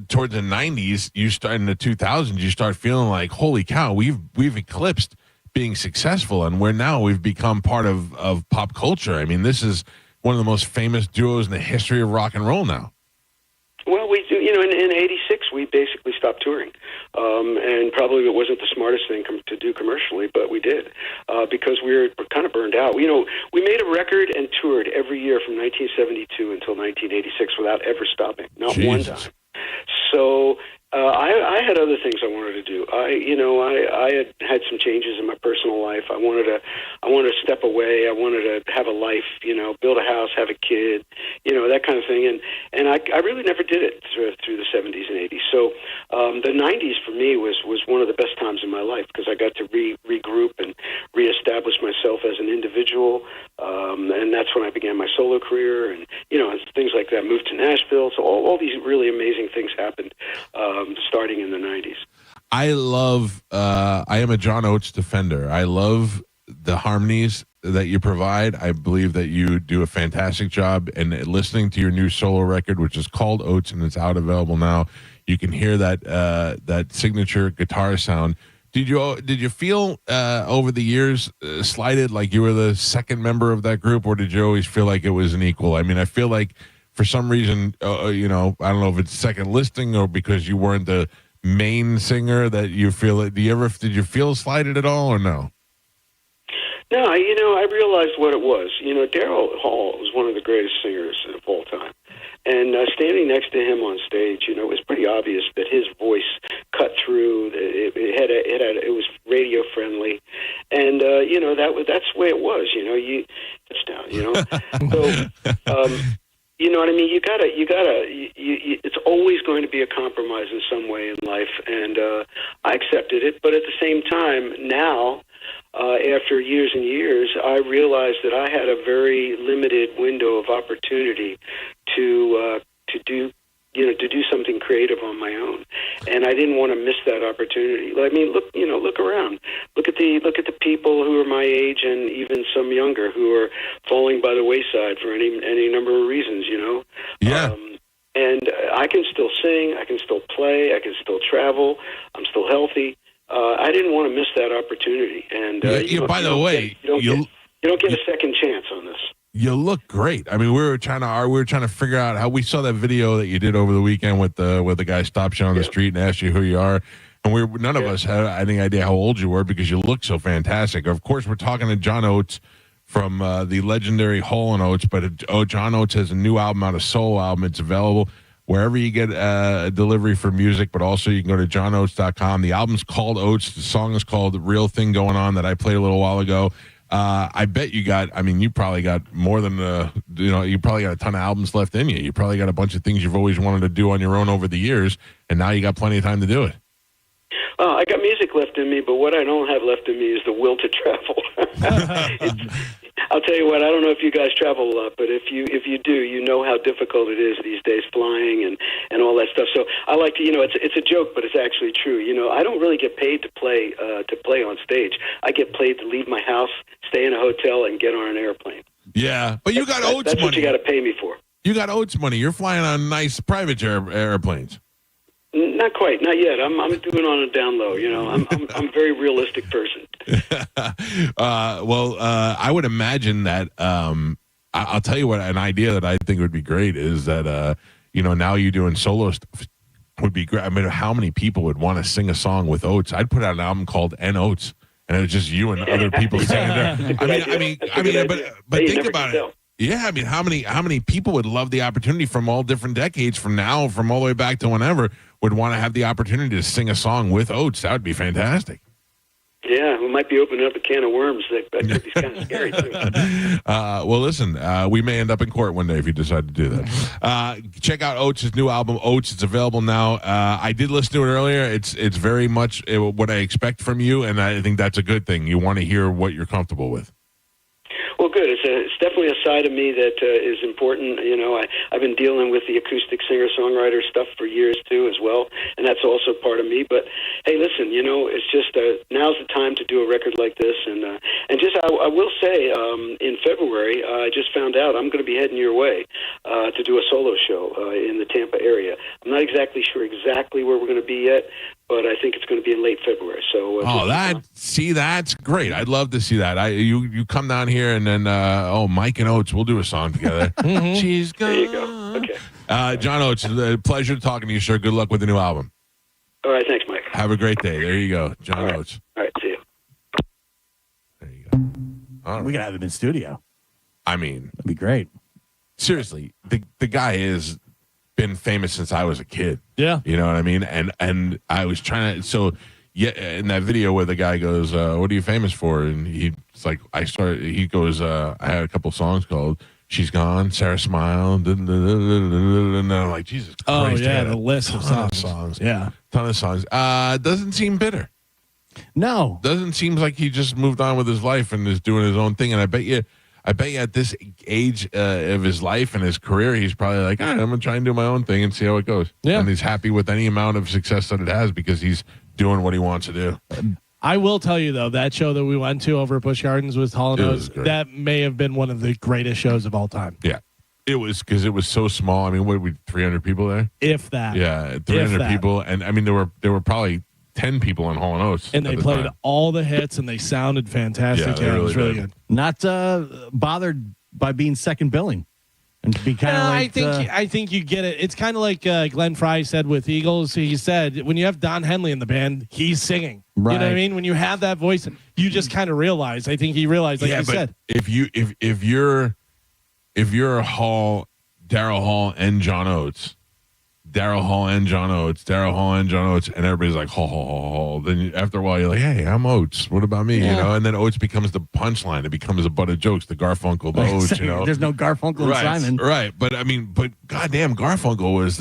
towards the 90s, you start in the 2000s, you start feeling like, holy cow, we've eclipsed being successful, and we've become part of pop culture. I mean, this is one of the most famous duos in the history of rock and roll now. Well, we do. In '86, we basically stopped touring, and probably it wasn't the smartest thing to do commercially, but we did because we were kind of burned out. We made a record and toured every year from 1972 until 1986 without ever stopping, not one time. So I had other things I wanted to do. I had some changes in my personal life. I wanted I wanted to step away. I wanted to have a life, build a house, have a kid, that kind of thing. And I really never did it through the 70s and 80s. So the 90s for me was one of the best times in my life because I got to regroup and reestablish myself as an individual. And that's when I began my solo career and, things like that. Moved to Nashville. So all these really amazing things happened starting in the 90s. I am a John Oates defender. I love the harmonies that you provide. I believe that you do a fantastic job. And listening to your new solo record, which is called Oates and it's out available now, you can hear that signature guitar sound. Did you feel over the years slighted, like you were the second member of that group, or did you always feel like it was an equal? I mean, I feel like for some reason, I don't know if it's second listing or because you weren't the main singer that you feel it. Did you feel slighted at all or no? No, I realized what it was. Daryl Hall was one of the greatest singers of all time. And standing next to him on stage, it was pretty obvious that his voice cut through. It was radio friendly, and that's the way it was. So, you know what I mean? It's always going to be a compromise in some way in life, and I accepted it. But at the same time, now, after years and years, I realized that I had a very limited window of opportunity to do something creative on my own, and I didn't want to miss that opportunity. I mean, look around. Look at the people who are my age and even some younger who are falling by the wayside for any number of reasons. Yeah. And I can still sing. I can still play. I can still travel. I'm still healthy. I didn't want to miss that opportunity. And by the way, you don't get a second chance on this. You look great. I mean, we were trying to figure out how we saw that video that you did over the weekend with the guy stopped you on the street and asked you who you are. And none of us had any idea how old you were because you look so fantastic. Of course, we're talking to John Oates from the legendary Hall & Oates, but John Oates has a new album out, a solo album. It's available wherever you get a delivery for music, but also you can go to johnoates.com. The album's called Oates. The song is called The Real Thing Going On that I played a little while ago. I bet you probably got more than, you probably got a ton of albums left in you. You probably got a bunch of things you've always wanted to do on your own over the years, and now you got plenty of time to do it. I got music left in me, but what I don't have left in me is the will to travel. I'll tell you what, I don't know if you guys travel a lot, but if you do, you know how difficult it is these days flying and all that stuff. So I like to, it's a joke, but it's actually true. I don't really get paid to play on stage. I get paid to leave my house, stay in a hotel, and get on an airplane. Yeah, but you got Oates money. That's what you got to pay me for. You got Oates money. You're flying on nice private airplanes. Not quite, not yet. I'm doing on a down low. I'm a very realistic person. I would imagine that. I'll tell you what, an idea that I think would be great is that now you doing solo stuff would be great. I mean, how many people would want to sing a song with Oates? I'd put out an album called N Oates, and it was just you and other people singing there. But think about it. Yeah, I mean, how many people would love the opportunity from all different decades, from now, from all the way back to whenever, would want to have the opportunity to sing a song with Oates? That would be fantastic. Yeah, we might be opening up a can of worms that could be kind of scary, too. Well, listen, we may end up in court one day if you decide to do that. Check out Oates' new album, Oates. It's available now. I did listen to it earlier. It's very much what I expect from you, and I think that's a good thing. You want to hear what you're comfortable with. Well, good. It's definitely a side of me that is important. I've been dealing with the acoustic singer-songwriter stuff for years, too, as well, and that's also part of me. But, hey, listen, it's just now's the time to do a record like this. And I will say, in February, I just found out I'm going to be heading your way to do a solo show in the Tampa area. I'm not exactly sure where we're going to be yet, but I think it's going to be in late February. So, that's great. I'd love to see that. You come down here and then Mike and Oates, we'll do a song together. She's gone. There you go. Okay. John Oates, a pleasure talking to you, sir. Good luck with the new album. All right, thanks, Mike. Have a great day. There you go, John Oates. All right, see you. There you go. All right. We could have him in studio. I mean, that'd be great. Seriously, the guy has been famous since I was a kid. Yeah. You know what I mean? And I was trying to, so Yeah, in that video where the guy goes, "What are you famous for?" and he's like, He goes, "I had a couple songs called She's Gone, Sarah Smile," and I'm like, Jesus Christ! Oh yeah, the list of songs. Yeah, ton of songs. Doesn't seem bitter. No, doesn't seem like he just moved on with his life and is doing his own thing. And I bet you at this age of his life and his career, he's probably like, all right, I'm gonna try and do my own thing and see how it goes. Yeah, and he's happy with any amount of success that it has because he's doing what he wants to do. I will tell you though, that show that we went to over at Busch Gardens with Hall & Oates, that may have been one of the greatest shows of all time. Yeah, it was because it was so small. I mean, what, we 300 people there, if that. Yeah, 300 people, and I mean there were probably 10 people in Hall & Oates, and they played all the hits, and they sounded fantastic. Yeah, it was really good. Not bothered by being second billing. And to be kind of like I think you get it. It's kind of like Glenn Fry said with Eagles. He said when you have Don Henley in the band, he's singing. Right. You know what I mean? When you have that voice, you just kind of realize. I think he realized, like you said, if you're Daryl Hall and John Oates, Daryl Hall and John Oates, and everybody's like, ho. Then after a while, you're like, hey, I'm Oates. What about me? Yeah. You know, and then Oates becomes the punchline. It becomes a butt of jokes. The Garfunkel, the Oates. You know, there's no Garfunkel and Simon, right? But I mean, goddamn, Garfunkel was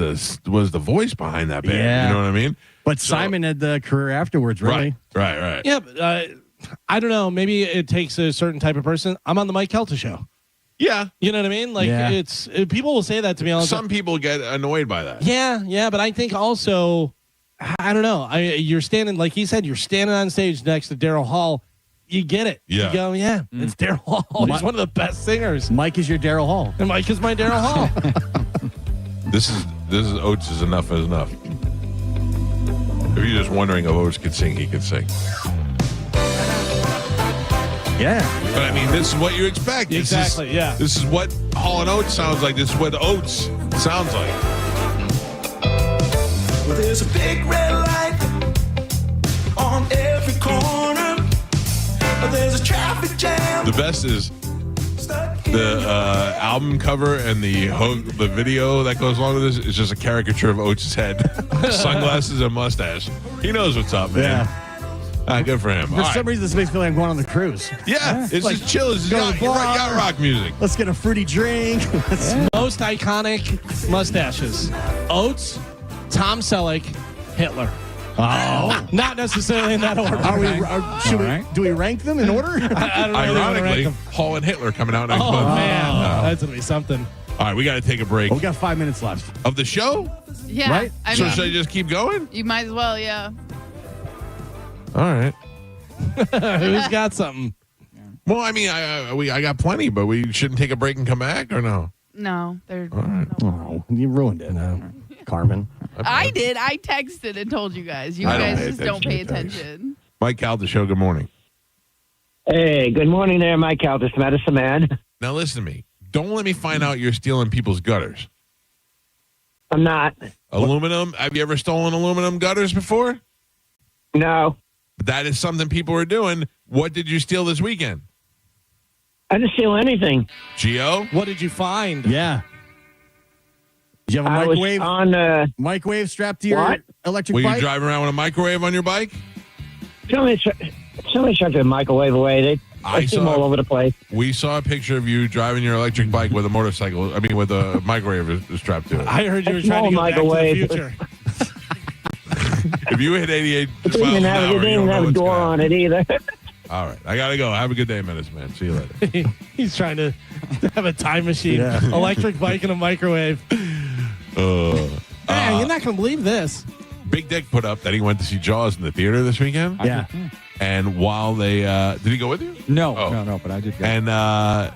the voice behind that band. Yeah. You know what I mean? But Simon had the career afterwards, really. Right. Yeah, but, I don't know. Maybe it takes a certain type of person. I'm on the Mike Calta show. Yeah, you know what I mean. Like it's people will say that to me all the time. Some people get annoyed by that. Yeah, but I think also, I don't know. You're standing, like he said, you're standing on stage next to Daryl Hall. You get it. Yeah. You go, it's Daryl Hall. He's one of the best singers. Mike is your Daryl Hall. And Mike is my Daryl Hall. This is Oates is enough is enough. If you're just wondering if Oates could sing, he could sing. Yeah. But I mean, this is what you expect. Exactly, yeah. This is what Hall & Oates sounds like. This is what Oates sounds like. Well, there's a big red light on every corner. There's a traffic jam. The best is the album cover and the video that goes along with this is just a caricature of Oates' head. Sunglasses and mustache. He knows what's up, man. Yeah. Good for him. For some reason, this makes me feel like I'm going on the cruise. Yeah, it's like, just chill. It's yacht rock music. Let's get a fruity drink. Most iconic mustaches: Oates, Tom Selleck, Hitler. Oh, not necessarily in that order. Do we rank them in order? I don't know. Ironically, Hall and Hitler coming out next month. Man, that's gonna be something. All right, we got to take a break. We got 5 minutes left of the show. Yeah, right. I So mean, should I just keep going? you might as well. Yeah. All right. Who's got something? Well, I mean, I got plenty, but we shouldn't take a break and come back, or no? No, they're. All right. Oh, you ruined it, Carmen. I did. I texted and told you guys. You guys just don't pay attention. Mike Calta Show. Good morning. Hey, good morning there, Mike Calta, Medicine Man. Now listen to me. Don't let me find out you're stealing people's gutters. I'm not. Aluminum. Have you ever stolen aluminum gutters before? No. That is something people are doing. What did you steal this weekend? I didn't steal anything. Gio? What did you find? Yeah. Did you have a microwave? Microwave strapped to your electric bike? Were you bike? driving around with a microwave on your bike? Somebody chucked the microwave away. They seem all over the place. We saw a picture of you driving your electric bike with a motorcycle. I mean, with a microwave strapped to it. I heard you were trying to go back to the future. If you hit 88 It didn't even have a door on it either. All right. I got to go. Have a good day, Medicine Man. See you later. He's trying to have a time machine, electric bike, and a microwave. Man, you're not going to believe this. Big Dick put up that he went to see Jaws in the theater this weekend. Yeah. And while they did he go with you? No, but I did go. And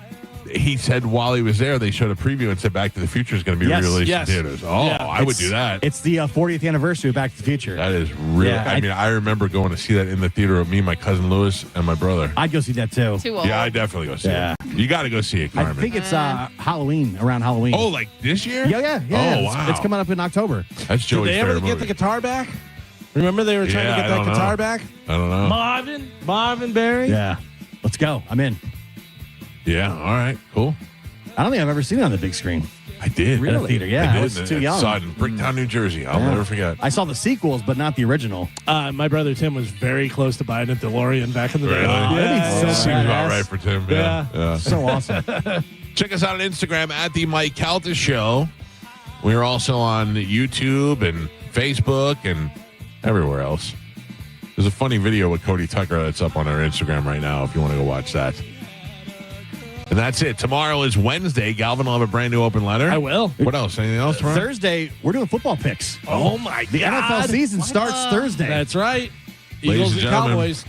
he said while he was there, they showed a preview and said Back to the Future is going to be released in theaters. Oh, yeah. I would do that. It's the 40th anniversary of Back to the Future. That is really. Yeah, I mean, I remember going to see that in the theater with me, my cousin Lewis, and my brother. I'd go see that too. Yeah, I'd definitely go see it. You got to go see it, Carmen. I think it's Halloween, around Halloween. Oh, like this year? Yeah. Oh, wow. It's coming up in October. That's Joey's Did they ever favorite get movie. the guitar back? Remember they were trying to get that guitar back? I don't know. Marvin Berry? Yeah. Let's go. I'm in. Yeah. All right. Cool. I don't think I've ever seen it on the big screen. I did. Really? Theater, yeah. I was too young. Saw it in Bricktown, New Jersey. I'll never forget. I saw the sequels, but not the original. My brother Tim was very close to buying a DeLorean back in the day. Really? Yeah. Seems about right for Tim. Yeah. So awesome. Check us out on Instagram at The Mike Calta Show. We're also on YouTube and Facebook and everywhere else. There's a funny video with Cody Tucker that's up on our Instagram right now if you want to go watch that. And that's it. Tomorrow is Wednesday. Galvin will have a brand new open letter. I will. What else? Anything else tomorrow? Thursday, we're doing football picks. Oh, my The God. NFL season starts Thursday. That's right. Ladies Eagles and and gentlemen, Cowboys.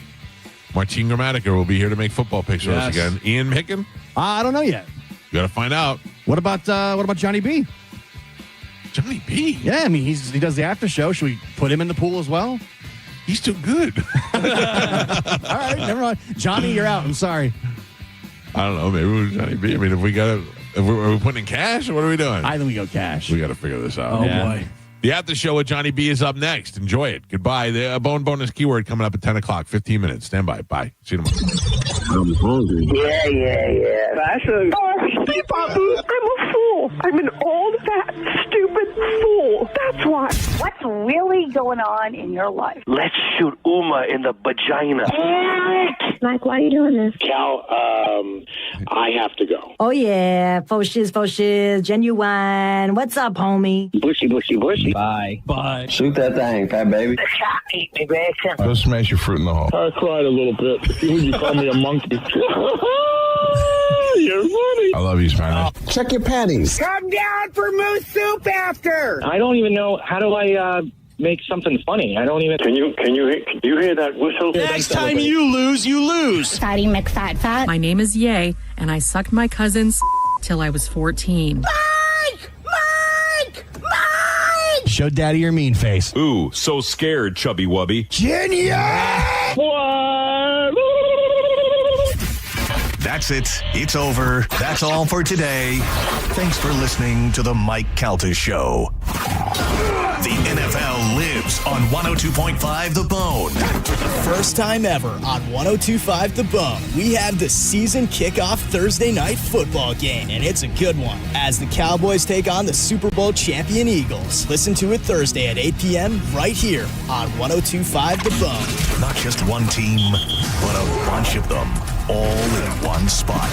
Martin Gramatica will be here to make football picks for us again. Ian Micken? I don't know yet. You got to find out. What about Johnny B? Johnny B? Yeah, I mean, he does the after show. Should we put him in the pool as well? He's too good. All right, never mind. Johnny, you're out. I'm sorry. I don't know. Maybe we're Johnny B. I mean, are we putting in cash or what are we doing? I think we go cash. We got to figure this out. Oh, boy. The After Show with Johnny B is up next. Enjoy it. Goodbye. The bone bonus keyword coming up at 10 o'clock. 15 minutes. Stand by. Bye. See you tomorrow. I'm hungry. Yeah. Actually, Steve Babu, I'm a fool. I'm an old, fat, stupid fool. That's why. what's really going on in your life? Let's shoot Uma in the vagina. Mike, why are you doing this? Cal, I have to go. Oh, yeah. Faux shiz, genuine. What's up, homie? Bushy. Bye. Shoot that thing, fat baby. Eat me, Grayson. Go smash your fruit in the hole. I cried a little bit. You call me a monkey. You're funny. I love you, Spanish. Check your panties. Come down for moose soup after. I don't even know. How do I make something funny? I don't even. Can you hear that whistle? Next time you lose. Fatty McFat. My name is Ye, and I sucked my cousin's till I was 14. Show daddy your mean face. Ooh, so scared, chubby wubby. Genius! What? That's it. It's over. That's all for today. Thanks for listening to the Mike Calta Show. The NFL lives on 102.5 The Bone. For the first time ever on 102.5 The Bone, we have the season kickoff Thursday night football game, and it's a good one, as the Cowboys take on the Super Bowl champion Eagles. Listen to it Thursday at 8 p.m. right here on 102.5 The Bone. Not just one team, but a bunch of them, all in one spot.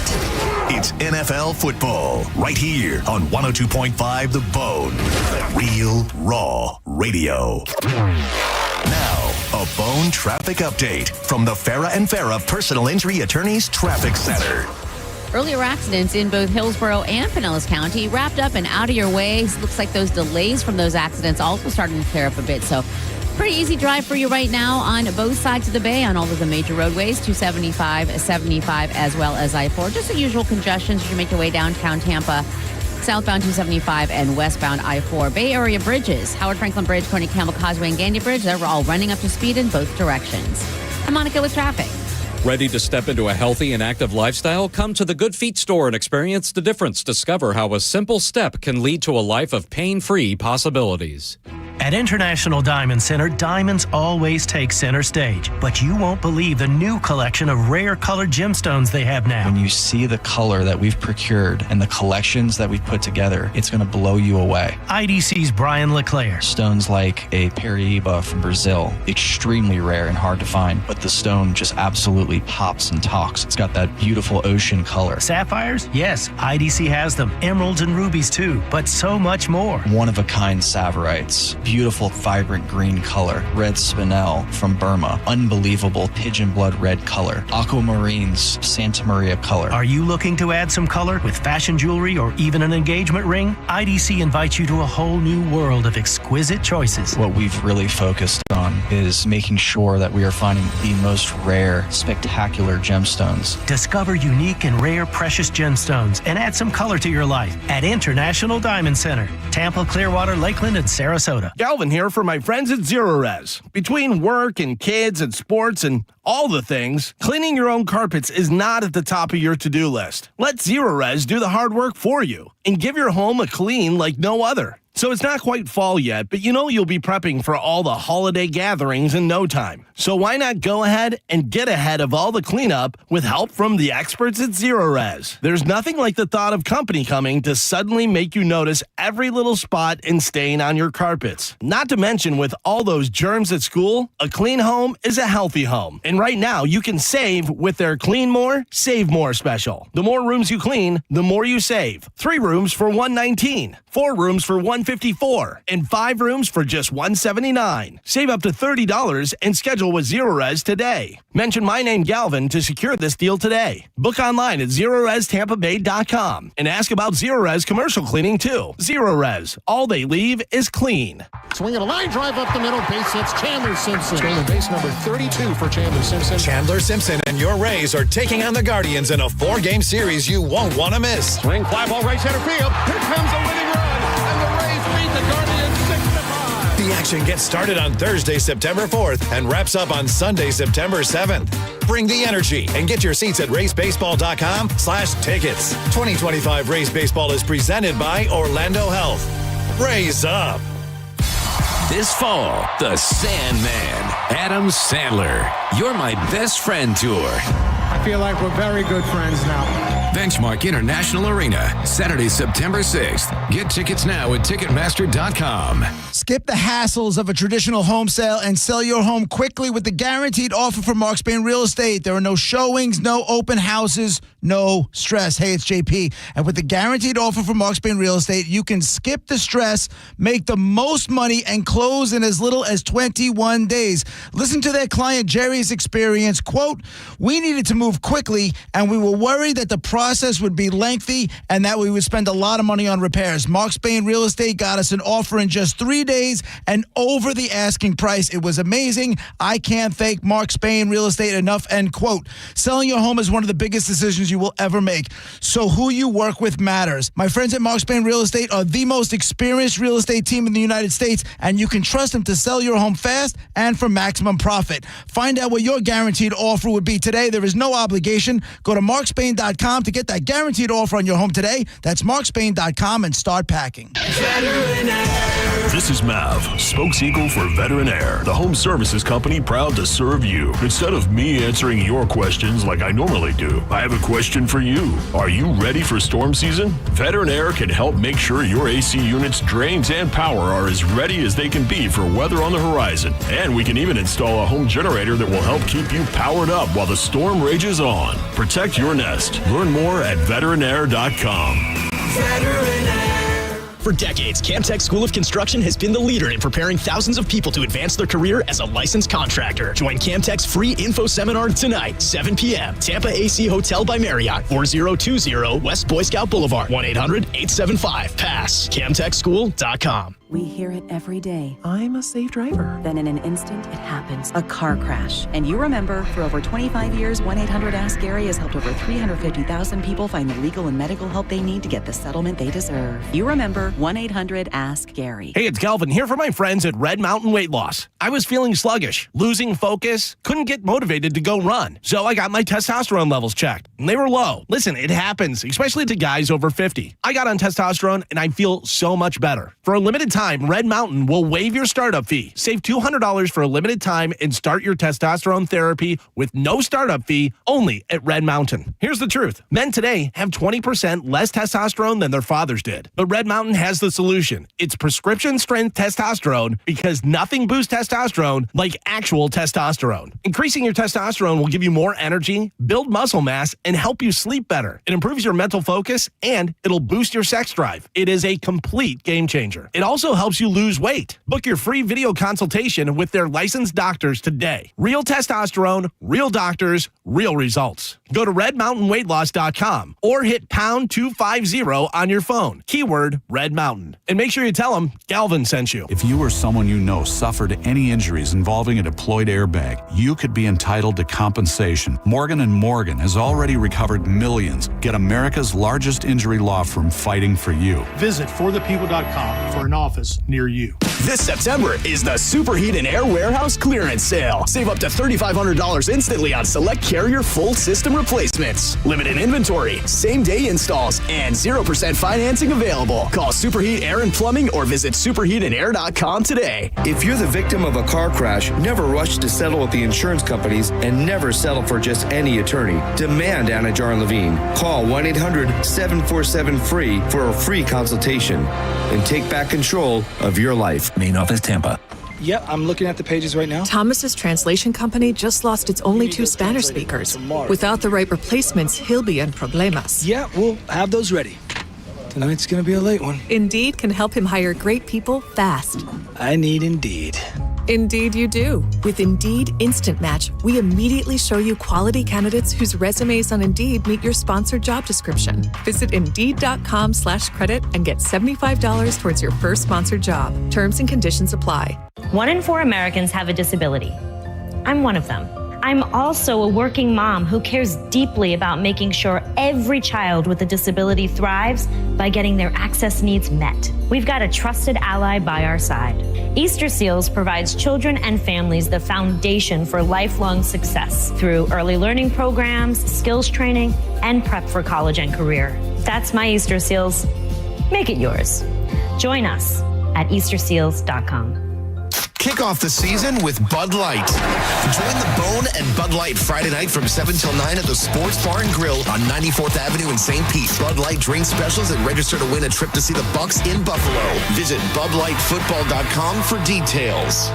It's NFL football right here on 102.5 The Bone. Real Raw Radio. Now, a Bone traffic update from the Farah and Farah Personal Injury Attorneys Traffic Center. Earlier accidents in both Hillsborough and Pinellas County wrapped up and out of your way. Looks like those delays from those accidents also starting to clear up a bit. So pretty easy drive for you right now on both sides of the bay on all of the major roadways, 275, 75, as well as I-4. Just the usual congestions as you make your way downtown Tampa, southbound 275 and westbound I-4. Bay Area bridges, Howard Franklin Bridge, Corny Campbell Causeway, and Gandy Bridge, they're all running up to speed in both directions. I'm Monica with traffic. Ready to step into a healthy and active lifestyle? Come to the Good Feet store and experience the difference. Discover how a simple step can lead to a life of pain-free possibilities. At International Diamond Center, diamonds always take center stage. But you won't believe the new collection of rare colored gemstones they have now. When you see the color that we've procured and the collections that we've put together, it's going to blow you away. IDC's Brian LeClaire. Stones like a Paraíba from Brazil, extremely rare and hard to find, but the stone just absolutely pops and talks. It's got that beautiful ocean color. Sapphires? Yes, IDC has them. Emeralds and rubies too, but so much more. One-of-a-kind Saverites. Beautiful, vibrant green color. Red spinel from Burma. Unbelievable pigeon blood red color. Aquamarines, Santa Maria color. Are you looking to add some color with fashion jewelry or even an engagement ring? IDC invites you to a whole new world of exquisite choices. What we've really focused on is making sure that we are finding the most rare, spectacular gemstones. Discover unique and rare precious gemstones and add some color to your life at International Diamond Center, Tampa, Clearwater, Lakeland, and Sarasota. Galvin here for my friends at Zero Res. Between work and kids and sports and all the things, cleaning your own carpets is not at the top of your to-do list. Let Zero Res do the hard work for you and give your home a clean like no other. So it's not quite fall yet, but you know you'll be prepping for all the holiday gatherings in no time. So why not go ahead and get ahead of all the cleanup with help from the experts at Zero-Res? There's nothing like the thought of company coming to suddenly make you notice every little spot and stain on your carpets. Not to mention, with all those germs at school, a clean home is a healthy home. And right now, you can save with their Clean More, Save More special. The more rooms you clean, the more you save. 3 rooms for $119, 4 rooms for $154, and 5 rooms for just $179. Save up to $30 and schedule with Zero-Res today. Mention my name, Galvin, to secure this deal today. Book online at ZeroResTampaBay.com and ask about Zero-Res commercial cleaning too. Zero-Res, all they leave is clean. Swinging a line drive up the middle, base hits Chandler Simpson. Stolen base number 32 for Chandler Simpson. Chandler Simpson and your Rays are taking on the Guardians in a 4-game series you won't want to miss. Swing, fly ball, right center field. Here comes a winning run, and the Rays beat the Guardians 6-5. The action gets started on Thursday, September 4th, and wraps up on Sunday, September 7th. Bring the energy and get your seats at RaysBaseball.com/tickets. 2025 Rays Baseball is presented by Orlando Health. Raise up. This fall, the Sandman, Adam Sandler, You're My Best Friend Tour. I feel like we're very good friends now. Benchmark International Arena, Saturday, September 6th. Get tickets now at Ticketmaster.com. Skip the hassles of a traditional home sale and sell your home quickly with the guaranteed offer from Mark Spain Real Estate. There are no showings, no open houses, no stress. Hey, it's JP. And with the guaranteed offer from Mark Spain Real Estate, you can skip the stress, make the most money, and close in as little as 21 days. Listen to their client Jerry's experience. Quote, we needed to move quickly, and we were worried that the process would be lengthy and that we would spend a lot of money on repairs. Mark Spain Real Estate got us an offer in just 3 days and over the asking price. It was amazing. I can't thank Mark Spain Real Estate enough, end quote. Selling your home is one of the biggest decisions you will ever make. So who you work with matters. My friends at Mark Spain Real Estate are the most experienced real estate team in the United States, and you can trust them to sell your home fast and for maximum profit. Find out what your guaranteed offer would be today. There is no obligation. Go to markspain.com to get that guaranteed offer on your home today. That's markspain.com and start packing. This is Mav, spokespeople for Veterinaire, the home services company proud to serve you. Instead of me answering your questions like I normally do, I have a question for you. Are you ready for storm season? Veterinaire can help make sure your AC unit's drains and power are as ready as they can be for weather on the horizon. And we can even install a home generator that will help keep you powered up while the storm rages on. Protect your nest. Learn more at veterinaire.com. For decades, Camtech School of Construction has been the leader in preparing thousands of people to advance their career as a licensed contractor. Join Camtech's free info seminar tonight, 7 p.m. Tampa AC Hotel by Marriott, 4020 West Boy Scout Boulevard, 1-800-875-PASS, camtechschool.com. We hear it every day. I'm a safe driver. Then in an instant, it happens. A car crash. And you remember, for over 25 years, 1-800-ASK-GARY has helped over 350,000 people find the legal and medical help they need to get the settlement they deserve. You remember 1-800-ASK-GARY. Hey, it's Galvin here for my friends at Red Mountain Weight Loss. I was feeling sluggish, losing focus, couldn't get motivated to go run. So I got my testosterone levels checked, and they were low. Listen, it happens, especially to guys over 50. I got on testosterone, and I feel so much better. For a limited time, Red Mountain will waive your startup fee. Save $200 for a limited time and start your testosterone therapy with no startup fee only at Red Mountain. Here's the truth. Men today have 20% less testosterone than their fathers did. But Red Mountain has the solution. It's prescription strength testosterone, because nothing boosts testosterone like actual testosterone. Increasing your testosterone will give you more energy, build muscle mass, and help you sleep better. It improves your mental focus, and it'll boost your sex drive. It is a complete game changer. It also helps you lose weight. Book your free video consultation with their licensed doctors today. Real testosterone, real doctors, real results. Go to redmountainweightloss.com or hit pound 250 on your phone. Keyword Red Mountain. And make sure you tell them Galvin sent you. If you or someone you know suffered any injuries involving a deployed airbag, you could be entitled to compensation. Morgan & Morgan has already recovered millions. Get America's largest injury law firm fighting for you. Visit forthepeople.com for an office near you. This September is the Superheat and Air Warehouse Clearance Sale. Save up to $3,500 instantly on select Carrier full system replacements. Limited inventory, same-day installs, and 0% financing available. Call Superheat Air and Plumbing or visit superheatandair.com today. If you're the victim of a car crash, never rush to settle with the insurance companies and never settle for just any attorney. Demand Anna Jar Levine. Call 1-800-747-FREE for a free consultation and take back control of your life. Main office, Tampa. Yep, I'm looking at the pages right now. Thomas's translation company just lost its only 2 Spanish speakers. Without the right replacements, he'll be in problemas. Yeah, we'll have those ready. Tonight's gonna be a late one. Indeed can help him hire great people fast. I need Indeed. Indeed you do. With Indeed Instant Match, we immediately show you quality candidates whose resumes on Indeed meet your sponsored job description. Visit Indeed.com/credit and get $75 towards your first sponsored job. Terms and conditions apply. 1 in 4 Americans have a disability. I'm one of them. I'm also a working mom who cares deeply about making sure every child with a disability thrives by getting their access needs met. We've got a trusted ally by our side. Easter Seals provides children and families the foundation for lifelong success through early learning programs, skills training, and prep for college and career. That's my Easter Seals. Make it yours. Join us at easterseals.com. Kick off the season with Bud Light. Join the Bone and Bud Light Friday night from 7 till 9 at the Sports Bar and Grill on 94th Avenue in St. Pete. Bud Light drink specials and register to win a trip to see the Bucks in Buffalo. Visit BudLightFootball.com for details.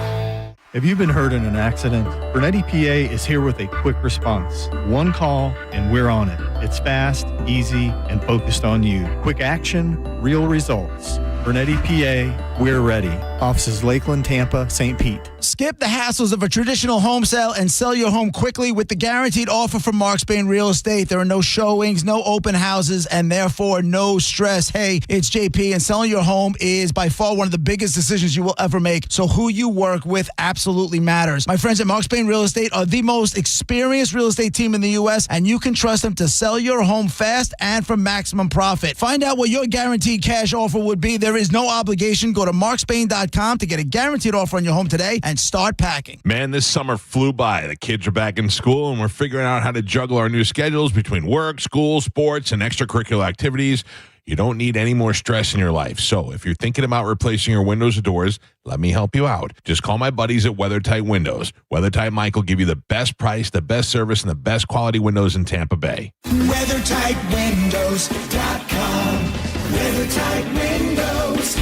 Have you been hurt in an accident? Burnett EPA is here with a quick response. One call and we're on it. It's fast, easy, and focused on you. Quick action, real results. Burnett EPA, we're ready. Offices Lakeland, Tampa, St. Pete. Skip the hassles of a traditional home sale and sell your home quickly with the guaranteed offer from Mark Spain Real Estate. There are no showings, no open houses, and therefore no stress. Hey, it's JP, and selling your home is by far one of the biggest decisions you will ever make. So who you work with absolutely matters. My friends at Mark Spain Real Estate are the most experienced real estate team in the U.S., and you can trust them to sell your home fast and for maximum profit. Find out what your guaranteed cash offer would be. There is no obligation. Go to markspain.com to get a guaranteed offer on your home today and start packing. Man, this summer flew by. The kids are back in school, and we're figuring out how to juggle our new schedules between work, school, sports, and extracurricular activities. You don't need any more stress in your life. So if you're thinking about replacing your windows or doors, let me help you out. Just call my buddies at WeatherTight Windows. WeatherTight Mike will give you the best price, the best service, and the best quality windows in Tampa Bay. WeatherTightWindows.com. WeatherTight Windows.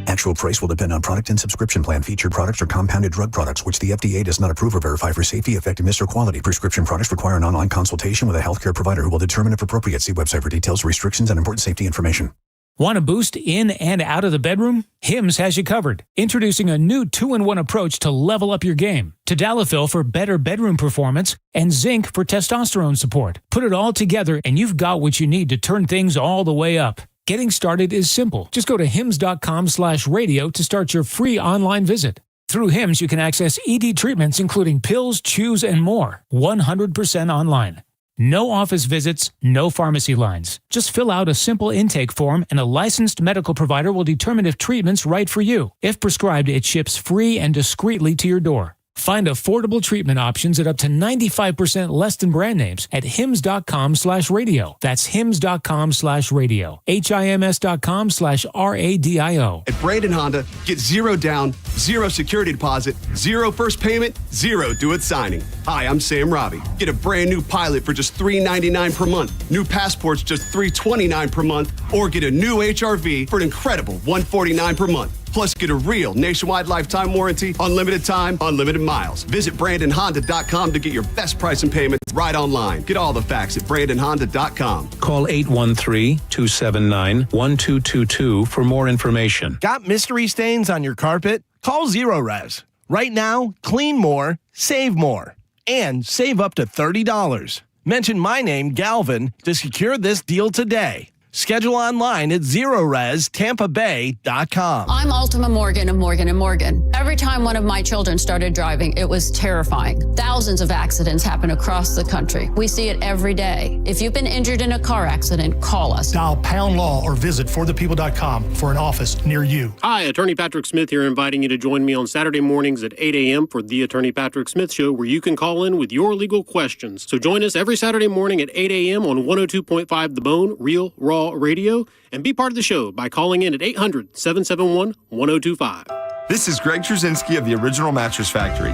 Actual price will depend on product and subscription plan. Featured products are compounded drug products, which the FDA does not approve or verify for safety, effectiveness, or quality. Prescription products require an online consultation with a healthcare provider who will determine if appropriate. See website for details, restrictions, and important safety information. Want a boost in and out of the bedroom? Hims has you covered. Introducing a new 2-in-1 approach to level up your game. Tadalafil for better bedroom performance and zinc for testosterone support. Put it all together and you've got what you need to turn things all the way up. Getting started is simple. Just go to hims.com/radio to start your free online visit. Through Hims, you can access ED treatments including pills, chews, and more. 100% online. No office visits, no pharmacy lines. Just fill out a simple intake form and a licensed medical provider will determine if treatment's right for you. If prescribed, it ships free and discreetly to your door. Find affordable treatment options at up to 95% less than brand names at hims.com/radio. That's hims.com/radio. HIMS.com/RADIO. At Brandon Honda, get 0 down, 0 security deposit, 0 first payment, 0 do it signing. Hi, I'm Sam Robbie. Get a brand new Pilot for just $399 per month. New Passports just $329 per month. Or get a new HRV for an incredible $149 per month. Plus, get a real nationwide lifetime warranty, unlimited time, unlimited miles. Visit BrandonHonda.com to get your best price and payments right online. Get all the facts at BrandonHonda.com. Call 813-279-1222 for more information. Got mystery stains on your carpet? Call Zero Res. Right now, clean more, save more, and save up to $30. Mention my name, Galvin, to secure this deal today. Schedule online at ZeroResTampaBay.com. I'm Ultima Morgan of Morgan & Morgan. Every time one of my children started driving, it was terrifying. Thousands of accidents happen across the country. We see it every day. If you've been injured in a car accident, call us. Dial pound law or visit forthepeople.com for an office near you. Hi, Attorney Patrick Smith here, inviting you to join me on Saturday mornings at 8 a.m. for the Attorney Patrick Smith Show, where you can call in with your legal questions. So join us every Saturday morning at 8 a.m. on 102.5 The Bone, Real Raw Radio, and be part of the show by calling in at 800-771-1025. This is Greg Trzynski of the Original Mattress Factory.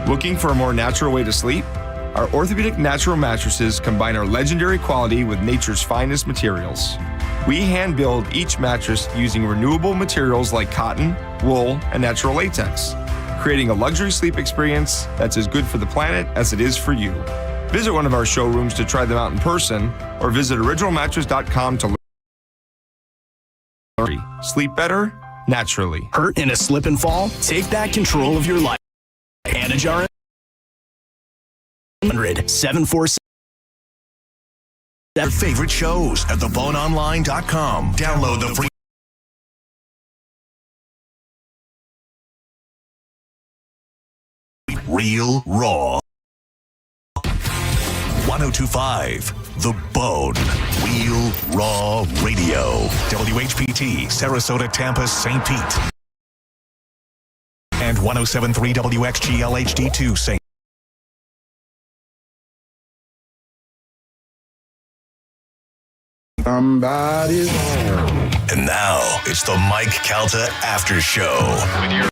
Looking for a more natural way to sleep? Our orthopedic natural mattresses combine our legendary quality with nature's finest materials. We hand build each mattress using renewable materials like cotton, wool, and natural latex, creating a luxury sleep experience that's as good for the planet as it is for you. Visit one of our showrooms to try them out in person, or visit originalmattress.com to learn. Sleep better, naturally. Hurt in a slip and fall? Take back control of your life. Anajar 747. Your favorite shows at theboneonline.com. Download the free Real Raw. 1025 The Bone. Real Raw Radio. WHPT, Sarasota, Tampa, St. Pete. And 1073 WXGL HD2 St. Somebody's home. And now it's the Mike Calta After Show.